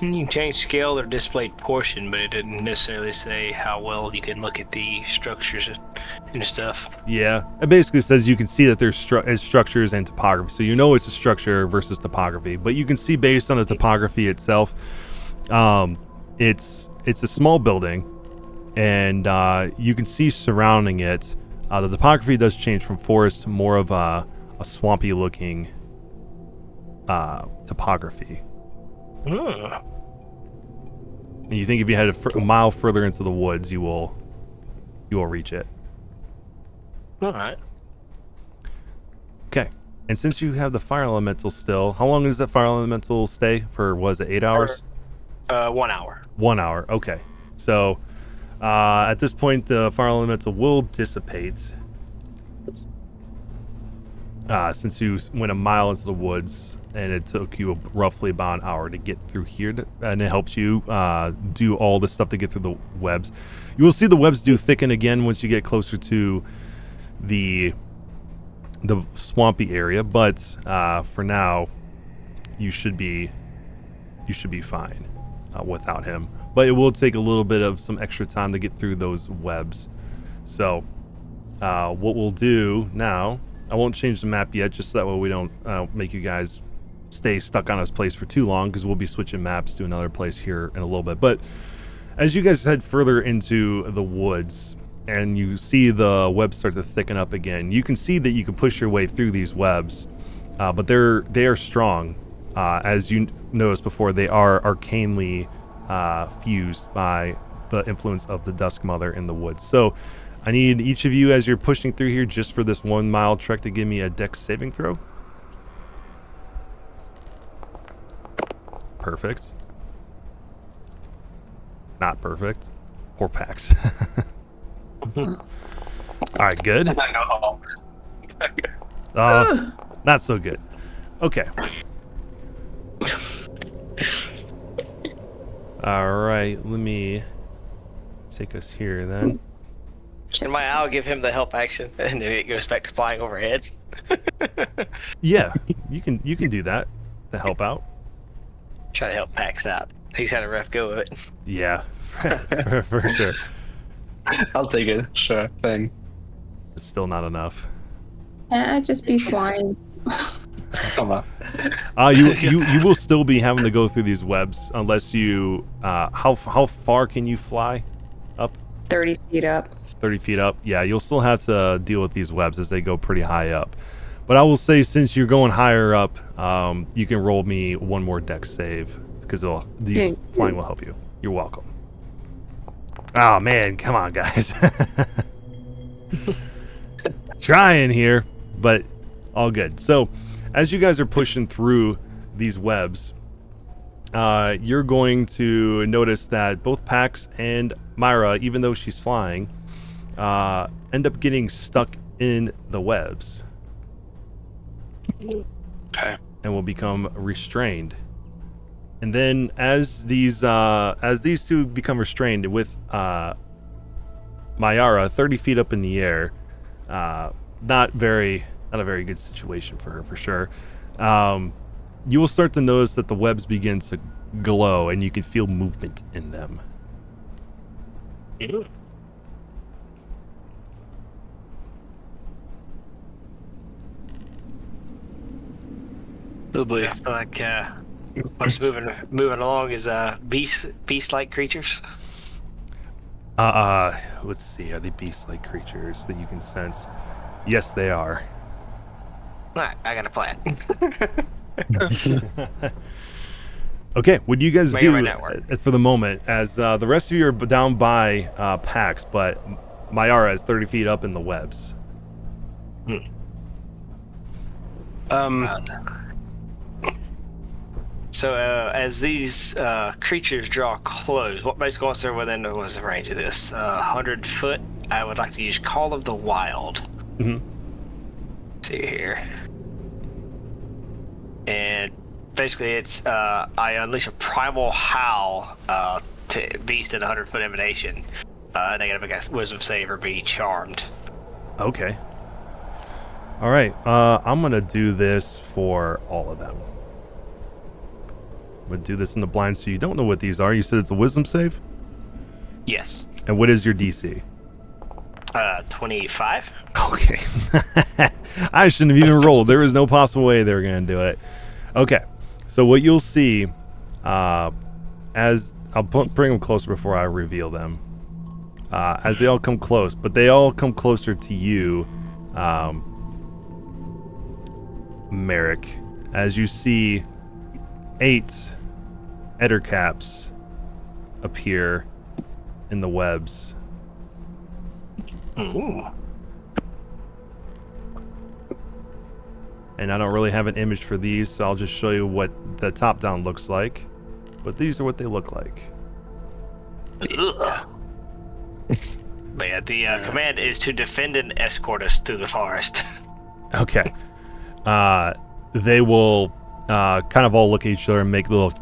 [SPEAKER 4] You can change scale or displayed portion, but it didn't necessarily say how well you can look at the structures and stuff.
[SPEAKER 1] Yeah, it basically says you can see that there's structures and topography, so you know it's a structure versus topography. But you can see based on the topography itself, it's a small building, and you can see surrounding it, the topography does change from forest to more of a swampy-looking topography. And you think if you head a mile further into the woods, you will reach it.
[SPEAKER 4] All right.
[SPEAKER 1] Okay. And since you have the fire elemental still, how long does that fire elemental stay for? Was it 8 hours?
[SPEAKER 4] 1 hour.
[SPEAKER 1] 1 hour. Okay. So at this point, the fire elemental will dissipate. Since you went a mile into the woods, and it took you roughly about an hour to get through here, and it helps you do all the stuff to get through the webs. You will see the webs do thicken again once you get closer to the swampy area, but for now, you should be fine without him. But it will take a little bit of some extra time to get through those webs. So what we'll do now, I won't change the map yet, just so that way we don't make you guys stay stuck on this place for too long, because we'll be switching maps to another place here in a little bit. But as you guys head further into the woods and you see the webs start to thicken up again, you can see that you can push your way through these webs, but they are strong. As you noticed before, they are arcanely fused by the influence of the Dusk Mother in the woods. So I need each of you, as you're pushing through here just for this 1 mile trek, to give me a dex saving throw. Perfect. Not perfect. Poor Pax. All right, good. Not so good. Okay. All right, let me take us here then.
[SPEAKER 4] Can my owl give him the help action, and then it goes back to flying overhead?
[SPEAKER 1] Yeah, you can do that. to help out.
[SPEAKER 4] Try to help Pax out. He's had a rough go of it.
[SPEAKER 1] Yeah, for sure.
[SPEAKER 6] I'll take it. Sure thing.
[SPEAKER 1] It's still not enough.
[SPEAKER 5] I'd just be flying.
[SPEAKER 6] Come on.
[SPEAKER 1] You will still be having to go through these webs unless you. How far can you fly? Up.
[SPEAKER 5] 30 feet up.
[SPEAKER 1] 30 feet up. Yeah, you'll still have to deal with these webs as they go pretty high up. But I will say, since you're going higher up, you can roll me one more dex save because the flying will help you. You're welcome. Oh man, come on, guys. Trying here, but all good. So, as you guys are pushing through these webs, you're going to notice that both Pax and Myra, even though she's flying, end up getting stuck in the webs.
[SPEAKER 2] Okay.
[SPEAKER 1] And will become restrained. And then as these two become restrained with Mayara 30 feet up in the air, not a very good situation for her, for sure. You will start to notice that the webs begin to glow and you can feel movement in them.
[SPEAKER 4] Ew.
[SPEAKER 2] Oh boy.
[SPEAKER 4] I feel like what's moving along is beast-like creatures.
[SPEAKER 1] Let's see. Are they beast-like creatures that you can sense? Yes, they are.
[SPEAKER 4] All right, I got a plan.
[SPEAKER 1] Okay, what do you guys
[SPEAKER 4] Maybe
[SPEAKER 1] do
[SPEAKER 4] right now.
[SPEAKER 1] for the moment as the rest of you are down by Pax, but Mayara is 30 feet up in the webs?
[SPEAKER 4] So as these creatures draw close, what basically once they're within the range of this 100 foot, I would like to use Call of the Wild.
[SPEAKER 1] Mm-hmm.
[SPEAKER 4] See here. And basically it's I unleash a primal howl to beast in 100 foot emanation. And they gotta make a wisdom save or be charmed.
[SPEAKER 1] Okay. All right. I'm gonna do this for all of them. I'm gonna do this in the blind, so you don't know what these are. You said it's a wisdom save?
[SPEAKER 4] Yes.
[SPEAKER 1] And what is your DC?
[SPEAKER 4] 25.
[SPEAKER 1] Okay. I shouldn't have even rolled. There was no possible way they were gonna do it. Okay. So what you'll see, as I'll bring them closer before I reveal them, as they all come close, but they all come closer to you, Merrick, as you see 8 ettercaps appear in the webs.
[SPEAKER 4] Ooh.
[SPEAKER 1] And I don't really have an image for these, so I'll just show you what the top down looks like. But these are what they look like.
[SPEAKER 4] Ugh. But yeah, the command is to defend and escort us through the forest.
[SPEAKER 1] Okay. They will kind of all look at each other and make little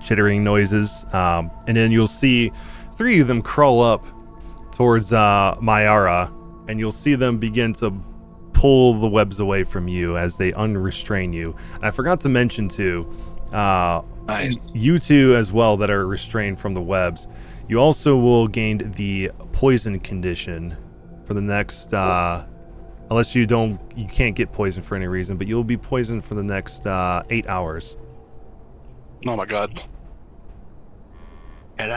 [SPEAKER 1] chittering noises. And then you'll see 3 of them crawl up towards Mayara, and you'll see them begin to pull the webs away from you as they unrestrain you. And I forgot to mention too,
[SPEAKER 2] Nice.
[SPEAKER 1] you two as well that are restrained from the webs, you also will gain the poison condition for the next unless you can't get poisoned for any reason, but you'll be poisoned for the next 8 hours.
[SPEAKER 2] Oh my god.
[SPEAKER 4] And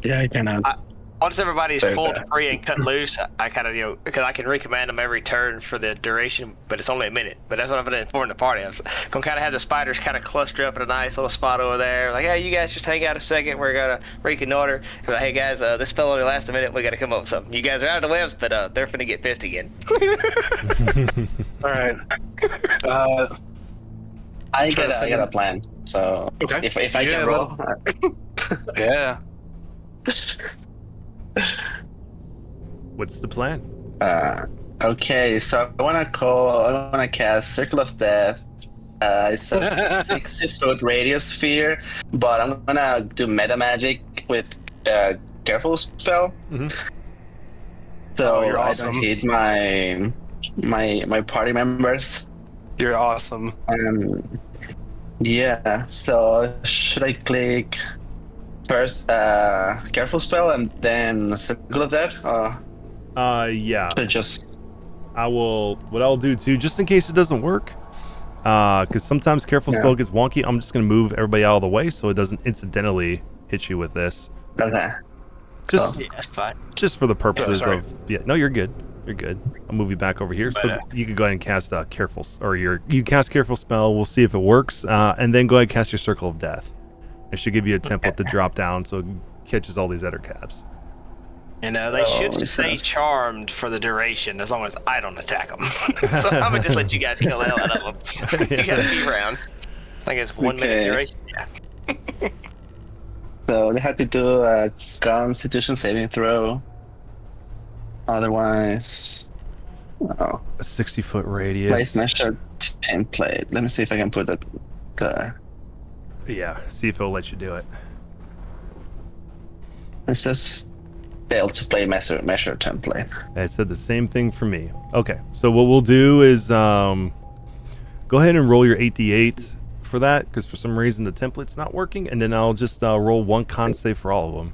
[SPEAKER 6] Yeah, I cannot.
[SPEAKER 4] once everybody's
[SPEAKER 6] So
[SPEAKER 4] pulled
[SPEAKER 6] bad.
[SPEAKER 4] free and cut loose, I kind of, because I can recommand them every turn for the duration, but it's only a minute. But that's what I'm going to inform the party. I'm going to kind of have the spiders kind of cluster up in a nice little spot over there. Like, hey, you guys just hang out a second. We're going to reconnoiter. Like, hey, guys, this spell only lasts a minute. We got to come up with something. You guys are out of the webs, but they're finna get pissed again.
[SPEAKER 2] All right.
[SPEAKER 6] I
[SPEAKER 2] Try to
[SPEAKER 6] got
[SPEAKER 2] say
[SPEAKER 6] a
[SPEAKER 2] it.
[SPEAKER 6] plan. So
[SPEAKER 2] Okay.
[SPEAKER 6] if I
[SPEAKER 2] Yeah,
[SPEAKER 6] can roll,
[SPEAKER 2] Yeah.
[SPEAKER 1] What's the plan?
[SPEAKER 6] okay. So I wanna cast Circle of Death. It's a 60-foot radius sphere, but I'm gonna do meta magic with Careful spell.
[SPEAKER 1] Mhm.
[SPEAKER 6] So
[SPEAKER 2] Oh, you're
[SPEAKER 6] I
[SPEAKER 2] awesome.
[SPEAKER 6] don't hit my party members.
[SPEAKER 2] You're awesome.
[SPEAKER 6] Yeah. So should I click first careful spell and then circle of that?
[SPEAKER 1] Yeah.
[SPEAKER 6] Should I just
[SPEAKER 1] What I'll do too, just in case it doesn't work, because sometimes careful
[SPEAKER 6] Yeah.
[SPEAKER 1] spell gets wonky, I'm just gonna move everybody out of the way so it doesn't incidentally hit you with this.
[SPEAKER 6] okay?
[SPEAKER 1] Just
[SPEAKER 4] Yeah, that's fine.
[SPEAKER 1] just for the purposes
[SPEAKER 2] sorry.
[SPEAKER 1] of no, you're good. You're good. I'll move you back over here. So you can go ahead and cast you cast careful spell. We'll see if it works, and then go ahead and cast your circle of death. It should give you a template to drop down so it catches all these ettercaps.
[SPEAKER 4] And they should
[SPEAKER 6] makes
[SPEAKER 4] stay
[SPEAKER 6] sense.
[SPEAKER 4] charmed for the duration as long as I don't attack them. So I'm gonna just let you guys kill the hell out of them. You got a few rounds. I think it's 1 minute
[SPEAKER 6] Okay.
[SPEAKER 4] duration. Yeah.
[SPEAKER 6] So they have to do a Constitution saving throw. Otherwise,
[SPEAKER 1] A 60-foot
[SPEAKER 6] place
[SPEAKER 1] radius.
[SPEAKER 6] measure template. Let me see if I can put that.
[SPEAKER 1] Yeah. See if it'll let you do it.
[SPEAKER 6] It says fail to play measure template.
[SPEAKER 1] It said the same thing for me. Okay, so what we'll do is go ahead and roll your 8d8 for that, because for some reason the template's not working, and then I'll just roll one con save for all of them.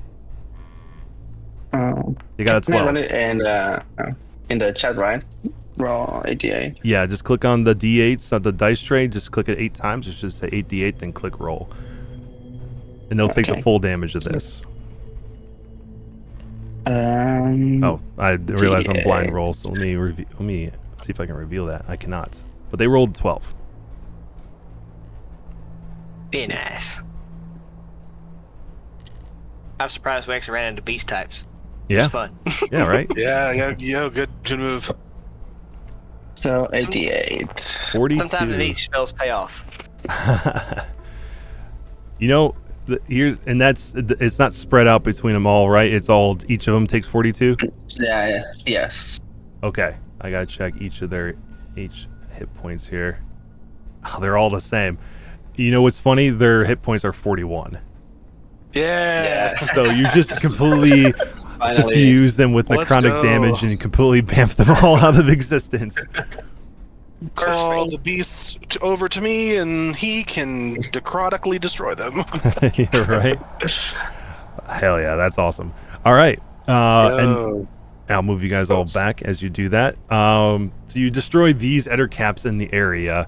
[SPEAKER 1] You got a
[SPEAKER 6] Can I
[SPEAKER 1] 12.
[SPEAKER 6] run it in the chat, right? Roll 88.
[SPEAKER 1] Yeah, just click on the d8s on the dice tray, just click it 8 times. It should say 8d8, then click roll. And they'll take the
[SPEAKER 6] Okay.
[SPEAKER 1] full damage of this.
[SPEAKER 6] Oh,
[SPEAKER 1] I realized I'm blind
[SPEAKER 6] D8.
[SPEAKER 1] roll, so let me see if I can reveal that. I cannot. But they rolled 12.
[SPEAKER 4] Be nice. I'm surprised we actually ran into beast types.
[SPEAKER 1] Yeah.
[SPEAKER 4] It's fun.
[SPEAKER 1] Yeah, right?
[SPEAKER 2] Yeah, good move.
[SPEAKER 6] So 88.
[SPEAKER 1] 42.
[SPEAKER 4] Sometimes neat spells pay off.
[SPEAKER 1] You know, it's not spread out between them all, right? It's all, each of them takes 42.
[SPEAKER 6] Yeah. Yes.
[SPEAKER 1] Okay, I gotta check each hit points here. Oh, they're all the same. You know what's funny? Their hit points are 41.
[SPEAKER 2] Yeah.
[SPEAKER 1] So you just completely
[SPEAKER 6] Finally.
[SPEAKER 1] suffuse them with
[SPEAKER 2] Let's
[SPEAKER 1] necrotic
[SPEAKER 2] go.
[SPEAKER 1] damage and completely bamf them all out of existence.
[SPEAKER 2] Call the beasts over to me, and he can necrotically destroy them.
[SPEAKER 1] Yeah, right? Hell yeah, that's awesome. All right. And I'll move you guys all back as you do that. So you destroy these ettercaps in the area.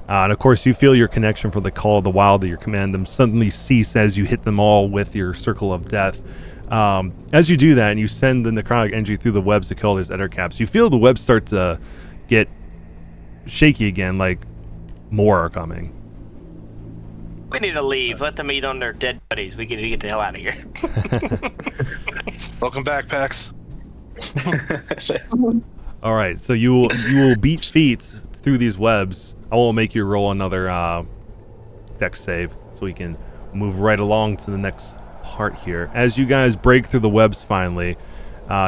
[SPEAKER 1] And of course, you feel your connection for the Call of the Wild that your command them suddenly cease as you hit them all with your Circle of Death. As you do that and you send the necrotic energy through the webs to kill these ettercaps, you feel the webs start to get shaky again, like more are coming.
[SPEAKER 4] We need to leave. Let them eat on their dead buddies. We get to get the hell out of here.
[SPEAKER 2] Welcome back, Pax.
[SPEAKER 1] All right, so you will beat feet through these webs. I will make you roll another dex save so we can move right along to the next part here. As you guys break through the webs finally,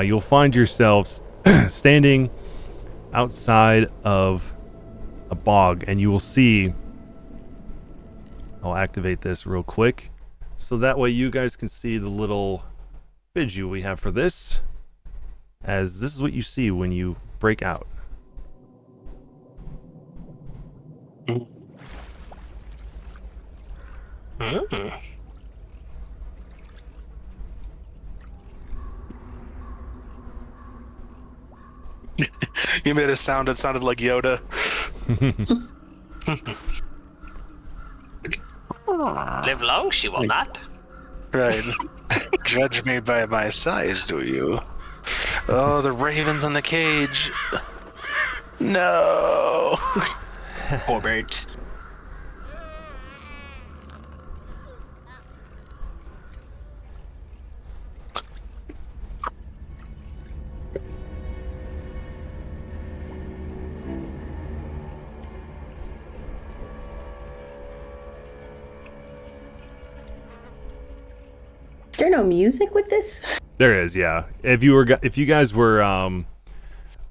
[SPEAKER 1] you'll find yourselves standing outside of a bog, and you will see, I'll activate this real quick so that way you guys can see the little visual we have for this, as this is what you see when you break out.
[SPEAKER 2] You made a sound that sounded like Yoda.
[SPEAKER 4] Live long, she will not.
[SPEAKER 2] Right. Judge me by my size, do you? Oh, the ravens in the cage. No.
[SPEAKER 4] Poor birds.
[SPEAKER 5] Is there no music with this?
[SPEAKER 1] There is, yeah. If you guys were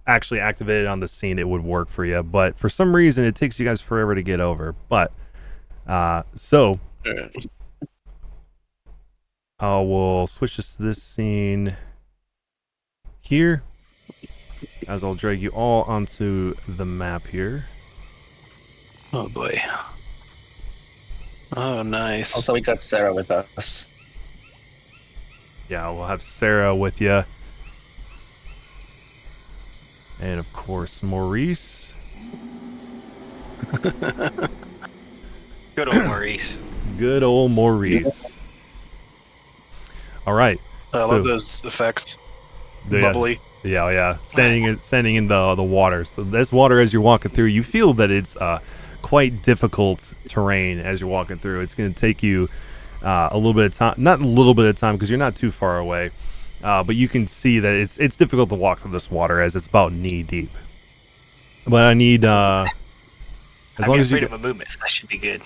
[SPEAKER 1] actually activated on the scene, it would work for you. But for some reason, it takes you guys forever to get over. But so I will switch this to this scene here, as I'll drag you all onto the map here.
[SPEAKER 2] Oh boy. Oh, nice.
[SPEAKER 6] Also, we got Sarah with us.
[SPEAKER 1] Yeah, we'll have Sarah with you. And of course, Maurice.
[SPEAKER 4] Good old Maurice.
[SPEAKER 1] Good old Maurice. All right.
[SPEAKER 2] I love those effects. Bubbly.
[SPEAKER 1] Yeah. Standing in the water. So this water, as you're walking through, you feel that it's quite difficult terrain as you're walking through. It's going to take you a little bit of time. Not a little bit of time because you're not too far away. But you can see that it's difficult to walk through this water as it's about knee deep. But I need as long as you
[SPEAKER 4] freedom of movement, that should be good.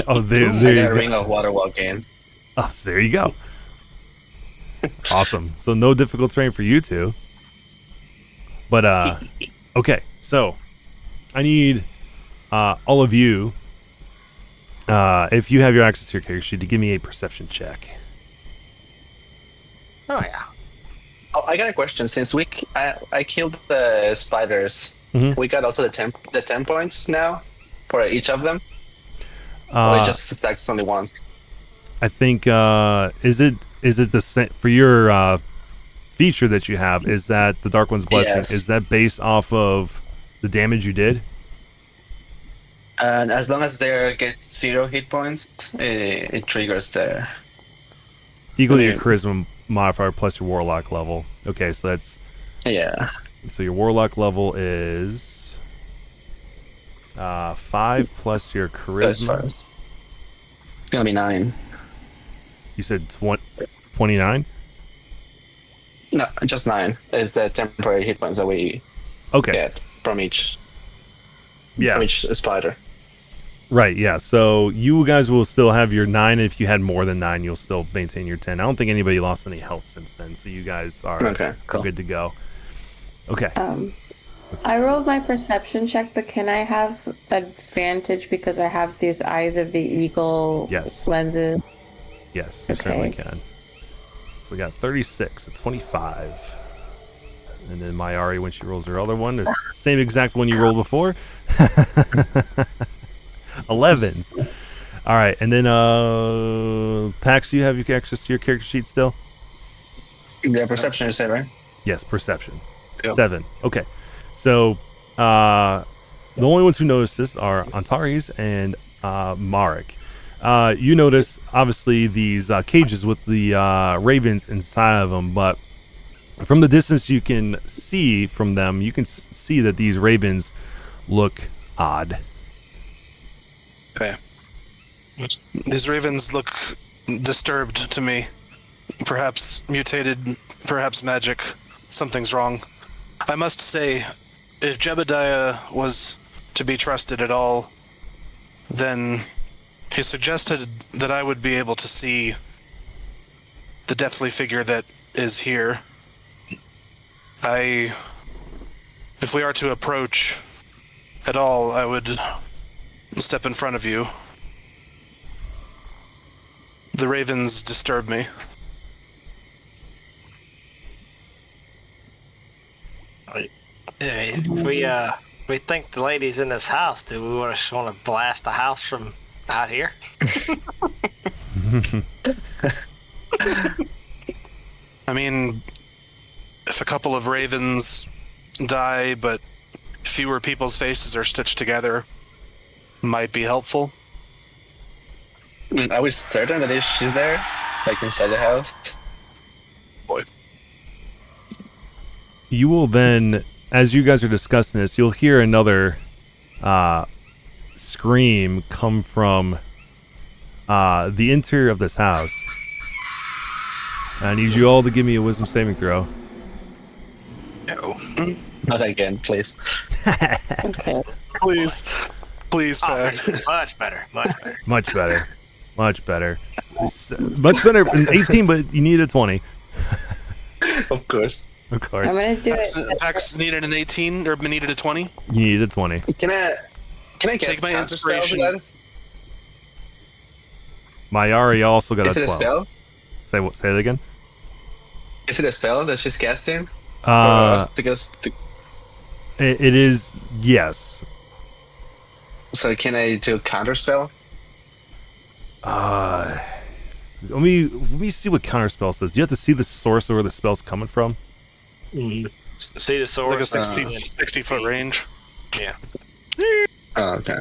[SPEAKER 1] Oh, there
[SPEAKER 6] I
[SPEAKER 1] you
[SPEAKER 6] got a
[SPEAKER 1] go.
[SPEAKER 6] ring of water walking.
[SPEAKER 1] Oh, so there you go. Awesome. So no difficult terrain for you two. But okay. So I need all of you, if you have your access to your character sheet, to give me a perception check.
[SPEAKER 4] Oh yeah.
[SPEAKER 6] Oh, I got a question. Since I killed the spiders, we got also the 10 points now for each of them. Or it just stacks only once.
[SPEAKER 1] I think is it the same for your feature that you have? Is that the Dark One's Blessing?
[SPEAKER 6] Yes.
[SPEAKER 1] Is that based off of the damage you did?
[SPEAKER 6] And as long as they get 0 hit points, it triggers the
[SPEAKER 1] Equal to your charisma modifier plus your warlock level. Okay, so that's so your warlock level is 5 plus your charisma.
[SPEAKER 6] It's gonna be 9.
[SPEAKER 1] You said 29?
[SPEAKER 6] No, just 9 is the temporary hit points that we get from each spider.
[SPEAKER 1] Right, yeah. So you guys will still have your 9. If you had more than 9, you'll still maintain your 10. I don't think anybody lost any health since then, so you guys are good to go. Okay.
[SPEAKER 5] I rolled my perception check, but can I have advantage because I have these eyes of the eagle lenses?
[SPEAKER 1] Yes, you certainly can. So we got 36 at 25. And then Mayari, when she rolls her other one, it's the same exact one you rolled before. 11s. All right, and then Pax, do you have your access to your character sheet still?
[SPEAKER 6] Yeah, perception you said, right?
[SPEAKER 1] Yes, perception.
[SPEAKER 2] Yep.
[SPEAKER 1] 7. Okay. So the only ones who notice this are Antares and Marek. You notice, obviously, these cages with the ravens inside of them, but from the distance you can see from them, you can see that these ravens look odd.
[SPEAKER 2] Okay. These ravens look disturbed to me. Perhaps mutated, perhaps magic. Something's wrong. I must say, if Jebediah was to be trusted at all, then he suggested that I would be able to see the deathly figure that is here. If we are to approach at all, I would step in front of you. The ravens disturb me.
[SPEAKER 4] We think the lady's in this house. Do we just want to blast the house from out here?
[SPEAKER 2] I mean, if a couple of ravens die, but fewer people's faces are stitched together, might be helpful.
[SPEAKER 6] I was certain that she's there, like inside the house.
[SPEAKER 2] Boy.
[SPEAKER 1] You will then, as you guys are discussing this, you'll hear another scream come from the interior of this house. I need you all to give me a wisdom saving throw.
[SPEAKER 4] No.
[SPEAKER 6] Not again, please.
[SPEAKER 5] Okay.
[SPEAKER 2] Please, Pax.
[SPEAKER 4] Much better.
[SPEAKER 1] Much better. Much better. Much better than 18, but you need a 20.
[SPEAKER 6] Of course.
[SPEAKER 1] Of course.
[SPEAKER 5] I'm gonna do it.
[SPEAKER 2] Pax needed an 18 or needed a 20.
[SPEAKER 1] You need a 20.
[SPEAKER 6] Can I
[SPEAKER 2] Take my inspiration.
[SPEAKER 1] Mayari also got
[SPEAKER 6] Is
[SPEAKER 1] a
[SPEAKER 6] it
[SPEAKER 1] 12.
[SPEAKER 6] a spell?
[SPEAKER 1] Say it again.
[SPEAKER 6] Is it a spell that she's casting?
[SPEAKER 1] It is, yes.
[SPEAKER 6] So can I do counter spell?
[SPEAKER 1] Let me see what counterspell says. Do you have to see the source of where the spell's coming from?
[SPEAKER 4] See the source?
[SPEAKER 2] Like a 60 foot range.
[SPEAKER 4] Yeah.
[SPEAKER 6] Oh, okay.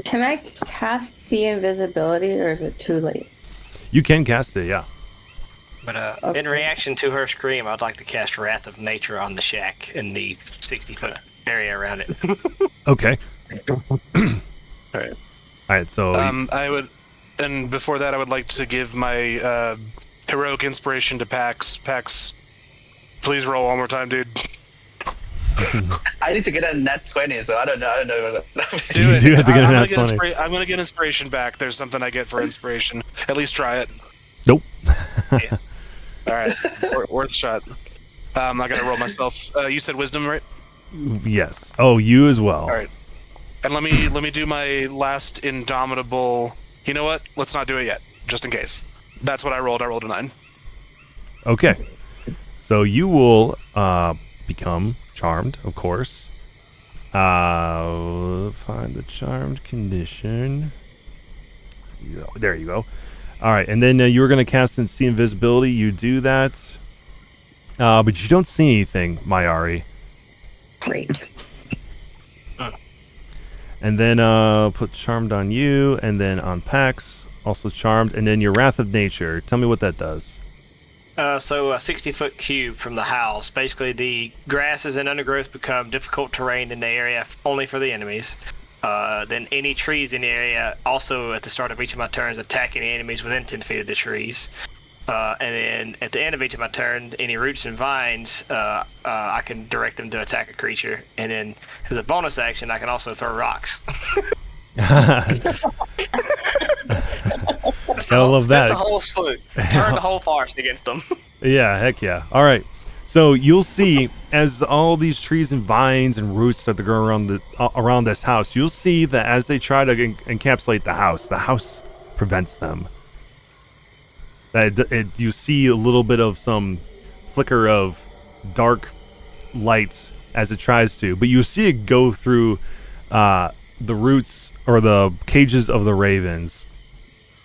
[SPEAKER 5] Can I cast see invisibility, or is it too late?
[SPEAKER 1] You can cast it, yeah.
[SPEAKER 4] But
[SPEAKER 5] Okay.
[SPEAKER 4] in reaction to her scream, I'd like to cast Wrath of Nature on the shack in the 60-foot area around it.
[SPEAKER 1] Okay.
[SPEAKER 6] Alright.
[SPEAKER 1] Alright, so
[SPEAKER 2] I would, and before that, I would like to give my heroic inspiration to Pax. Pax, please roll one more time, dude.
[SPEAKER 6] I need to get a nat 20, so I don't know.
[SPEAKER 2] Do
[SPEAKER 1] You
[SPEAKER 2] it.
[SPEAKER 1] do have to get
[SPEAKER 2] I'm
[SPEAKER 1] a
[SPEAKER 2] gonna
[SPEAKER 1] nat 20.
[SPEAKER 2] I'm gonna get inspiration back. There's something I get for inspiration. At least try it.
[SPEAKER 1] nope.
[SPEAKER 2] All right, worth a shot. I gotta roll myself. You said wisdom, right?
[SPEAKER 1] Yes. Oh, you as well.
[SPEAKER 2] All right. And let me do my last indomitable. You know what? Let's not do it yet, just in case. That's what I rolled. I rolled a 9.
[SPEAKER 1] Okay. So you will become charmed, of course. Find the charmed condition. There you go. All right, and then you were going to cast and see invisibility. You do that, but you don't see anything, Mayari.
[SPEAKER 5] Great.
[SPEAKER 1] And then put charmed on you, and then on Pax, also charmed, and then your Wrath of Nature. Tell me what that does.
[SPEAKER 4] So a 60-foot cube from the house. Basically, the grasses and undergrowth become difficult terrain in the area only for the enemies. Then any trees in the area, also at the start of each of my turns, attack any enemies within 10 feet of the trees. And then at the end of each of my turn, any roots and vines, I can direct them to attack a creature. And then as a bonus action, I can also throw rocks.
[SPEAKER 1] Gotta love that.
[SPEAKER 4] Just a whole slew. Turn the whole forest against them.
[SPEAKER 1] Yeah, heck yeah. All right. So you'll see as all these trees and vines and roots start to grow around this house, you'll see that as they try to encapsulate the house prevents them. You see a little bit of some flicker of dark light as it tries to, but you see it go through the roots or the cages of the ravens.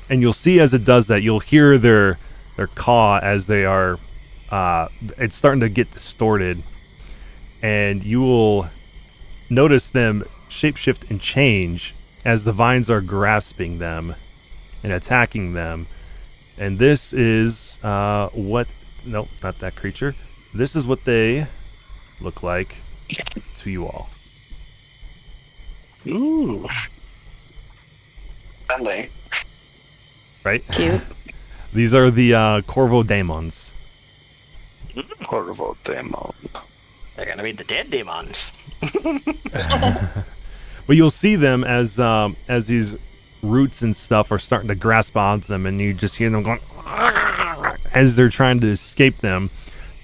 [SPEAKER 1] And you'll see as it does that, you'll hear their caw as they are, it's starting to get distorted. And you will notice them shapeshift and change as the vines are grasping them and attacking them. And this is nope, not that creature. This is what they look like to you all.
[SPEAKER 2] Ooh.
[SPEAKER 6] Friendly.
[SPEAKER 1] Right?
[SPEAKER 5] Cute.
[SPEAKER 1] These are the Corvo Daemons.
[SPEAKER 2] Corvo Demon.
[SPEAKER 4] They're gonna be the dead demons.
[SPEAKER 1] But you'll see them as these roots and stuff are starting to grasp onto them, and you just hear them going as they're trying to escape them.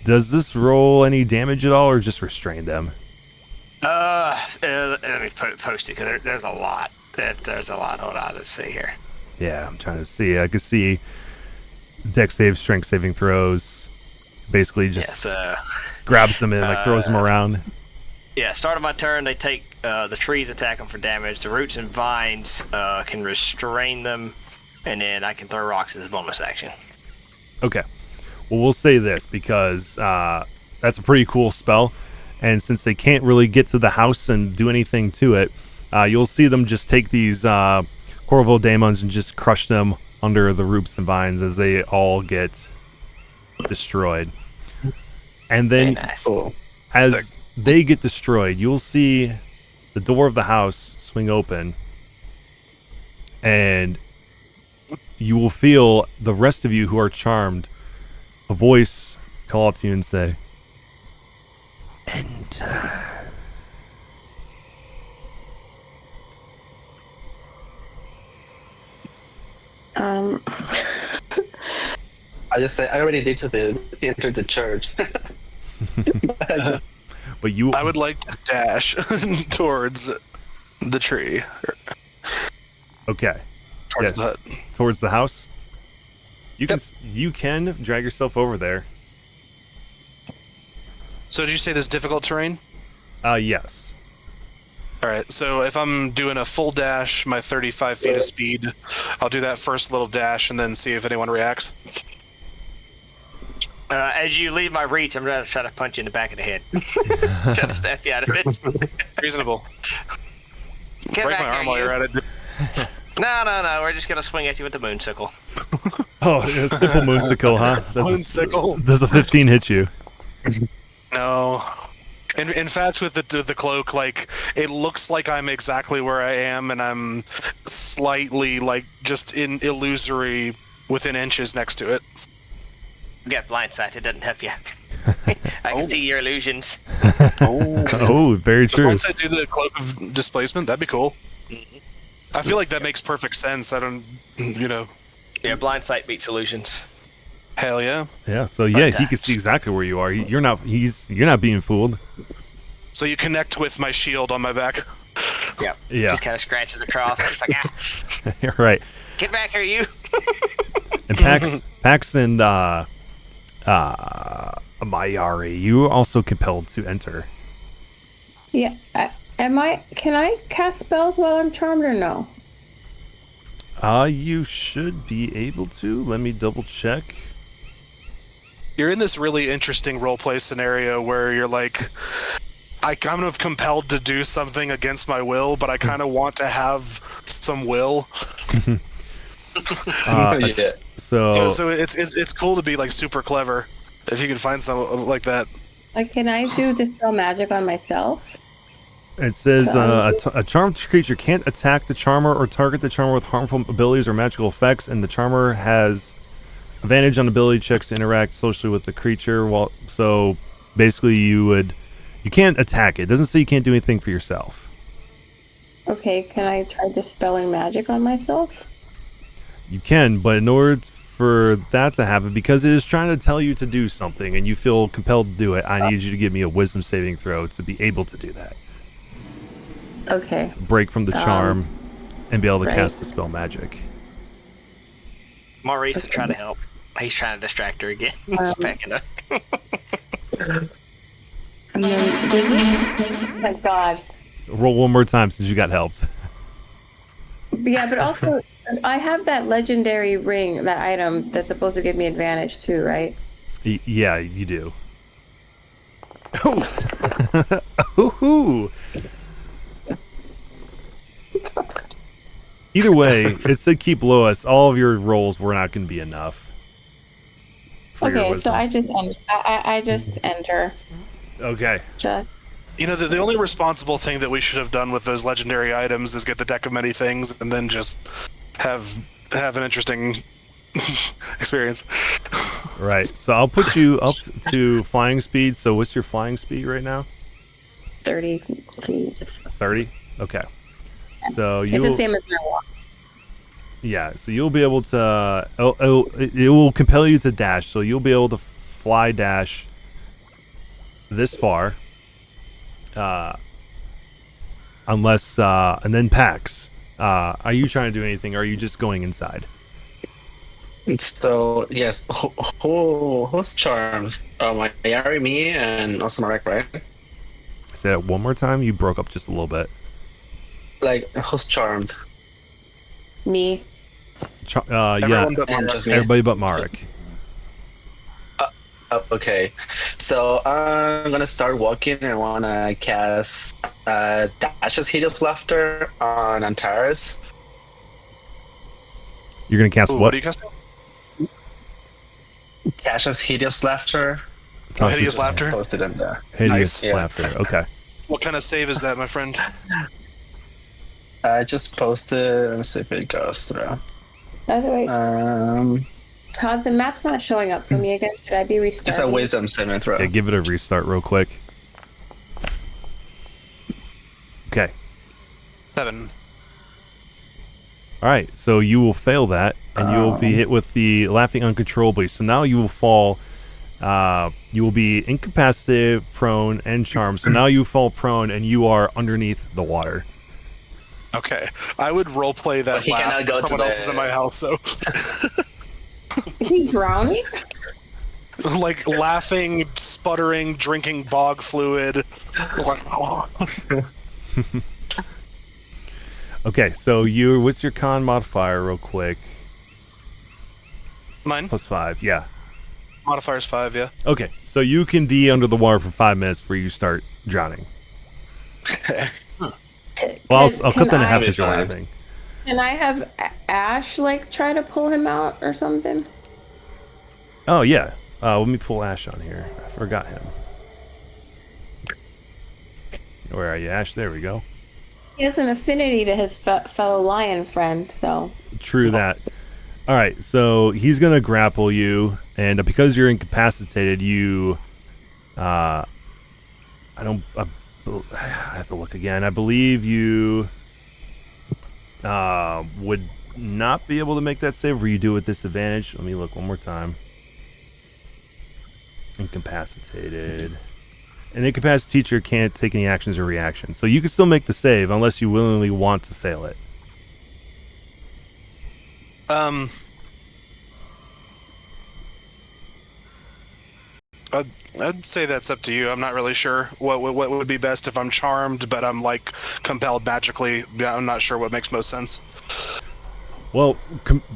[SPEAKER 1] Does this roll any damage at all, or just restrain them?
[SPEAKER 4] Let me post it because there's a lot. There's a lot. Hold on, let's see here.
[SPEAKER 1] Yeah, I'm trying to see. I can see dex save, strength saving throws. Basically, just grabs them and like throws them around.
[SPEAKER 4] Yeah, start of my turn, they take the trees, attack them for damage. The roots and vines can restrain them, and then I can throw rocks as a bonus action.
[SPEAKER 1] Okay. Well, we'll say this because that's a pretty cool spell, and since they can't really get to the house and do anything to it, you'll see them just take these Corvo Daemons and just crush them under the roots and vines as they all get destroyed. And then as they get destroyed, you'll see the door of the house swing open, and you will feel the rest of you who are charmed, a voice call out to you and say, "Enter."
[SPEAKER 6] I just say I already did enter the church.
[SPEAKER 1] But you,
[SPEAKER 2] I would like to dash towards the tree.
[SPEAKER 1] okay,
[SPEAKER 2] Towards the hut.
[SPEAKER 1] towards the house. You can drag yourself over there.
[SPEAKER 2] So did you say this difficult terrain?
[SPEAKER 1] Yes.
[SPEAKER 2] All right, so if I'm doing a full dash, my 35 feet of speed, I'll do that first little dash and then see if anyone reacts.
[SPEAKER 4] As you leave my reach, I'm going to try to punch you in the back of the head. Try to snap you out of it.
[SPEAKER 2] Reasonable.
[SPEAKER 4] Get
[SPEAKER 2] Break
[SPEAKER 4] back
[SPEAKER 2] my arm
[SPEAKER 4] here,
[SPEAKER 2] while
[SPEAKER 4] you.
[SPEAKER 2] you're at it.
[SPEAKER 4] No. We're just going to swing at you with the moonsicle.
[SPEAKER 1] Oh, a simple moonsicle, huh?
[SPEAKER 2] Moonsicle.
[SPEAKER 1] Does a 15 hit you?
[SPEAKER 2] No. In fact, with the cloak, like, it looks like I'm exactly where I am, and I'm slightly, like, just in illusory within inches next to it.
[SPEAKER 4] You got blindsight. It doesn't help you. I can see your illusions.
[SPEAKER 1] Oh, very true.
[SPEAKER 2] Once I do the cloak of displacement, that'd be cool. I feel like that makes perfect sense. I don't,
[SPEAKER 4] Yeah, blindsight beats illusions.
[SPEAKER 2] Hell yeah.
[SPEAKER 1] Yeah, so yeah, he can see exactly where you are. You're not being fooled.
[SPEAKER 2] So you connect with my shield on my back.
[SPEAKER 4] Yeah.
[SPEAKER 1] Yeah.
[SPEAKER 4] Just kind of scratches across. Just like,
[SPEAKER 1] You're right.
[SPEAKER 4] Get back here, you.
[SPEAKER 1] And Pax and Mayari, you are also compelled to enter.
[SPEAKER 5] Yeah. Can I cast spells while I'm charmed or no?
[SPEAKER 1] You should be able to. Let me double check.
[SPEAKER 2] You're in this really interesting roleplay scenario where you're like, I kind of compelled to do something against my will, but I kind of want to have some will.
[SPEAKER 6] Yeah.
[SPEAKER 2] So it's cool to be like super clever if you can find something like that.
[SPEAKER 5] Like, can I do dispel magic on myself?
[SPEAKER 1] It says a charmed creature can't attack the charmer or target the charmer with harmful abilities or magical effects, and the charmer has advantage on ability checks to interact socially with the creature. So basically, you can't attack it. It doesn't say you can't do anything for yourself.
[SPEAKER 5] Okay, can I try dispelling magic on myself?
[SPEAKER 1] You can, but in order for that to happen, because it is trying to tell you to do something and you feel compelled to do it, I need you to give me a wisdom saving throw to be able to do that.
[SPEAKER 5] Okay.
[SPEAKER 1] Break from the charm and be able to
[SPEAKER 5] right.
[SPEAKER 1] cast the spell magic.
[SPEAKER 4] Maurice will try to help. He's trying to distract her again. She's backing up.
[SPEAKER 5] And then thank God.
[SPEAKER 1] Roll one more time since you got helped.
[SPEAKER 5] Yeah, but also I have that legendary ring, that item that's supposed to give me advantage too, right?
[SPEAKER 1] Yeah, you do. Ooh. Either way, it said keep below us. All of your rolls were not going to be enough.
[SPEAKER 5] Okay, so I just enter.
[SPEAKER 1] Okay.
[SPEAKER 5] Just.
[SPEAKER 2] The only responsible thing that we should have done with those legendary items is get the deck of many things and then just have an interesting experience.
[SPEAKER 1] Right. So I'll put you up to flying speed. So what's your flying speed right now?
[SPEAKER 5] 30 feet.
[SPEAKER 1] 30? Okay. So
[SPEAKER 5] it's the same as my walk.
[SPEAKER 1] Yeah, so you'll be able to it will compel you to dash, so you'll be able to fly dash this far. Unless and then Pax. Are you trying to do anything, or are you just going inside?
[SPEAKER 6] So yes, who's charmed? Mayari, me, and also Marek, right?
[SPEAKER 1] Say that one more time. You broke up just a little bit.
[SPEAKER 6] Like, who's charmed?
[SPEAKER 5] Me.
[SPEAKER 1] Yeah,
[SPEAKER 6] Just me.
[SPEAKER 1] everybody but Marek.
[SPEAKER 6] Okay, so I'm gonna start walking and wanna cast Dash's Hideous Laughter on Antares.
[SPEAKER 1] You're gonna cast
[SPEAKER 2] Ooh,
[SPEAKER 1] what?
[SPEAKER 2] are you casting?
[SPEAKER 6] Dash's Hideous Laughter.
[SPEAKER 2] Hideous Laughter?
[SPEAKER 6] Posted in there.
[SPEAKER 1] Hideous
[SPEAKER 2] Nice.
[SPEAKER 1] laughter. Okay.
[SPEAKER 2] What kind of save is that, my friend?
[SPEAKER 6] I just posted. Let me see if it goes through.
[SPEAKER 5] By the way, Todd, the map's not showing up for me again. Should I be restarting?
[SPEAKER 6] It's a wisdom saving throw.
[SPEAKER 1] Yeah, give it a restart real quick. Okay.
[SPEAKER 2] 7.
[SPEAKER 1] All right. So you will fail that, and you will be hit with the laughing uncontrollably. So now you will fall. You will be incapacitated, prone, and charmed. So now you fall prone, and you are underneath the water.
[SPEAKER 2] Okay. I would roleplay that
[SPEAKER 6] But he
[SPEAKER 2] laugh.
[SPEAKER 6] cannot go to
[SPEAKER 2] Someone else is in my house, so
[SPEAKER 5] Is he drowning?
[SPEAKER 2] like laughing, sputtering, drinking bog fluid.
[SPEAKER 1] Okay, so what's your con modifier, real quick?
[SPEAKER 2] Mine?
[SPEAKER 1] +5, yeah.
[SPEAKER 2] Modifier's 5, yeah.
[SPEAKER 1] Okay, so you can be under the water for 5 minutes before you start drowning. Well, I'll cut that in half because you're laughing.
[SPEAKER 5] Can I have Ash like try to pull him out or something?
[SPEAKER 1] Oh yeah, let me pull Ash on here. I forgot him. Where are you, Ash? There we go.
[SPEAKER 5] He has an affinity to his fellow lion friend, so.
[SPEAKER 1] True that. All right, so he's gonna grapple you, and because you're incapacitated, you, I have to look again. I believe you would not be able to make that save, or you do with disadvantage. Let me look one more time. Incapacitated. An incapacitated teacher can't take any actions or reactions, so you can still make the save unless you willingly want to fail it.
[SPEAKER 2] I'd say that's up to you. I'm not really sure what would be best if I'm charmed, but I'm like compelled magically. Yeah, I'm not sure what makes most sense.
[SPEAKER 1] Well,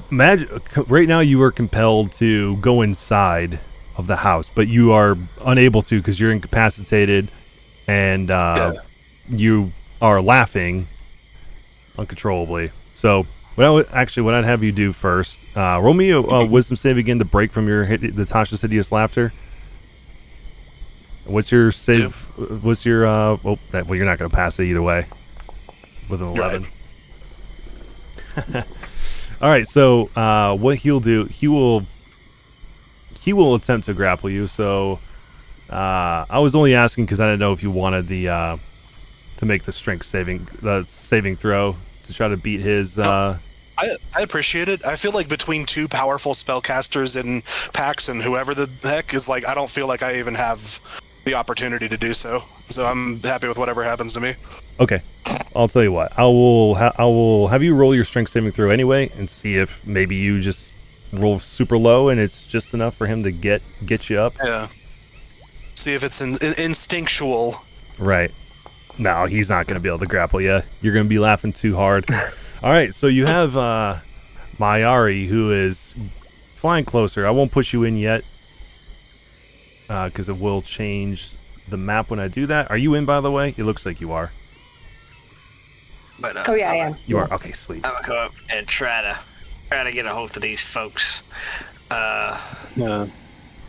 [SPEAKER 1] right now you are compelled to go inside of the house, but you are unable to because you're incapacitated, and you are laughing uncontrollably. So what I'd have you do first, roll me a wisdom save again to break from the Tasha's hideous laughter. What's your save? What's your well, you're not going to pass it either way with an 11. Right. All right, so what he'll do, he will attempt to grapple you. So I was only asking because I didn't know if you wanted to make the strength saving throw to try to beat his.
[SPEAKER 2] I appreciate it. I feel like between two powerful spellcasters in Pax and whoever the heck is like, I don't feel like I even have the opportunity to do so. So I'm happy with whatever happens to me.
[SPEAKER 1] Okay, I'll tell you what. I will have you roll your strength saving throw anyway, and see if maybe you just roll super low and it's just enough for him to get you up.
[SPEAKER 2] Yeah. See if it's instinctual.
[SPEAKER 1] Right. No, he's not going to be able to grapple you. You're going to be laughing too hard. All right, so you have Mayari, who is flying closer. I won't push you in yet because it will change the map when I do that. Are you in, by the way? It looks like you are.
[SPEAKER 4] But,
[SPEAKER 5] oh yeah, I am.
[SPEAKER 1] You are? Okay, sweet.
[SPEAKER 4] I'm going to go up and try to get a hold of these folks.
[SPEAKER 7] Yeah.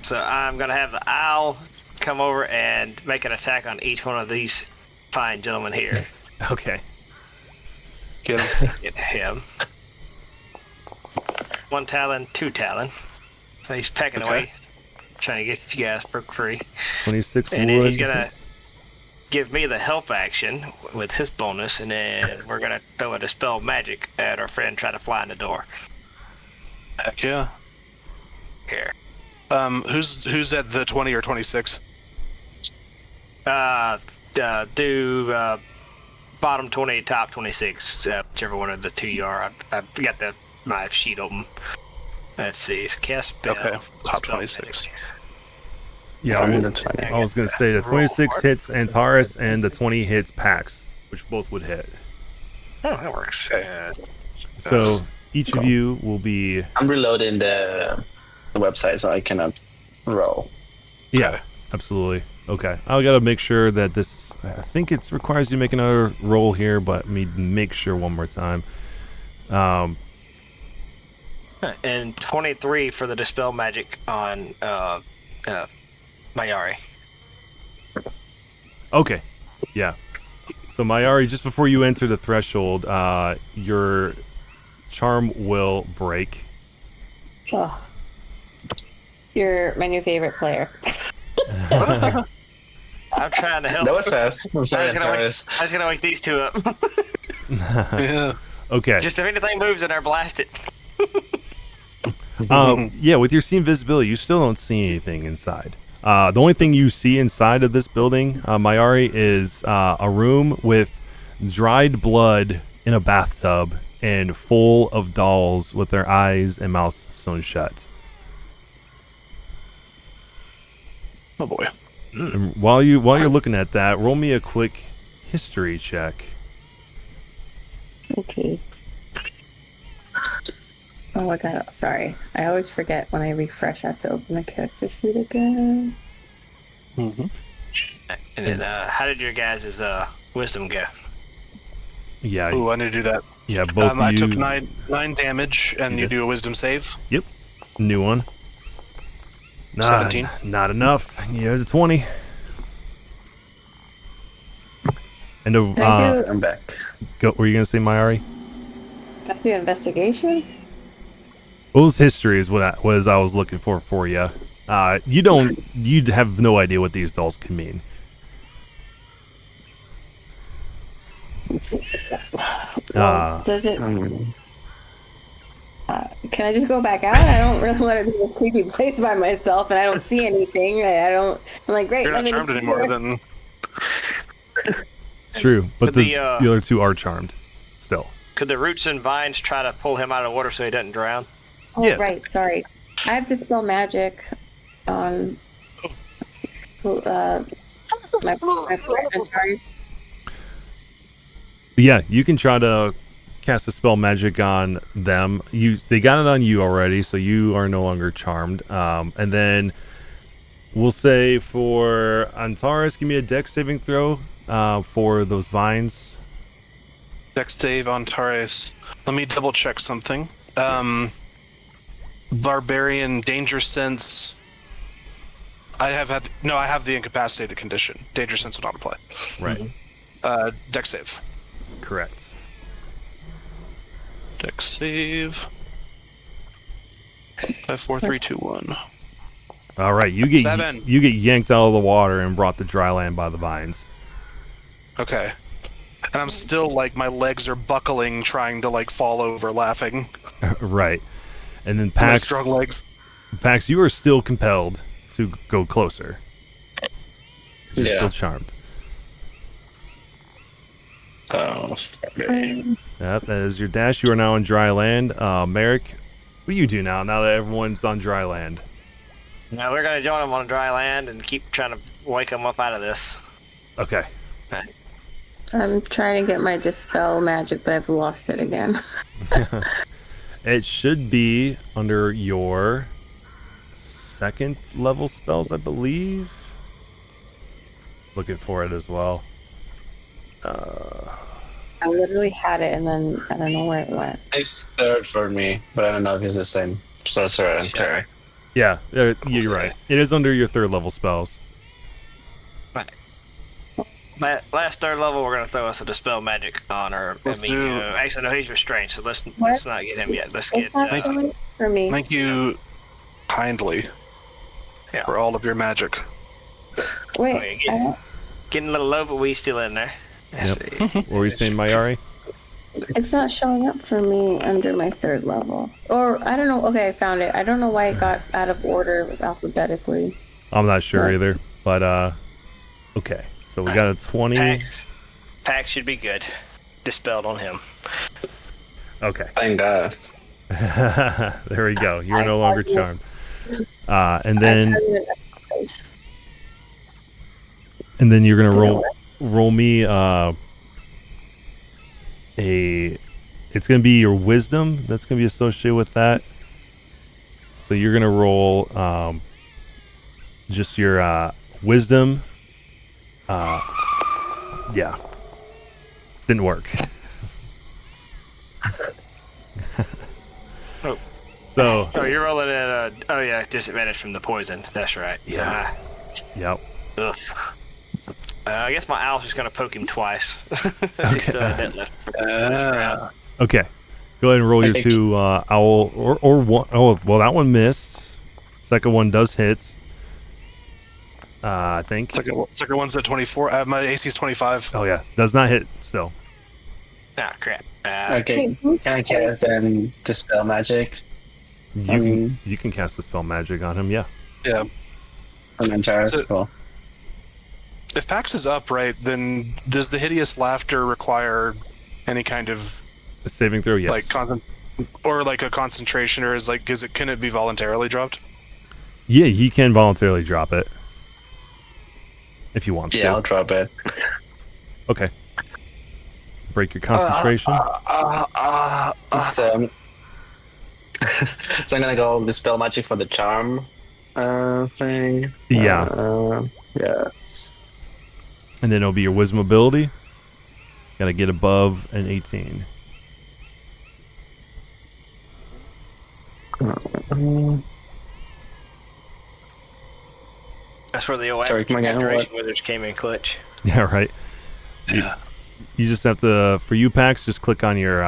[SPEAKER 4] So I'm going to have the owl come over and make an attack on each one of these fine gentlemen here.
[SPEAKER 1] Okay.
[SPEAKER 2] Get him.
[SPEAKER 4] Get him. 1 talon, 2 talon. So he's pecking away, trying to get you guys broke free.
[SPEAKER 1] 26
[SPEAKER 4] and then
[SPEAKER 1] wood.
[SPEAKER 4] he's gonna give me the help action with his bonus, and then we're gonna throw a dispel magic at our friend trying to fly in the door.
[SPEAKER 2] Heck yeah.
[SPEAKER 4] Here.
[SPEAKER 2] Who's at the 20 or 26?
[SPEAKER 4] Do bottom 20, top 26, whichever one of the two you are. I've got my sheet open. Let's see. Cast spell.
[SPEAKER 2] Okay, top 26.
[SPEAKER 1] Yeah, I was going to say the 26 hits Antares and the 20 hits Pax, which both would hit.
[SPEAKER 4] Oh, that works.
[SPEAKER 2] Okay.
[SPEAKER 1] So each of you will be...
[SPEAKER 6] I'm reloading the website so I cannot roll.
[SPEAKER 1] Yeah, absolutely. Okay. I got to make sure that this... I think it requires you to make another roll here, but let me make sure one more time.
[SPEAKER 4] And 23 for the dispel magic on Mayari.
[SPEAKER 1] Okay. Yeah. So Mayari, just before you enter the threshold, your charm will break.
[SPEAKER 5] Oh. You're my new favorite player.
[SPEAKER 4] I'm trying to help.
[SPEAKER 6] That was fast. I'm sorry,
[SPEAKER 4] I was gonna wake these two up.
[SPEAKER 2] Yeah.
[SPEAKER 1] Okay.
[SPEAKER 4] Just if anything moves in there, blast it.
[SPEAKER 1] Yeah, with your see invisibility, you still don't see anything inside. The only thing you see inside of this building, Mayari, is a room with dried blood in a bathtub and full of dolls with their eyes and mouths sewn shut.
[SPEAKER 2] Oh boy.
[SPEAKER 1] And while you're looking at that, roll me a quick history check.
[SPEAKER 5] Okay. Oh my god, sorry. I always forget when I refresh I have to open the character sheet again.
[SPEAKER 4] And then, how did your guys' wisdom go?
[SPEAKER 1] Yeah.
[SPEAKER 2] Ooh, I need to do that.
[SPEAKER 1] Yeah, both
[SPEAKER 2] I
[SPEAKER 1] you...
[SPEAKER 2] took nine damage, and you do a wisdom save.
[SPEAKER 1] Yep. New one.
[SPEAKER 2] 17.
[SPEAKER 1] Not enough. Yeah, it's 20. And
[SPEAKER 6] I'm back.
[SPEAKER 1] Go. Were you gonna say Mayari?
[SPEAKER 5] Can I do investigation?
[SPEAKER 1] What was history is what I was looking for you. You'd have no idea what these dolls can mean.
[SPEAKER 5] Does it? Can I just go back out? I don't really want to be in this creepy place by myself, and I don't see anything. I'm like, great.
[SPEAKER 2] You're not charmed anymore, then.
[SPEAKER 1] True, but the other two are charmed still.
[SPEAKER 4] Could the roots and vines try to pull him out of the water so he doesn't drown?
[SPEAKER 5] Oh, yeah. Right. Sorry. I have Dispel Magic on my inventories.
[SPEAKER 1] Yeah, you can try to cast a spell magic on them. They got it on you already, so you are no longer charmed. And then we'll say for Antares, give me a dex saving throw for those vines.
[SPEAKER 2] Dex save on Taurus. Let me double check something. Barbarian danger sense. I have the incapacitated condition. Danger sense will not apply.
[SPEAKER 1] Right.
[SPEAKER 2] Dex save.
[SPEAKER 1] Correct.
[SPEAKER 2] Dex save. 5, 4, 3, 2, 1.
[SPEAKER 1] All right, you get
[SPEAKER 2] 7.
[SPEAKER 1] you get yanked out of the water and brought to dry land by the vines.
[SPEAKER 2] Okay. And I'm still like my legs are buckling, trying to like fall over, laughing.
[SPEAKER 1] Right. And then
[SPEAKER 2] My
[SPEAKER 1] Pax,
[SPEAKER 2] strong legs.
[SPEAKER 1] Pax, you are still compelled to go closer. You're still charmed.
[SPEAKER 6] Oh,
[SPEAKER 1] Yep, that is your dash. You are now on dry land. Merrick, what do you do now that everyone's on dry land?
[SPEAKER 4] Now we're going to join them on dry land and keep trying to wake them up out of this.
[SPEAKER 1] Okay.
[SPEAKER 5] I'm trying to get my Dispel Magic, but I've lost it again.
[SPEAKER 1] It should be under your second level spells, I believe. Looking for it as well.
[SPEAKER 5] I literally had it, and then I don't know where it went.
[SPEAKER 6] It's third for me, but I don't know if it's the same. Sorcerer and Terry.
[SPEAKER 1] Yeah, you're right. It is under your third level spells.
[SPEAKER 4] Right. Last third level, we're going to throw us a Dispel Magic on her. Actually, no, he's restrained, so let's not get him yet. Let's get...
[SPEAKER 5] for me.
[SPEAKER 2] Thank you kindly for all of your magic.
[SPEAKER 5] Wait,
[SPEAKER 4] getting a little low, but we still in there.
[SPEAKER 1] Yep. What were you saying, Mayari?
[SPEAKER 5] It's not showing up for me under my third level. Or, I don't know. Okay, I found it. I don't know why it got out of order alphabetically.
[SPEAKER 1] I'm not sure either, but okay. So we got a 20.
[SPEAKER 4] Pax should be good. Dispelled on him.
[SPEAKER 1] Okay.
[SPEAKER 6] Thank God.
[SPEAKER 1] There we go. You're no longer charmed. And then you're gonna roll me it's gonna be your wisdom that's gonna be associated with that. So you're gonna roll just your wisdom. Yeah. Didn't work. So
[SPEAKER 4] you're rolling at disadvantage from the poison. That's right.
[SPEAKER 1] Yeah. Yep.
[SPEAKER 4] Ugh. I guess my owl's just gonna poke him twice. He's still a bit left.
[SPEAKER 1] Okay. Go ahead and roll your two owl or one. Oh, well, that one missed. Second one does hit. I think.
[SPEAKER 2] Second one's at 24. My AC is 25.
[SPEAKER 1] Oh yeah, does not hit still.
[SPEAKER 4] Ah, crap.
[SPEAKER 6] Okay, can I cast then Dispel Magic?
[SPEAKER 1] You can cast the spell magic on him. Yeah.
[SPEAKER 2] Yeah.
[SPEAKER 6] And then Charis. Cool.
[SPEAKER 2] If Pax is upright, then does the hideous laughter require any kind of
[SPEAKER 1] a saving throw? Yes.
[SPEAKER 2] Like a concentration, or can it be voluntarily dropped?
[SPEAKER 1] Yeah, he can voluntarily drop it if you want to.
[SPEAKER 6] Yeah, I'll drop it.
[SPEAKER 1] Okay. break your concentration.
[SPEAKER 6] So I'm gonna go dispel magic for the charm thing.
[SPEAKER 1] Yeah.
[SPEAKER 6] Yes.
[SPEAKER 1] And then it'll be your wisdom ability. Gotta get above an 18.
[SPEAKER 4] That's where the old
[SPEAKER 6] Sorry, come again,
[SPEAKER 4] activation
[SPEAKER 6] what?
[SPEAKER 4] wizards came in clutch.
[SPEAKER 1] Yeah, right. You just have to, for you Pax, just click on your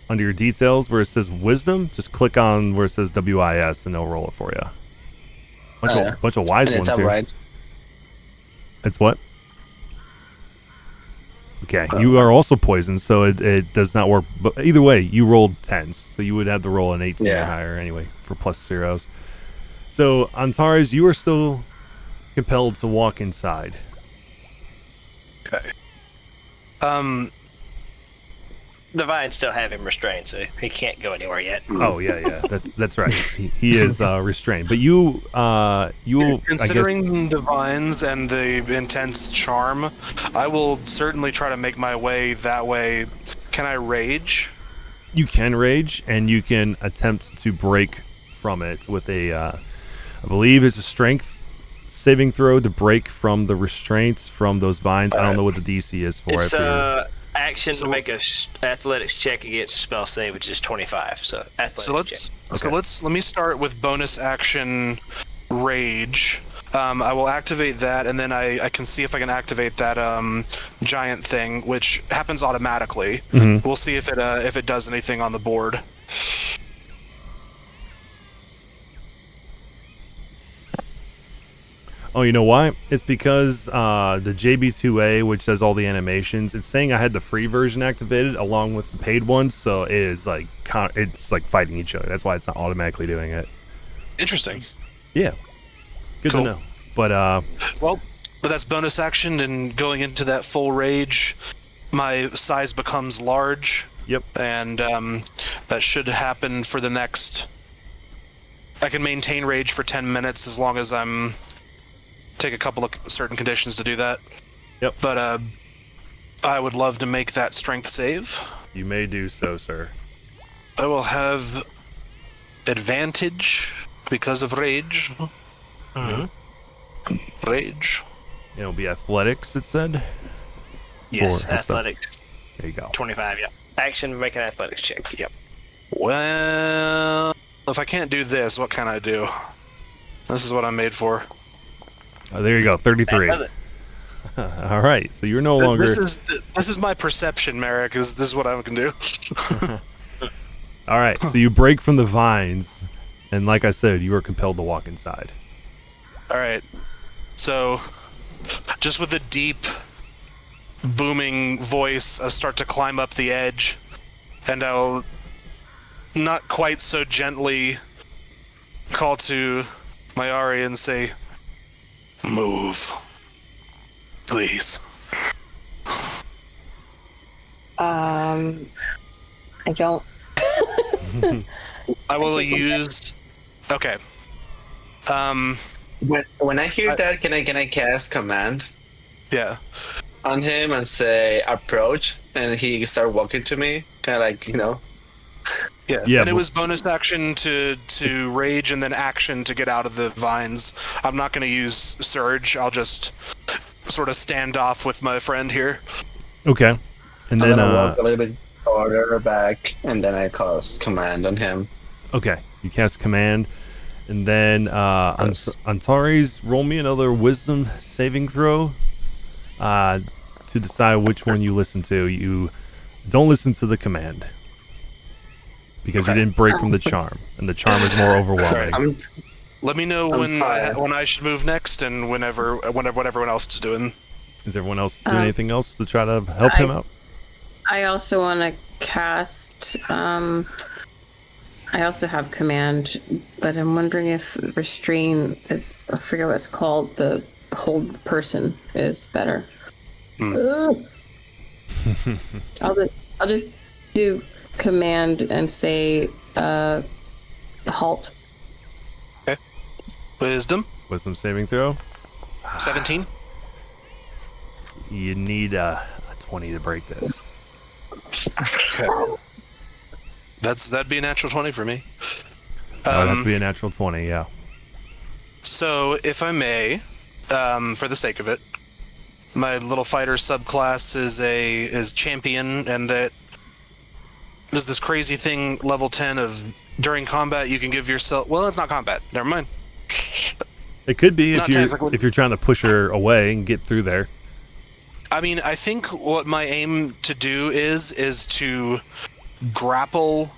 [SPEAKER 1] under your details where it says wisdom. Just click on where it says WIS, and they'll roll it for you. Bunch of wise
[SPEAKER 6] And
[SPEAKER 1] ones
[SPEAKER 6] it's
[SPEAKER 1] here.
[SPEAKER 6] right.
[SPEAKER 1] It's what? Okay, you are also poisoned, so it does not work. But either way, you rolled 10s, so you would have to roll an 18 or higher anyway for plus zeros. So Antares, you are still compelled to walk inside.
[SPEAKER 2] Okay.
[SPEAKER 4] The vines still have him restrained, so he can't go anywhere yet.
[SPEAKER 1] Oh yeah, that's right. He is restrained, but you will
[SPEAKER 2] Considering the vines and the intense charm, I will certainly try to make my way that way. Can I rage?
[SPEAKER 1] You can rage, and you can attempt to break from it with a, I believe it's a strength saving throw to break from the restraints from those vines. I don't know what the DC is for
[SPEAKER 4] It's
[SPEAKER 1] it.
[SPEAKER 4] action to make a athletics check against a spell save, which is 25. So athletics check.
[SPEAKER 2] Let me start with bonus action rage. I will activate that, and then I can see if I can activate that giant thing, which happens automatically.
[SPEAKER 1] Mm-hmm.
[SPEAKER 2] We'll see if it does anything on the board.
[SPEAKER 1] Oh, you know why? It's because the JB2A, which does all the animations, it's saying I had the free version activated along with the paid one, so it is like it's like fighting each other. That's why it's not automatically doing it.
[SPEAKER 2] Interesting.
[SPEAKER 1] Yeah, good
[SPEAKER 2] Cool.
[SPEAKER 1] to know. But
[SPEAKER 2] But that's bonus action, and going into that full rage, my size becomes large.
[SPEAKER 1] Yep.
[SPEAKER 2] And that should happen for the next. I can maintain rage for 10 minutes as long as I'm. Take a couple of certain conditions to do that.
[SPEAKER 1] Yep.
[SPEAKER 2] But I would love to make that strength save.
[SPEAKER 1] You may do so, sir.
[SPEAKER 2] I will have advantage because of rage.
[SPEAKER 1] Mm-hmm.
[SPEAKER 2] Rage.
[SPEAKER 1] It'll be athletics, it said.
[SPEAKER 4] Yes,
[SPEAKER 1] For-
[SPEAKER 4] athletics.
[SPEAKER 1] There you go.
[SPEAKER 4] 25, yeah. Action to make an athletics check, yep.
[SPEAKER 2] Well, if I can't do this, what can I do? This is what I'm made for.
[SPEAKER 1] Oh, there you go, 33. All right, so you're no longer.
[SPEAKER 2] This is my perception, Merrick. This is what I can do.
[SPEAKER 1] All right, so you break from the vines, and like I said, you are compelled to walk inside.
[SPEAKER 2] All right. So, just with a deep, booming voice, I'll start to climb up the edge, and I'll not quite so gently call to my Ari and say, "Move, please."
[SPEAKER 5] I don't.
[SPEAKER 2] I will use. Okay.
[SPEAKER 6] When I hear that, can I cast command
[SPEAKER 2] Yeah.
[SPEAKER 6] on him and say approach, and he start walking to me, kind of like
[SPEAKER 2] Yeah.
[SPEAKER 1] Yeah,
[SPEAKER 2] And it
[SPEAKER 1] but-
[SPEAKER 2] was bonus action to rage, and then action to get out of the vines. I'm not going to use surge. I'll just sort of stand off with my friend here.
[SPEAKER 1] Okay, and
[SPEAKER 6] I'm
[SPEAKER 1] then
[SPEAKER 6] gonna walk a little bit farther back, and then I cast command on him.
[SPEAKER 1] okay, you cast command, and then
[SPEAKER 6] Yes.
[SPEAKER 1] Antares, roll me another wisdom saving throw to decide which one you listen to. You don't listen to the command because you didn't break from the charm, and the charm is more overwhelming.
[SPEAKER 2] Let me know when I should move next, and whenever what everyone else is doing.
[SPEAKER 1] Is everyone else doing anything else to try to help him out?
[SPEAKER 5] I also want to cast. I also have command, but I'm wondering if restrain. If I forget what it's called, the hold person is better. Ugh. I'll just do command and say halt.
[SPEAKER 2] Okay. Wisdom.
[SPEAKER 1] Wisdom saving throw.
[SPEAKER 2] 17.
[SPEAKER 1] You need a 20 to break this.
[SPEAKER 2] Okay. That'd be a natural 20 for me.
[SPEAKER 1] That would have to be a natural 20, yeah.
[SPEAKER 2] So, if I may, for the sake of it, my little fighter subclass is champion, and that there's this crazy thing, level 10 of during combat you can give yourself. Well, it's not combat. Never mind.
[SPEAKER 1] It could be
[SPEAKER 2] Not
[SPEAKER 1] if
[SPEAKER 2] technically.
[SPEAKER 1] you're trying to push her away and get through there.
[SPEAKER 2] I mean, I think what my aim to do is to grapple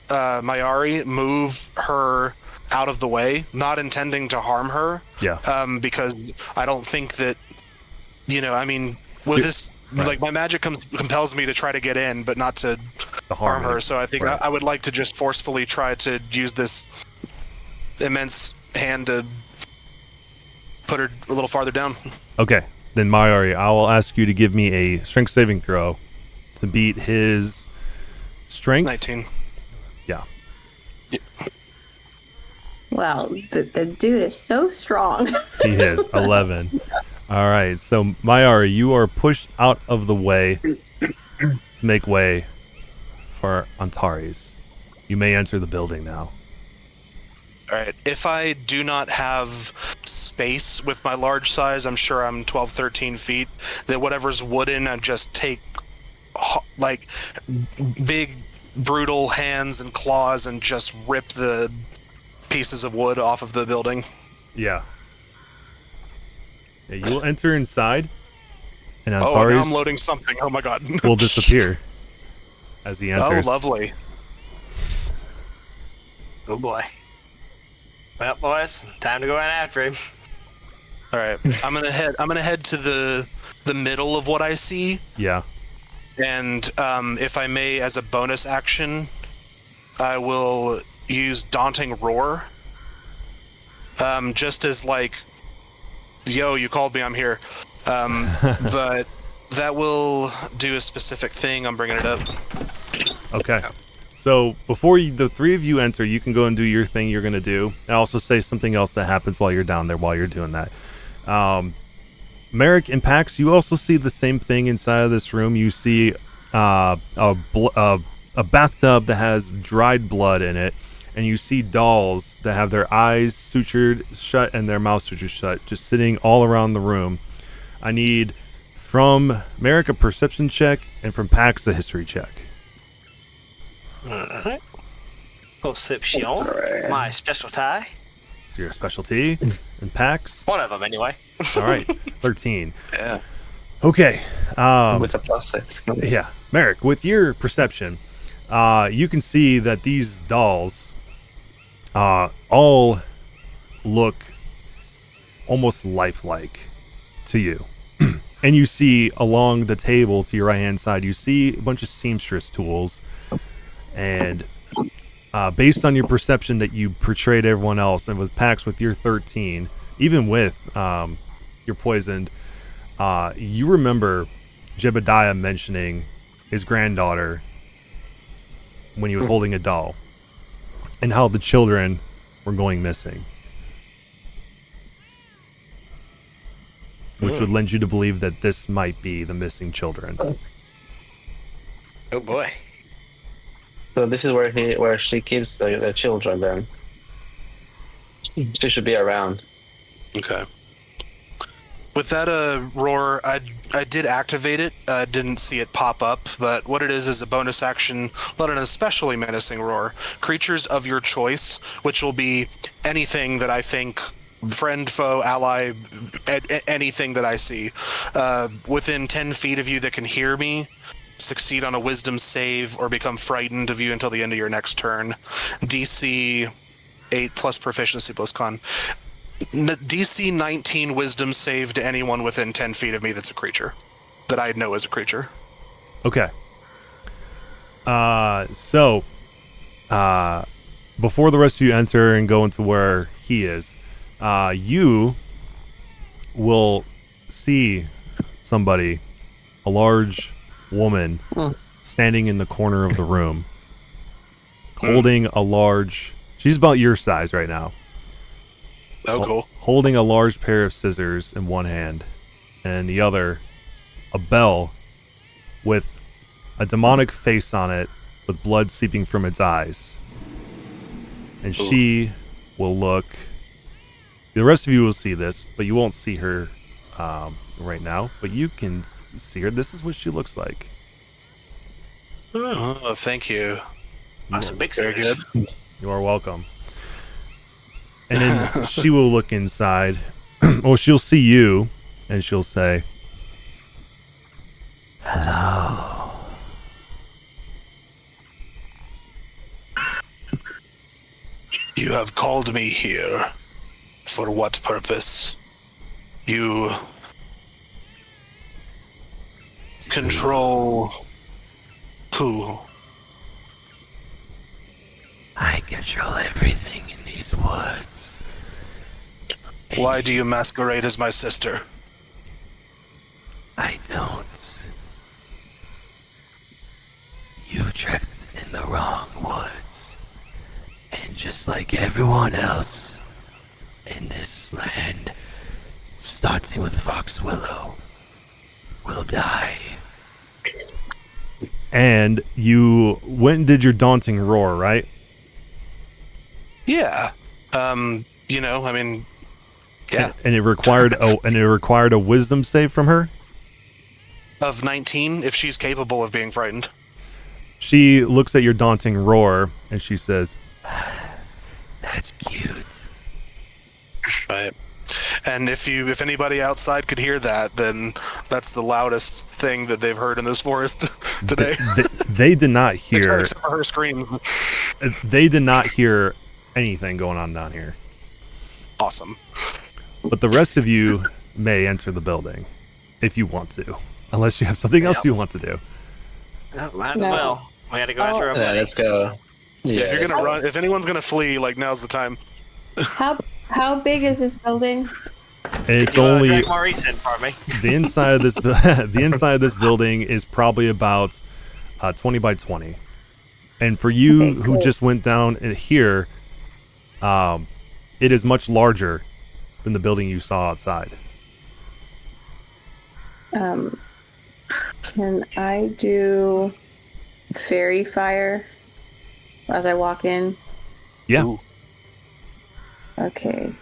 [SPEAKER 2] Mayari, move her out of the way, not intending to harm her.
[SPEAKER 1] Yeah.
[SPEAKER 2] Because I don't think that, I mean, with this,
[SPEAKER 1] right.
[SPEAKER 2] like, my magic compels me to try to get in, but not to harm her. So I think
[SPEAKER 1] right.
[SPEAKER 2] I would like to just forcefully try to use this immense hand to put her a little farther down.
[SPEAKER 1] Okay. Then Mayari, I will ask you to give me a strength saving throw to beat his strength.
[SPEAKER 2] 19.
[SPEAKER 1] Yeah.
[SPEAKER 5] Wow, the dude is so strong.
[SPEAKER 1] He is 11. All right. So Mayari, you are pushed out of the way to make way for Antares. You may enter the building now.
[SPEAKER 2] All right. If I do not have space with my large size, I'm sure I'm 12, 13 feet, that whatever's wooden, I just take like big, brutal hands and claws and just rip the pieces of wood off of the building.
[SPEAKER 1] Yeah. Yeah, you will enter inside, and
[SPEAKER 2] Oh,
[SPEAKER 1] Antares
[SPEAKER 2] now I'm loading something. Oh my god.
[SPEAKER 1] will disappear as he enters.
[SPEAKER 2] Oh, lovely.
[SPEAKER 4] Oh boy. Well, boys, time to go in after him.
[SPEAKER 2] All right. I'm gonna head to the middle of what I see.
[SPEAKER 1] Yeah.
[SPEAKER 2] And if I may, as a bonus action, I will use Daunting Roar. Just as like, yo, you called me, I'm here. But that will do a specific thing. I'm bringing it up.
[SPEAKER 1] Okay. So before the three of you enter, you can go and do your thing you're going to do. And also say something else that happens while you're down there while you're doing that. Merrick and Pax, you also see the same thing inside of this room. You see a bathtub that has dried blood in it. And you see dolls that have their eyes sutured shut and their mouths sutured shut, just sitting all around the room. I need from Merrick a perception check and from Pax a history check.
[SPEAKER 4] Alright. Perception,
[SPEAKER 6] Alright.
[SPEAKER 4] my specialty.
[SPEAKER 1] So your specialty and Pax.
[SPEAKER 4] One of them, anyway.
[SPEAKER 1] All right, 13.
[SPEAKER 2] Yeah.
[SPEAKER 1] Okay.
[SPEAKER 6] With a +6.
[SPEAKER 1] Yeah, Merrick, with your perception, you can see that these dolls all look almost lifelike to you. And you see along the table to your right hand side, you see a bunch of seamstress tools. And based on your perception that you portrayed everyone else, and with Pax with your 13, even with your poisoned, you remember Jebediah mentioning his granddaughter when he was holding a doll, and how the children were going missing. Which would lend you to believe that this might be the missing children.
[SPEAKER 4] Oh boy.
[SPEAKER 6] So this is where she keeps the children then. She should be around.
[SPEAKER 2] Okay. With that roar, I did activate it. I didn't see it pop up, but what it is a bonus action, let an especially menacing roar. Creatures of your choice, which will be anything that I think, friend, foe, ally, anything that I see, within 10 feet of you that can hear me, succeed on a wisdom save or become frightened of you until the end of your next turn. DC 8 plus proficiency plus con. DC 19 wisdom save to anyone within 10 feet of me that's a creature. That I know is a creature.
[SPEAKER 1] Okay. So, before the rest of you enter and go into where he is, you will see somebody, a large woman, standing in the corner of the room, holding a large... She's about your size right now.
[SPEAKER 2] Oh, cool.
[SPEAKER 1] Holding a large pair of scissors in one hand, and in the other, a bell with a demonic face on it with blood seeping from its eyes. And she will look... The rest of you will see this, but you won't see her right now. But you can see her. This is what she looks like.
[SPEAKER 2] Oh, thank you.
[SPEAKER 4] That's a big
[SPEAKER 2] Very
[SPEAKER 4] series.
[SPEAKER 2] good.
[SPEAKER 1] You are welcome. And then she will look inside. Or she'll see you, and she'll say,
[SPEAKER 8] Hello.
[SPEAKER 2] You have called me here. For what purpose? You control who?
[SPEAKER 8] I control everything in these woods.
[SPEAKER 2] Why do you masquerade as my sister?
[SPEAKER 8] I don't. You trekked in the wrong woods. And just like everyone else in this land, starting with Foxwillow, will die.
[SPEAKER 1] and you went and did your daunting roar, right?
[SPEAKER 2] Yeah. You know, I mean, yeah.
[SPEAKER 1] And it required a wisdom save from her.
[SPEAKER 2] Of 19, if she's capable of being frightened.
[SPEAKER 1] She looks at your daunting roar and she says,
[SPEAKER 8] That's cute.
[SPEAKER 2] Right. And if anybody outside could hear that, then that's the loudest thing that they've heard in this forest today.
[SPEAKER 1] They did not hear.
[SPEAKER 2] Except for her screams.
[SPEAKER 1] They did not hear anything going on down here.
[SPEAKER 2] Awesome.
[SPEAKER 1] But the rest of you may enter the building if you want to, unless you have something else you want to do.
[SPEAKER 4] Might as
[SPEAKER 5] No.
[SPEAKER 4] well. We had to go after our
[SPEAKER 6] Yeah,
[SPEAKER 4] buddy.
[SPEAKER 6] let's go.
[SPEAKER 2] Yeah, if you're gonna run, if anyone's gonna flee, like now's the time.
[SPEAKER 5] How big is this building?
[SPEAKER 1] And it's
[SPEAKER 4] You,
[SPEAKER 1] only
[SPEAKER 4] drag Maurice in for me.
[SPEAKER 1] the inside of this. The inside of this building is probably about 20 by 20. And for you
[SPEAKER 5] Okay,
[SPEAKER 1] who
[SPEAKER 5] cool.
[SPEAKER 1] just went down in here, it is much larger than the building you saw outside.
[SPEAKER 5] Can I do fairy fire as I walk in?
[SPEAKER 1] Yeah.
[SPEAKER 2] Ooh.
[SPEAKER 5] Okay.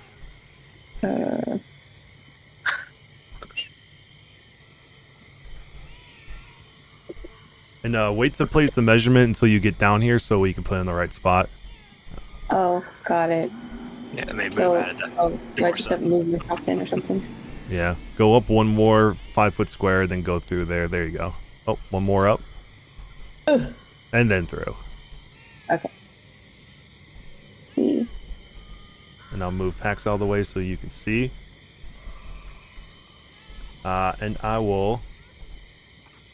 [SPEAKER 1] And wait to place the measurement until you get down here so we can put it in the right spot.
[SPEAKER 5] Oh, got it.
[SPEAKER 4] Yeah, maybe
[SPEAKER 5] So,
[SPEAKER 4] we added
[SPEAKER 5] do I just have to move myself in or something?
[SPEAKER 1] Yeah. Go up one more 5-foot square, then go through there. There you go. Oh, one more up. And then through.
[SPEAKER 5] Okay.
[SPEAKER 1] And I'll move Pax all the way so you can see. And I will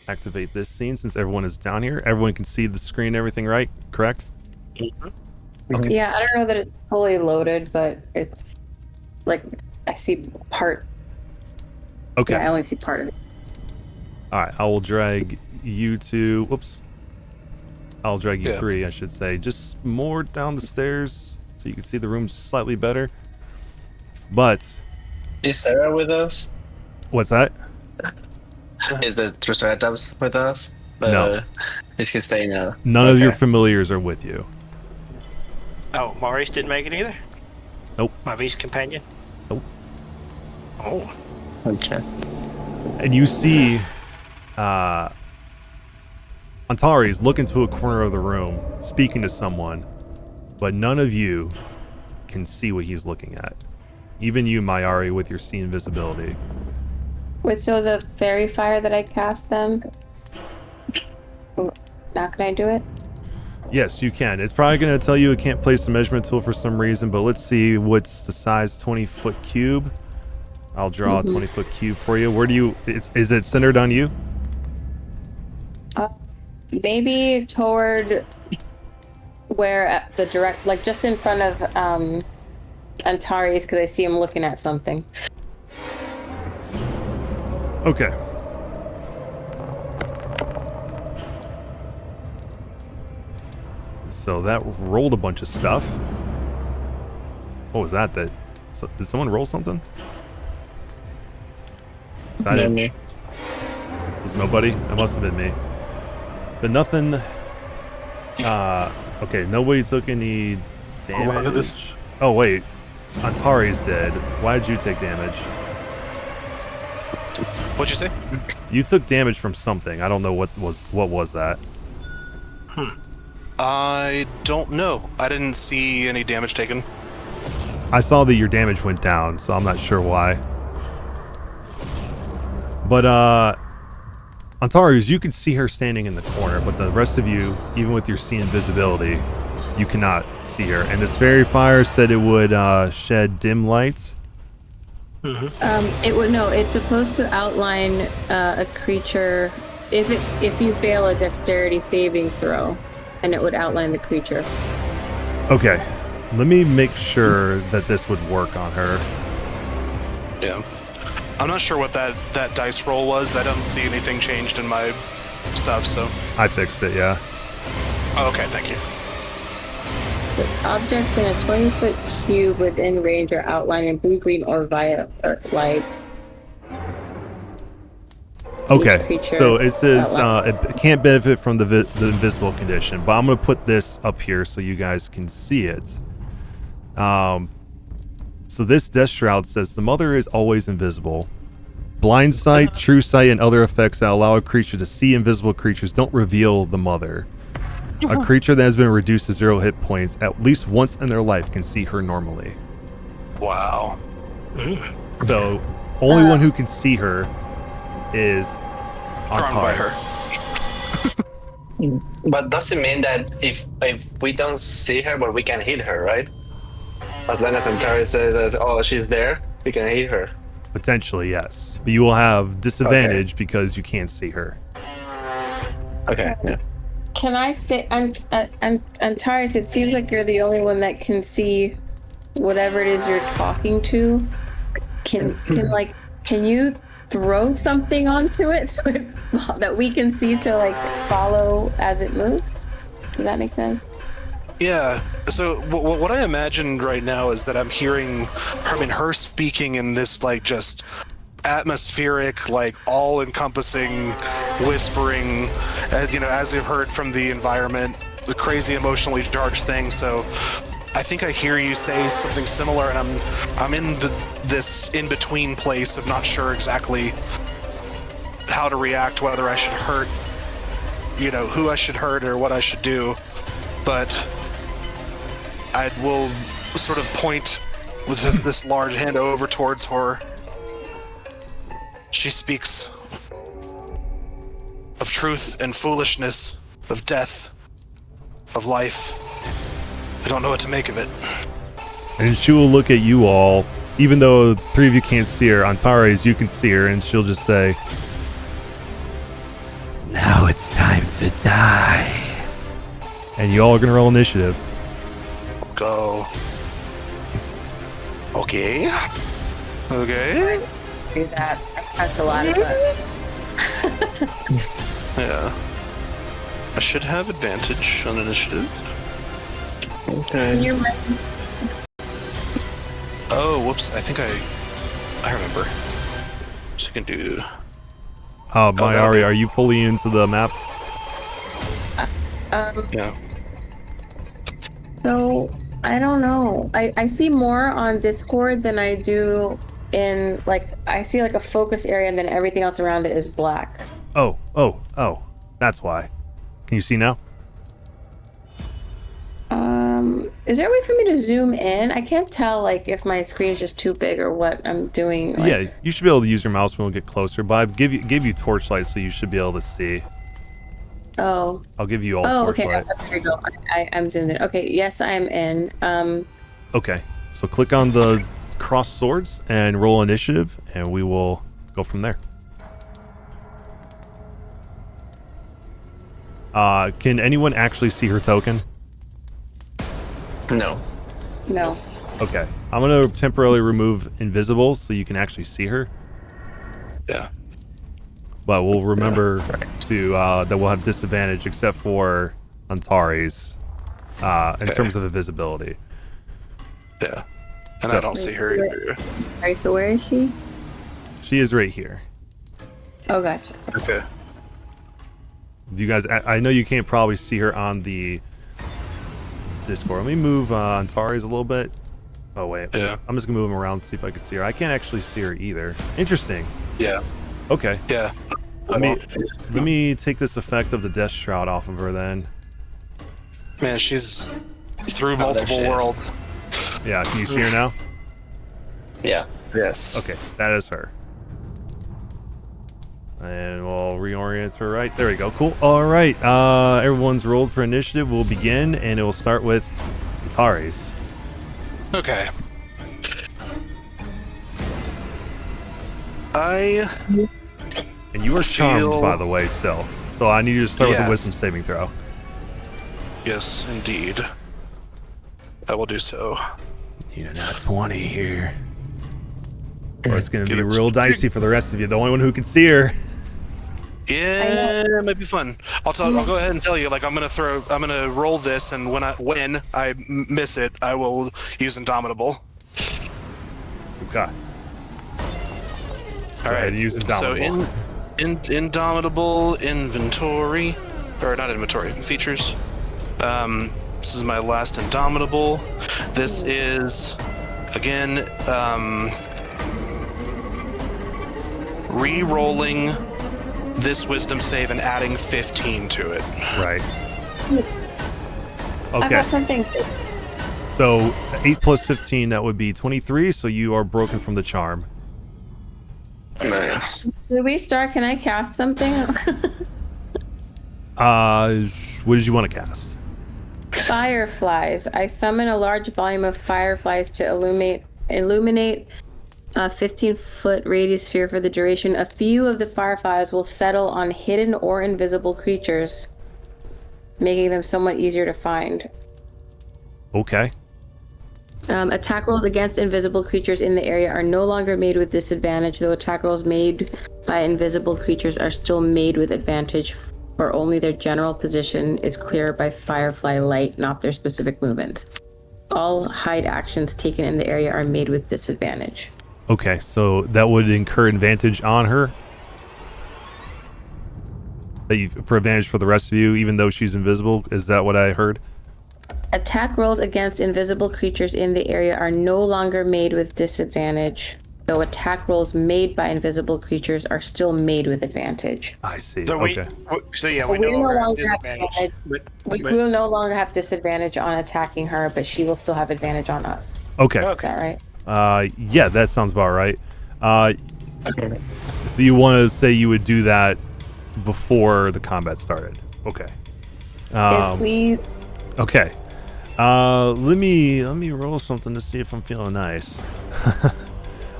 [SPEAKER 1] activate this scene since everyone is down here. Everyone can see the screen and everything, right? Correct? Okay.
[SPEAKER 5] Yeah, I don't know that it's fully loaded, but it's like I see part.
[SPEAKER 1] Okay.
[SPEAKER 5] Yeah, I only see part of it.
[SPEAKER 1] All right. I will drag you two. Whoops. I'll drag you
[SPEAKER 2] Yeah.
[SPEAKER 1] three, I should say. Just more down the stairs so you can see the room slightly better. But
[SPEAKER 6] Is Sarah with us?
[SPEAKER 1] what's that?
[SPEAKER 6] Is the Triceratops with us?
[SPEAKER 1] No.
[SPEAKER 6] Is he staying now?
[SPEAKER 1] None of your
[SPEAKER 6] Okay.
[SPEAKER 1] familiars are with you.
[SPEAKER 4] Oh, Maurice didn't make it either?
[SPEAKER 1] Nope.
[SPEAKER 4] My beast companion?
[SPEAKER 1] Nope.
[SPEAKER 4] Oh.
[SPEAKER 6] Okay.
[SPEAKER 1] And you see Antares look into a corner of the room, speaking to someone, but none of you can see what he's looking at. Even you, Mayari, with your see invisibility.
[SPEAKER 5] Wait, so the fairy fire that I cast then? Now can I do it?
[SPEAKER 1] Yes, you can. It's probably going to tell you it can't place the measurement tool for some reason, but let's see what's the size 20-foot cube. I'll draw a 20-foot cube for you. Where do you... Is it centered on you?
[SPEAKER 5] Maybe toward where at the direct, like just in front of Antares, because I see him looking at something.
[SPEAKER 1] Okay. So that rolled a bunch of stuff. What was that? Did someone roll something? 'Cause I
[SPEAKER 6] Is that
[SPEAKER 1] didn't-
[SPEAKER 6] me?
[SPEAKER 1] Was nobody? It must have been me. But nothing. Okay, nobody took any damage. Oh wait, Antari's dead. Why did you take damage?
[SPEAKER 2] What'd you say?
[SPEAKER 1] You took damage from something. I don't know what was that.
[SPEAKER 2] I don't know. I didn't see any damage taken.
[SPEAKER 1] I saw that your damage went down, so I'm not sure why. But Antares, you can see her standing in the corner, but the rest of you, even with your see invisibility, you cannot see her. And this fairy fire said it would shed dim light.
[SPEAKER 5] It would no. It's supposed to outline a creature if you fail a dexterity saving throw, and it would outline the creature.
[SPEAKER 1] Okay, let me make sure that this would work on her.
[SPEAKER 2] Yeah. I'm not sure what that dice roll was. I don't see anything changed in my stuff, so.
[SPEAKER 1] I fixed it, yeah.
[SPEAKER 2] Oh, okay, thank you.
[SPEAKER 5] So objects in a 20-foot cube within range are outlined in blue, green, or violet light.
[SPEAKER 1] Okay, so it says it can't benefit from the invisible condition, but I'm going to put this up here so you guys can see it. So this Death Shroud says the mother is always invisible. Blind sight, true sight, and other effects that allow a creature to see invisible creatures don't reveal the mother. A creature that has been reduced to 0 hit points at least once in their life can see her normally.
[SPEAKER 2] Wow.
[SPEAKER 1] So only one who can see her is Antares.
[SPEAKER 6] But does it mean that if we don't see her, but we can hit her, right? As long as Antares says that, oh, she's there, we can hit her.
[SPEAKER 1] Potentially, yes. But you will have disadvantage because you can't see her.
[SPEAKER 6] Okay, yeah.
[SPEAKER 5] Can I say, Antares, it seems like you're the only one that can see whatever it is you're talking to. Can you throw something onto it so that we can see to like follow as it moves? Does that make sense?
[SPEAKER 2] Yeah. So what I imagined right now is that I'm hearing her speaking in this like just atmospheric, like all-encompassing whispering, as you've heard from the environment, the crazy emotionally charged thing. So I think I hear you say something similar, and I'm in this in-between place of not sure exactly how to react, whether I should hurt, who I should hurt or what I should do. But I will sort of point with this large hand over towards her. She speaks of truth and foolishness, of death, of life. I don't know what to make of it.
[SPEAKER 1] And she will look at you all, even though the three of you can't see her. Antares, you can see her, and she'll just say,
[SPEAKER 8] "Now it's time to die."
[SPEAKER 1] And you all are going to roll initiative.
[SPEAKER 2] Go. Okay. Okay.
[SPEAKER 5] Do that. That's a lot of fun.
[SPEAKER 2] Yeah. I should have advantage on initiative.
[SPEAKER 6] Okay.
[SPEAKER 2] Oh, whoops. I think I remember. So I can do...
[SPEAKER 1] Mayari, are you fully into the map?
[SPEAKER 2] Yeah.
[SPEAKER 5] So, I don't know. I see more on Discord than I do in, I see a focus area and then everything else around it is black.
[SPEAKER 1] Oh. That's why. Can you see now?
[SPEAKER 5] Is there a way for me to zoom in? I can't tell, if my screen is just too big or what I'm doing.
[SPEAKER 1] Yeah, you should be able to use your mouse when we get closer, but I give you torchlight, so you should be able to see.
[SPEAKER 5] Oh.
[SPEAKER 1] I'll give you all
[SPEAKER 5] Okay.
[SPEAKER 1] torchlight.
[SPEAKER 5] There we go. I'm zoomed in. Okay, yes, I'm in.
[SPEAKER 1] Okay, so click on the cross swords and roll initiative, and we will go from there. Can anyone actually see her token?
[SPEAKER 6] No.
[SPEAKER 5] No.
[SPEAKER 1] Okay, I'm gonna temporarily remove invisible so you can actually see her.
[SPEAKER 2] Yeah.
[SPEAKER 1] But we'll remember to that we'll have disadvantage except for Antares in terms of invisibility.
[SPEAKER 2] Yeah. And I don't see her either.
[SPEAKER 5] Alright, so where is she?
[SPEAKER 1] She is right here.
[SPEAKER 5] Oh, gotcha.
[SPEAKER 2] Okay.
[SPEAKER 1] Do you guys? I know you can't probably see her on the Discord. Let me move Antares a little bit. Oh wait.
[SPEAKER 2] Yeah.
[SPEAKER 1] I'm just gonna move him around and see if I can see her. I can't actually see her either. Interesting.
[SPEAKER 2] Yeah.
[SPEAKER 1] Okay.
[SPEAKER 2] Yeah.
[SPEAKER 1] Let me take this effect of the Death Shroud off of her then.
[SPEAKER 2] Man, she's through
[SPEAKER 6] there
[SPEAKER 2] multiple
[SPEAKER 6] she is.
[SPEAKER 2] worlds.
[SPEAKER 1] Yeah. Can you see her now?
[SPEAKER 6] Yeah.
[SPEAKER 2] Yes.
[SPEAKER 1] Okay. That is her. And we'll reorient her right. There we go. Cool. All right. Everyone's rolled for initiative. We'll begin, and it will start with Antares.
[SPEAKER 2] Okay.
[SPEAKER 1] And you are charmed,
[SPEAKER 2] feel-
[SPEAKER 1] by the way, still. So I need you to start with a
[SPEAKER 2] Yes.
[SPEAKER 1] wisdom saving throw.
[SPEAKER 2] Yes, indeed. I will do so.
[SPEAKER 1] Need a nat 20 here. Or it's going to
[SPEAKER 2] Give
[SPEAKER 1] be
[SPEAKER 2] it
[SPEAKER 1] real
[SPEAKER 2] to-
[SPEAKER 1] dicey for the rest of you. The only one who can see her.
[SPEAKER 2] Yeah, it might be fun. I'll go ahead and tell you. Like I'm gonna roll this, and when I miss it, I will use Indomitable.
[SPEAKER 1] Okay.
[SPEAKER 2] All
[SPEAKER 1] Go ahead
[SPEAKER 2] right.
[SPEAKER 1] and use
[SPEAKER 2] So
[SPEAKER 1] Indomitable.
[SPEAKER 2] Indomitable inventory, or not inventory features. This is my last Indomitable. This is again re-rolling this wisdom save and adding 15 to it.
[SPEAKER 1] Right.
[SPEAKER 5] I've
[SPEAKER 1] Okay.
[SPEAKER 5] got something.
[SPEAKER 1] So 8 plus 15, that would be 23. So you are broken from the charm.
[SPEAKER 6] Nice.
[SPEAKER 5] Did we start? Can I cast something?
[SPEAKER 1] What did you want to cast?
[SPEAKER 5] Fireflies. I summon a large volume of fireflies to illuminate a 15-foot radius sphere for the duration. A few of the fireflies will settle on hidden or invisible creatures, making them somewhat easier to find.
[SPEAKER 1] Okay.
[SPEAKER 5] Attack rolls against invisible creatures in the area are no longer made with disadvantage, though attack rolls made by invisible creatures are still made with advantage, for only their general position is clear by firefly light, not their specific movements. All hide actions taken in the area are made with disadvantage.
[SPEAKER 1] Okay. So that would incur advantage on her. For advantage for the rest of you, even though she's invisible. Is that what I heard?
[SPEAKER 5] Attack rolls against invisible creatures in the area are no longer made with disadvantage, though attack rolls made by invisible creatures are still made with advantage.
[SPEAKER 1] I see.
[SPEAKER 4] So
[SPEAKER 1] Okay.
[SPEAKER 4] we
[SPEAKER 5] We
[SPEAKER 4] no
[SPEAKER 5] no
[SPEAKER 4] longer have
[SPEAKER 5] longer have
[SPEAKER 4] disadvantage.
[SPEAKER 5] We will no longer have disadvantage on attacking her, but she will still have advantage on us.
[SPEAKER 1] Okay.
[SPEAKER 5] Is that right?
[SPEAKER 1] Yeah, that sounds about right. So you want to say you would do that before the combat started? Okay.
[SPEAKER 5] Yes, please.
[SPEAKER 1] Okay. Let me roll something to see if I'm feeling nice.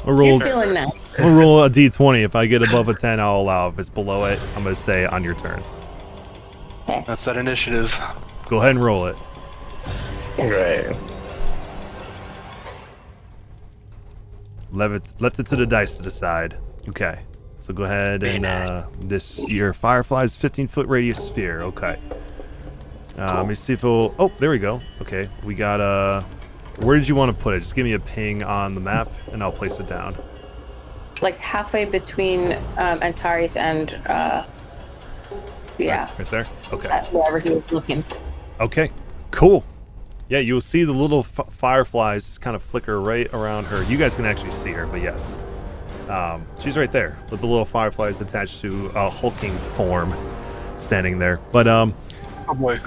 [SPEAKER 1] I'll roll.
[SPEAKER 5] You're feeling nice.
[SPEAKER 1] I'll roll a d20. If I get above a 10, I'll allow. If it's below it, I'm gonna say on your turn.
[SPEAKER 2] That's that initiative.
[SPEAKER 1] Go ahead and roll it.
[SPEAKER 6] Great.
[SPEAKER 1] Left it to the dice to decide. Okay. So go ahead and your firefly's 15-foot radius sphere. Okay. Let me see if it'll. Oh, there we go. Okay, we got where did you want to put it? Just give me a ping on the map, and I'll place it down.
[SPEAKER 5] Like halfway between Antares and yeah,
[SPEAKER 1] Right there. Okay.
[SPEAKER 5] wherever he was looking.
[SPEAKER 1] Okay. Cool. Yeah, you'll see the little fireflies kind of flicker right around her. You guys can actually see her, but yes, she's right there with the little fireflies attached to a hulking form, standing there. But
[SPEAKER 2] Oh boy.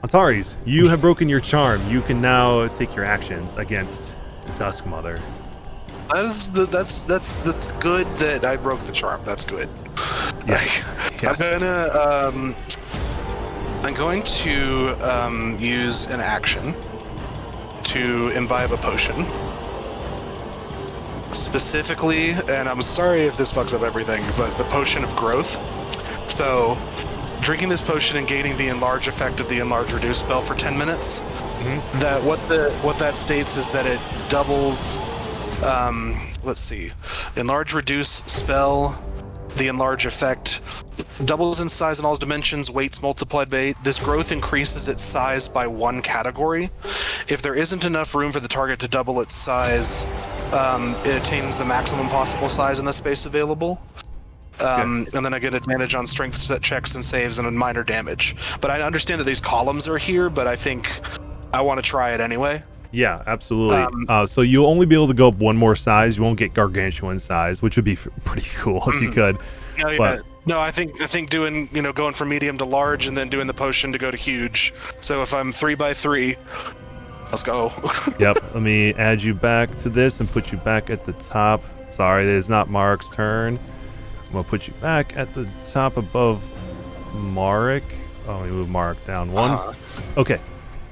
[SPEAKER 1] Antares, you have broken your charm. You can now take your actions against Dusk Mother.
[SPEAKER 2] That's good that I broke the charm. That's good.
[SPEAKER 1] Yes. Yes.
[SPEAKER 2] I'm going to use an action to imbibe a potion. Specifically, and I'm sorry if this fucks up everything, but the potion of growth. So, drinking this potion and gaining the enlarge effect of the enlarge reduce spell for 10 minutes.
[SPEAKER 1] Mm-hmm.
[SPEAKER 2] That what that states is that it doubles. Let's see, enlarge reduce spell, the enlarge effect doubles in size in all dimensions, weights multiplied by 8. This growth increases its size by 1 category. If there isn't enough room for the target to double its size, it attains the maximum possible size in the space available. And then I get advantage on strength checks and saves and minor damage. But I understand that these columns are here, but I think I want to try it anyway.
[SPEAKER 1] Yeah, absolutely. So you'll only be able to go up one more size. You won't get gargantuan size, which would be pretty cool if you could.
[SPEAKER 2] No, I think doing, going from medium to large and then doing the potion to go to huge. So if I'm 3x3, let's go.
[SPEAKER 1] Yep. Let me add you back to this and put you back at the top. Sorry, it is not Mark's turn. I'm gonna put you back at the top above Marek. Oh, we move Marek down one. Okay.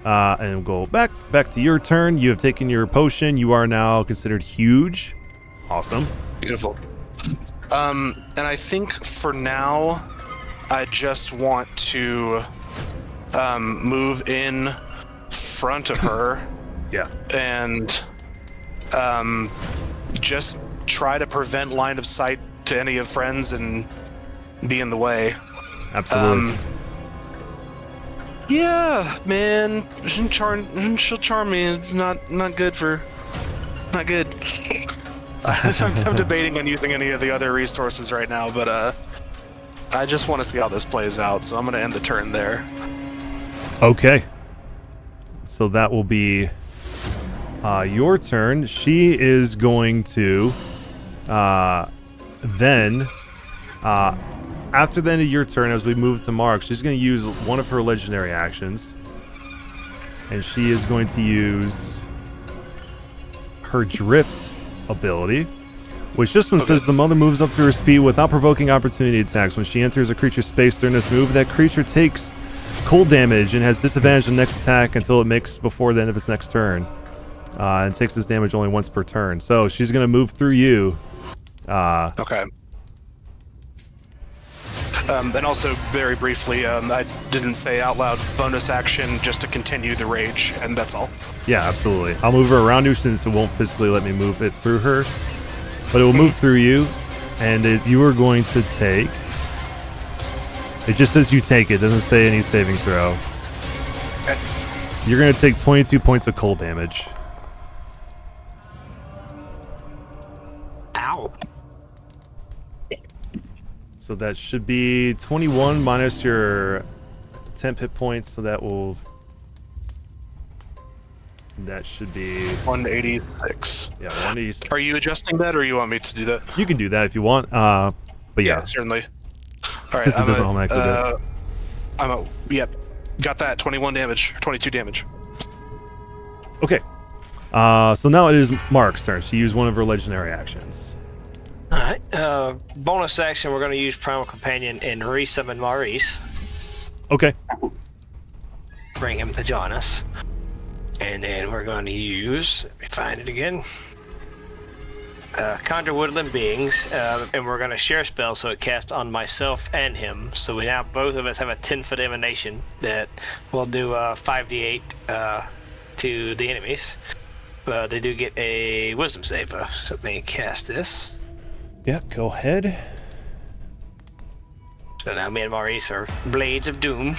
[SPEAKER 1] And we'll go back to your turn. You have taken your potion. You are now considered huge. Awesome.
[SPEAKER 2] Beautiful. And I think for now, I just want to move in front of her.
[SPEAKER 1] Yeah.
[SPEAKER 2] And just try to prevent line of sight to any of friends and be in the way.
[SPEAKER 1] Absolutely.
[SPEAKER 2] Yeah, man. She'll charm me. It's not good. I'm debating on using any of the other resources right now, but I just want to see how this plays out, so I'm going to end the turn there.
[SPEAKER 1] Okay. So that will be your turn. She is going to then after the end of your turn, as we move to Mark, she's going to use one of her legendary actions, and she is going to use her drift ability, which this one says the mother moves up to her speed without provoking opportunity attacks. When she enters a creature's space during this move, that creature takes cold damage and has disadvantage on the next attack until it makes before the end of its next turn, and takes this damage only once per turn. So she's going to move through you.
[SPEAKER 2] Okay. And also, very briefly, I didn't say out loud bonus action just to continue the rage, and that's all.
[SPEAKER 1] Yeah, absolutely. I'll move her around you since it won't physically let me move it through her. But it will move through you, and you are going to take... It just says you take it. It doesn't say any saving throw.
[SPEAKER 2] Okay.
[SPEAKER 1] You're going to take 22 points of cold damage.
[SPEAKER 4] Ow.
[SPEAKER 1] So that should be 21 minus your 10 hit points, so that should be
[SPEAKER 2] 186.
[SPEAKER 1] Yeah, 186.
[SPEAKER 2] Are you adjusting that, or you want me to do that?
[SPEAKER 1] You can do that if you want, but yeah.
[SPEAKER 2] Certainly. All right,
[SPEAKER 1] Since it doesn't automatically do it.
[SPEAKER 2] Yep, got that. 21 damage, 22 damage.
[SPEAKER 1] Okay. So now it is Mark's turn. She used one of her legendary actions.
[SPEAKER 4] Alright, bonus action, we're going to use Primal Companion and resummon Maurice.
[SPEAKER 1] Okay.
[SPEAKER 4] Bring him to join us. And then we're going to use, let me find it again, Conjure Woodland Beings, and we're going to share spell so it casts on myself and him. So we now both of us have a 10-foot emanation that will do 5d8 to the enemies. They do get a wisdom save, so let me cast this.
[SPEAKER 1] Yeah, go ahead.
[SPEAKER 4] So now me and Maurice are Blades of Doom.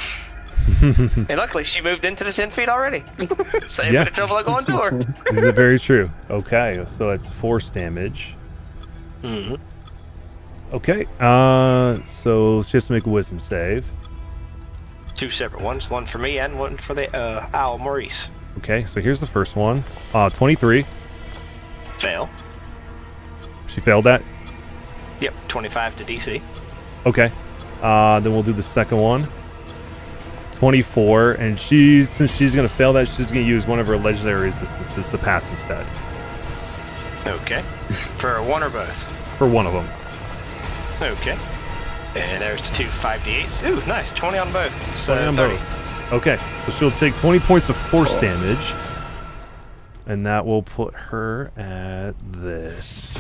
[SPEAKER 4] And luckily she moved into the 10 feet already. Save me the trouble of going to her.
[SPEAKER 1] Is it very true? Okay, so that's force damage.
[SPEAKER 4] Mm-hmm.
[SPEAKER 1] Okay, so she has to make a wisdom save.
[SPEAKER 4] 2 separate ones, one for me and one for the owl Maurice.
[SPEAKER 1] Okay, so here's the first one. 23.
[SPEAKER 4] Fail.
[SPEAKER 1] She failed that?
[SPEAKER 4] Yep, 25 to DC.
[SPEAKER 1] Okay. Then we'll do the second one. 24, and since she's going to fail that, she's going to use one of her legendary resistances to pass instead.
[SPEAKER 4] Okay. For one or both?
[SPEAKER 1] For one of them.
[SPEAKER 4] Okay. And there's the 2 5d8s. Ooh, nice. 20 on both. So
[SPEAKER 1] 20 on
[SPEAKER 4] 30.
[SPEAKER 1] both. Okay, so she'll take 20 points of force damage, and that will put her at this.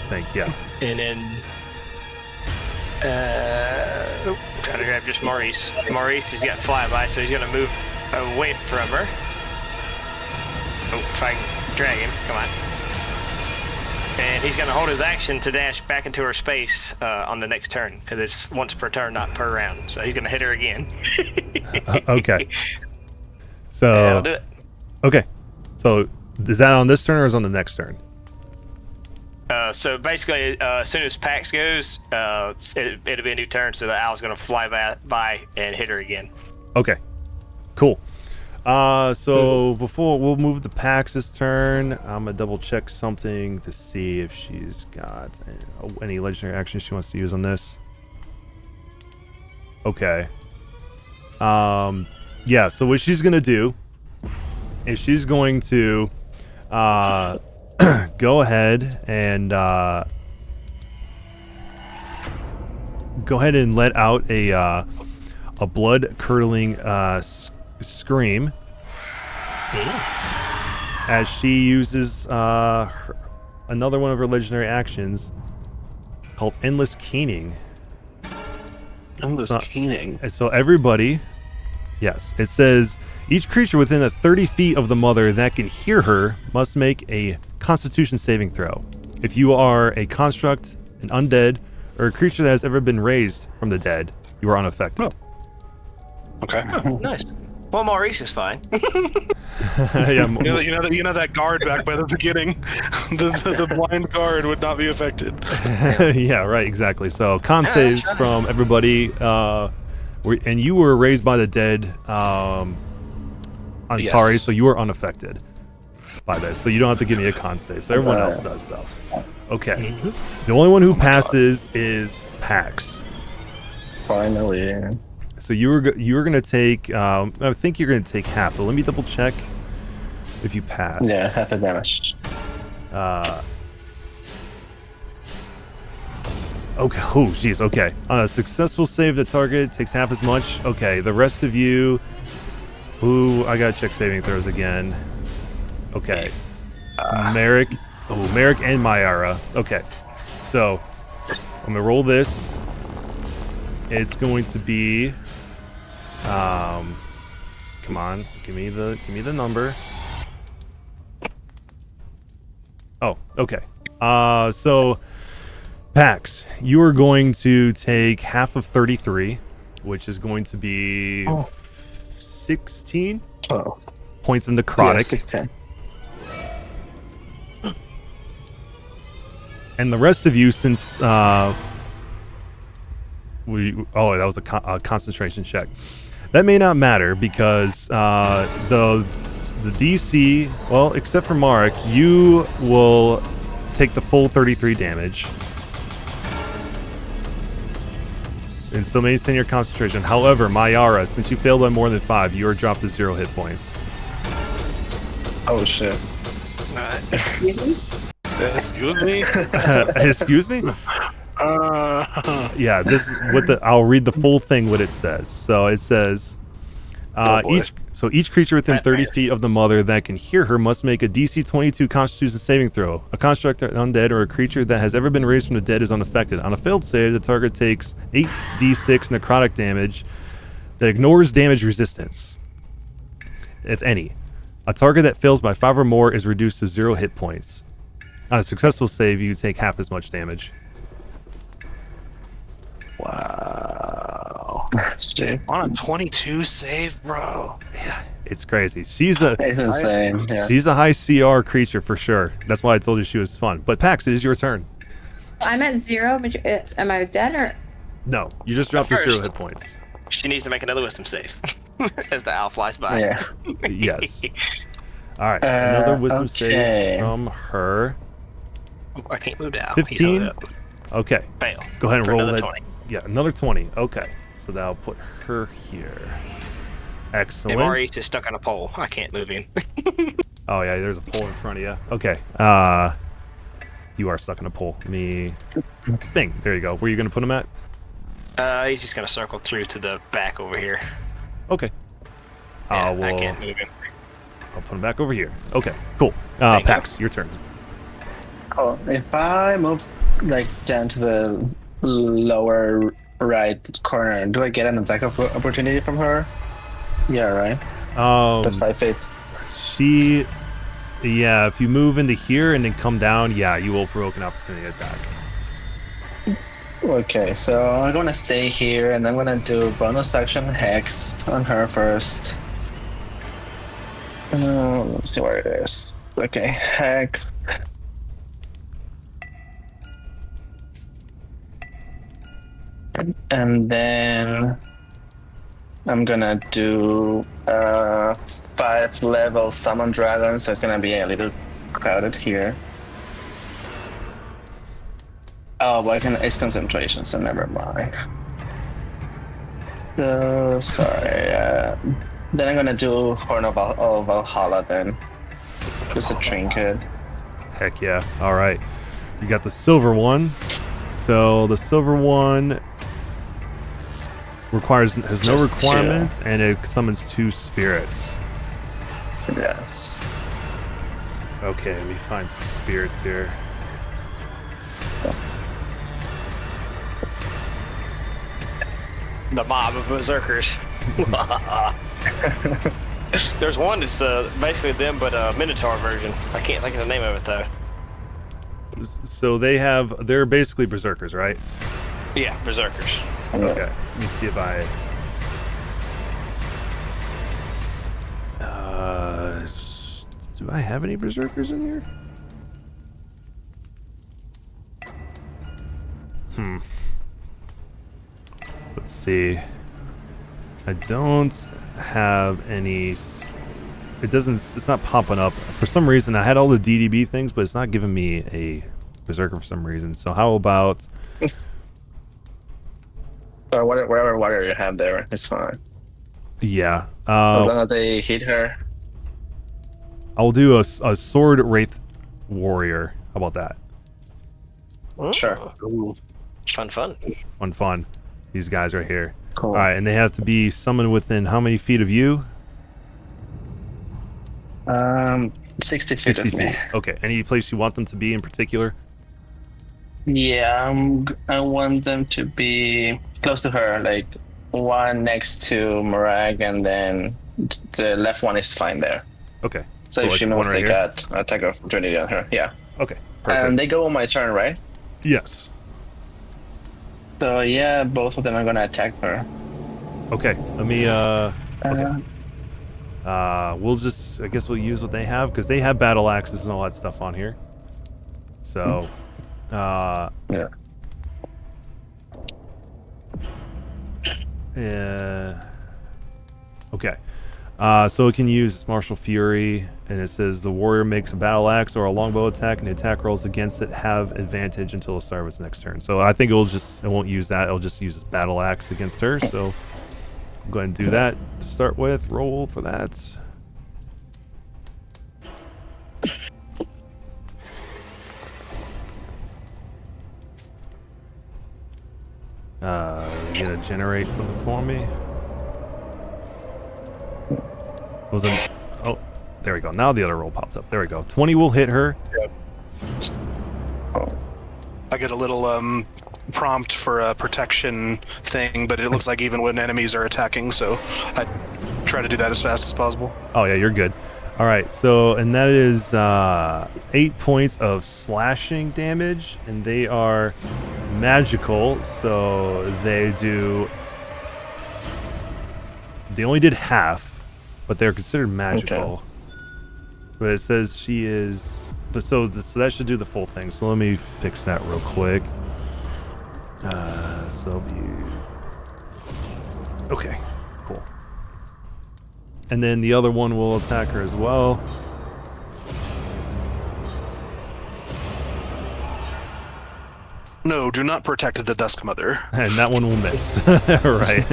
[SPEAKER 1] Thank you.
[SPEAKER 4] And then trying to grab just Maurice. Maurice has got flyby, so he's gonna move away from her. Oh, if I can drag him, come on. And he's gonna hold his action to dash back into her space on the next turn, because it's once per turn, not per round. So he's gonna hit her again.
[SPEAKER 1] Okay. So
[SPEAKER 4] yeah, I'll do it.
[SPEAKER 1] Okay. So is that on this turn or is it on the next turn?
[SPEAKER 4] So basically, as soon as Pax goes, it'll be a new turn, so the owl's going to fly by and hit her again.
[SPEAKER 1] Okay, cool. So before we'll move to Pax's turn, I'm gonna double check something to see if she's got any legendary action she wants to use on this. Okay. Yeah. So what she's gonna do is she's going to go ahead and let out a blood curdling scream as she uses another one of her legendary actions called Endless Keening.
[SPEAKER 2] Endless keening.
[SPEAKER 1] And so everybody, yes, it says each creature within 30 feet of the mother that can hear her must make a Constitution saving throw. If you are a construct, an undead, or a creature that has ever been raised from the dead, you are unaffected.
[SPEAKER 2] Oh. Okay.
[SPEAKER 4] Nice. Well, Maurice is fine.
[SPEAKER 1] Yeah,
[SPEAKER 2] you know that guard back by the beginning, the blind guard would not be affected.
[SPEAKER 1] yeah, right, exactly. So con saves from everybody, and you were raised by the dead, Antari,
[SPEAKER 2] Yes.
[SPEAKER 1] so you are unaffected by this. So you don't have to give me a con save. So everyone else does, though. Okay. The only one who passes is Pax.
[SPEAKER 6] Finally.
[SPEAKER 1] So you were gonna take. I think you're gonna take half. But let me double check if you pass.
[SPEAKER 6] Yeah, half the damage.
[SPEAKER 1] Okay. Oh, jeez. Okay. On a successful save, the target takes half as much. Okay. The rest of you. Ooh, I gotta check saving throws again. Okay. Merrick. Oh, Merrick and Mayara. Okay. So I'm gonna roll this. It's going to be. Come on. Give me the number. Oh, okay. So Pax, you are going to take half of 33, which is going to be 16 points of necrotic.
[SPEAKER 6] Yeah, 16.
[SPEAKER 1] And the rest of you, since that was a concentration check. That may not matter because the DC, well, except for Marek, you will take the full 33 damage. And still maintain your concentration. However, Mayara, since you failed by more than 5, you are dropped to 0 hit points.
[SPEAKER 6] Oh shit.
[SPEAKER 5] Excuse me?
[SPEAKER 2] Excuse me.
[SPEAKER 1] Excuse me? Yeah, this is what I'll read the full thing what it says. So it says each creature within 30 feet of the mother that can hear her must make a DC 22 Constitution saving throw. A construct, an undead, or a creature that has ever been raised from the dead is unaffected. On a failed save, the target takes 8d6 necrotic damage that ignores damage resistance, if any. A target that fails by 5 or more is reduced to 0 hit points. On a successful save, you take half as much damage.
[SPEAKER 2] Wow.
[SPEAKER 6] Shit.
[SPEAKER 2] On a 22 save, bro.
[SPEAKER 1] Yeah, it's crazy. She's
[SPEAKER 6] It's insane. Yeah.
[SPEAKER 1] a high CR creature for sure. That's why I told you she was fun. But Pax, it is your turn.
[SPEAKER 5] I'm at 0, but am I dead or?
[SPEAKER 1] No, you just dropped to 0
[SPEAKER 4] First.
[SPEAKER 1] hit points.
[SPEAKER 4] She needs to make another wisdom save as the owl flies by.
[SPEAKER 6] Yeah.
[SPEAKER 1] Yes. All right, another wisdom
[SPEAKER 6] okay.
[SPEAKER 1] save from her.
[SPEAKER 4] Oh, I can't move down.
[SPEAKER 1] 15? Okay.
[SPEAKER 4] Fail.
[SPEAKER 1] Go ahead and
[SPEAKER 4] For
[SPEAKER 1] roll
[SPEAKER 4] another
[SPEAKER 1] that.
[SPEAKER 4] 20.
[SPEAKER 1] Yeah, another 20. Okay. So that'll put her here. Excellent.
[SPEAKER 4] And Maurice is stuck on a pole. I can't move him.
[SPEAKER 1] Oh yeah, there's a pole in front of you. Okay. You are stuck in a pole. Bing. There you go. Where are you gonna put him at?
[SPEAKER 4] He's just gonna circle through to the back over here.
[SPEAKER 1] Okay.
[SPEAKER 4] Yeah,
[SPEAKER 1] Well,
[SPEAKER 4] I can't move him.
[SPEAKER 1] I'll put him back over here. Okay. Cool.
[SPEAKER 4] Thank you.
[SPEAKER 1] Pax, your turn.
[SPEAKER 6] Cool. If I move like down to the lower right corner, do I get an attack opportunity from her? Yeah, right. That's 5 feet.
[SPEAKER 1] Yeah, if you move into here and then come down, yeah, you will provoke an opportunity attack.
[SPEAKER 6] Okay, so I'm gonna stay here and I'm gonna do bonus action hex on her first. Let's see where it is. Okay, hex. And then I'm gonna do 5-level summon dragon, so it's gonna be a little crowded here. Oh, but it's concentration, so never mind. So sorry. Then I'm gonna do Horn of Valhalla then. Just a trinket.
[SPEAKER 1] Heck yeah. All right. You got the silver one. So the silver one has no
[SPEAKER 6] Just
[SPEAKER 1] requirement, and it summons 2 spirits.
[SPEAKER 6] Yes.
[SPEAKER 1] Okay, let me find some spirits here.
[SPEAKER 4] The mob of berserkers. There's one that's basically them, but a Minotaur version. I can't think of the name of it though.
[SPEAKER 1] So they're basically berserkers, right?
[SPEAKER 4] Yeah, berserkers.
[SPEAKER 1] Okay, let me see if I... do I have any berserkers in here? Let's see. I don't have any... It's not popping up. For some reason, I had all the DDB things, but it's not giving me a berserker for some reason. So how about...
[SPEAKER 6] Or whatever warrior you have there, it's fine.
[SPEAKER 1] Yeah.
[SPEAKER 6] As long as they hit her.
[SPEAKER 1] I'll do a sword wraith warrior. How about that?
[SPEAKER 6] Sure.
[SPEAKER 4] Ooh. Fun.
[SPEAKER 1] Fun. These guys right here.
[SPEAKER 6] Cool.
[SPEAKER 1] All right, and they have to be summoned within how many feet of you?
[SPEAKER 6] 60 feet of me.
[SPEAKER 1] Okay. Any place you want them to be in particular?
[SPEAKER 6] Yeah, I want them to be close to her, like one next to Morag, and then the left one is fine there.
[SPEAKER 1] Okay.
[SPEAKER 6] So if
[SPEAKER 1] like
[SPEAKER 6] she
[SPEAKER 1] one
[SPEAKER 6] moves,
[SPEAKER 1] right
[SPEAKER 6] they
[SPEAKER 1] here?
[SPEAKER 6] got attack of opportunity on her. Yeah.
[SPEAKER 1] Okay. Perfect.
[SPEAKER 6] And they go on my turn, right?
[SPEAKER 1] Yes.
[SPEAKER 6] So yeah, both of them are gonna attack her.
[SPEAKER 1] Okay. Let me. We'll just. I guess we'll use what they have because they have battle axes and all that stuff on here. So.
[SPEAKER 6] Yeah.
[SPEAKER 1] Yeah. Okay. So it can use its martial fury, and it says the warrior makes a battle axe or a longbow attack, and the attack rolls against it have advantage until the start of its next turn. So I think it won't use that. It'll just use its battle axe against her. So I'll go ahead and do that to start with. Roll for that. You gonna generate something for me? Was it? Oh, there we go. Now the other roll pops up. There we go. 20 will hit her.
[SPEAKER 2] Yep. I get a little prompt for a protection thing, but it looks like even when enemies are attacking, so I try to do that as fast as possible.
[SPEAKER 1] Oh yeah, you're good. All right, so and that is 8 points of slashing damage, and they are magical, so they only did half, but they're considered magical. Okay. But it says she is, so that should do the full thing. So let me fix that real quick. So okay, cool. And then the other one will attack her as well.
[SPEAKER 2] No, do not protect the Dusk Mother.
[SPEAKER 1] And that one will miss. Right.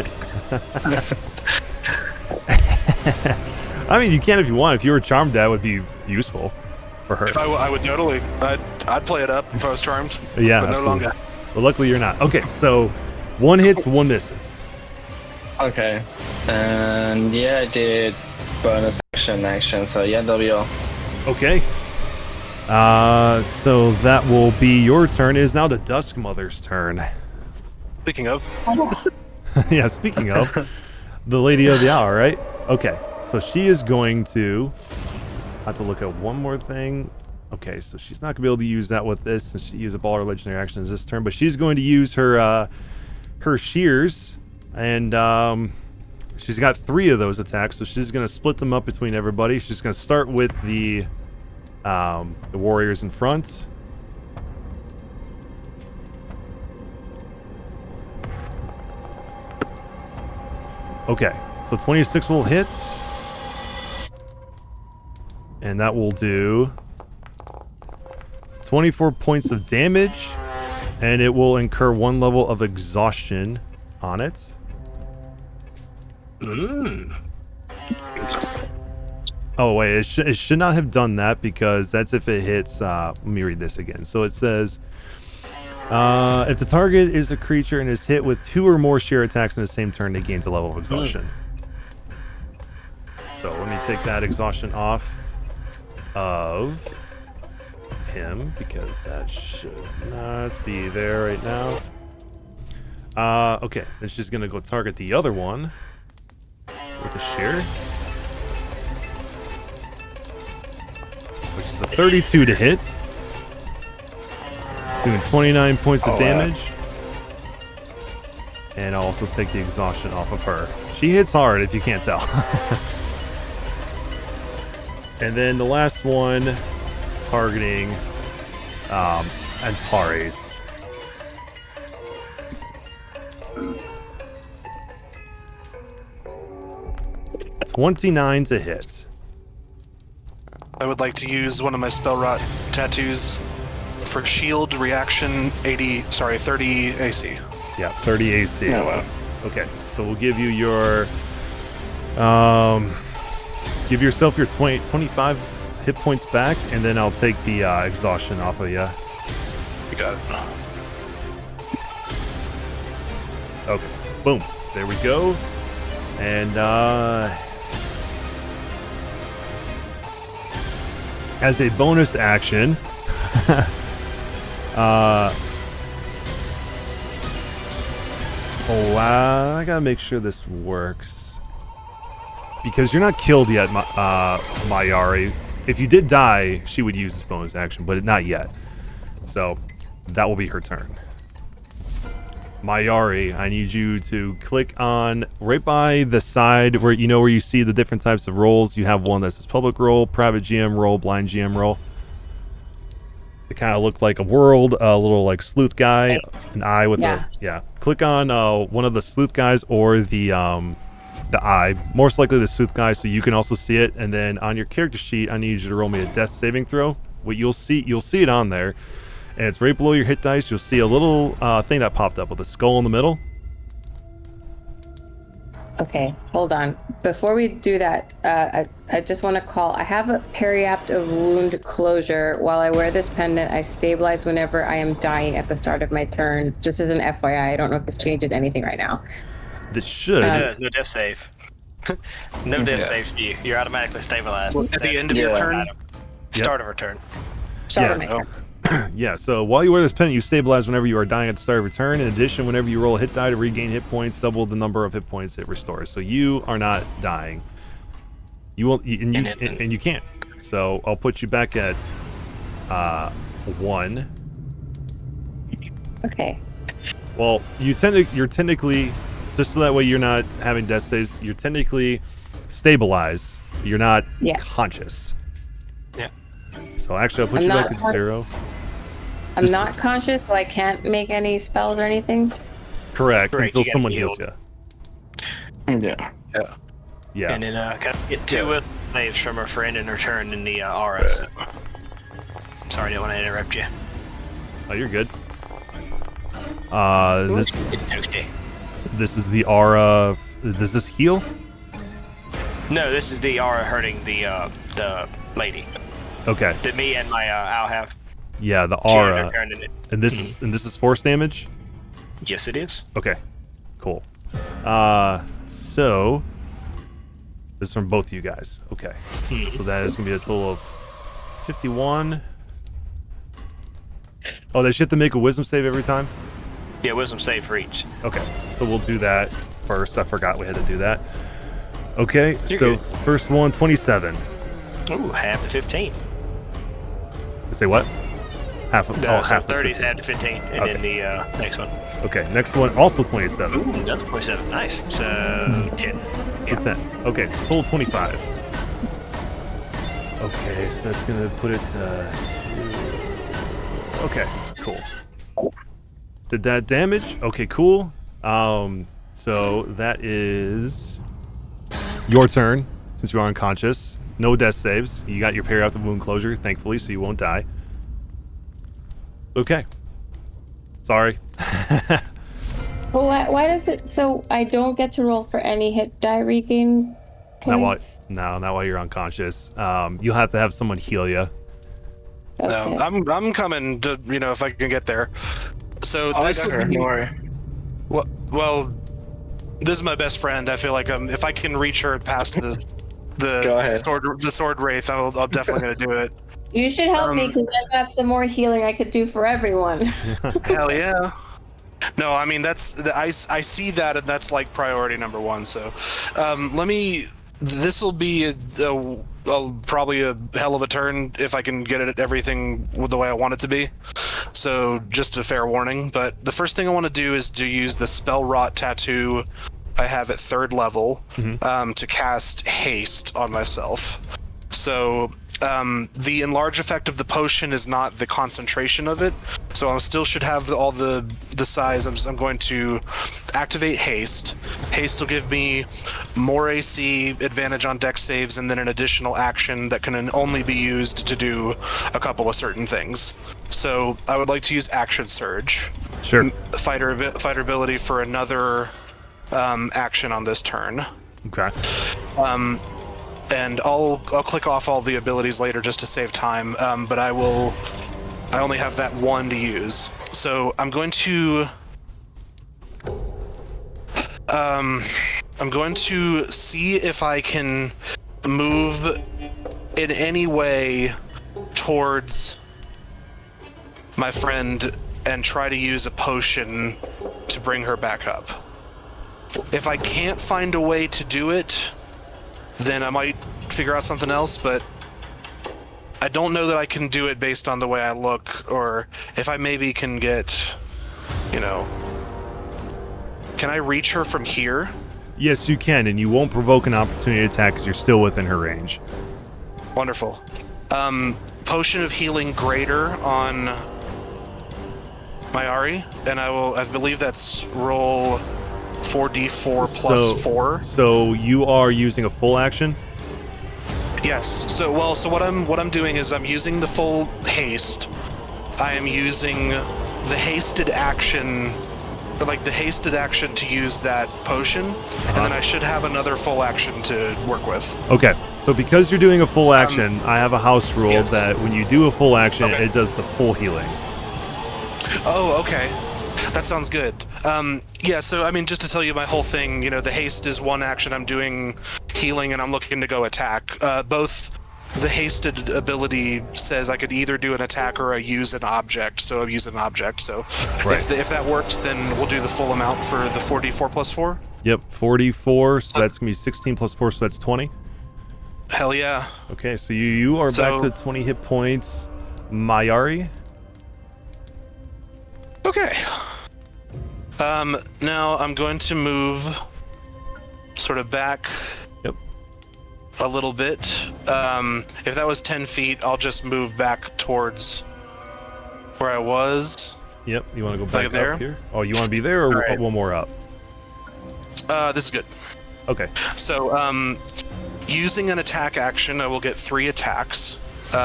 [SPEAKER 1] I mean, you can if you want. If you were charmed, that would be useful for her.
[SPEAKER 2] If I would totally, I'd play it up if I was charmed.
[SPEAKER 1] Yeah,
[SPEAKER 2] but no longer.
[SPEAKER 1] Well, luckily you're not. Okay, so one hits, one misses.
[SPEAKER 6] Okay. And yeah, I did bonus action, so yeah, that'll be all.
[SPEAKER 1] Okay. So that will be your turn. It is now the Dusk Mother's turn.
[SPEAKER 2] Speaking of.
[SPEAKER 1] Yeah, speaking of. The Lady of the Hour, right? Okay, so she is going to have to look at one more thing. Okay, so she's not going to be able to use that with this since she used up all her legendary actions this turn, but she's going to use her shears, and she's got 3 of those attacks, so she's going to split them up between everybody. She's going to start with the warriors in front. Okay, so 26 will hit. And that will do 24 points of damage. And it will incur 1 level of exhaustion on it.
[SPEAKER 6] Interesting.
[SPEAKER 1] Oh, wait, it should not have done that because that's if it hits... let me read this again. So it says... if the target is a creature and is hit with 2 or more sheer attacks in the same turn, it gains a level of exhaustion. So let me take that exhaustion off of him because that should not be there right now. Okay, then she's gonna go target the other one with a sheer, which is a 32 to hit, doing 29 points of damage. And I'll also take the exhaustion off of her. She hits hard if you can't tell. And then the last one, targeting Antares. It's 29 to hit.
[SPEAKER 2] I would like to use one of my spell rot tattoos for shield reaction 30 AC.
[SPEAKER 1] Yeah, 30 AC.
[SPEAKER 6] Oh, wow.
[SPEAKER 1] Okay, so we'll give you your give yourself your 25 hit points back, and then I'll take the exhaustion off of you.
[SPEAKER 2] You got it.
[SPEAKER 1] Okay, boom. There we go. And as a bonus action, I gotta make sure this works. Because you're not killed yet, Mayari. If you did die, she would use this bonus action, but not yet. So, that will be her turn. Mayari, I need you to click on right by the side where you see the different types of roles. You have one that says public role, private GM role, blind GM role. They kind of look like a world, a little like sleuth guy, an eye with Click on one of the sleuth guys or the eye, most likely the sleuth guy, so you can also see it. And then on your character sheet, I need you to roll me a death saving throw. What you'll see it on there, and it's right below your hit dice. You'll see a little thing that popped up with a skull in the middle.
[SPEAKER 5] Okay, hold on. Before we do that, I just want to call. I have a periapt of wound closure. While I wear this pendant, I stabilize whenever I am dying at the start of my turn. Just as an FYI, I don't know if this changes anything right now.
[SPEAKER 1] This should.
[SPEAKER 4] There's no death save. No death saves for you. You're automatically stabilized.
[SPEAKER 2] At the end of your turn?
[SPEAKER 4] Start of her turn.
[SPEAKER 5] Start of my turn.
[SPEAKER 1] Yeah, so while you wear this pendant, you stabilize whenever you are dying at the start of your turn. In addition, whenever you roll a hit die to regain hit points, double the number of hit points it restores. So you are not dying. You won't, and you can't. So I'll put you back at 1.
[SPEAKER 5] Okay.
[SPEAKER 1] Well, you're technically, just so that way you're not having death saves, you're technically stabilized. You're not conscious.
[SPEAKER 4] Yeah.
[SPEAKER 1] So actually, I'll put you back at 0.
[SPEAKER 5] I'm not conscious, so I can't make any spells or anything?
[SPEAKER 1] Correct, until someone heals you.
[SPEAKER 6] Yeah.
[SPEAKER 1] Yeah.
[SPEAKER 4] And then get 2 slaves from her friend in her turn in the auras. Sorry, I didn't want to interrupt you.
[SPEAKER 1] Oh, you're good. This is the aura. Does this heal?
[SPEAKER 4] No, this is the aura hurting the lady.
[SPEAKER 1] Okay.
[SPEAKER 4] That me and my owl have.
[SPEAKER 1] Yeah, the aura. And this is force damage?
[SPEAKER 4] Yes, it is.
[SPEAKER 1] Okay. Cool. So this is from both of you guys. Okay. So that is gonna be a total of 51. Oh, they should have to make a wisdom save every time?
[SPEAKER 4] Yeah, wisdom save for each.
[SPEAKER 1] Okay. So we'll do that first. I forgot we had to do that. Okay,
[SPEAKER 4] You're
[SPEAKER 1] so
[SPEAKER 4] good.
[SPEAKER 1] first one, 27.
[SPEAKER 4] Ooh, half to 15.
[SPEAKER 1] Say what? Half of
[SPEAKER 4] So
[SPEAKER 1] half
[SPEAKER 4] 30
[SPEAKER 1] is
[SPEAKER 4] is half to 15, and then the next one.
[SPEAKER 1] Okay, next one also 27.
[SPEAKER 4] Ooh, another 27. Nice. So 10.
[SPEAKER 1] So 10. Okay, so total 25. Okay, so that's gonna put it to 2. Okay, cool. Did that damage? Okay, cool. So that is your turn, since you are unconscious. No death saves. You got your perioptic wound closure, thankfully, so you won't die. Okay. Sorry.
[SPEAKER 5] Well, why does it... So I don't get to roll for any hit die regain points?
[SPEAKER 1] Not while you're unconscious. You'll have to have someone heal you.
[SPEAKER 5] Okay.
[SPEAKER 2] No, I'm coming to, if I can get there. So
[SPEAKER 6] Oh, I
[SPEAKER 2] this
[SPEAKER 6] got her.
[SPEAKER 2] will be,
[SPEAKER 6] Don't worry.
[SPEAKER 2] well, this is my best friend. I feel like if I can reach her past
[SPEAKER 6] Go ahead.
[SPEAKER 2] the sword wraith, I'm definitely gonna do it.
[SPEAKER 5] You should help me because I got some more healing I could do for everyone.
[SPEAKER 2] Hell yeah. No, I mean I see that, and that's like priority number one. So, this will be probably a hell of a turn if I can get it everything the way I want it to be. So just a fair warning. But the first thing I want to do is to use the spell rot tattoo I have at 3rd level to cast haste on myself. So the enlarge effect of the potion is not the concentration of it, so I still should have all the size. I'm going to activate haste. Haste will give me more AC, advantage on dex saves, and then an additional action that can only be used to do a couple of certain things. So I would like to use action surge.
[SPEAKER 1] Sure.
[SPEAKER 2] Fighter ability for another action on this turn.
[SPEAKER 1] Okay.
[SPEAKER 2] And I'll click off all the abilities later just to save time, but I only have that one to use. So I'm going to see if I can move in any way towards my friend and try to use a potion to bring her back up. If I can't find a way to do it, then I might figure out something else, but I don't know that I can do it based on the way I look, or if I maybe can get, can I reach her from here?
[SPEAKER 1] Yes, you can, and you won't provoke an opportunity attack because you're still within her range.
[SPEAKER 2] Wonderful. Potion of healing greater on Mayari, and I believe that's roll 4d4 plus 4.
[SPEAKER 1] So you are using a full action?
[SPEAKER 2] Yes. So what I'm doing is I'm using the full haste. I am using the hasted action, to use that potion, and then I should have another full action to work with.
[SPEAKER 1] Okay. So because you're doing a full action, I have a house rule
[SPEAKER 2] yes.
[SPEAKER 1] that when you do a full action, it does the full healing.
[SPEAKER 2] Oh, okay. That sounds good. Yeah, so I mean, just to tell you my whole thing, the haste is one action. I'm doing healing, and I'm looking to go attack. Both the hasted ability says I could either do an attack or use an object, so I'm using an object. So
[SPEAKER 1] right.
[SPEAKER 2] if that works, then we'll do the full amount for the 4d4 plus 4.
[SPEAKER 1] Yep, 44, so that's going to be 16 plus 4, so that's 20.
[SPEAKER 2] Hell yeah.
[SPEAKER 1] Okay, so you are back to 20 hit points. Mayari?
[SPEAKER 2] Okay. Now I'm going to move sort of back a little bit. If that was 10 feet, I'll just move back towards where I was.
[SPEAKER 1] Yep, you want to go back
[SPEAKER 2] there?
[SPEAKER 1] up here? Oh, you want to be there, or
[SPEAKER 2] right.
[SPEAKER 1] One more up?
[SPEAKER 2] This is good.
[SPEAKER 1] Okay.
[SPEAKER 2] So, using an attack action, I will get 3 attacks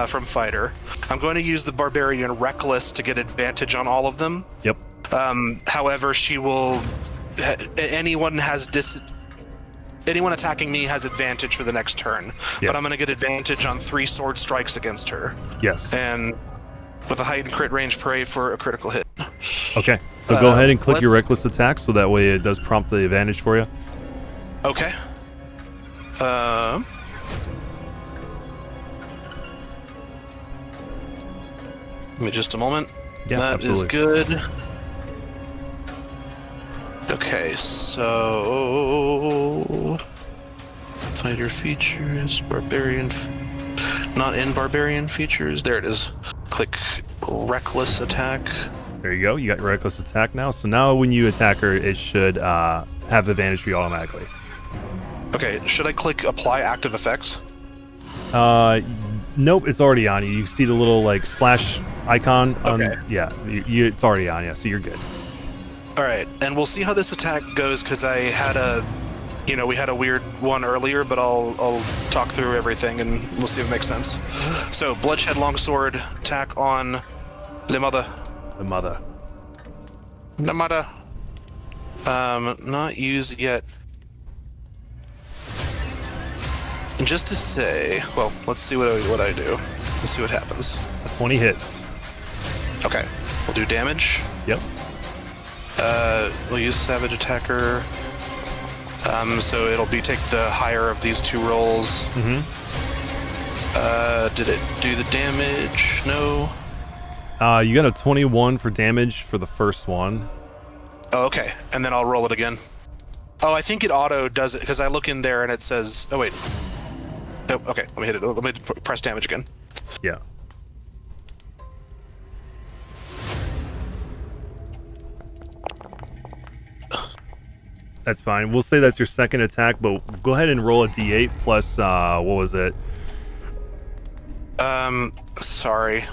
[SPEAKER 2] from fighter. I'm going to use the barbarian reckless to get advantage on all of them.
[SPEAKER 1] Yep.
[SPEAKER 2] However, she will. Anyone attacking me has advantage for the next turn.
[SPEAKER 1] Yes.
[SPEAKER 2] But I'm going to get advantage on 3 sword strikes against her.
[SPEAKER 1] Yes.
[SPEAKER 2] And with a heightened crit range, pray for a critical hit.
[SPEAKER 1] Okay. So go ahead and click your reckless attack, so that way it does prompt the advantage for you.
[SPEAKER 2] Okay. Give me just a moment.
[SPEAKER 1] Yeah,
[SPEAKER 2] that
[SPEAKER 1] absolutely.
[SPEAKER 2] is good. Okay, so fighter features, barbarian, not in barbarian features. There it is. Click reckless attack.
[SPEAKER 1] There you go. You got your reckless attack now. So now when you attack her, it should have advantage for you automatically.
[SPEAKER 2] Okay, should I click apply active effects?
[SPEAKER 1] Nope, it's already on you. You see the little slash icon.
[SPEAKER 2] Okay.
[SPEAKER 1] Yeah, it's already on you, so you're good.
[SPEAKER 2] All right, and we'll see how this attack goes because I had we had a weird one earlier, but I'll talk through everything and we'll see if it makes sense. So, bloodshed longsword attack on Le Mother.
[SPEAKER 1] The mother.
[SPEAKER 2] Le Mother. Not used yet. Just to say, well, let's see what I do. Let's see what happens.
[SPEAKER 1] 20 hits.
[SPEAKER 2] Okay, we'll do damage.
[SPEAKER 1] Yep.
[SPEAKER 2] We'll use Savage Attacker. So it'll be take the higher of these two rolls.
[SPEAKER 1] Mm-hmm.
[SPEAKER 2] Did it do the damage? No.
[SPEAKER 1] You got a 21 for damage for the first one.
[SPEAKER 2] Oh, okay. And then I'll roll it again. Oh, I think it auto does it because I look in there and it says. Oh wait. Nope. Okay. Let me hit it. Let me press damage again.
[SPEAKER 1] Yeah. That's fine. We'll say that's your second attack, but go ahead and roll a d8 plus, what was it?
[SPEAKER 2] Sorry.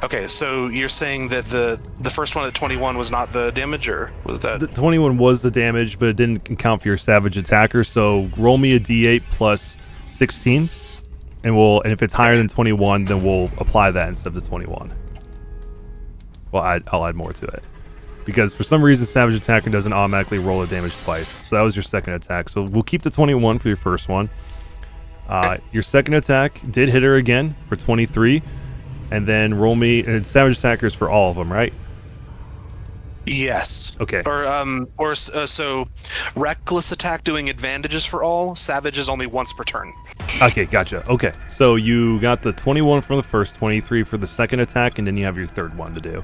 [SPEAKER 2] Okay, so you're saying that the first one at 21 was not the damage, or was that?
[SPEAKER 1] The 21 was the damage, but it didn't count for your savage attacker, so roll me a d8 plus 16, and if it's higher than 21, then we'll apply that instead of the 21. Well, I'll add more to it. Because for some reason, Savage Attacker doesn't automatically roll a damage twice. So that was your second attack. So we'll keep the 21 for your first one. Your second attack did hit her again for 23. And then roll me... And Savage Attacker is for all of them, right?
[SPEAKER 2] Yes.
[SPEAKER 1] Okay.
[SPEAKER 2] So Reckless Attack doing advantages for all. Savage is only once per turn.
[SPEAKER 1] Okay, gotcha. Okay. So you got the 21 from the first, 23 for the second attack, and then you have your third one to do.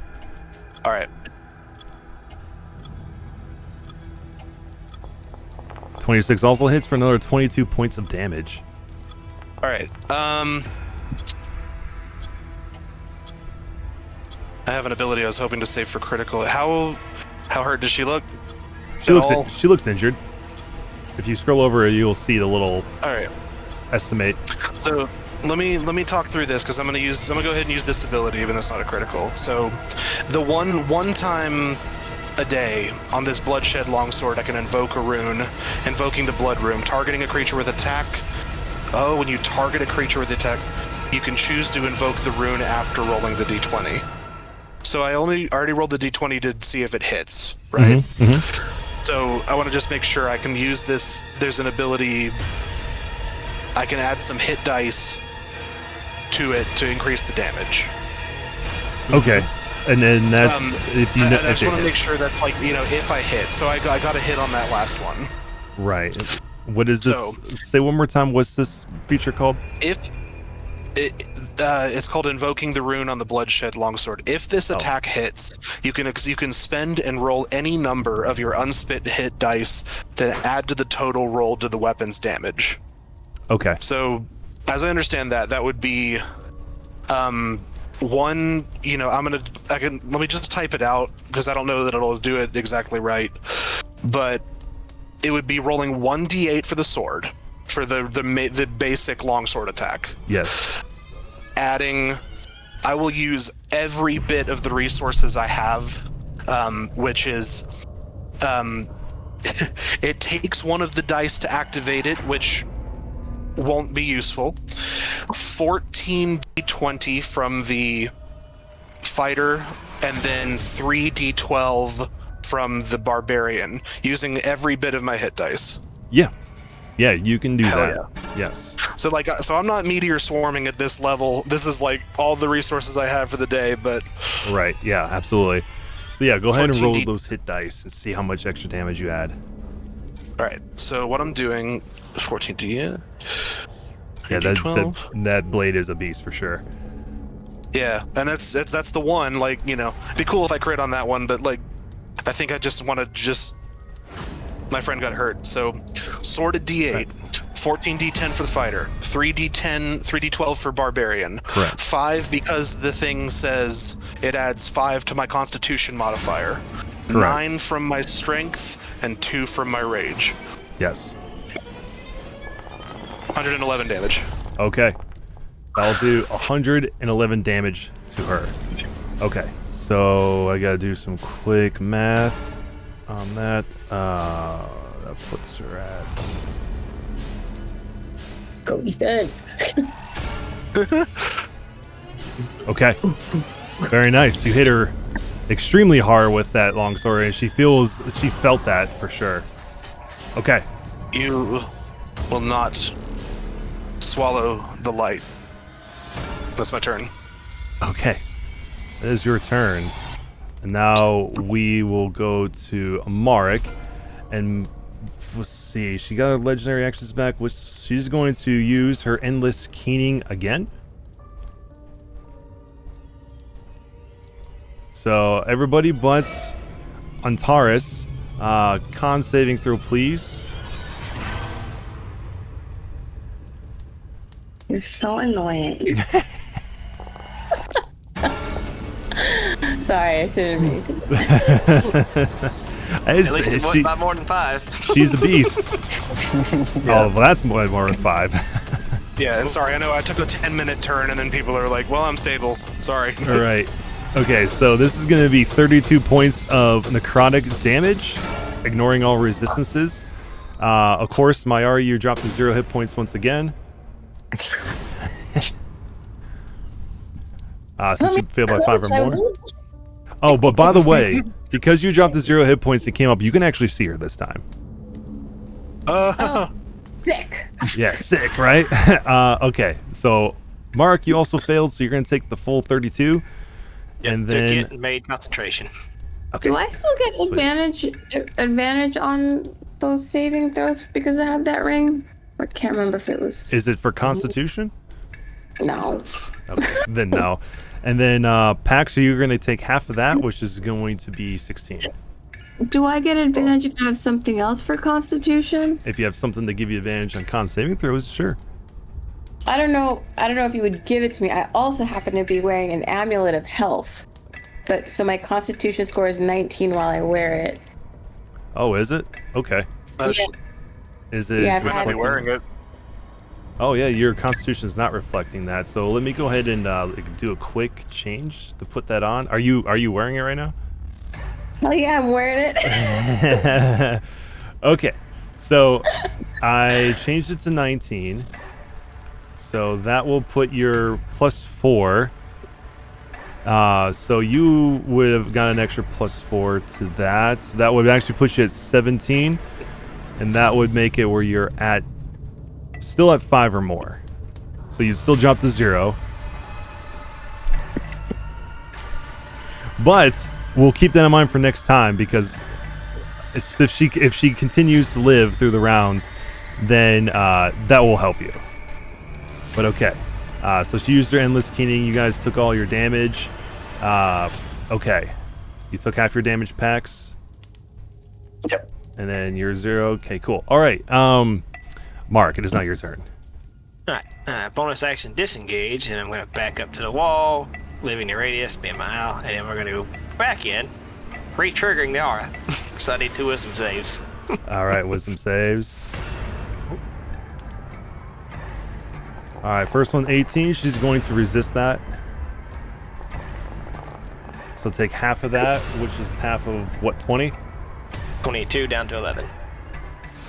[SPEAKER 2] All right.
[SPEAKER 1] 26 also hits for another 22 points of damage.
[SPEAKER 2] All right. I have an ability I was hoping to save for critical. How hurt does she look?
[SPEAKER 1] She looks injured. If you scroll over, you'll see the little
[SPEAKER 2] All right.
[SPEAKER 1] estimate.
[SPEAKER 2] So let me talk through this because I'm gonna go ahead and use this ability even though it's not a critical. So the one time a day on this bloodshed longsword I can invoke a rune, invoking the blood rune, targeting a creature with attack. Oh, when you target a creature with attack, you can choose to invoke the rune after rolling the d20. So I already rolled the d20 to see if it hits, right?
[SPEAKER 1] Mm-hmm. Mm-hmm.
[SPEAKER 2] So I want to just make sure I can use this. There's an ability I can add some hit dice to it to increase the damage.
[SPEAKER 1] Okay. And then that's if you know.
[SPEAKER 2] I just want to make sure that's if I hit. So I got a hit on that last one.
[SPEAKER 1] Right. What is this? Say one more time. What's this feature called?
[SPEAKER 2] It's called invoking the rune on the bloodshed longsword. If this attack hits, you can spend and roll any number of your unspent hit dice to add to the total roll to the weapon's damage.
[SPEAKER 1] Okay.
[SPEAKER 2] So, as I understand that would be, one. Let me just type it out because I don't know that it'll do it exactly right, but it would be rolling 1d8 for the sword for the basic longsword attack.
[SPEAKER 1] Yes.
[SPEAKER 2] Adding, I will use every bit of the resources I have, which is, it takes one of the dice to activate it, which won't be useful. 14d20 from the fighter, and then 3d12 from the barbarian, using every bit of my hit dice.
[SPEAKER 1] Yeah. Yeah, you can do
[SPEAKER 2] Hell
[SPEAKER 1] that.
[SPEAKER 2] Yeah.
[SPEAKER 1] Yes.
[SPEAKER 2] So I'm not meteor swarming at this level. This is like all the resources I have for the day, but...
[SPEAKER 1] Right, yeah, absolutely. So yeah, go ahead and roll
[SPEAKER 2] 14D
[SPEAKER 1] those hit dice and see how much extra damage you add.
[SPEAKER 2] All right, so what I'm doing... 14D, yeah?
[SPEAKER 1] Yeah, that blade is a beast for sure.
[SPEAKER 2] Yeah, and that's the one, it'd be cool if I crit on that one, but, I think I just want to my friend got hurt, so sorted D8, right. 14d10 for the fighter, 3d12 for barbarian,
[SPEAKER 1] correct.
[SPEAKER 2] 5 because the thing says it adds 5 to my constitution modifier, correct. 9 from my strength, and 2 from my rage.
[SPEAKER 1] Yes.
[SPEAKER 2] 111 damage.
[SPEAKER 1] Okay. That'll do 111 damage to her. Okay. So I gotta do some quick math. on that. That puts her at...
[SPEAKER 5] Go Ethan.
[SPEAKER 1] Okay. Very nice. You hit her extremely hard with that long sword, and she felt that for sure. Okay.
[SPEAKER 2] You will not swallow the light. That's my turn.
[SPEAKER 1] Okay. That is your turn. And now we will go to Marek, and let's see. She got her legendary actions back, which she's going to use her endless keening again. So everybody but Antares, con saving throw, please.
[SPEAKER 5] You're so annoying. Sorry, I shouldn't be.
[SPEAKER 4] At least it wasn't by more than 5.
[SPEAKER 1] She's a beast. Oh, well, that's more than 5.
[SPEAKER 2] Yeah, and sorry, I know I took a 10-minute turn, and then people are like, well, I'm stable. Sorry.
[SPEAKER 1] All right. Okay, so this is going to be 32 points of necrotic damage, ignoring all resistances. Of course, Mayari, you dropped to 0 hit points once again. Since you failed by 5 or more. Oh, but by the way, because you dropped to 0 hit points, it came up. You can actually see her this time.
[SPEAKER 5] Sick.
[SPEAKER 1] Yeah, sick, right? Okay, so Mark, you also failed, so you're going to take the full 32.
[SPEAKER 4] Yep,
[SPEAKER 1] and then
[SPEAKER 4] took it and made concentration.
[SPEAKER 1] Okay.
[SPEAKER 5] Do I still get
[SPEAKER 1] Sweet.
[SPEAKER 5] advantage on those saving throws because I have that ring? I can't remember if it was.
[SPEAKER 1] Is it for Constitution?
[SPEAKER 5] No.
[SPEAKER 1] Okay, then no. And then Pax, you're going to take half of that, which is going to be 16.
[SPEAKER 5] Do I get advantage if I have something else for Constitution?
[SPEAKER 1] If you have something to give you advantage on con saving throws, sure.
[SPEAKER 5] I don't know if you would give it to me. I also happen to be wearing an amulet of health. But so my Constitution score is 19 while I wear it.
[SPEAKER 1] Oh, is it? Okay.
[SPEAKER 5] Yeah.
[SPEAKER 1] Is it?
[SPEAKER 5] Yeah,
[SPEAKER 2] I might be wearing it.
[SPEAKER 1] Oh yeah, your Constitution is not reflecting that. So let me go ahead and do a quick change to put that on. Are you wearing it right now?
[SPEAKER 5] Oh yeah, I'm wearing it.
[SPEAKER 1] Okay, so I changed it to 19. So that will put your +4. So you would have got an extra +4 to that. So that would actually put you at 17. And that would make it where you're still at 5 or more. So you still drop to 0. But we'll keep that in mind for next time, because if she continues to live through the rounds, then that will help you. But okay, so she used her endless keening. You guys took all your damage. Okay, you took half your damage, Pax.
[SPEAKER 6] Yep.
[SPEAKER 1] And then you're 0. Okay, cool. All right, Mark, it is now your turn.
[SPEAKER 4] All right, bonus action disengage, and I'm going to back up to the wall, leaving the radius, being my owl, and then we're going to go back in, re-triggering the aura. So I need 2 wisdom saves.
[SPEAKER 1] All right, wisdom saves. All right, first one 18. She's going to resist that. So take half of that, which is half of what, 20?
[SPEAKER 4] 22 down to 11.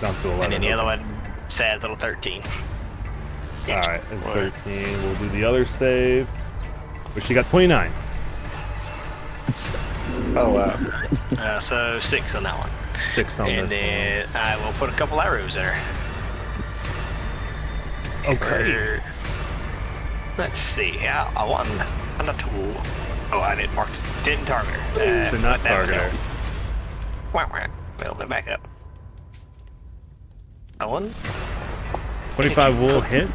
[SPEAKER 1] Down to 11.
[SPEAKER 4] And then the other one, sad little 13.
[SPEAKER 1] All right, and 13. We'll do the other save, which she got 29.
[SPEAKER 6] Oh wow.
[SPEAKER 4] So 6 on that one.
[SPEAKER 1] 6 on
[SPEAKER 4] And
[SPEAKER 1] this
[SPEAKER 4] then I will put a couple arrows in her.
[SPEAKER 1] one. Okay.
[SPEAKER 4] Let's see. I want a tool. Oh, I didn't mark. Didn't target her.
[SPEAKER 1] Did not target her.
[SPEAKER 4] Wah. Build it back up. That one.
[SPEAKER 1] 25 will hit,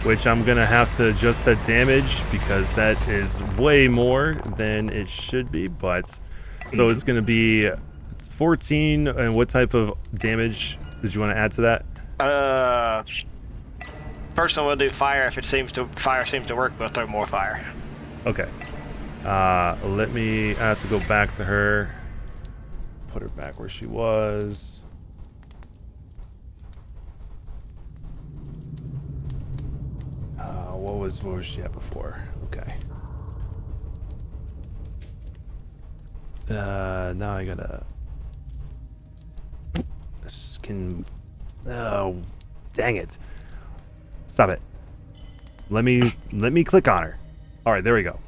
[SPEAKER 1] which I'm going to have to adjust that damage because that is way more than it should be. But so it's going to be 14. And what type of damage did you want to add to that?
[SPEAKER 4] First one we'll do fire. If fire seems to work, we'll throw more fire.
[SPEAKER 1] Okay. I have to go back to her. Put her back where she was. What was she at before? Okay. Now I gotta can... Oh, dang it. Stop it. Let me click on her. All right, there we go.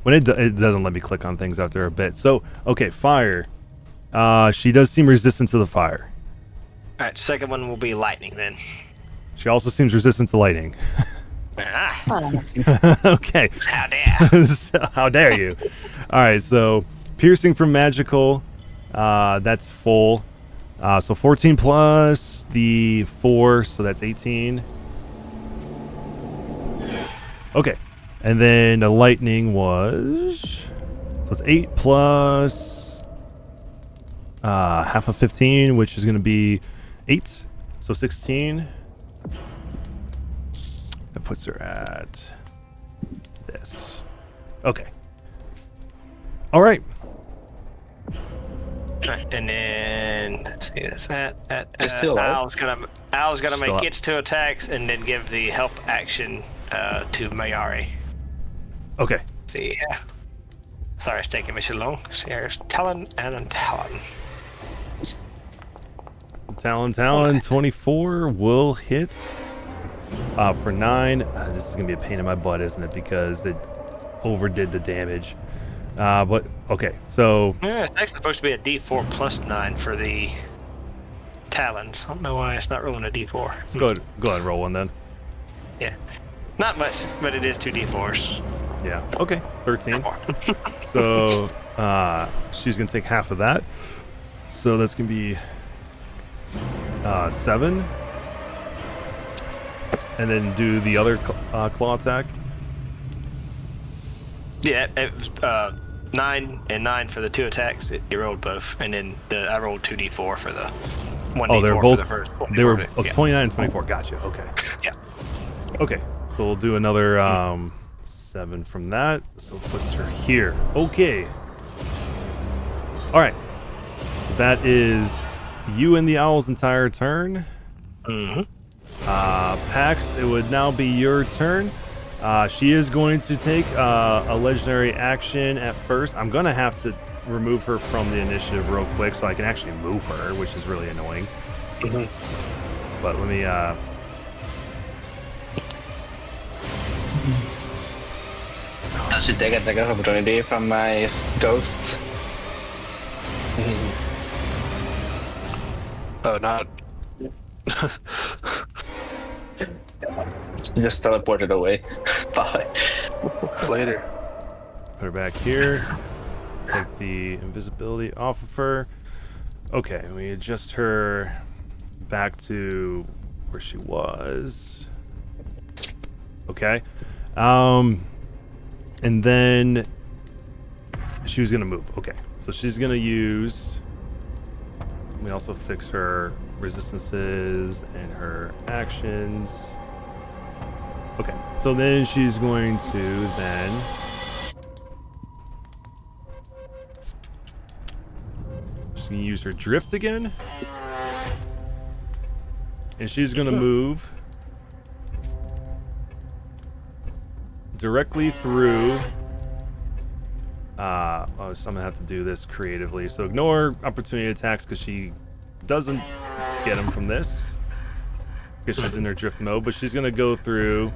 [SPEAKER 1] When it doesn't let me click on things after a bit. So, okay, fire. She does seem resistant to the fire.
[SPEAKER 4] All right, second one will be lightning then.
[SPEAKER 1] She also seems resistant to lightning.
[SPEAKER 4] Ah,
[SPEAKER 1] Okay.
[SPEAKER 4] how dare!
[SPEAKER 1] So, how dare you? All right, so piercing from magical, that's full. So 14 plus the 4, so that's 18. Okay, and then the lightning was, so it's 8 plus half of 15, which is going to be 8, so 16. That puts her at this. Okay. All right.
[SPEAKER 4] And then let's see, that's that.
[SPEAKER 6] It's still alive?
[SPEAKER 4] Al's gonna
[SPEAKER 1] Still
[SPEAKER 4] make
[SPEAKER 1] up.
[SPEAKER 4] its 2 attacks and then give the help action to Mayari.
[SPEAKER 1] Okay.
[SPEAKER 4] See, yeah. Sorry, it's taking me so long. So there's Talon and then Talon.
[SPEAKER 1] Talon, 24 will hit for 9. This is going to be a pain in my butt, isn't it? Because it overdid the damage. But, okay, so...
[SPEAKER 4] Yeah, it's actually supposed to be a D4 plus 9 for the Talons. I don't know why it's not rolling a D4.
[SPEAKER 1] Let's go ahead and roll one then.
[SPEAKER 4] Yeah. Not much, but it is 2 D4s.
[SPEAKER 1] Yeah. Okay, 13. So, she's going to take half of that. So that's going to be 7. And then do the other claw attack.
[SPEAKER 4] Yeah, it was 9 and 9 for the 2 attacks. It rolled both, and then I rolled 2d4 for the 1d4
[SPEAKER 1] Oh, they were
[SPEAKER 4] for
[SPEAKER 1] both.
[SPEAKER 4] the first.
[SPEAKER 1] They were
[SPEAKER 4] yeah.
[SPEAKER 1] 29 and 24. Gotcha. Okay.
[SPEAKER 4] Yeah.
[SPEAKER 1] Okay. So we'll do another 7 from that. So it puts her here. Okay. All right. So that is you and the owl's entire turn.
[SPEAKER 4] Mm-hmm.
[SPEAKER 1] Pax, it would now be your turn. She is going to take a legendary action at first. I'm going to have to remove her from the initiative real quick so I can actually move her, which is really annoying. But let me...
[SPEAKER 6] I should take an opportunity from my ghosts.
[SPEAKER 2] Oh, not.
[SPEAKER 6] Just teleported away. Bye.
[SPEAKER 2] Later.
[SPEAKER 1] Put her back here. Take the invisibility off of her. Okay, we adjust her back to where she was. Okay. And then she was gonna move. Okay, so she's gonna use. We also fix her resistances and her actions. Okay, so then she's going to then. She's gonna use her drift again. And she's gonna move directly through. So I'm gonna have to do this creatively. So ignore opportunity attacks because she doesn't get them from this. Because she's in her drift mode, but she's gonna go through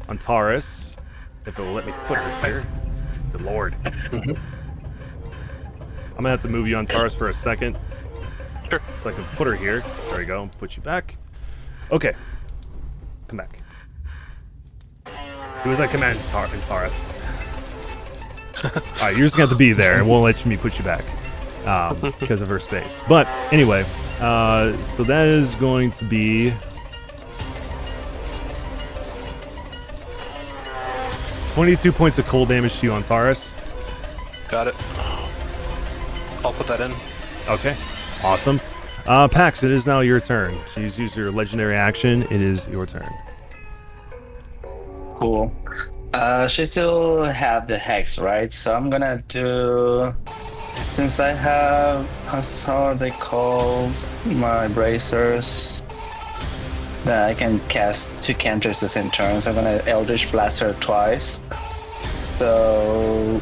[SPEAKER 1] Antares. If it'll let me put her here. Good lord. I'm gonna have to move you Antares for a second.
[SPEAKER 2] Sure.
[SPEAKER 1] So I can put her here. There we go. Put you back. Okay. Come back. Who was I command Antares? Alright, you're just gonna have to be there. It won't let me put you back. Because of her space. But anyway, so that is going to be 22 points of cold damage to you, Antares.
[SPEAKER 2] Got it. I'll put that in.
[SPEAKER 1] Okay, awesome. Pax, it is now your turn. She's used your legendary action. It is your turn.
[SPEAKER 6] Cool. She still have the hex, right? So I'm gonna do. Since I have, how are they called? My bracers. That I can cast 2 cantrips the same turn. So I'm gonna Eldritch Blast her twice. So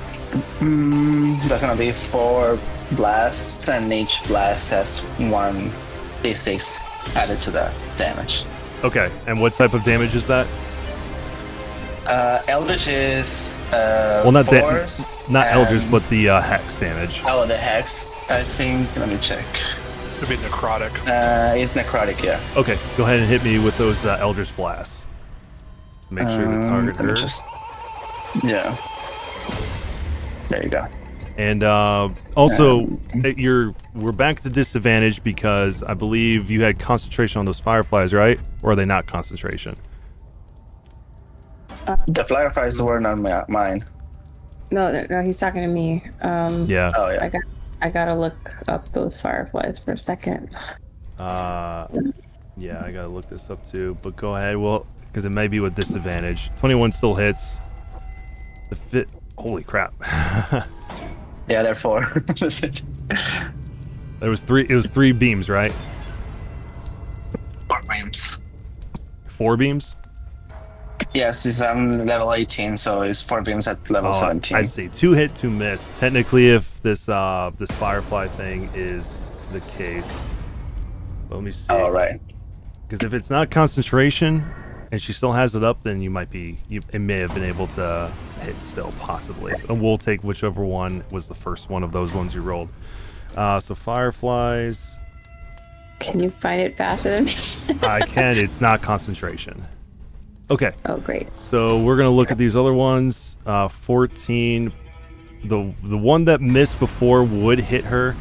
[SPEAKER 6] that's gonna be 4 blasts, and each blast has 1d6 added to the damage.
[SPEAKER 1] Okay, and what type of damage is that?
[SPEAKER 6] Eldritch is
[SPEAKER 1] Well, not
[SPEAKER 6] force,
[SPEAKER 1] not
[SPEAKER 6] and-
[SPEAKER 1] Eldritch, but the hex damage.
[SPEAKER 6] Oh, the hex. I think. Let me check.
[SPEAKER 2] It'd be necrotic.
[SPEAKER 6] It's necrotic, yeah.
[SPEAKER 1] Okay, go ahead and hit me with those Eldritch blasts. Make sure to target
[SPEAKER 6] let me
[SPEAKER 1] her.
[SPEAKER 6] Yeah. There you go.
[SPEAKER 1] And also, we're back to disadvantage because I believe you had concentration on those fireflies, right? Or are they not concentration?
[SPEAKER 6] The fireflies were not mine.
[SPEAKER 5] No, he's talking to me.
[SPEAKER 1] Yeah.
[SPEAKER 6] Oh yeah.
[SPEAKER 5] I gotta look up those fireflies for a second.
[SPEAKER 1] Yeah, I gotta look this up too. But go ahead, well, because it may be with disadvantage. 21 still hits. The fit. Holy crap.
[SPEAKER 6] Yeah, they're 4.
[SPEAKER 1] There was 3. It was 3 beams, right?
[SPEAKER 6] 4 beams.
[SPEAKER 1] 4 beams.
[SPEAKER 6] Yes, because I'm level 18, so it's 4 beams at level 17.
[SPEAKER 1] I see. 2 hit, 2 miss. Technically, if this this firefly thing is the case, let me see.
[SPEAKER 6] Oh, right.
[SPEAKER 1] Because if it's not concentration and she still has it up, then it may have been able to hit still, possibly. And we'll take whichever one was the first one of those ones you rolled. So fireflies.
[SPEAKER 5] Can you find it faster than me?
[SPEAKER 1] I can. It's not concentration. Okay.
[SPEAKER 5] Oh, great.
[SPEAKER 1] So we're gonna look at these other ones. 14. The one that missed before would hit her.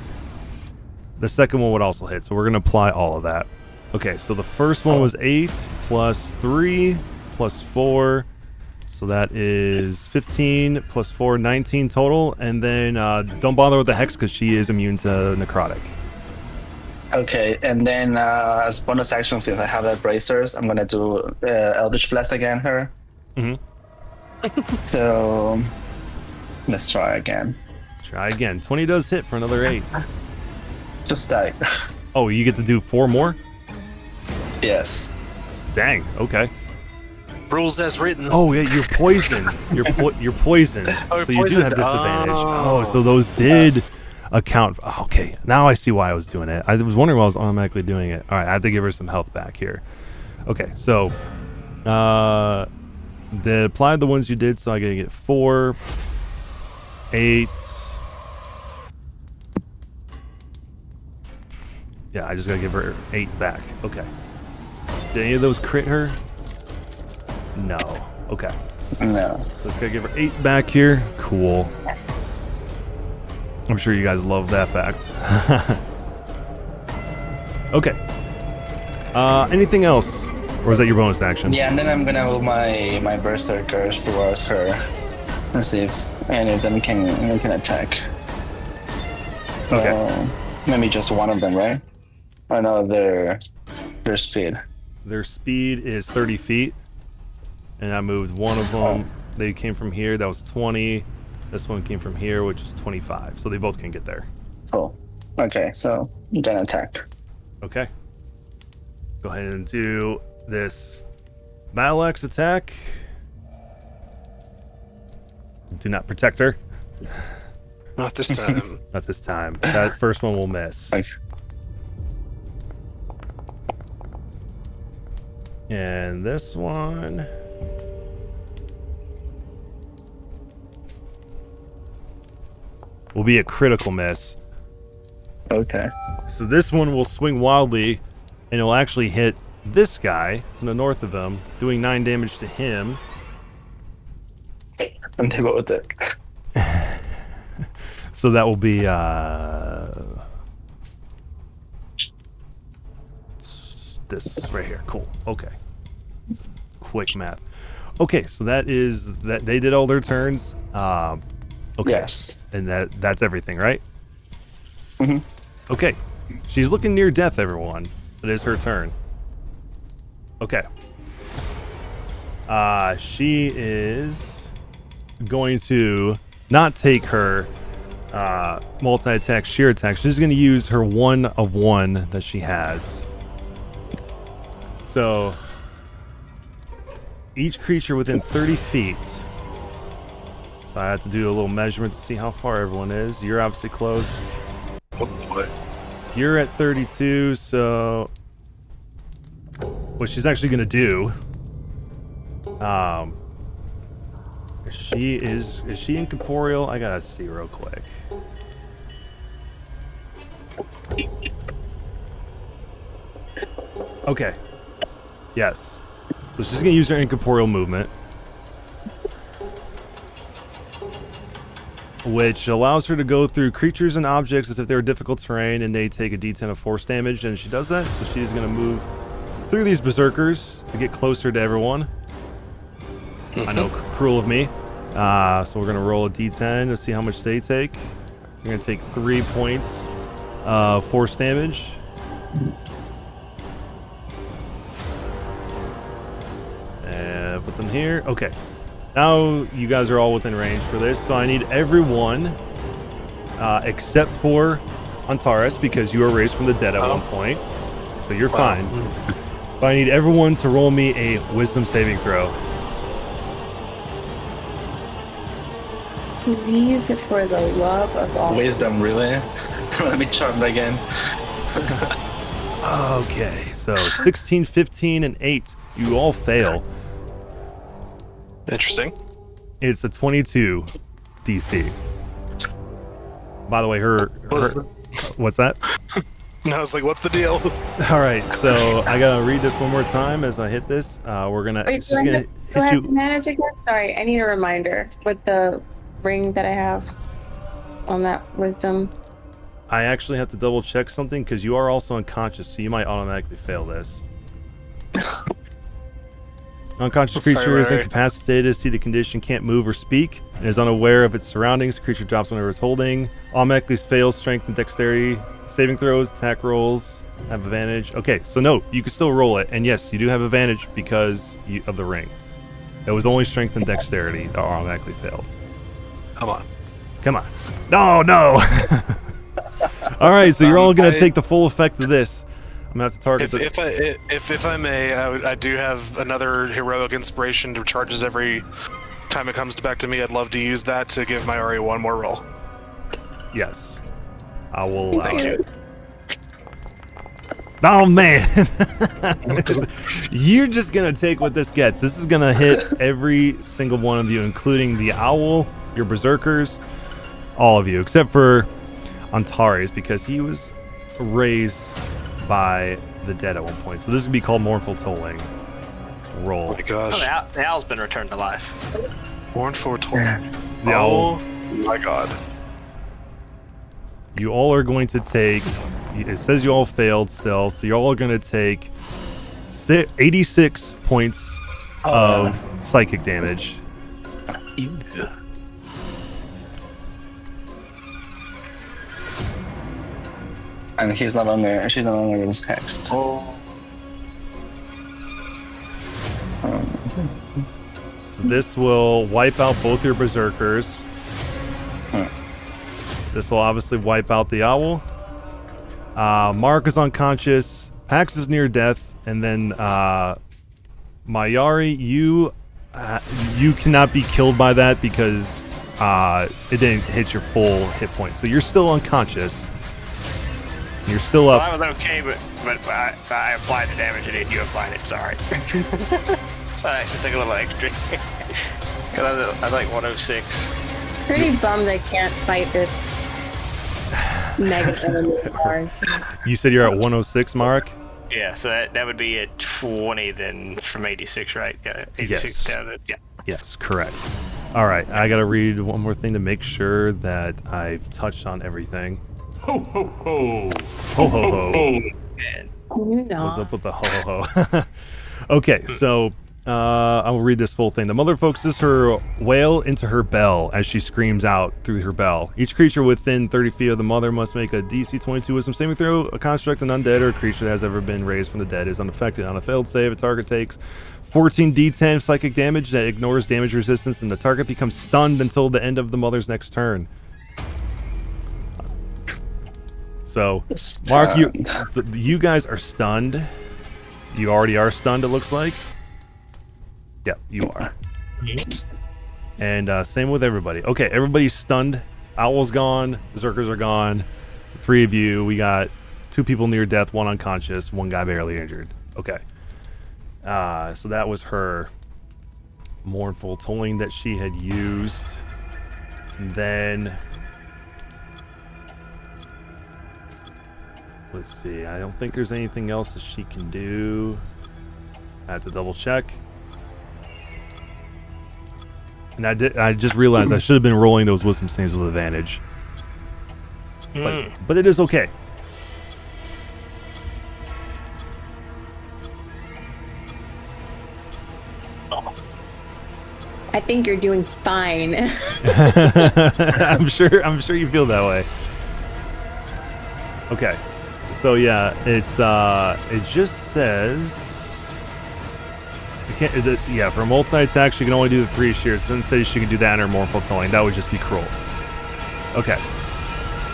[SPEAKER 1] The second one would also hit. So we're gonna apply all of that. Okay. So the first one was 8 plus 3 plus 4. So that is 15 plus 4, 19 total. And then don't bother with the hex because she is immune to necrotic.
[SPEAKER 6] Okay, and then as bonus action, since I have that bracers, I'm gonna do Eldritch Blast again her.
[SPEAKER 1] Mm-hmm.
[SPEAKER 6] So let's try again.
[SPEAKER 1] Try again. 20 does hit for another 8.
[SPEAKER 6] Just die.
[SPEAKER 1] Oh, you get to do 4 more?
[SPEAKER 6] Yes.
[SPEAKER 1] Dang. Okay.
[SPEAKER 2] Rules as written.
[SPEAKER 1] Oh yeah, you're poisoned. You're poisoned.
[SPEAKER 2] Oh,
[SPEAKER 1] So you do have
[SPEAKER 2] poisoned.
[SPEAKER 1] disadvantage.
[SPEAKER 2] Oh.
[SPEAKER 1] Oh, so those did account for, okay, now I see why I was doing it. I was wondering why I was automatically doing it. All right, I have to give her some health back here. Okay, so they applied the ones you did, so I gotta get 4, 8. Yeah, I just gotta give her 8 back. Okay. Did any of those crit her? No. Okay.
[SPEAKER 6] No.
[SPEAKER 1] So just gotta give her 8 back here. Cool. I'm sure you guys love that fact. Okay. Anything else? Or is that your bonus action?
[SPEAKER 6] Yeah, and then I'm gonna move my berserkers towards her and see if any of them can attack. So
[SPEAKER 1] Okay.
[SPEAKER 6] maybe just one of them, right? I know their speed.
[SPEAKER 1] Their speed is 30 feet. And I moved one of them. They came from here. That was 20. This one came from here, which is 25. So they both can get there.
[SPEAKER 6] Cool. Okay, so then attack.
[SPEAKER 1] Okay. Go ahead and do this battle axe attack. Do not protect her.
[SPEAKER 2] Not this time.
[SPEAKER 1] Not this time. That first one will miss. And this one will be a critical miss.
[SPEAKER 6] Okay.
[SPEAKER 1] So this one will swing wildly, and it'll actually hit this guy to the north of him, doing 9 damage to him.
[SPEAKER 6] And they both it.
[SPEAKER 1] So that will be this right here. Cool. Okay. Quick math. Okay, so that is that. They did all their turns. Okay.
[SPEAKER 6] Yes.
[SPEAKER 1] And that's everything, right?
[SPEAKER 6] Mm-hmm.
[SPEAKER 1] Okay. She's looking near death, everyone. It is her turn. Okay. She is going to not take her multi-attack sheer attack. She's going to use her 1 of 1 that she has. So each creature within 30 feet. So I have to do a little measurement to see how far everyone is. You're obviously close.
[SPEAKER 7] Oh boy.
[SPEAKER 1] You're at 32, so what she's actually gonna do, is she incorporeal? I gotta see real quick. Okay. Yes. So she's gonna use her incorporeal movement, which allows her to go through creatures and objects as if they were difficult terrain and they take a d10 of force damage, and she does that, so she's going to move through these berserkers to get closer to everyone. I know, cruel of me. So we're going to roll a d10 to see how much they take. You're going to take 3 points of force damage. And put them here. Okay. Now you guys are all within range for this, so I need everyone, except for Antares, because you were raised from the dead at one point, so you're fine. But I need everyone to roll me a wisdom saving throw.
[SPEAKER 5] Please, for the love of all.
[SPEAKER 6] Wisdom, really? Let me charmed again.
[SPEAKER 1] Okay, so 16, 15, and 8. You all fail.
[SPEAKER 2] Interesting.
[SPEAKER 1] It's a 22 DC. By the way, what's that?
[SPEAKER 2] No, I was like, what's the deal?
[SPEAKER 1] All right, so I gotta read this one more time as I hit this. We're gonna.
[SPEAKER 5] Wait,
[SPEAKER 1] She's gonna
[SPEAKER 5] do I have to manage again? Sorry, I need a reminder with the ring that I have on that wisdom.
[SPEAKER 1] I actually have to double check something because you are also unconscious, so you might automatically fail this. Unconscious creature is incapacitated, see the condition, can't move or speak, and is unaware of its surroundings. Creature drops whenever it's holding. Automatically fails strength and dexterity saving throws, attack rolls, have advantage. Okay, so no, you can still roll it, and yes, you do have advantage because of the ring. It was only strength and dexterity that automatically failed.
[SPEAKER 2] Come on.
[SPEAKER 1] No. All right, so you're all gonna take the full effect of this. I'm gonna have to target.
[SPEAKER 2] If I may, I do have another heroic inspiration that charges every time it comes back to me. I'd love to use that to give my Ari one more roll.
[SPEAKER 1] Yes, I will allow
[SPEAKER 2] Thank
[SPEAKER 1] it. Oh man, you're just gonna take what this gets. This is gonna hit every single one of you, including the owl, your berserkers, all of you, except for Antares, because he was raised by the dead at one point. So this would be called mournful tolling. Roll.
[SPEAKER 2] Oh my gosh.
[SPEAKER 4] Oh, the owl's been returned to life.
[SPEAKER 2] Mournful tolling.
[SPEAKER 1] The owl.
[SPEAKER 2] Oh my god.
[SPEAKER 1] You all are going to take. It says you all failed still, so you're all going to take 86 points of psychic damage.
[SPEAKER 6] And she's no longer is hexed.
[SPEAKER 1] So this will wipe out both your berserkers. This will obviously wipe out the owl. Mark is unconscious. Pax is near death, and then Mayari, you cannot be killed by that because it didn't hit your full hit point. So you're still unconscious. You're still up.
[SPEAKER 4] Well, I was okay, but I applied the damage and you applied it. Sorry. So I actually took a little extra. Because I was like 106.
[SPEAKER 5] Pretty bummed I can't fight this mega enemy cards.
[SPEAKER 1] You said you're at 106, Mark?
[SPEAKER 4] Yeah, so that would be at 20 then from 86, right? Yeah, 86
[SPEAKER 1] Yes.
[SPEAKER 4] down to, yeah.
[SPEAKER 1] Yes, correct. All right, I gotta read one more thing to make sure that I've touched on everything.
[SPEAKER 8] Ho ho ho!
[SPEAKER 1] Ho ho ho!
[SPEAKER 4] And
[SPEAKER 1] What's up with the ho ho ho? Okay, so I'll read this full thing. The mother focuses her wail into her bell as she screams out through her bell. Each creature within 30 feet of the mother must make a DC 22 wisdom saving throw. A construct, an undead, or a creature that has ever been raised from the dead is unaffected. On a failed save, a target takes 14 d10 psychic damage that ignores damage resistance, and the target becomes stunned until the end of the mother's next turn. So, Mark, you guys are stunned. You already are stunned, it looks like. Yep, you are. And same with everybody. Okay, everybody's stunned. Owl's gone. Berserkers are gone. 3 of you. We got 2 people near death, 1 unconscious, 1 guy barely injured. Okay. So that was her mournful tolling that she had used. And then let's see. I don't think there's anything else that she can do. I have to double check. And I just realized I should have been rolling those wisdom saves with advantage. But it is okay.
[SPEAKER 5] I think you're doing fine.
[SPEAKER 1] I'm sure you feel that way. Okay. So yeah, it just says for multi-attack she can only do the 3 shears. It doesn't say she can do that in her mournful tolling. That would just be cruel. Okay.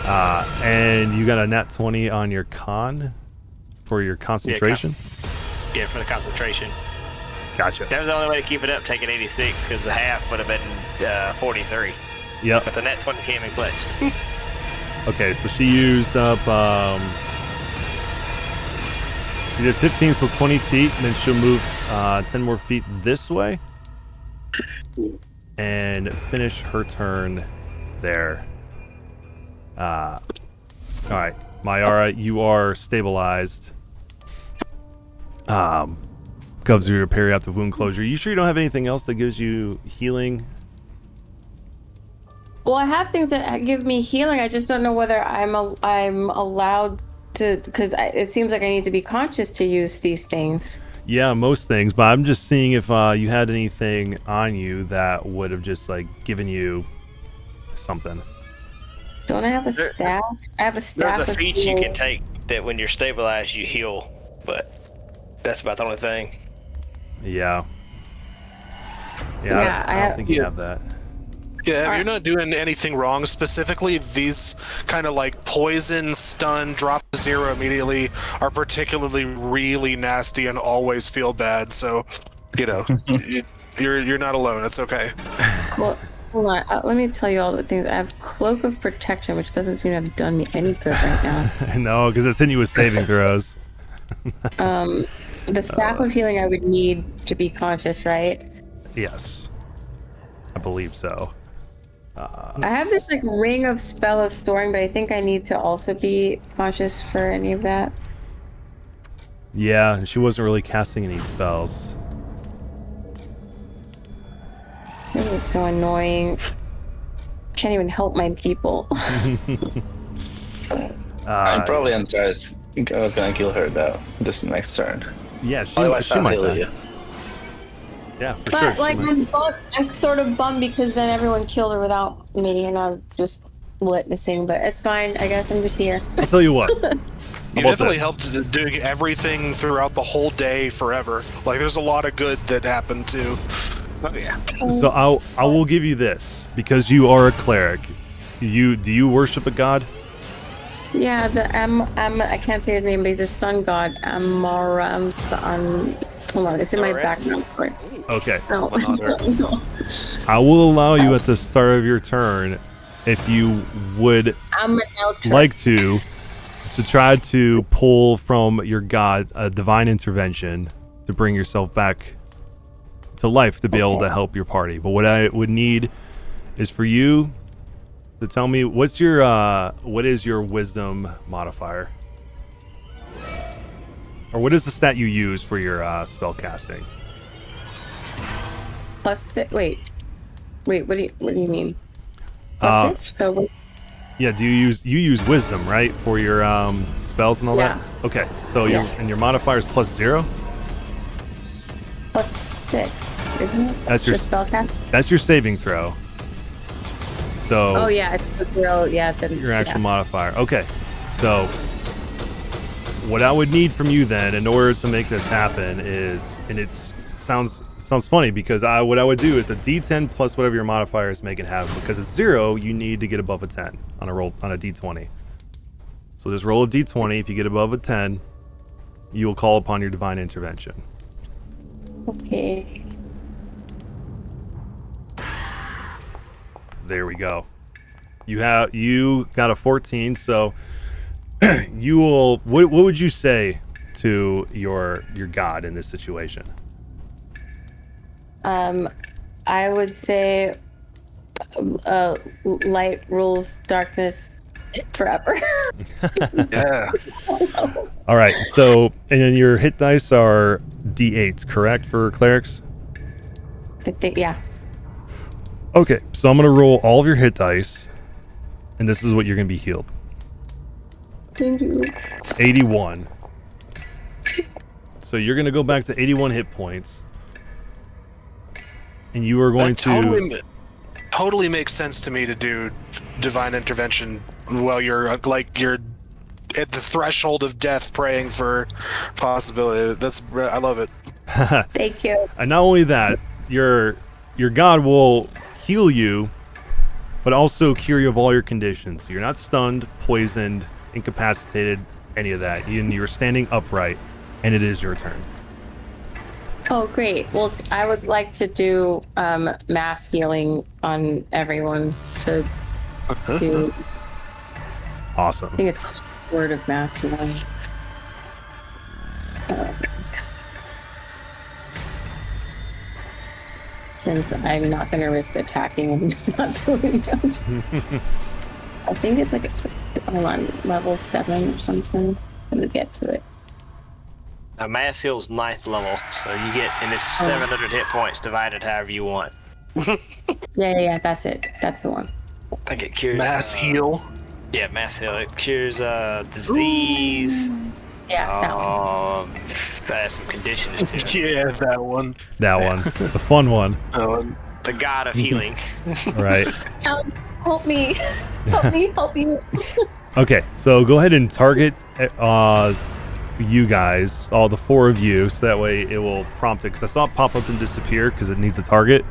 [SPEAKER 1] And you got a nat 20 on your con for your concentration?
[SPEAKER 7] Yeah, for the concentration.
[SPEAKER 1] Gotcha.
[SPEAKER 7] That was the only way to keep it up, taking 86, because the half would have been 43.
[SPEAKER 1] Yep.
[SPEAKER 7] But the net 20 came in clutch.
[SPEAKER 1] Okay, so she used up, she did 15, so 20 feet, and then she'll move 10 more feet this way and finish her turn there. All right, Mayara, you are stabilized. Covers your perioptic wound closure. You sure you don't have anything else that gives you healing?
[SPEAKER 5] Well, I have things that give me healing. I just don't know whether I'm allowed to, because it seems like I need to be conscious to use these things.
[SPEAKER 1] Yeah, most things, but I'm just seeing if you had anything on you that would have just like given you something.
[SPEAKER 5] Don't I have a staff? I have a staff.
[SPEAKER 7] There's a feat you can take that when you're stabilized you heal, but that's about the only thing.
[SPEAKER 1] Yeah.
[SPEAKER 5] Yeah,
[SPEAKER 1] I don't think you have that.
[SPEAKER 2] Yeah, if you're not doing anything wrong specifically, these kind of like poison, stun, drop to 0 immediately are particularly really nasty and always feel bad. So, you're not alone. It's okay.
[SPEAKER 5] Well, hold on. Let me tell you all the things. I have Cloak of Protection, which doesn't seem to have done me any good right now.
[SPEAKER 1] No, because it's hitting you with saving throws.
[SPEAKER 5] The Staff of Healing I would need to be conscious, right?
[SPEAKER 1] Yes. I believe so.
[SPEAKER 5] I have this like Ring of Spell of Storing, but I think I need to also be conscious for any of that.
[SPEAKER 1] Yeah, she wasn't really casting any spells.
[SPEAKER 5] This is so annoying. Can't even help my people.
[SPEAKER 6] I'm probably on Travis. I think I was gonna kill her though this next turn.
[SPEAKER 1] Yeah, she
[SPEAKER 6] I'll
[SPEAKER 1] might
[SPEAKER 6] heal
[SPEAKER 1] die.
[SPEAKER 6] you.
[SPEAKER 1] Yeah, for sure.
[SPEAKER 5] But like I'm sort of bummed because then everyone killed her without me and I'm just witnessing, but it's fine. I guess I'm just here.
[SPEAKER 1] I'll tell you what.
[SPEAKER 2] You definitely helped doing everything throughout the whole day forever. Like, there's a lot of good that happened too.
[SPEAKER 7] Oh yeah.
[SPEAKER 1] So I will give you this because you are a cleric. Do you worship a god?
[SPEAKER 5] Yeah, I can't say his name, but he's a sun god. Amaram. Hold on, it's in my background.
[SPEAKER 1] Okay.
[SPEAKER 5] No. No.
[SPEAKER 1] I will allow you at the start of your turn, if you would like to try to pull from your god a divine intervention to bring yourself back to life to be able to help your party. But what I would need is for you to tell me what is your wisdom modifier, or what is the stat you use for your spell casting?
[SPEAKER 5] +6. Wait. What do you mean? +6? Oh,
[SPEAKER 1] yeah. Do you use wisdom, right, for your spells and all that? Okay. So your modifier is +0.
[SPEAKER 5] +6, isn't it?
[SPEAKER 1] That's your
[SPEAKER 5] spell cast.
[SPEAKER 1] That's your saving throw. So.
[SPEAKER 5] Oh yeah, it's +0. Yeah.
[SPEAKER 1] Your actual modifier. Okay. So what I would need from you then, in order to make this happen, is, and it sounds funny because what I would do is a D10 plus whatever your modifiers make it happen. Because it's 0, you need to get above a 10 on a D20. So just roll a D20. If you get above a 10, you will call upon your divine intervention.
[SPEAKER 5] Okay.
[SPEAKER 1] There we go. You got a 14, so you will. What would you say to your god in this situation?
[SPEAKER 5] I would say, light rules darkness forever.
[SPEAKER 2] Yeah.
[SPEAKER 1] All right. So, and then your hit dice are D8s, correct, for clerics?
[SPEAKER 5] Yeah.
[SPEAKER 1] Okay. So I'm gonna roll all of your hit dice, and this is what you're gonna be healed.
[SPEAKER 5] Thank you.
[SPEAKER 1] 81. So you're gonna go back to 81 hit points, and you are going
[SPEAKER 2] That totally makes sense to me to do divine intervention while you're at the threshold of death, praying for possibility. I love it.
[SPEAKER 5] Thank you.
[SPEAKER 1] And not only that, your god will heal you, but also cure you of all your conditions. So you're not stunned, poisoned, incapacitated, any of that. You're standing upright, and it is your turn.
[SPEAKER 5] Oh, great. Well, I would like to do mass healing on everyone to do.
[SPEAKER 1] Awesome.
[SPEAKER 5] I think it's called word of mass healing. Since I'm not going to risk attacking and not doing damage. I think it's like hold on, level 7 or something. I'm going to get to it.
[SPEAKER 7] Mass heal's 9th level, so you get, and it's 700 hit points divided however you want.
[SPEAKER 5] Yeah, that's it. That's the one.
[SPEAKER 7] I think it cures...
[SPEAKER 2] Mass heal?
[SPEAKER 7] Yeah, mass heal. It cures disease.
[SPEAKER 5] Yeah, that one.
[SPEAKER 7] That has some conditions to it.
[SPEAKER 2] Yeah, that one.
[SPEAKER 1] That one. The fun one.
[SPEAKER 7] The god of healing.
[SPEAKER 1] Right.
[SPEAKER 5] Help me. Help me.
[SPEAKER 1] Okay, so go ahead and target you guys, all the 4 of you, so that way it will prompt it, because I saw it pop up and disappear because it needs a target.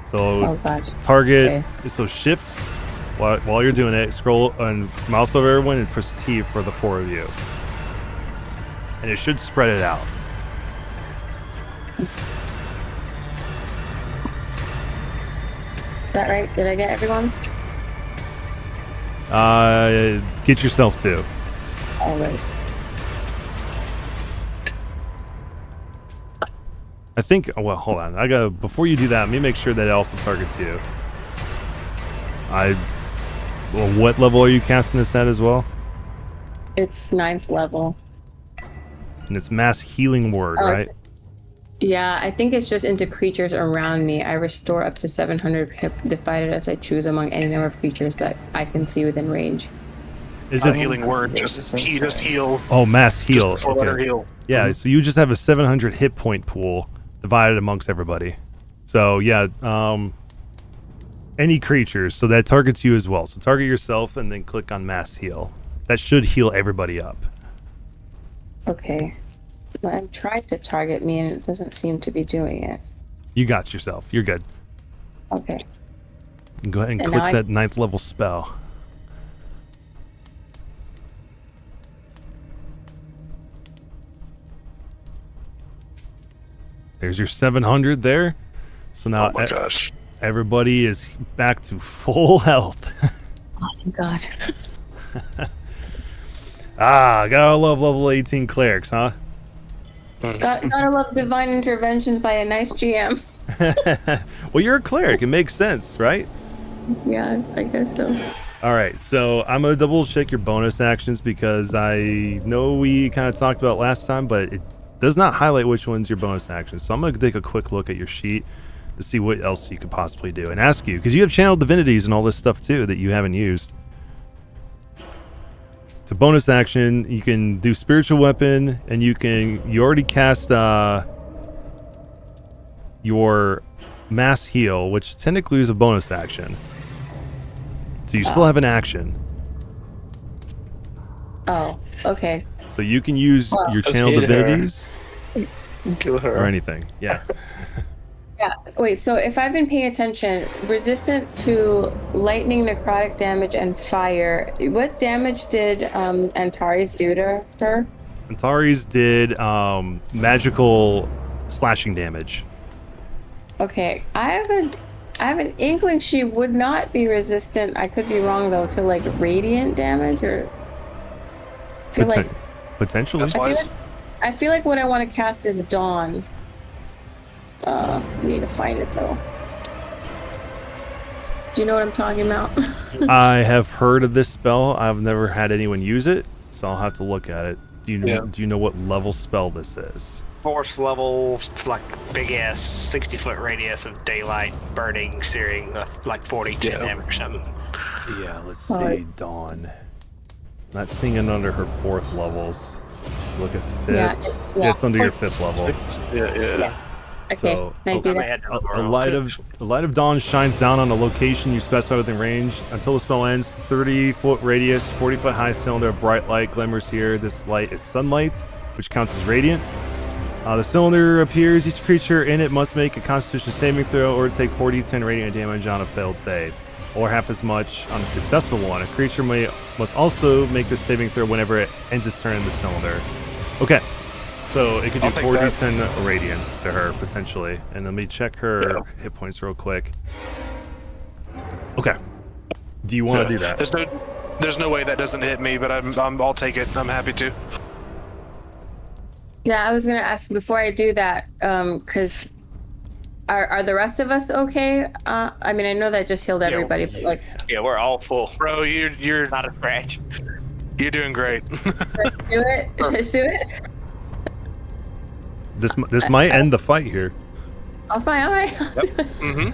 [SPEAKER 1] So target, so shift while you're doing it, scroll and mouse over everyone and press T for the 4 of you. And it should spread it out.
[SPEAKER 5] Is that right? Did I get everyone?
[SPEAKER 1] Get yourself too.
[SPEAKER 5] All right.
[SPEAKER 1] I think, well, hold on. Before you do that, let me make sure that it also targets you. Well, what level are you casting this at as well?
[SPEAKER 5] It's 9th level.
[SPEAKER 1] And it's mass healing word, right?
[SPEAKER 5] Yeah, I think it's just into creatures around me. I restore up to 700 hit divided as I choose among any number of creatures that I can see within range.
[SPEAKER 1] Is it
[SPEAKER 2] healing word? Just heal.
[SPEAKER 1] Oh, mass heal.
[SPEAKER 2] Just 4-letter heal.
[SPEAKER 1] Yeah, so you just have a 700 hit point pool divided amongst everybody. So yeah, any creatures. So that targets you as well. So target yourself and then click on mass heal. That should heal everybody up.
[SPEAKER 5] Okay. Well, I'm trying to target me and it doesn't seem to be doing it.
[SPEAKER 1] You got yourself. You're good.
[SPEAKER 5] Okay.
[SPEAKER 1] Go ahead and click that 9th level spell. There's your 700 there. So now everybody is back to full health.
[SPEAKER 5] Oh my god.
[SPEAKER 1] Gotta love level 18 clerics, huh?
[SPEAKER 5] Gotta love divine interventions by a nice GM.
[SPEAKER 1] Well, you're a cleric. It makes sense, right?
[SPEAKER 5] Yeah, I guess so.
[SPEAKER 1] All right, so I'm going to double check your bonus actions because I know we kind of talked about last time, but it does not highlight which one's your bonus actions. So I'm going to take a quick look at your sheet to see what else you could possibly do and ask you, because you have channeled divinities and all this stuff too that you haven't used. To bonus action, you can do spiritual weapon, and you already cast your mass heal, which technically is a bonus action. So you still have an action.
[SPEAKER 5] Oh, okay.
[SPEAKER 1] So you can use your channel divinities
[SPEAKER 6] Kill her.
[SPEAKER 1] or anything. Yeah.
[SPEAKER 5] Yeah, wait, so if I've been paying attention, resistant to lightning, necrotic damage, and fire, what damage did Antares do to her?
[SPEAKER 1] Antares did magical slashing damage.
[SPEAKER 5] Okay, I have an inkling she would not be resistant, I could be wrong though, to like radiant damage or... I feel like
[SPEAKER 1] Potentially.
[SPEAKER 2] That's wise.
[SPEAKER 5] I feel like what I want to cast is Dawn. I need to find it though. Do you know what I'm talking about?
[SPEAKER 1] I have heard of this spell. I've never had anyone use it, so I'll have to look at it. Do you know what level spell this is?
[SPEAKER 7] 4th level, like big ass 60-foot radius of daylight, burning, searing, like 40 damage or something.
[SPEAKER 1] Yeah, let's see. Dawn. Not seeing it under her 4th levels. Look at 5th. Yeah, it's under your 5th level.
[SPEAKER 2] Yeah.
[SPEAKER 5] Okay,
[SPEAKER 1] So,
[SPEAKER 5] can I do that?
[SPEAKER 1] A light of dawn shines down on a location you specify within range. Until the spell ends, 30-foot radius, 40-foot high cylinder of bright light glimmers here. This light is sunlight, which counts as radiant. The cylinder appears. Each creature in it must make a Constitution saving throw or take 4d10 radiant damage on a failed save, or half as much on a successful one. A creature must also make this saving throw whenever it ends its turn in the cylinder. Okay. So it could do 4d10 radiant to her, potentially. And let me check her hit points real quick. Okay. Do you want to do that?
[SPEAKER 2] There's no way that doesn't hit me, but I'll take it. I'm happy to.
[SPEAKER 5] Yeah, I was gonna ask before I do that, because are the rest of us okay? I mean, I know that just healed everybody, but like,
[SPEAKER 7] Yeah, we're all full.
[SPEAKER 2] Bro, you're
[SPEAKER 7] Not a scratch.
[SPEAKER 2] You're doing great.
[SPEAKER 5] let's do it. Let's do it.
[SPEAKER 1] This might end the fight here.
[SPEAKER 5] I'll find out.
[SPEAKER 2] Mm-hmm.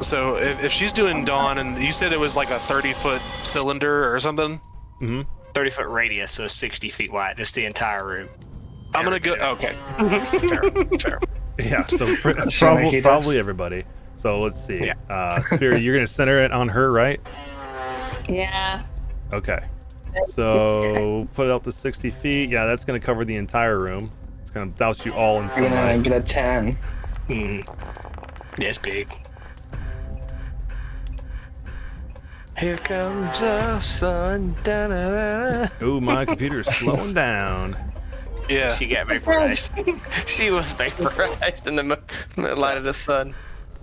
[SPEAKER 2] So if she's doing Dawn, and you said it was like a 30-foot cylinder or something?
[SPEAKER 1] Mm-hmm.
[SPEAKER 7] 30-foot radius, so 60 feet wide. Just the entire room.
[SPEAKER 2] I'm gonna go. Okay.
[SPEAKER 7] Fair.
[SPEAKER 1] Yeah, so probably everybody. So let's see. Spirit, you're gonna center it on her, right?
[SPEAKER 5] Yeah.
[SPEAKER 1] Okay. So put it out to 60 feet. Yeah, that's gonna cover the entire room. It's gonna douse you all in
[SPEAKER 6] I'm gonna
[SPEAKER 1] sunlight.
[SPEAKER 6] get a 10.
[SPEAKER 7] Yeah, it's big. Here comes the sun. Da-da-da-da.
[SPEAKER 1] Ooh, my computer's slowing down.
[SPEAKER 2] Yeah.
[SPEAKER 7] She got vaporized. She was vaporized in the light of the sun.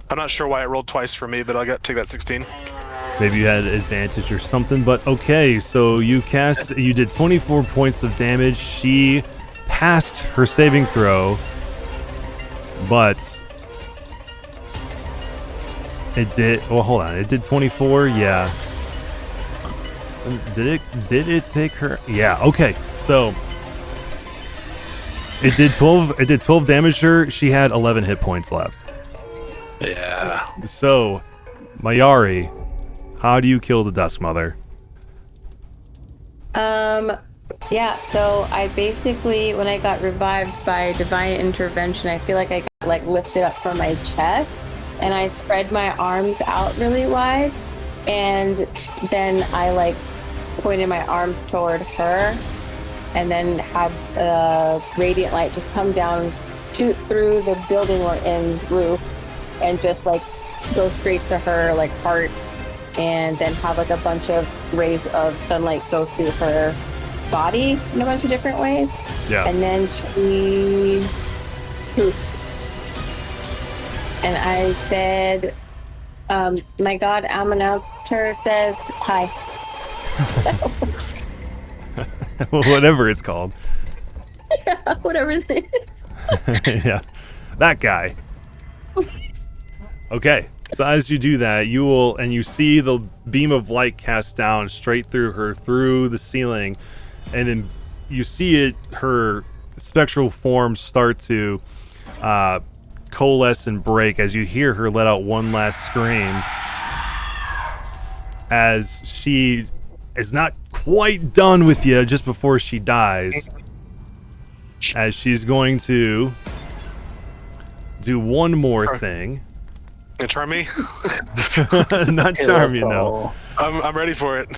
[SPEAKER 2] I'm not sure why it rolled twice for me, but I'll take that 16.
[SPEAKER 1] Maybe you had advantage or something, but okay. So you did 24 points of damage. She passed her saving throw, but it did. Well, hold on. It did 24. Yeah. Did it take her? Yeah. Okay. So it did 12. It did 12 damage to her. She had 11 hit points left.
[SPEAKER 2] Yeah.
[SPEAKER 1] So, Mayari, how do you kill the Dusk Mother?
[SPEAKER 5] Yeah, so I basically, when I got revived by divine intervention, I feel like I got lifted up from my chest, and I spread my arms out really wide, and then I pointed my arms toward her, and then had radiant light just come down, shoot through the building we're in roof, and just go straight to her heart, and then have a bunch of rays of sunlight go through her body in a bunch of different ways.
[SPEAKER 1] Yeah.
[SPEAKER 5] And then she poofs. And I said, my god Aminator says hi.
[SPEAKER 1] Whatever it's called.
[SPEAKER 5] Yeah, whatever his name is.
[SPEAKER 1] Yeah, that guy. Okay, so as you do that, you see the beam of light cast down straight through her, through the ceiling, and then you see her spectral form start to coalesce and break as you hear her let out one last scream, as she is not quite done with you just before she dies, as she's going to do one more thing.
[SPEAKER 2] Charm me?
[SPEAKER 1] Not charm you, no.
[SPEAKER 2] I'm ready for it.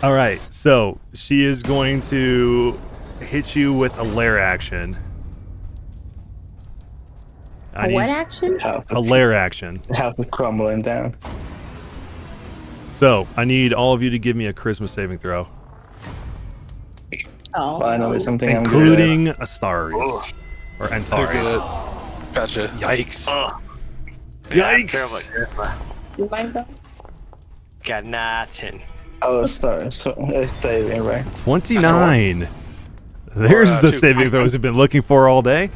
[SPEAKER 1] All right, so she is going to hit you with a lair action.
[SPEAKER 5] What action?
[SPEAKER 1] A lair action.
[SPEAKER 6] Have it crumbling down.
[SPEAKER 1] So I need all of you to give me a charisma saving throw,
[SPEAKER 5] Oh.
[SPEAKER 6] Finally, something
[SPEAKER 1] including Astaris or Antares.
[SPEAKER 2] Gotcha.
[SPEAKER 1] Yikes!
[SPEAKER 7] Yeah,
[SPEAKER 1] Yikes!
[SPEAKER 5] You mind though?
[SPEAKER 7] Got nothing.
[SPEAKER 6] Oh, sorry. Stay in, right?
[SPEAKER 1] 29. There's the saving throws we've been looking for all day.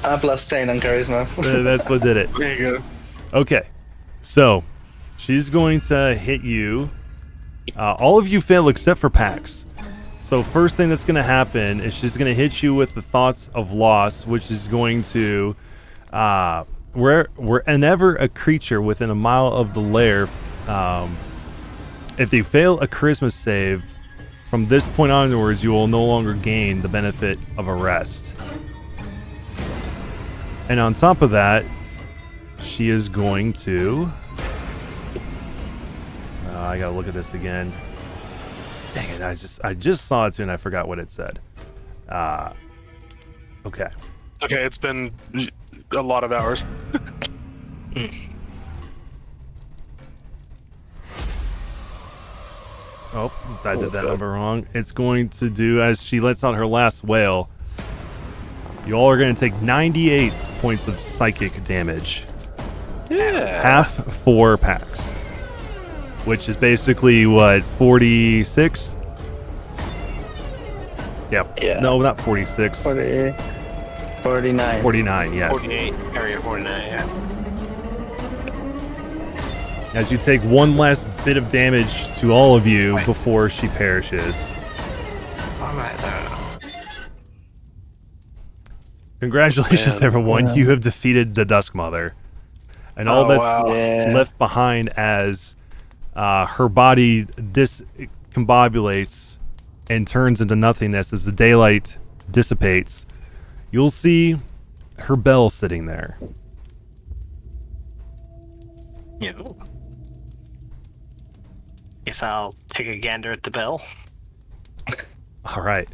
[SPEAKER 6] Plus 10 on charisma.
[SPEAKER 1] That's what did it.
[SPEAKER 2] There you go.
[SPEAKER 1] Okay, so she's going to hit you. All of you fail except for Pax. So first thing that's going to happen is she's going to hit you with the thoughts of loss, which is going to whenever a creature within a mile of the lair, if they fail a charisma save, from this point onwards, you will no longer gain the benefit of a rest. And on top of that, she is going to... I gotta look at this again. Dang it, I just saw it too and I forgot what it said. Okay.
[SPEAKER 2] Okay, it's been a lot of hours.
[SPEAKER 1] Oh, I did that number wrong. It's going to do, as she lets out her last wail, you all are going to take 98 points of psychic damage.
[SPEAKER 2] Yeah.
[SPEAKER 1] Half for Pax. Which is basically, what, 46? Yeah. No, not 46.
[SPEAKER 6] 49.
[SPEAKER 1] 49, yes.
[SPEAKER 7] 48, area 49, yeah.
[SPEAKER 1] As you take one last bit of damage to all of you before she perishes.
[SPEAKER 7] Alright,
[SPEAKER 1] Congratulations, everyone. You have defeated the Dusk Mother. And all that's left behind as her body discombobulates and turns into nothingness as the daylight dissipates. You'll see her bell sitting there.
[SPEAKER 7] Yeah. Guess I'll take a gander at the bell.
[SPEAKER 1] All right.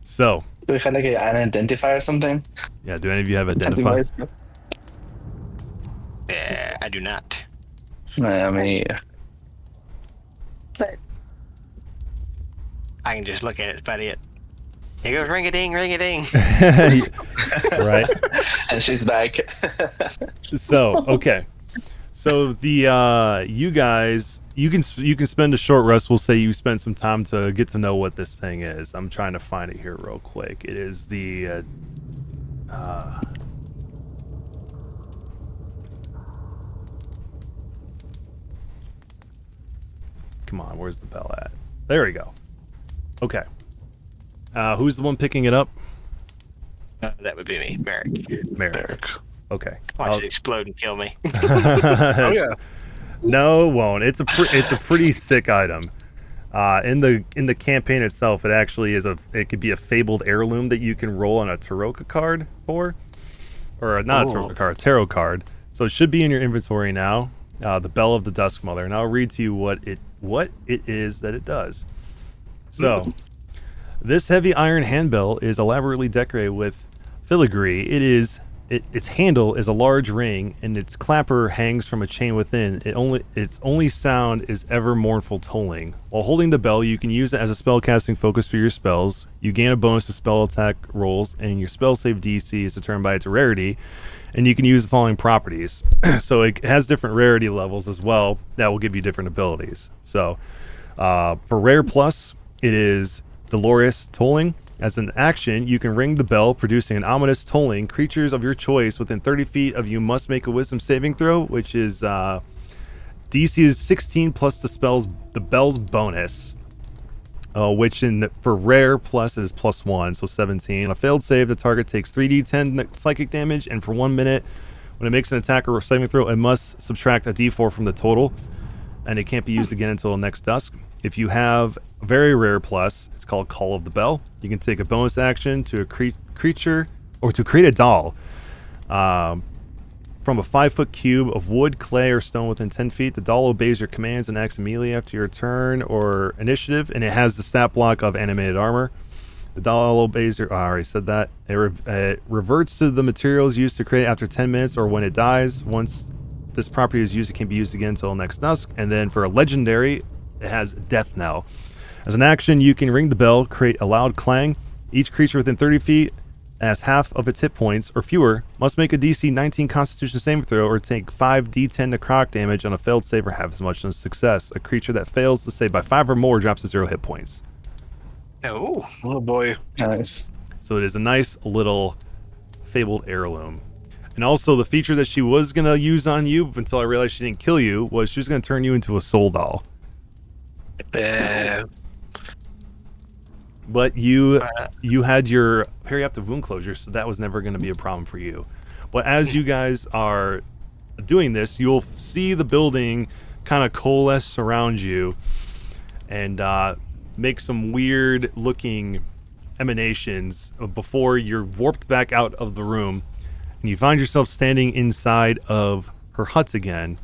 [SPEAKER 1] So.
[SPEAKER 6] Do we have like an identifier or something?
[SPEAKER 1] Yeah, do any of you have identifier?
[SPEAKER 7] I do not.
[SPEAKER 6] I mean,
[SPEAKER 5] But
[SPEAKER 7] I can just look at it, but it goes ring-a-ding, ring-a-ding.
[SPEAKER 1] Right.
[SPEAKER 6] And she's back.
[SPEAKER 1] So, okay. So the you guys, you can spend a short rest. We'll say you spend some time to get to know what this thing is. I'm trying to find it here real quick. It is the come on, where's the bell at? There we go. Okay. Who's the one picking it up?
[SPEAKER 7] That would be me, Merrick.
[SPEAKER 1] Merrick. Okay.
[SPEAKER 7] Watch it explode and kill me.
[SPEAKER 2] Oh yeah.
[SPEAKER 1] No, it won't. It's a pretty sick item. In the campaign itself, it actually is it could be a fabled heirloom that you can roll on a tarot card for, or not a tarot card, a tarot card. So it should be in your inventory now. The Bell of the Dusk Mother, and I'll read to you what it is that it does. So, this heavy iron handbell is elaborately decorated with filigree. Its handle is a large ring, and its clapper hangs from a chain within. Its only sound is ever mournful tolling. While holding the bell, you can use it as a spellcasting focus for your spells. You gain a bonus to spell attack rolls, and your spell save DC is determined by its rarity. And you can use the following properties. So it has different rarity levels as well that will give you different abilities. So for Rare Plus, it is Dolorous Tolling. As an action, you can ring the bell, producing an ominous tolling. Creatures of your choice within 30 feet of you must make a wisdom saving throw, which is DC is 16 plus the bell's bonus, which for Rare Plus it is +1, so 17. On a failed save, the target takes 3d10 psychic damage, and for 1 minute, when it makes an attack or saving throw, it must subtract a d4 from the total, and it can't be used again until next dusk. If you have Very Rare Plus, it's called Call of the Bell. You can take a bonus action to a creature, or to create a doll from a 5-foot cube of wood, clay, or stone within 10 feet. The doll obeys your commands and acts immediately after your turn or initiative, and it has the stat block of animated armor. The doll obeys your... I already said that. It reverts to the materials used to create it after 10 minutes or when it dies. Once this property is used, it can be used again until next dusk. And then for a legendary, it has Death Knell. As an action, you can ring the bell, create a loud clang. Each creature within 30 feet as half of its hit points or fewer, must make a DC 19 Constitution saving throw or take 5d10 necrotic damage on a failed save or half as much on a success. A creature that fails to save by 5 or more drops to 0 hit points.
[SPEAKER 7] Oh.
[SPEAKER 2] Oh boy.
[SPEAKER 6] Nice.
[SPEAKER 1] So it is a nice little fabled heirloom. And also the feature that she was going to use on you until I realized she didn't kill you was she was going to turn you into a soul doll.
[SPEAKER 2] Yeah.
[SPEAKER 1] But you had your periaptive wound closure, so that was never going to be a problem for you. But as you guys are doing this, you'll see the building kind of coalesce around you and make some weird looking emanations before you're warped back out of the room, and you find yourself standing inside of her hut again,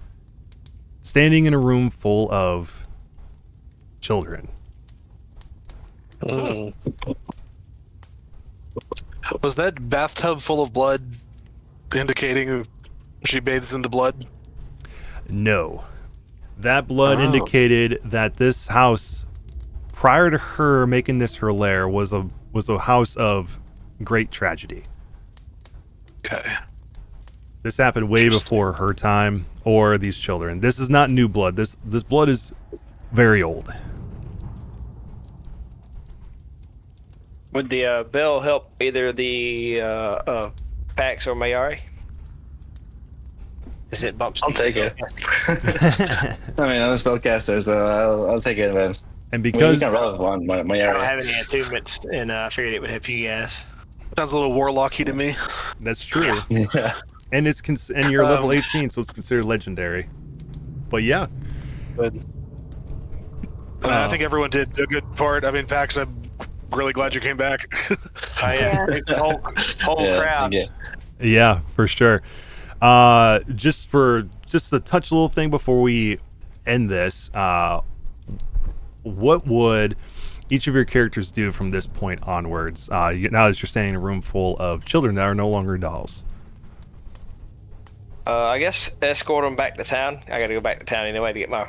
[SPEAKER 1] standing in a room full of children.
[SPEAKER 2] Was that bathtub full of blood indicating she bathes in the blood?
[SPEAKER 1] No. That blood indicated that this house, prior to her making this her lair, was a house of great tragedy.
[SPEAKER 2] Okay.
[SPEAKER 1] This happened way before her time or these children. This is not new blood. This blood is very old.
[SPEAKER 4] Would the bell help either the Pax or Mayari? Is it bumps?
[SPEAKER 6] I'll take it. I mean, I'm a spellcaster, so I'll take it, man.
[SPEAKER 1] And because
[SPEAKER 6] you can roll one, my
[SPEAKER 7] I don't
[SPEAKER 6] area.
[SPEAKER 7] have any attunements, and I figured it would help you guys.
[SPEAKER 2] Sounds a little warlocky to me.
[SPEAKER 1] that's true.
[SPEAKER 6] Yeah.
[SPEAKER 1] And it's and you're level 18, so it's considered legendary. But yeah.
[SPEAKER 2] But I think everyone did a good part. I mean, Pax, I'm really glad you came back.
[SPEAKER 7] The whole crowd.
[SPEAKER 6] Yeah.
[SPEAKER 1] Yeah, for sure. Just to touch a little thing before we end this, what would each of your characters do from this point onwards? Now that you're standing in a room full of children that are no longer dolls.
[SPEAKER 4] I guess escort them back to town. I got to go back to town anyway to get my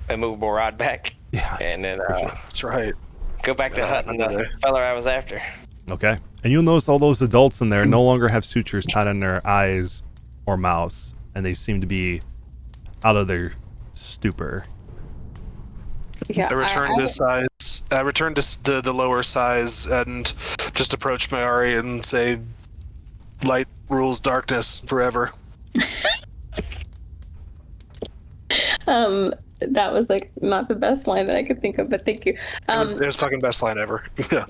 [SPEAKER 4] immovable rod back.
[SPEAKER 1] Yeah,
[SPEAKER 4] and then
[SPEAKER 2] That's right.
[SPEAKER 4] go back to hunting the fella I was after.
[SPEAKER 1] Okay. And you'll notice all those adults in there no longer have sutures tied on their eyes or mouths, and they seem to be out of their stupor.
[SPEAKER 5] Yeah,
[SPEAKER 2] I returned to size. I returned to the lower size and just approach Mayari and say, "Light rules darkness forever."
[SPEAKER 5] That was like not the best line that I could think of, but thank you.
[SPEAKER 2] It was fucking best line ever. Yeah.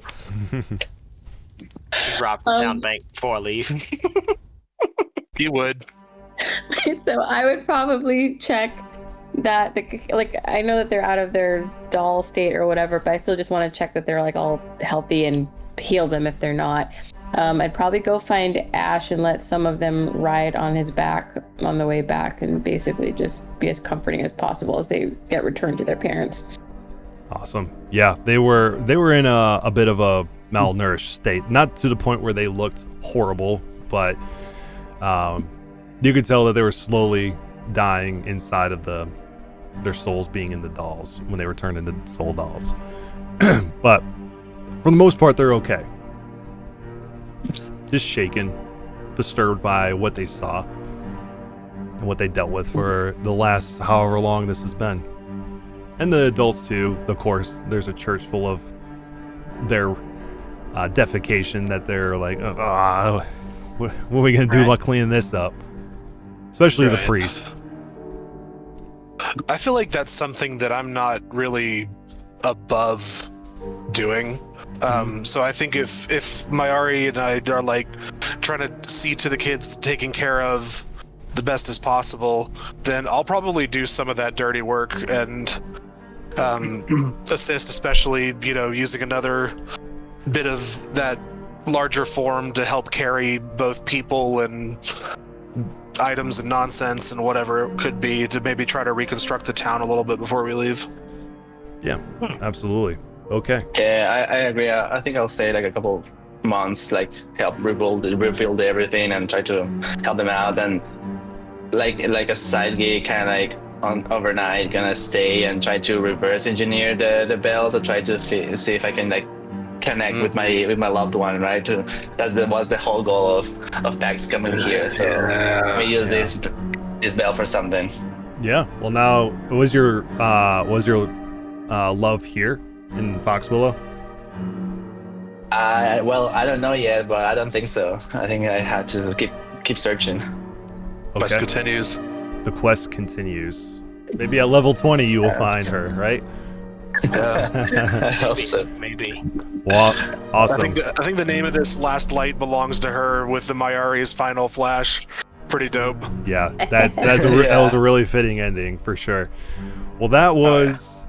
[SPEAKER 7] Rob the town bank before I leave.
[SPEAKER 2] You would.
[SPEAKER 5] So I would probably check that, like, I know that they're out of their doll state or whatever, but I still just want to check that they're like all healthy and heal them if they're not. I'd probably go find Ash and let some of them ride on his back on the way back and basically just be as comforting as possible as they get returned to their parents.
[SPEAKER 1] Awesome. Yeah, they were in a bit of a malnourished state, not to the point where they looked horrible, but you could tell that they were slowly dying inside of their souls being in the dolls when they were turned into soul dolls. But for the most part, they're okay. Just shaken, disturbed by what they saw and what they dealt with for the last however long this has been. And the adults too, of course. There's a church full of their defecation that they're like, what are we gonna do about cleaning this up? Especially the priest.
[SPEAKER 2] I feel like that's something that I'm not really above doing. So I think if Mayari and I are like trying to see to the kids taken care of the best as possible, then I'll probably do some of that dirty work and assist, especially, using another bit of that larger form to help carry both people and items and nonsense and whatever it could be to maybe try to reconstruct the town a little bit before we leave.
[SPEAKER 1] Yeah, absolutely. Okay.
[SPEAKER 6] Yeah, I agree. I think I'll stay like a couple months, like help rebuild everything and try to help them out, and like a side gig, kind of like on overnight, gonna stay and try to reverse engineer the bell to try to see if I can like connect with my loved one, right? Was the whole goal of PAX coming here. So we use this bell for something.
[SPEAKER 1] Yeah. Well, now was your love here in Foxwillow?
[SPEAKER 6] Well, I don't know yet, but I don't think so. I think I have to keep searching.
[SPEAKER 2] Quest
[SPEAKER 1] Okay.
[SPEAKER 2] continues.
[SPEAKER 1] The quest continues. Maybe at level 20 you will find her, right?
[SPEAKER 2] Yeah.
[SPEAKER 6] I hope so.
[SPEAKER 7] Maybe.
[SPEAKER 1] Well, awesome.
[SPEAKER 2] I think the name of this last light belongs to her with the Mayari's final flash. Pretty dope.
[SPEAKER 1] Yeah, that was a really fitting ending for sure. Well, that was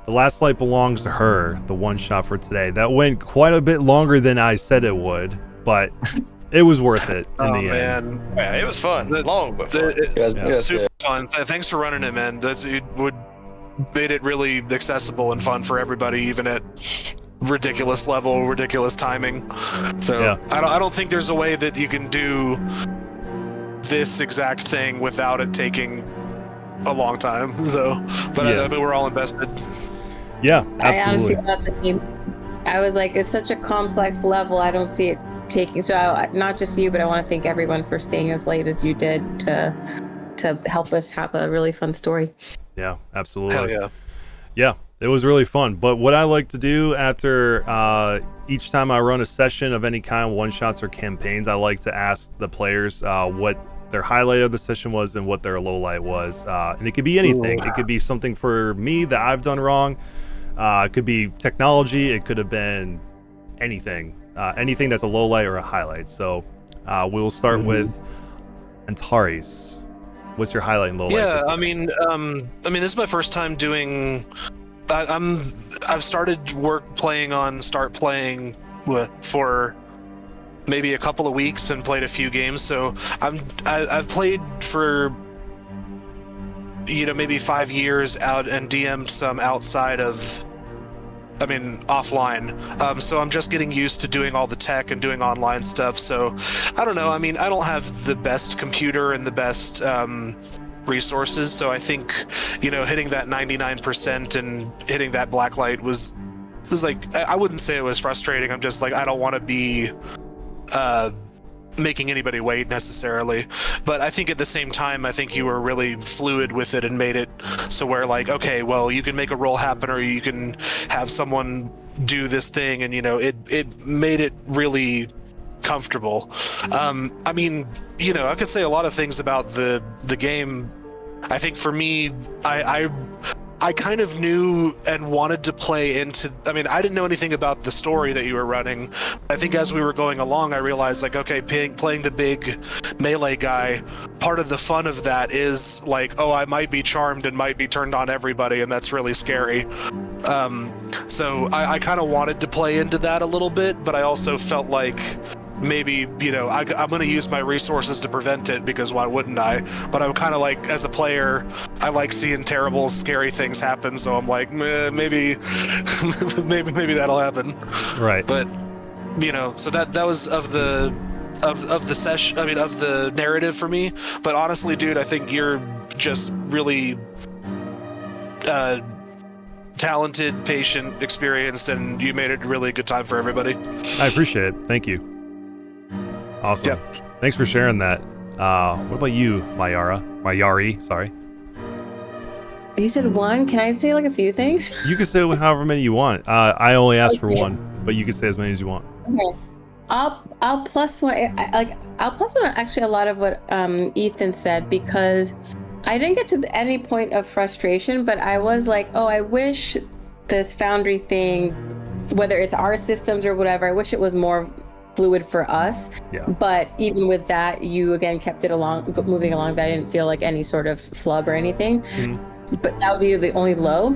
[SPEAKER 1] The Last Light Belongs to Her, the one shot for today. That went quite a bit longer than I said it would, but it was worth it in the end.
[SPEAKER 4] Yeah, it was fun. Long, but fun.
[SPEAKER 6] It was
[SPEAKER 2] Super
[SPEAKER 6] good.
[SPEAKER 2] fun. Thanks for running it, man. Made it really accessible and fun for everybody, even at ridiculous level, ridiculous timing. So
[SPEAKER 1] Yeah.
[SPEAKER 2] I don't think there's a way that you can do this exact thing without it taking a long time. So, but
[SPEAKER 1] Yes.
[SPEAKER 2] we're all invested.
[SPEAKER 1] Yeah,
[SPEAKER 5] I honestly
[SPEAKER 1] absolutely.
[SPEAKER 5] thought the same. I was like, it's such a complex level. I don't see it taking. So not just you, but I want to thank everyone for staying as late as you did to help us have a really fun story.
[SPEAKER 1] Yeah, absolutely.
[SPEAKER 2] Hell yeah.
[SPEAKER 1] Yeah, it was really fun. But what I like to do after each time I run a session of any kind, one shots or campaigns, I like to ask the players what their highlight of the session was and what their low light was. And it could be anything. It could be something for me that I've done wrong. It could be technology. It could have been anything. Anything that's a low light or a highlight. So we will start with Antares. What's your highlight and low light?
[SPEAKER 2] Yeah, I mean, this is my first time doing. I've started start playing for maybe a couple of weeks and played a few games. So I've played for maybe 5 years out and DM'd some outside of. Offline. So I'm just getting used to doing all the tech and doing online stuff. So I don't know. I mean, I don't have the best computer and the best resources. So I think, hitting that 99% and hitting that black light was like, I wouldn't say it was frustrating. I'm just like, I don't want to be making anybody wait necessarily. But I think at the same time, I think you were really fluid with it and made it so where like, okay, well, you can make a roll happen or you can have someone do this thing, and it made it really comfortable. I could say a lot of things about the game. I think for me, I kind of knew and wanted to play into. I didn't know anything about the story that you were running. I think as we were going along, I realized like, okay, playing the big melee guy, part of the fun of that is like, oh, I might be charmed and might be turned on everybody, and that's really scary. So I kind of wanted to play into that a little bit, but I also felt like maybe I'm going to use my resources to prevent it, because why wouldn't I? But I'm kind of like, as a player, I like seeing terrible, scary things happen, so I'm like, maybe that'll happen.
[SPEAKER 1] Right.
[SPEAKER 2] But so that was of the session. Of the narrative for me. But honestly, dude, I think you're just really talented, patient, experienced, and you made it a really good time for everybody.
[SPEAKER 1] I appreciate it. Thank you. Awesome.
[SPEAKER 2] Yeah.
[SPEAKER 1] Thanks for sharing that. What about you, Mayari? Sorry.
[SPEAKER 5] You said one. Can I say like a few things?
[SPEAKER 1] You can say however many you want. I only asked for one, but you can say as many as you want.
[SPEAKER 5] Okay. I'll plus one. I'll plus one actually a lot of what Ethan said, because I didn't get to any point of frustration, but I was like, oh, I wish this Foundry thing, whether it's our systems or whatever, I wish it was more fluid for us.
[SPEAKER 1] Yeah.
[SPEAKER 5] But even with that, you again kept it moving along. That I didn't feel like any sort of flub or anything.
[SPEAKER 1] Mm-hmm.
[SPEAKER 5] But that would be the only low.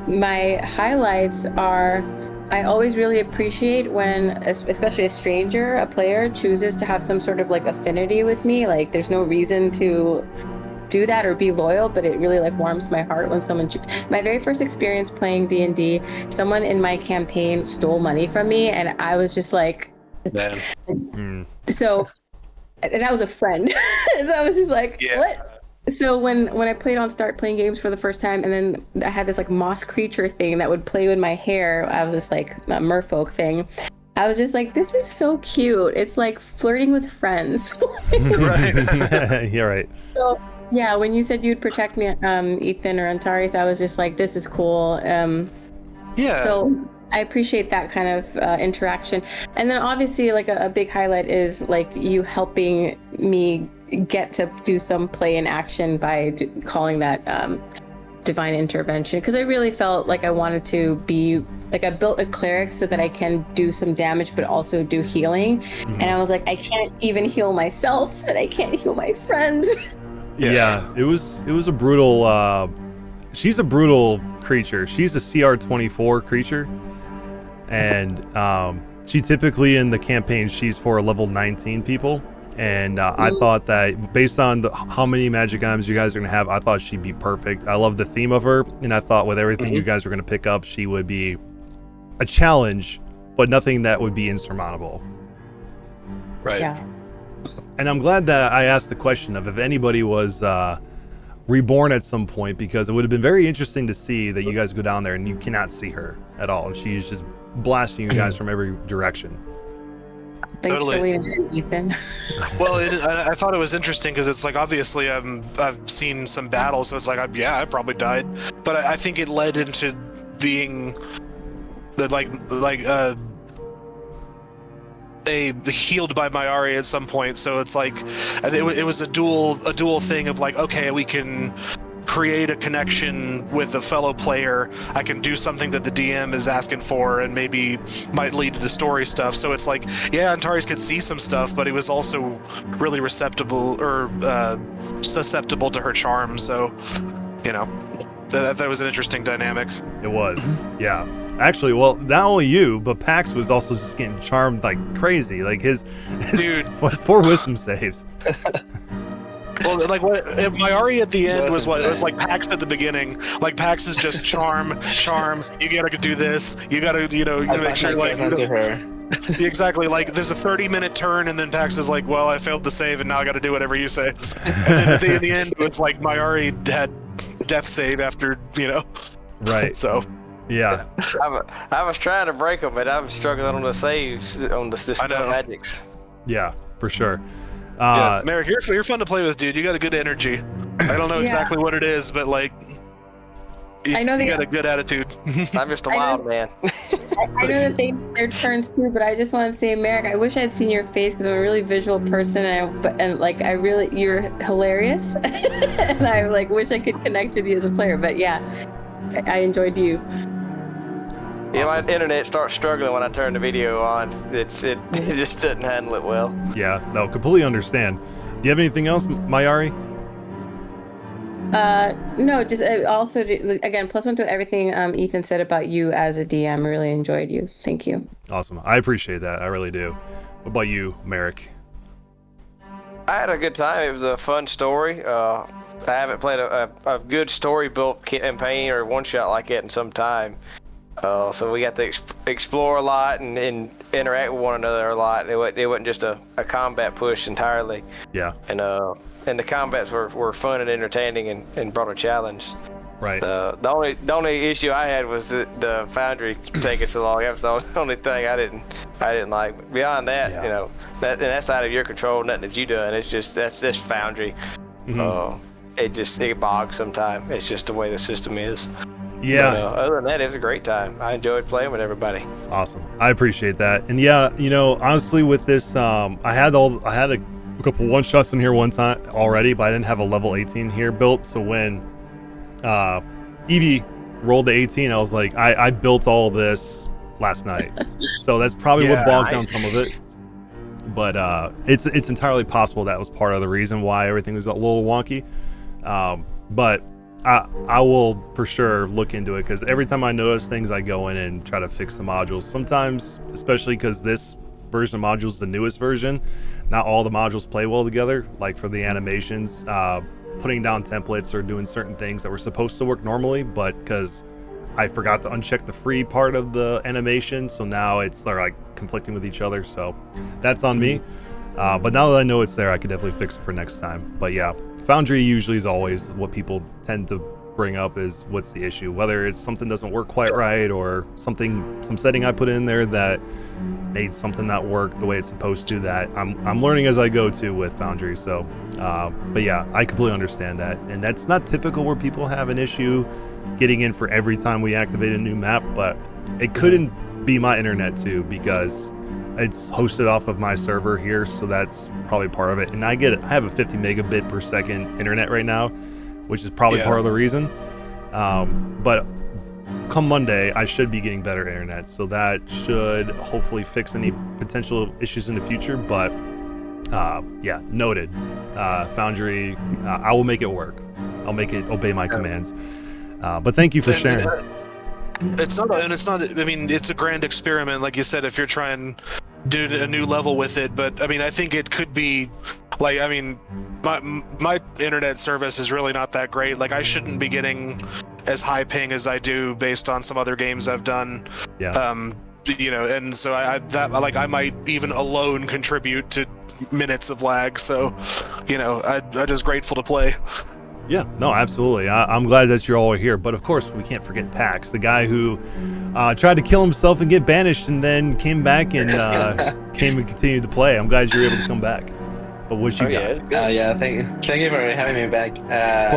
[SPEAKER 5] My highlights are, I always really appreciate when, especially a stranger, a player chooses to have some sort of like affinity with me. Like there's no reason to do that or be loyal, but it really like warms my heart when someone. My very first experience playing D&D, someone in my campaign stole money from me, and I was just like,
[SPEAKER 2] Man.
[SPEAKER 5] so, and that was a friend. So I was just like,
[SPEAKER 2] Yeah.
[SPEAKER 5] what? So when I played on Start Playing Games for the first time, and then I had this like moss creature thing that would play with my hair. I was just like a merfolk thing. I was just like, this is so cute. It's like flirting with friends.
[SPEAKER 1] Right. Yeah, right.
[SPEAKER 5] So yeah, when you said you'd protect me, Ethan or Antares, I was just like, this is cool.
[SPEAKER 2] Yeah.
[SPEAKER 5] So I appreciate that kind of interaction. And then obviously like a big highlight is like you helping me get to do some play in action by calling that divine intervention, because I really felt like I wanted to be like, I built a cleric so that I can do some damage but also do healing. And I was like, I can't even heal myself and I can't heal my friends.
[SPEAKER 1] Yeah, it was a brutal she's a brutal creature. She's a CR24 creature, and she typically in the campaign she's for level 19 people, and I thought that based on how many magic items you guys are gonna have, I thought she'd be perfect. I love the theme of her, and I thought with everything you guys were gonna pick up, she would be a challenge, but nothing that would be insurmountable.
[SPEAKER 2] Right.
[SPEAKER 5] Yeah.
[SPEAKER 1] And I'm glad that I asked the question of if anybody was reborn at some point, because it would have been very interesting to see that you guys go down there and you cannot see her at all, and she's just blasting you guys from every direction.
[SPEAKER 5] Thanks
[SPEAKER 2] Totally.
[SPEAKER 5] for leaving it, Ethan.
[SPEAKER 2] Well, I thought it was interesting because it's like, obviously I've seen some battles, so it's like, I probably died, but I think it led into being a healed by Mayari at some point. So it's like it was a dual thing of like, okay, we can create a connection with a fellow player. I can do something that the DM is asking for and maybe might lead to the story stuff. So it's like, yeah, Antares could see some stuff, but he was also really susceptible to her charm. So, you know, that was an interesting dynamic.
[SPEAKER 1] It was, yeah. Actually, well, not only you, but Pax was also just getting charmed like crazy. Like his
[SPEAKER 2] Dude.
[SPEAKER 1] poor wisdom saves.
[SPEAKER 2] Well, like what Mayari at the end
[SPEAKER 6] That's
[SPEAKER 2] was what it was
[SPEAKER 6] insane.
[SPEAKER 2] like Pax at the beginning. Like Pax is just charm. You gotta do this. You gotta, make sure like
[SPEAKER 6] to her.
[SPEAKER 2] exactly, like there's a 30-minute turn, and then Pax is like, well, I failed the save, and now I gotta do whatever you say. And then at the end, it's like Mayari had death save after,
[SPEAKER 1] Right.
[SPEAKER 2] So
[SPEAKER 1] Yeah.
[SPEAKER 4] I was trying to break them, but I'm struggling on the saves on the
[SPEAKER 2] I know.
[SPEAKER 4] magics.
[SPEAKER 1] Yeah, for sure.
[SPEAKER 2] yeah, Merrick, you're fun to play with, dude. You got a good energy. I don't know
[SPEAKER 5] Yeah.
[SPEAKER 2] exactly what it is, but like,
[SPEAKER 5] I know
[SPEAKER 2] you
[SPEAKER 5] they-
[SPEAKER 2] got a good attitude.
[SPEAKER 4] I'm just a
[SPEAKER 5] I know-
[SPEAKER 4] wild man.
[SPEAKER 5] I know that they their turns too, but I just want to say, Merrick, I wish I'd seen your face because I'm a really visual person, you're hilarious, and I like wish I could connect with you as a player. But yeah, I enjoyed you.
[SPEAKER 4] Yeah, my internet starts struggling when I turn the video on. It just doesn't handle it well.
[SPEAKER 1] Yeah, no, completely understand. Do you have anything else, Mayari?
[SPEAKER 5] No, just also again, +1 to everything Ethan said about you as a DM. I really enjoyed you. Thank you.
[SPEAKER 1] Awesome. I appreciate that. I really do. What about you, Merrick?
[SPEAKER 4] I had a good time. It was a fun story. I haven't played a good story-built campaign or one-shot like that in some time. So we got to explore a lot and interact with one another a lot. It wasn't just a combat push entirely.
[SPEAKER 1] Yeah.
[SPEAKER 4] And the combats were fun and entertaining and brought a challenge.
[SPEAKER 1] Right.
[SPEAKER 4] The only issue I had was the foundry taking so long. That was the only thing I didn't like. Beyond that,
[SPEAKER 1] Yeah.
[SPEAKER 4] that's out of your control. Nothing that you done. It's just that's foundry.
[SPEAKER 1] Mhm.
[SPEAKER 4] It bogs sometimes. It's just the way the system is.
[SPEAKER 1] Yeah.
[SPEAKER 4] But, other than that, it was a great time. I enjoyed playing with everybody.
[SPEAKER 1] Awesome. I appreciate that. And yeah, honestly with this, I had a couple one shots in here one time already, but I didn't have a level 18 here built. So when Evie rolled the 18, I was like, I built all this last night. So that's probably what bogged down some of it. But it's entirely possible that was part of the reason why everything was a little wonky. But I will for sure look into it, because every time I notice things, I go in and try to fix the modules. Sometimes, especially because this version of modules is the newest version, not all the modules play well together. Like for the animations, putting down templates or doing certain things that were supposed to work normally, but because I forgot to uncheck the free part of the animation, so now they're like conflicting with each other. So that's on me. But now that I know it's there, I could definitely fix it for next time. But yeah, Foundry usually is always what people tend to bring up is what's the issue, whether it's something doesn't work quite right or some setting I put in there that made something not work the way it's supposed to, that I'm learning as I go to with Foundry. So but yeah, I completely understand that, and that's not typical where people have an issue getting in for every time we activate a new map, but it couldn't be my internet too, because it's hosted off of my server here, so that's probably part of it. And I have a 50 megabit per second internet right now, which is probably part of the reason. But come Monday, I should be getting better internet, so that should hopefully fix any potential issues in the future. But yeah, noted. Foundry, I will make it work. I'll make it obey my commands. But thank you for sharing.
[SPEAKER 2] It's not. I mean, it's a grand experiment, like you said. If you're trying to do a new level with it, but I mean, I think it could be, like, I mean, my internet service is really not that great. Like, I shouldn't be getting as high ping as I do based on some other games I've done.
[SPEAKER 1] Yeah.
[SPEAKER 2] You know, and so I might even alone contribute to minutes of lag. So, you know, I'm just grateful to play.
[SPEAKER 1] Yeah, no, absolutely. I'm glad that you're all here. But of course, we can't forget Pax, the guy who tried to kill himself and get banished and then came back and came and continued to play. I'm glad you're able to come back. But what you got?
[SPEAKER 6] Yeah, thank you for having me back.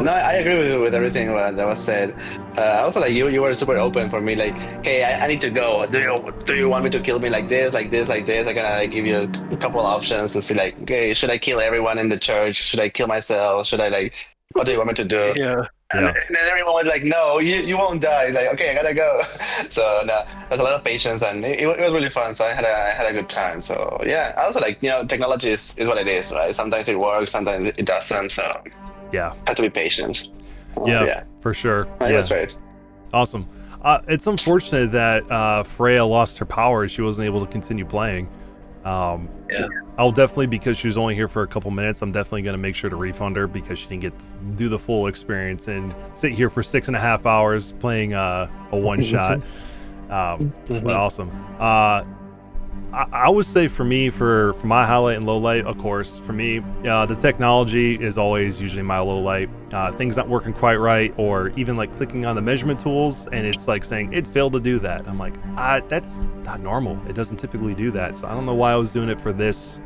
[SPEAKER 6] No, I agree with everything that was said. Also, like, you were super open for me. Like, hey, I need to go. Do you want me to kill me like this, like this, like this? I gotta give you a couple options and see, like, okay, should I kill everyone in the church? Should I kill myself? Should I, like, what do you want me to do?
[SPEAKER 2] Yeah.
[SPEAKER 6] And then everyone was like, no, you won't die. Like, okay, I gotta go. So no, there's a lot of patience, and it was really fun. So I had a good time. So yeah, I also, like, you know, technology is what it is, right? Sometimes it works, sometimes it doesn't. So
[SPEAKER 1] yeah,
[SPEAKER 6] have to be patient.
[SPEAKER 1] Yeah, for sure.
[SPEAKER 6] That's right.
[SPEAKER 1] Awesome. It's unfortunate that Freya lost her power. She wasn't able to continue playing. I'll definitely, because she was only here for a couple minutes, I'm definitely going to make sure to refund her because she didn't get to do the full experience and sit here for 6.5 hours playing a one shot. But awesome. I would say for me, for my highlight and low light, of course, for me, the technology is always usually my low light. Things not working quite right, or even like clicking on the measurement tools and it's like saying it failed to do that. I'm like, that's not normal. It doesn't typically do that. So I don't know why I was doing it for these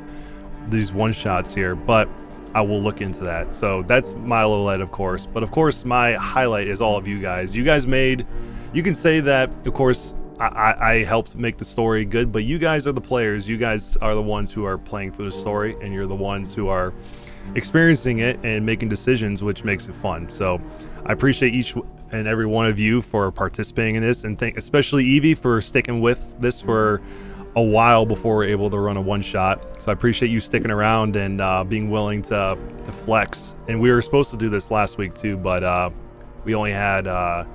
[SPEAKER 1] one shots here, but I will look into that. So that's my low light, of course. But of course, my highlight is all of you guys. You guys made, you can say that, of course, I helped make the story good, but you guys are the players. You guys are the ones who are playing through the story, and you're the ones who are experiencing it and making decisions, which makes it fun. So I appreciate each and every one of you for participating in this, and especially Evie for sticking with this for a while before we're able to run a one shot. So I appreciate you sticking around and being willing to flex. And we were supposed to do this last week too, but we only had I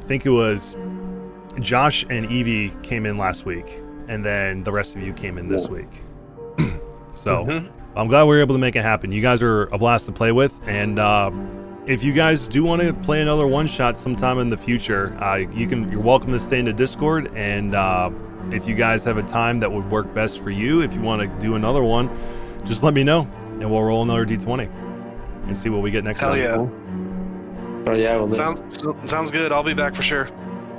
[SPEAKER 1] think it was Josh and Evie came in last week, and then the rest of you came in this week. So I'm glad we were able to make it happen. You guys are a blast to play with, and if you guys do want to play another one shot sometime in the future, you're welcome to stay in the Discord, and if you guys have a time that would work best for you, if you want to do another one, just let me know, and we'll roll another D20 and see what we get next time.
[SPEAKER 2] Hell yeah.
[SPEAKER 6] Oh yeah, well,
[SPEAKER 2] Sounds good. I'll be back for sure.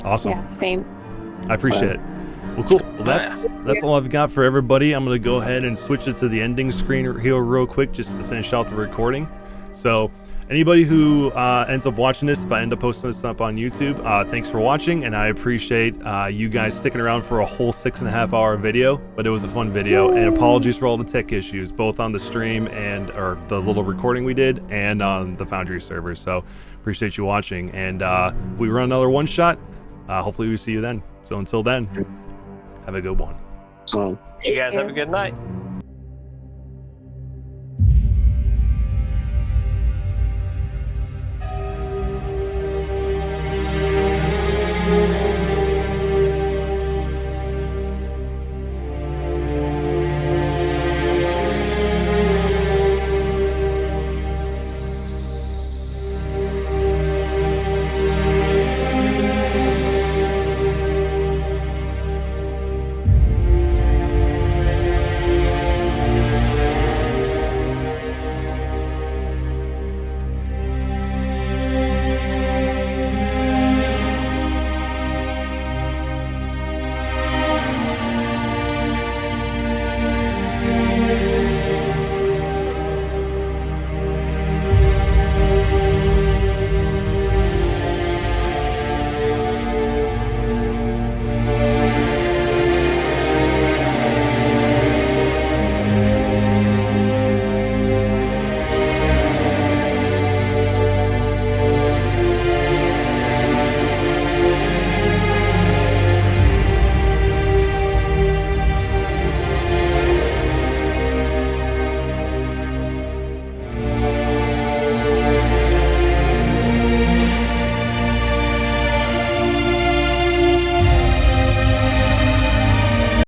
[SPEAKER 1] Awesome.
[SPEAKER 5] Yeah, same.
[SPEAKER 1] I appreciate it. Well, cool. Well, that's all I've got for everybody. I'm going to go ahead and switch it to the ending screen here real quick just to finish out the recording. So anybody who ends up watching this, if I end up posting this up on YouTube, thanks for watching, and I appreciate you guys sticking around for a whole 6.5 hour video, but it was a fun video. And apologies for all the tech issues, both on the stream or the little recording we did and on the Foundry server. So appreciate you watching, and if we run another one shot, hopefully we see you then. So until then, have a good one.
[SPEAKER 4] You guys have a good night.